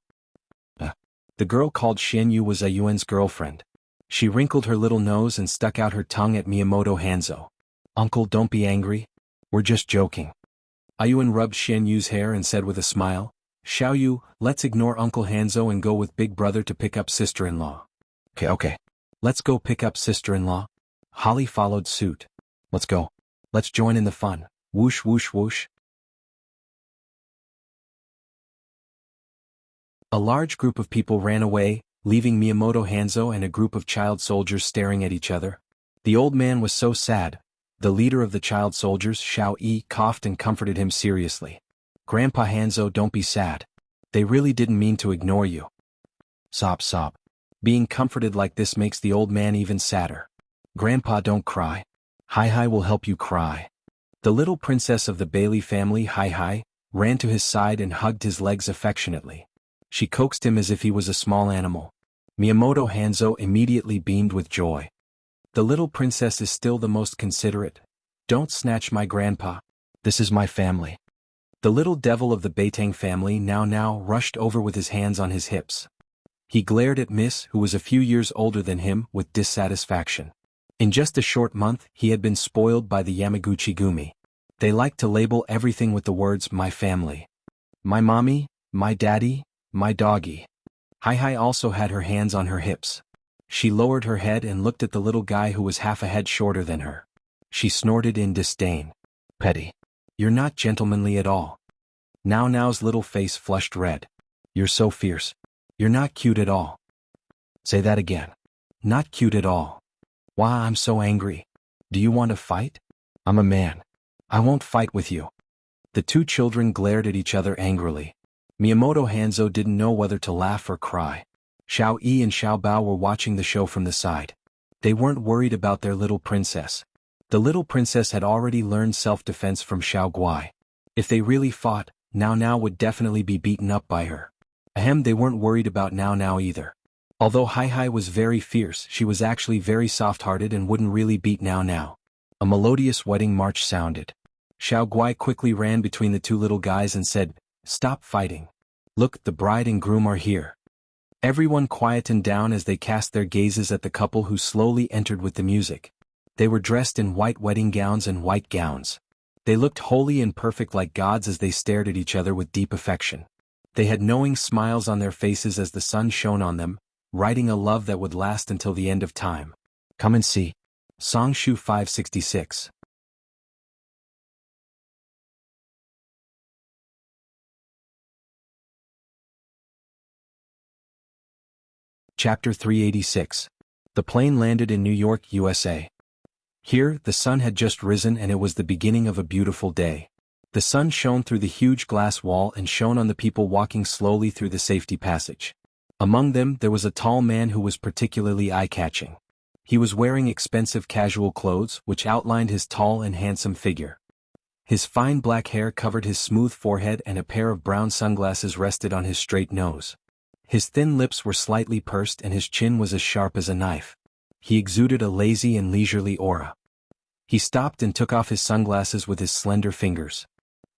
The girl called Shenyu was Ayuan's girlfriend. She wrinkled her little nose and stuck out her tongue at Miyamoto Hanzo. Uncle, don't be angry. We're just joking. Ayuan rubbed Shenyu's hair and said with a smile, Xiaoyu, let's ignore Uncle Hanzo and go with Big Brother to pick up sister-in-law. Okay. Let's go pick up sister-in-law. Holly followed suit. Let's go. Let's join in the fun. Whoosh whoosh whoosh. A large group of people ran away, leaving Miyamoto Hanzo and a group of child soldiers staring at each other. The old man was so sad. The leader of the child soldiers, Xiao Yi, coughed and comforted him seriously. Grandpa Hanzo, don't be sad. They really didn't mean to ignore you. Sob sob. Being comforted like this makes the old man even sadder. Grandpa, don't cry. Hai Hai will help you cry. The little princess of the Bailey family, Hai Hai, ran to his side and hugged his legs affectionately. She coaxed him as if he was a small animal. Miyamoto Hanzo immediately beamed with joy. The little princess is still the most considerate. Don't snatch my grandpa. This is my family. The little devil of the Beitang family now rushed over with his hands on his hips. He glared at Miss, who was a few years older than him, with dissatisfaction. In just a short month, he had been spoiled by the Yamaguchi Gumi. They liked to label everything with the words, my family. My mommy, my daddy, my doggy. Hai Hai also had her hands on her hips. She lowered her head and looked at the little guy who was half a head shorter than her. She snorted in disdain. Petty. You're not gentlemanly at all. Now's little face flushed red. You're so fierce. You're not cute at all. Say that again. Not cute at all. Why, I'm so angry. Do you want to fight? I'm a man. I won't fight with you. The two children glared at each other angrily. Miyamoto Hanzo didn't know whether to laugh or cry. Xiao Yi and Xiao Bao were watching the show from the side. They weren't worried about their little princess. The little princess had already learned self-defense from Xiao Guai. If they really fought, Now would definitely be beaten up by her. They weren't worried about Now either. Although Hai Hai was very fierce, she was actually very soft-hearted and wouldn't really beat Now. A melodious wedding march sounded. Xiao Guai quickly ran between the two little guys and said, Stop fighting. Look, the bride and groom are here. Everyone quietened down as they cast their gazes at the couple who slowly entered with the music. They were dressed in white wedding gowns and white gowns. They looked holy and perfect like gods as they stared at each other with deep affection. They had knowing smiles on their faces as the sun shone on them, writing a love that would last until the end of time. Come and see. Song Shu 566. Chapter 386. The plane landed in New York, USA. Here, the sun had just risen and it was the beginning of a beautiful day. The sun shone through the huge glass wall and shone on the people walking slowly through the safety passage. Among them, there was a tall man who was particularly eye-catching. He was wearing expensive casual clothes, which outlined his tall and handsome figure. His fine black hair covered his smooth forehead and a pair of brown sunglasses rested on his straight nose. His thin lips were slightly pursed and his chin was as sharp as a knife. He exuded a lazy and leisurely aura. He stopped and took off his sunglasses with his slender fingers.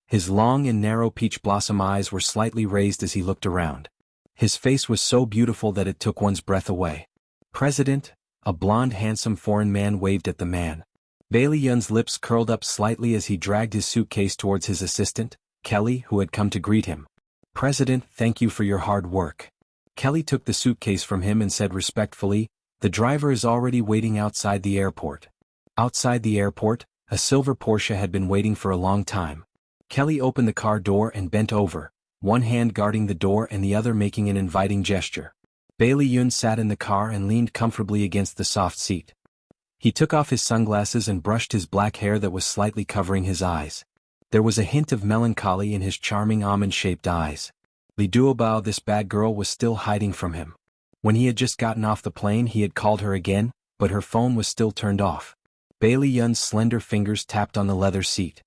His long and narrow peach blossom eyes were slightly raised as he looked around. His face was so beautiful that it took one's breath away. "President," a blond handsome foreign man waved at the man. Bailey Yun's lips curled up slightly as he dragged his suitcase towards his assistant, Kelly, who had come to greet him. "President, thank you for your hard work." Kelly took the suitcase from him and said respectfully, "The driver is already waiting outside the airport." Outside the airport, a silver Porsche had been waiting for a long time. Kelly opened the car door and bent over, one hand guarding the door and the other making an inviting gesture. Bailey Yun sat in the car and leaned comfortably against the soft seat. He took off his sunglasses and brushed his black hair that was slightly covering his eyes. There was a hint of melancholy in his charming almond-shaped eyes. Li Duobao, this bad girl, was still hiding from him. When he had just gotten off the plane he had called her again, but her phone was still turned off. Bailey Yun's slender fingers tapped on the leather seat.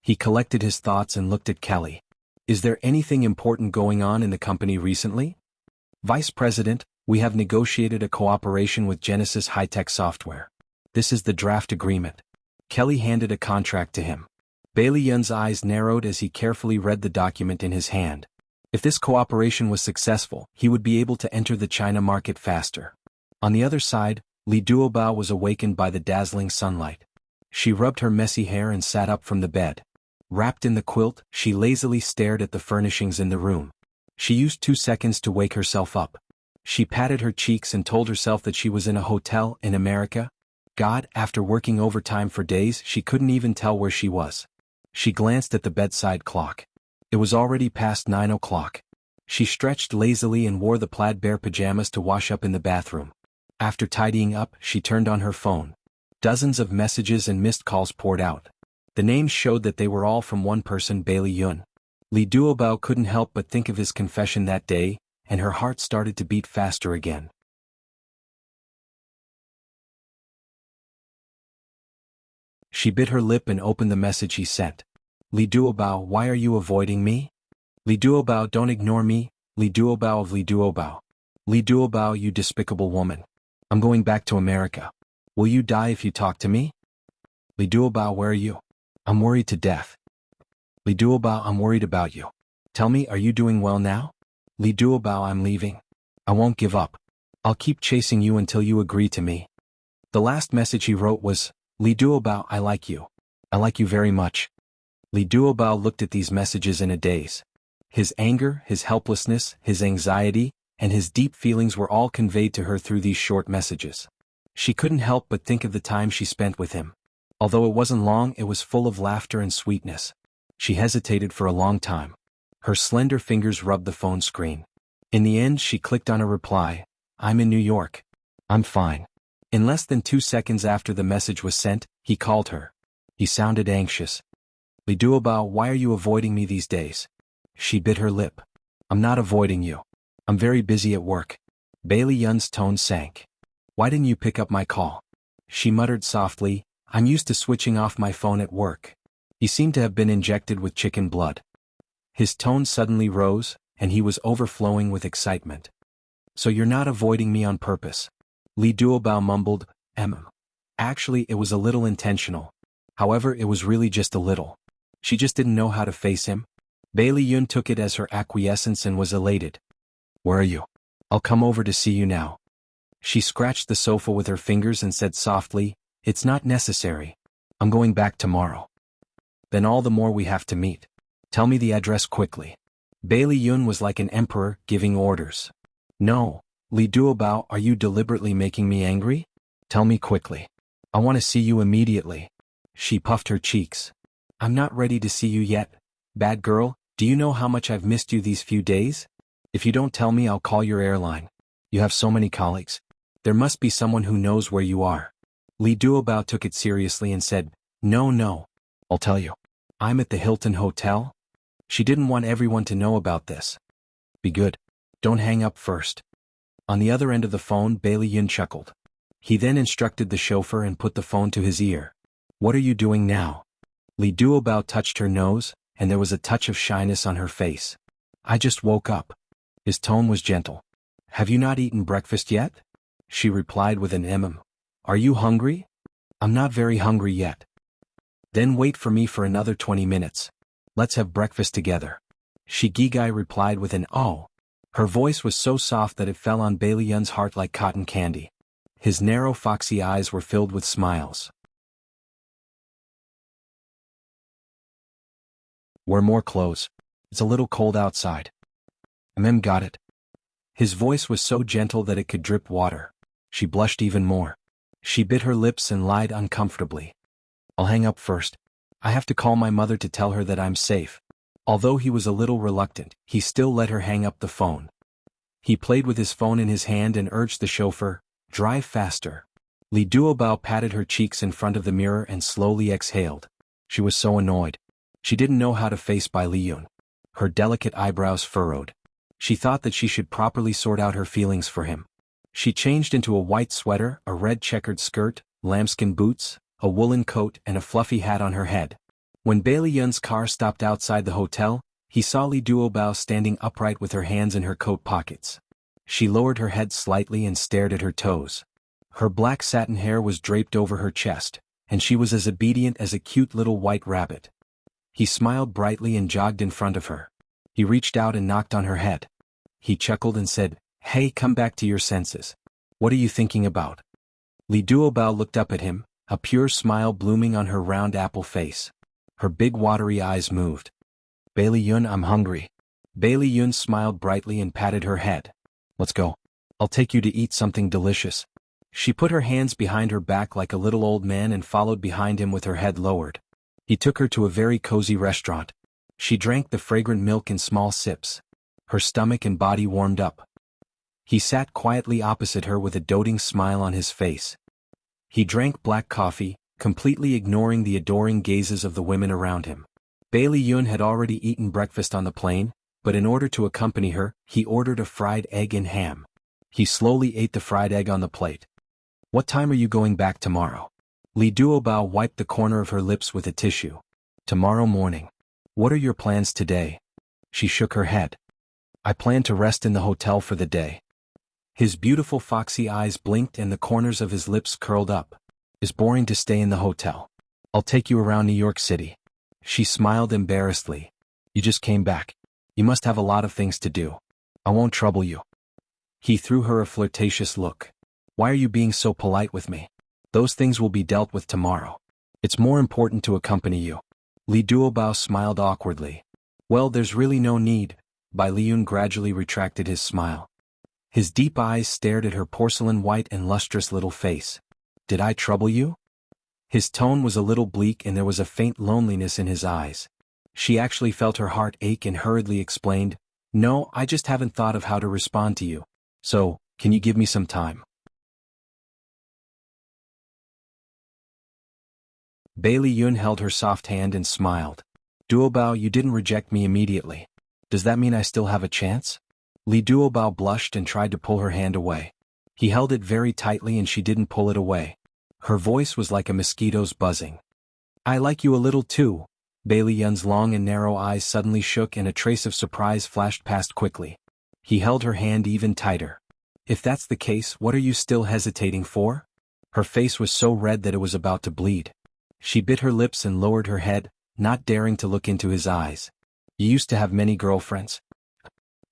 He collected his thoughts and looked at Kelly. "Is there anything important going on in the company recently?" "Vice President, we have negotiated a cooperation with Genesis High-Tech Software. This is the draft agreement." Kelly handed a contract to him. Bailey Yun's eyes narrowed as he carefully read the document in his hand. If this cooperation was successful, he would be able to enter the China market faster. On the other side, Li Duobao was awakened by the dazzling sunlight. She rubbed her messy hair and sat up from the bed. Wrapped in the quilt, she lazily stared at the furnishings in the room. She used 2 seconds to wake herself up. She patted her cheeks and told herself that she was in a hotel in America. God, after working overtime for days, she couldn't even tell where she was. She glanced at the bedside clock. It was already past 9 o'clock. She stretched lazily and wore the plaid bear pajamas to wash up in the bathroom. After tidying up, she turned on her phone. Dozens of messages and missed calls poured out. The names showed that they were all from one person, Bailey Yun. Li Duobao couldn't help but think of his confession that day, and her heart started to beat faster again. She bit her lip and opened the message he sent. "Li Duobao, why are you avoiding me? Li Duobao, don't ignore me. Li Duobao of Li Duobao. Li Duobao, you despicable woman. I'm going back to America. Will you die if you talk to me? Li Duobao, where are you? I'm worried to death. Li Duobao, I'm worried about you. Tell me, are you doing well now? Li Duobao, I'm leaving. I won't give up. I'll keep chasing you until you agree to me." The last message he wrote was, "Li Duobao, I like you. I like you very much." Li Duobao looked at these messages in a daze. His anger, his helplessness, his anxiety, and his deep feelings were all conveyed to her through these short messages. She couldn't help but think of the time she spent with him. Although it wasn't long, it was full of laughter and sweetness. She hesitated for a long time. Her slender fingers rubbed the phone screen. In the end, she clicked on a reply. "I'm in New York. I'm fine." In less than 2 seconds after the message was sent, he called her. He sounded anxious. "Li Duobao, why are you avoiding me these days?" She bit her lip. "I'm not avoiding you. I'm very busy at work." Bailey Yun's tone sank. "Why didn't you pick up my call?" She muttered softly, "I'm used to switching off my phone at work." He seemed to have been injected with chicken blood. His tone suddenly rose, and he was overflowing with excitement. "So you're not avoiding me on purpose?" Li Duobao mumbled, Actually, it was a little intentional. However, it was really just a little. She just didn't know how to face him." Bailey Yun took it as her acquiescence and was elated. "Where are you? I'll come over to see you now." She scratched the sofa with her fingers and said softly, "It's not necessary. I'm going back tomorrow." "Then all the more we have to meet. Tell me the address quickly." Bailey Yun was like an emperor giving orders. "No, Li Duobao, are you deliberately making me angry? Tell me quickly. I want to see you immediately." She puffed her cheeks. "I'm not ready to see you yet. Bad girl, do you know how much I've missed you these few days? If you don't tell me, I'll call your airline. You have so many colleagues. There must be someone who knows where you are." Li Duobao took it seriously and said, No, I'll tell you. I'm at the Hilton Hotel." She didn't want everyone to know about this. "Be good. Don't hang up first." On the other end of the phone, Bailey Yun chuckled. He then instructed the chauffeur and put the phone to his ear. "What are you doing now?" Li Duobao touched her nose, and there was a touch of shyness on her face. I just woke up. His tone was gentle. Have you not eaten breakfast yet? She replied with an Are you hungry? I'm not very hungry yet. Then wait for me for another 20 minutes. Let's have breakfast together. Shigigai replied with an oh. Her voice was so soft that it fell on Bailey Yun's heart like cotton candy. His narrow foxy eyes were filled with smiles. Wear more clothes. It's a little cold outside. Got it. His voice was so gentle that it could drip water. She blushed even more. She bit her lips and lied uncomfortably. I'll hang up first. I have to call my mother to tell her that I'm safe. Although he was a little reluctant, he still let her hang up the phone. He played with his phone in his hand and urged the chauffeur, drive faster. Li Duobao patted her cheeks in front of the mirror and slowly exhaled. She was so annoyed. She didn't know how to face Bai Liyun. Her delicate eyebrows furrowed. She thought that she should properly sort out her feelings for him. She changed into a white sweater, a red checkered skirt, lambskin boots, a woolen coat and a fluffy hat on her head. When Bailey Yun's car stopped outside the hotel, he saw Li Duobao standing upright with her hands in her coat pockets. She lowered her head slightly and stared at her toes. Her black satin hair was draped over her chest, and she was as obedient as a cute little white rabbit. He smiled brightly and jogged in front of her. He reached out and knocked on her head. He chuckled and said, Hey, come back to your senses. What are you thinking about? Li Duobao looked up at him, a pure smile blooming on her round apple face. Her big watery eyes moved. Bailey Yun, I'm hungry. Bailey Yun smiled brightly and patted her head. Let's go. I'll take you to eat something delicious. She put her hands behind her back like a little old man and followed behind him with her head lowered. He took her to a very cozy restaurant. She drank the fragrant milk in small sips. Her stomach and body warmed up. He sat quietly opposite her with a doting smile on his face. He drank black coffee, completely ignoring the adoring gazes of the women around him. Bailey Yun had already eaten breakfast on the plane, but in order to accompany her, he ordered a fried egg and ham. He slowly ate the fried egg on the plate. What time are you going back tomorrow? Li Duobao wiped the corner of her lips with a tissue. Tomorrow morning. What are your plans today? She shook her head. I plan to rest in the hotel for the day. His beautiful foxy eyes blinked and the corners of his lips curled up. It's boring to stay in the hotel. I'll take you around New York City. She smiled embarrassedly. You just came back. You must have a lot of things to do. I won't trouble you. He threw her a flirtatious look. Why are you being so polite with me? Those things will be dealt with tomorrow. It's more important to accompany you. Li Duobao smiled awkwardly. Well, there's really no need. Bai Liyun gradually retracted his smile. His deep eyes stared at her porcelain white and lustrous little face. Did I trouble you? His tone was a little bleak and there was a faint loneliness in his eyes. She actually felt her heart ache and hurriedly explained, No, I just haven't thought of how to respond to you. So, can you give me some time? Bailey Yun held her soft hand and smiled. Duobao, you didn't reject me immediately. Does that mean I still have a chance? Li Duobao blushed and tried to pull her hand away. He held it very tightly and she didn't pull it away. Her voice was like a mosquito's buzzing. I like you a little too. Bailey Yun's long and narrow eyes suddenly shook and a trace of surprise flashed past quickly. He held her hand even tighter. If that's the case, what are you still hesitating for? Her face was so red that it was about to bleed. She bit her lips and lowered her head, not daring to look into his eyes. You used to have many girlfriends.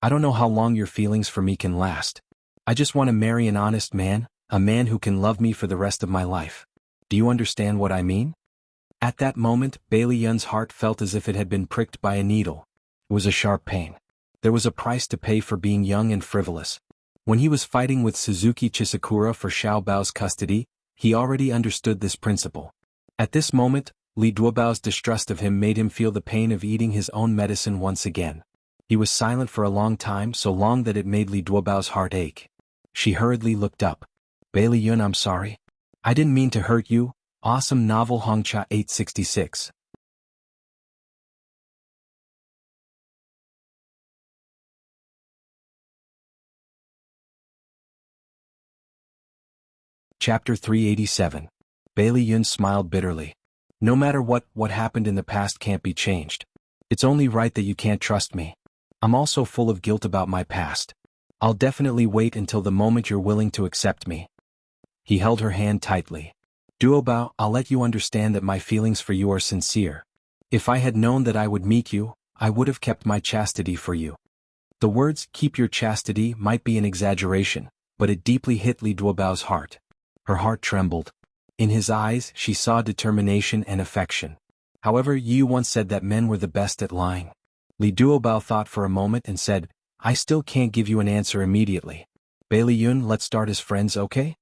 I don't know how long your feelings for me can last. I just want to marry an honest man, a man who can love me for the rest of my life. Do you understand what I mean? At that moment, Bailey Yun's heart felt as if it had been pricked by a needle. It was a sharp pain. There was a price to pay for being young and frivolous. When he was fighting with Suzuki Chisakura for Xiao Bao's custody, he already understood this principle. At this moment, Li Duobao's distrust of him made him feel the pain of eating his own medicine once again. He was silent for a long time, so long that it made Li Duobao's heart ache. She hurriedly looked up. Bailey Yun, I'm sorry. I didn't mean to hurt you. Awesome novel Hongcha 866. Chapter 387. Bailey Yun smiled bitterly. No matter what happened in the past can't be changed. It's only right that you can't trust me. I'm also full of guilt about my past. I'll definitely wait until the moment you're willing to accept me. He held her hand tightly. Duobao, I'll let you understand that my feelings for you are sincere. If I had known that I would meet you, I would have kept my chastity for you. The words, keep your chastity, might be an exaggeration, but it deeply hit Li Duobao's heart. Her heart trembled. In his eyes, she saw determination and affection. However, you once said that men were the best at lying. Li Duobao thought for a moment and said, I still can't give you an answer immediately. Bailey Yun, let's start as friends, okay?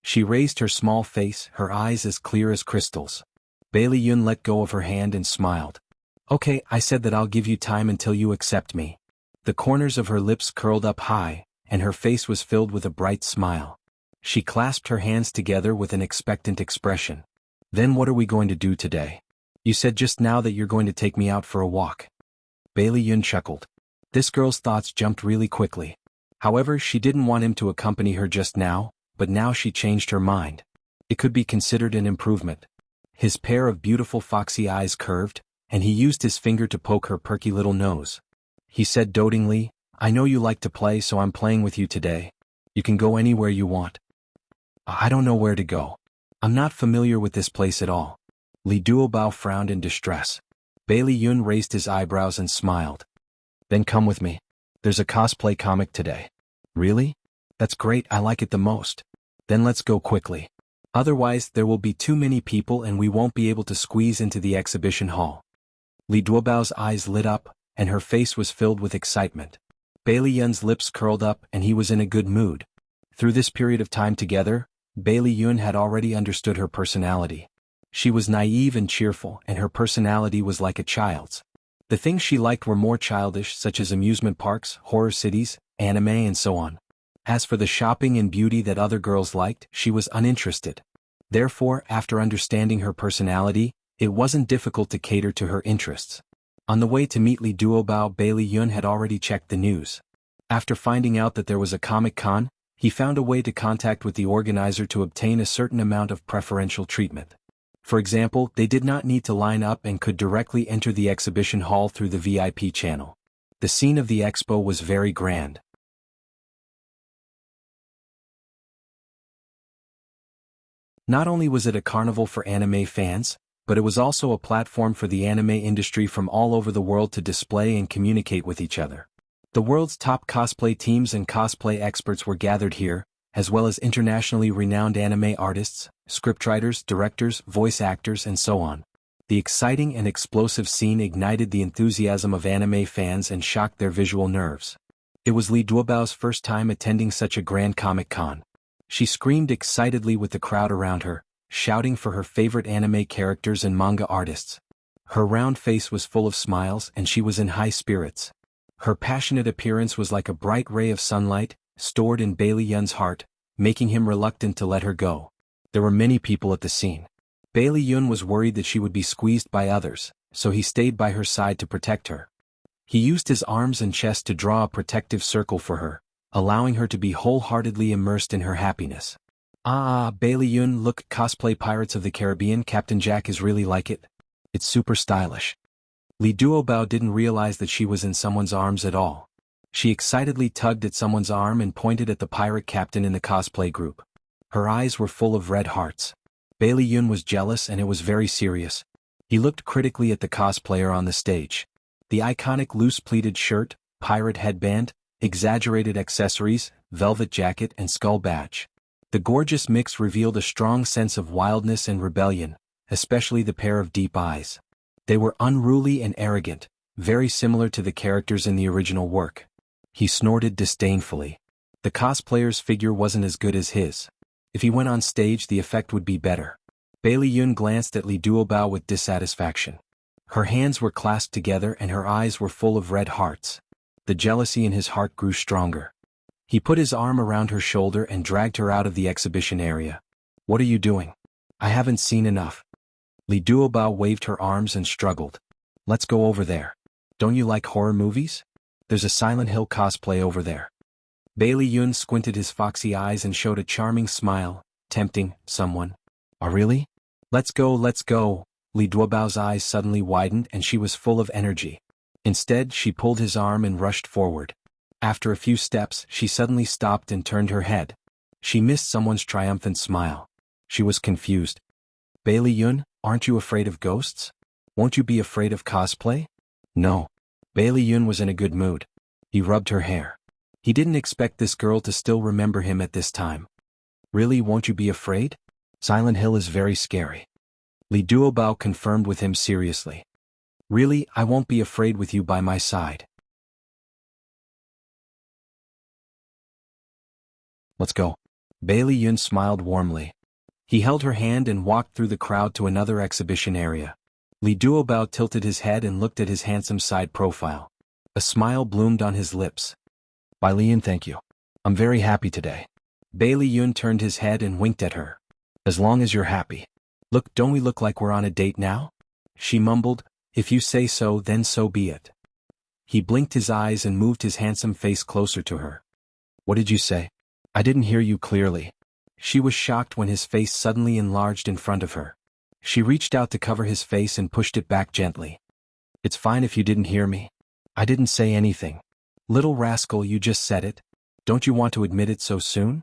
She raised her small face, her eyes as clear as crystals. Bailey Yun let go of her hand and smiled. Okay, I said that I'll give you time until you accept me. The corners of her lips curled up high, and her face was filled with a bright smile. She clasped her hands together with an expectant expression. Then what are we going to do today? You said just now that you're going to take me out for a walk. Bailey Yun chuckled. This girl's thoughts jumped really quickly. However, she didn't want him to accompany her just now, but now she changed her mind. It could be considered an improvement. His pair of beautiful foxy eyes curved, and he used his finger to poke her perky little nose. He said dotingly, I know you like to play, so I'm playing with you today. You can go anywhere you want. I don't know where to go. I'm not familiar with this place at all. Li Duobao frowned in distress. Bailey Yun raised his eyebrows and smiled. Then come with me. There's a cosplay comic today. Really? That's great, I like it the most. Then let's go quickly. Otherwise, there will be too many people and we won't be able to squeeze into the exhibition hall. Li Duobao's eyes lit up, and her face was filled with excitement. Bailey Yun's lips curled up and he was in a good mood. Through this period of time together, Bailey Yun had already understood her personality. She was naive and cheerful, and her personality was like a child's. The things she liked were more childish, such as amusement parks, horror cities, anime and so on. As for the shopping and beauty that other girls liked, she was uninterested. Therefore, after understanding her personality, it wasn't difficult to cater to her interests. On the way to meet Li Duobao, Bailey Yun had already checked the news. After finding out that there was a Comic-Con, he found a way to contact with the organizer to obtain a certain amount of preferential treatment. For example, they did not need to line up and could directly enter the exhibition hall through the VIP channel. The scene of the expo was very grand. Not only was it a carnival for anime fans, but it was also a platform for the anime industry from all over the world to display and communicate with each other. The world's top cosplay teams and cosplay experts were gathered here, as well as internationally renowned anime artists, scriptwriters, directors, voice actors and so on. The exciting and explosive scene ignited the enthusiasm of anime fans and shocked their visual nerves. It was Li Duobao's first time attending such a grand Comic-Con. She screamed excitedly with the crowd around her, shouting for her favorite anime characters and manga artists. Her round face was full of smiles and she was in high spirits. Her passionate appearance was like a bright ray of sunlight, stored in Bailey Yun's heart, making him reluctant to let her go. There were many people at the scene. Bailey Yun was worried that she would be squeezed by others, so he stayed by her side to protect her. He used his arms and chest to draw a protective circle for her, allowing her to be wholeheartedly immersed in her happiness. Bailey Yun, look, cosplay Pirates of the Caribbean, Captain Jack is really like it. It's super stylish. Li Duobao didn't realize that she was in someone's arms at all. She excitedly tugged at someone's arm and pointed at the pirate captain in the cosplay group. Her eyes were full of red hearts. Bailey Yun was jealous and it was very serious. He looked critically at the cosplayer on the stage. The iconic loose pleated shirt, pirate headband, exaggerated accessories, velvet jacket and skull badge. The gorgeous mix revealed a strong sense of wildness and rebellion, especially the pair of deep eyes. They were unruly and arrogant, very similar to the characters in the original work. He snorted disdainfully. The cosplayer's figure wasn't as good as his. If he went on stage, the effect would be better. Bailey Yun glanced at Li Duobao with dissatisfaction. Her hands were clasped together and her eyes were full of red hearts. The jealousy in his heart grew stronger. He put his arm around her shoulder and dragged her out of the exhibition area. What are you doing? I haven't seen enough. Li Duobao waved her arms and struggled. Let's go over there. Don't you like horror movies? There's a Silent Hill cosplay over there. Bailey Yun squinted his foxy eyes and showed a charming smile, tempting someone. Oh really? Let's go, Li Duobao's eyes suddenly widened and she was full of energy. Instead, she pulled his arm and rushed forward. After a few steps, she suddenly stopped and turned her head. She missed someone's triumphant smile. She was confused. Bailey Yun, aren't you afraid of ghosts? Won't you be afraid of cosplay? No. Bailey Yun was in a good mood. He rubbed her hair. He didn't expect this girl to still remember him at this time. Really, won't you be afraid? Silent Hill is very scary. Li Duobao confirmed with him seriously. Really, I won't be afraid with you by my side. Let's go. Bailey Yun smiled warmly. He held her hand and walked through the crowd to another exhibition area. Li Duobao tilted his head and looked at his handsome side profile. A smile bloomed on his lips. Bailey Yun, thank you. I'm very happy today. Bailey Yun turned his head and winked at her. As long as you're happy. Look, don't we look like we're on a date now? She mumbled, if you say so, then so be it. He blinked his eyes and moved his handsome face closer to her. What did you say? I didn't hear you clearly. She was shocked when his face suddenly enlarged in front of her. She reached out to cover his face and pushed it back gently. It's fine if you didn't hear me. I didn't say anything. Little rascal, you just said it. Don't you want to admit it so soon?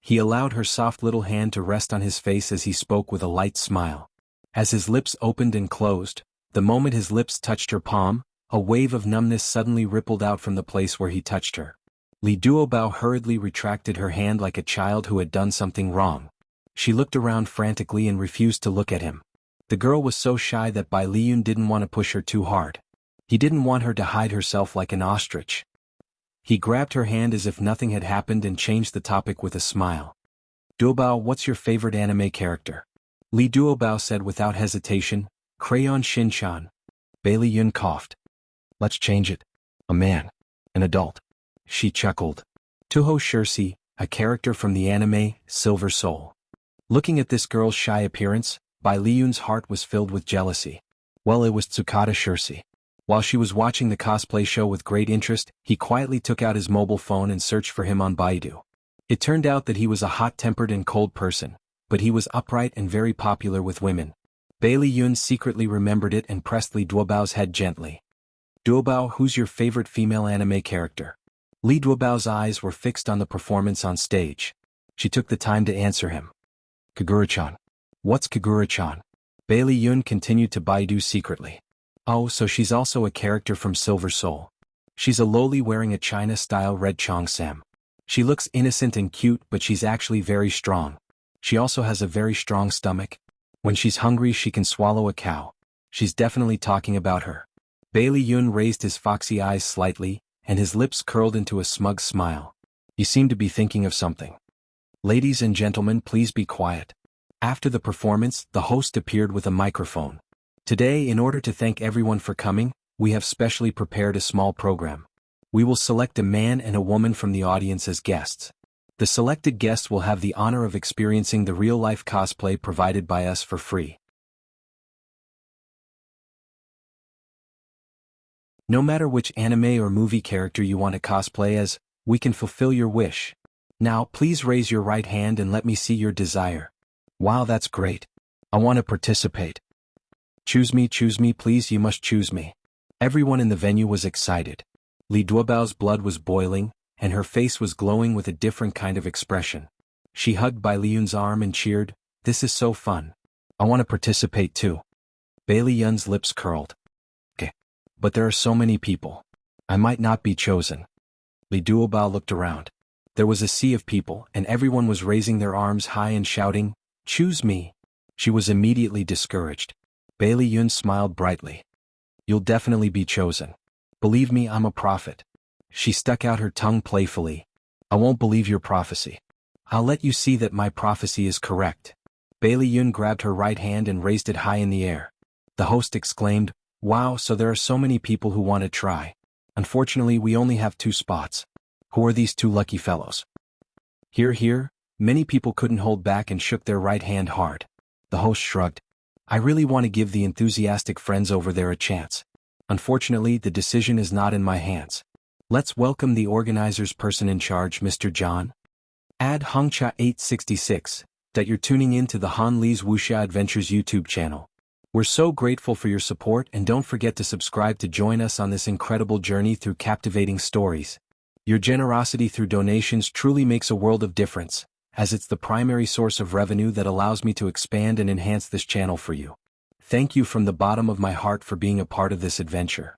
He allowed her soft little hand to rest on his face as he spoke with a light smile. As his lips opened and closed, the moment his lips touched her palm, a wave of numbness suddenly rippled out from the place where he touched her. Li Duobao hurriedly retracted her hand like a child who had done something wrong. She looked around frantically and refused to look at him. The girl was so shy that Bai Liyun didn't want to push her too hard. He didn't want her to hide herself like an ostrich. He grabbed her hand as if nothing had happened and changed the topic with a smile. Duobao, what's your favorite anime character? Li Duobao said without hesitation, Crayon Shin-chan. Bailey Yun coughed. Let's change it. A man. An adult. She chuckled. Toho Shirsi, a character from the anime, Silver Soul. Looking at this girl's shy appearance, Bai Liyun's heart was filled with jealousy. Well, it was Tsukada Shirsi. While she was watching the cosplay show with great interest, he quietly took out his mobile phone and searched for him on Baidu. It turned out that he was a hot-tempered and cold person, but he was upright and very popular with women. Bailey Yun secretly remembered it and pressed Li Duobao's head gently. Duobao, who's your favorite female anime character? Li Duobao's eyes were fixed on the performance on stage. She took the time to answer him. Kagura-chan. What's Kagura-chan? Bailey Yun continued to Baidu secretly. Oh, so she's also a character from Silver Soul. She's a loli wearing a China-style red cheongsam. She looks innocent and cute, but she's actually very strong. She also has a very strong stomach. When she's hungry, she can swallow a cow. She's definitely talking about her. Bailey Yun raised his foxy eyes slightly, and his lips curled into a smug smile. You seem to be thinking of something. Ladies and gentlemen, please be quiet. After the performance, the host appeared with a microphone. Today, in order to thank everyone for coming, we have specially prepared a small program. We will select a man and a woman from the audience as guests. The selected guests will have the honor of experiencing the real-life cosplay provided by us for free. No matter which anime or movie character you want to cosplay as, we can fulfill your wish. Now, please raise your right hand and let me see your desire. Wow, that's great. I want to participate. Choose me, please, you must choose me. Everyone in the venue was excited. Li Duobao's blood was boiling, and her face was glowing with a different kind of expression. She hugged Bai Liyun's arm and cheered, this is so fun. I want to participate too. Bailey Yun's lips curled. Okay. But there are so many people. I might not be chosen. Li Duobao looked around. There was a sea of people, and everyone was raising their arms high and shouting, choose me. She was immediately discouraged. Bailey Yun smiled brightly. You'll definitely be chosen. Believe me, I'm a prophet. She stuck out her tongue playfully. I won't believe your prophecy. I'll let you see that my prophecy is correct. Bailey Yun grabbed her right hand and raised it high in the air. The host exclaimed, wow, so there are so many people who want to try. Unfortunately, we only have 2 spots. Who are these 2 lucky fellows? Here. Many people couldn't hold back and shook their right hand hard. The host shrugged. I really want to give the enthusiastic friends over there a chance. Unfortunately, the decision is not in my hands. Let's welcome the organizer's person in charge, Mr. John. Add Hongcha 866, that you're tuning in to the Han Li's Wuxia Adventures YouTube channel. We're so grateful for your support, and don't forget to subscribe to join us on this incredible journey through captivating stories. Your generosity through donations truly makes a world of difference, as it's the primary source of revenue that allows me to expand and enhance this channel for you. Thank you from the bottom of my heart for being a part of this adventure.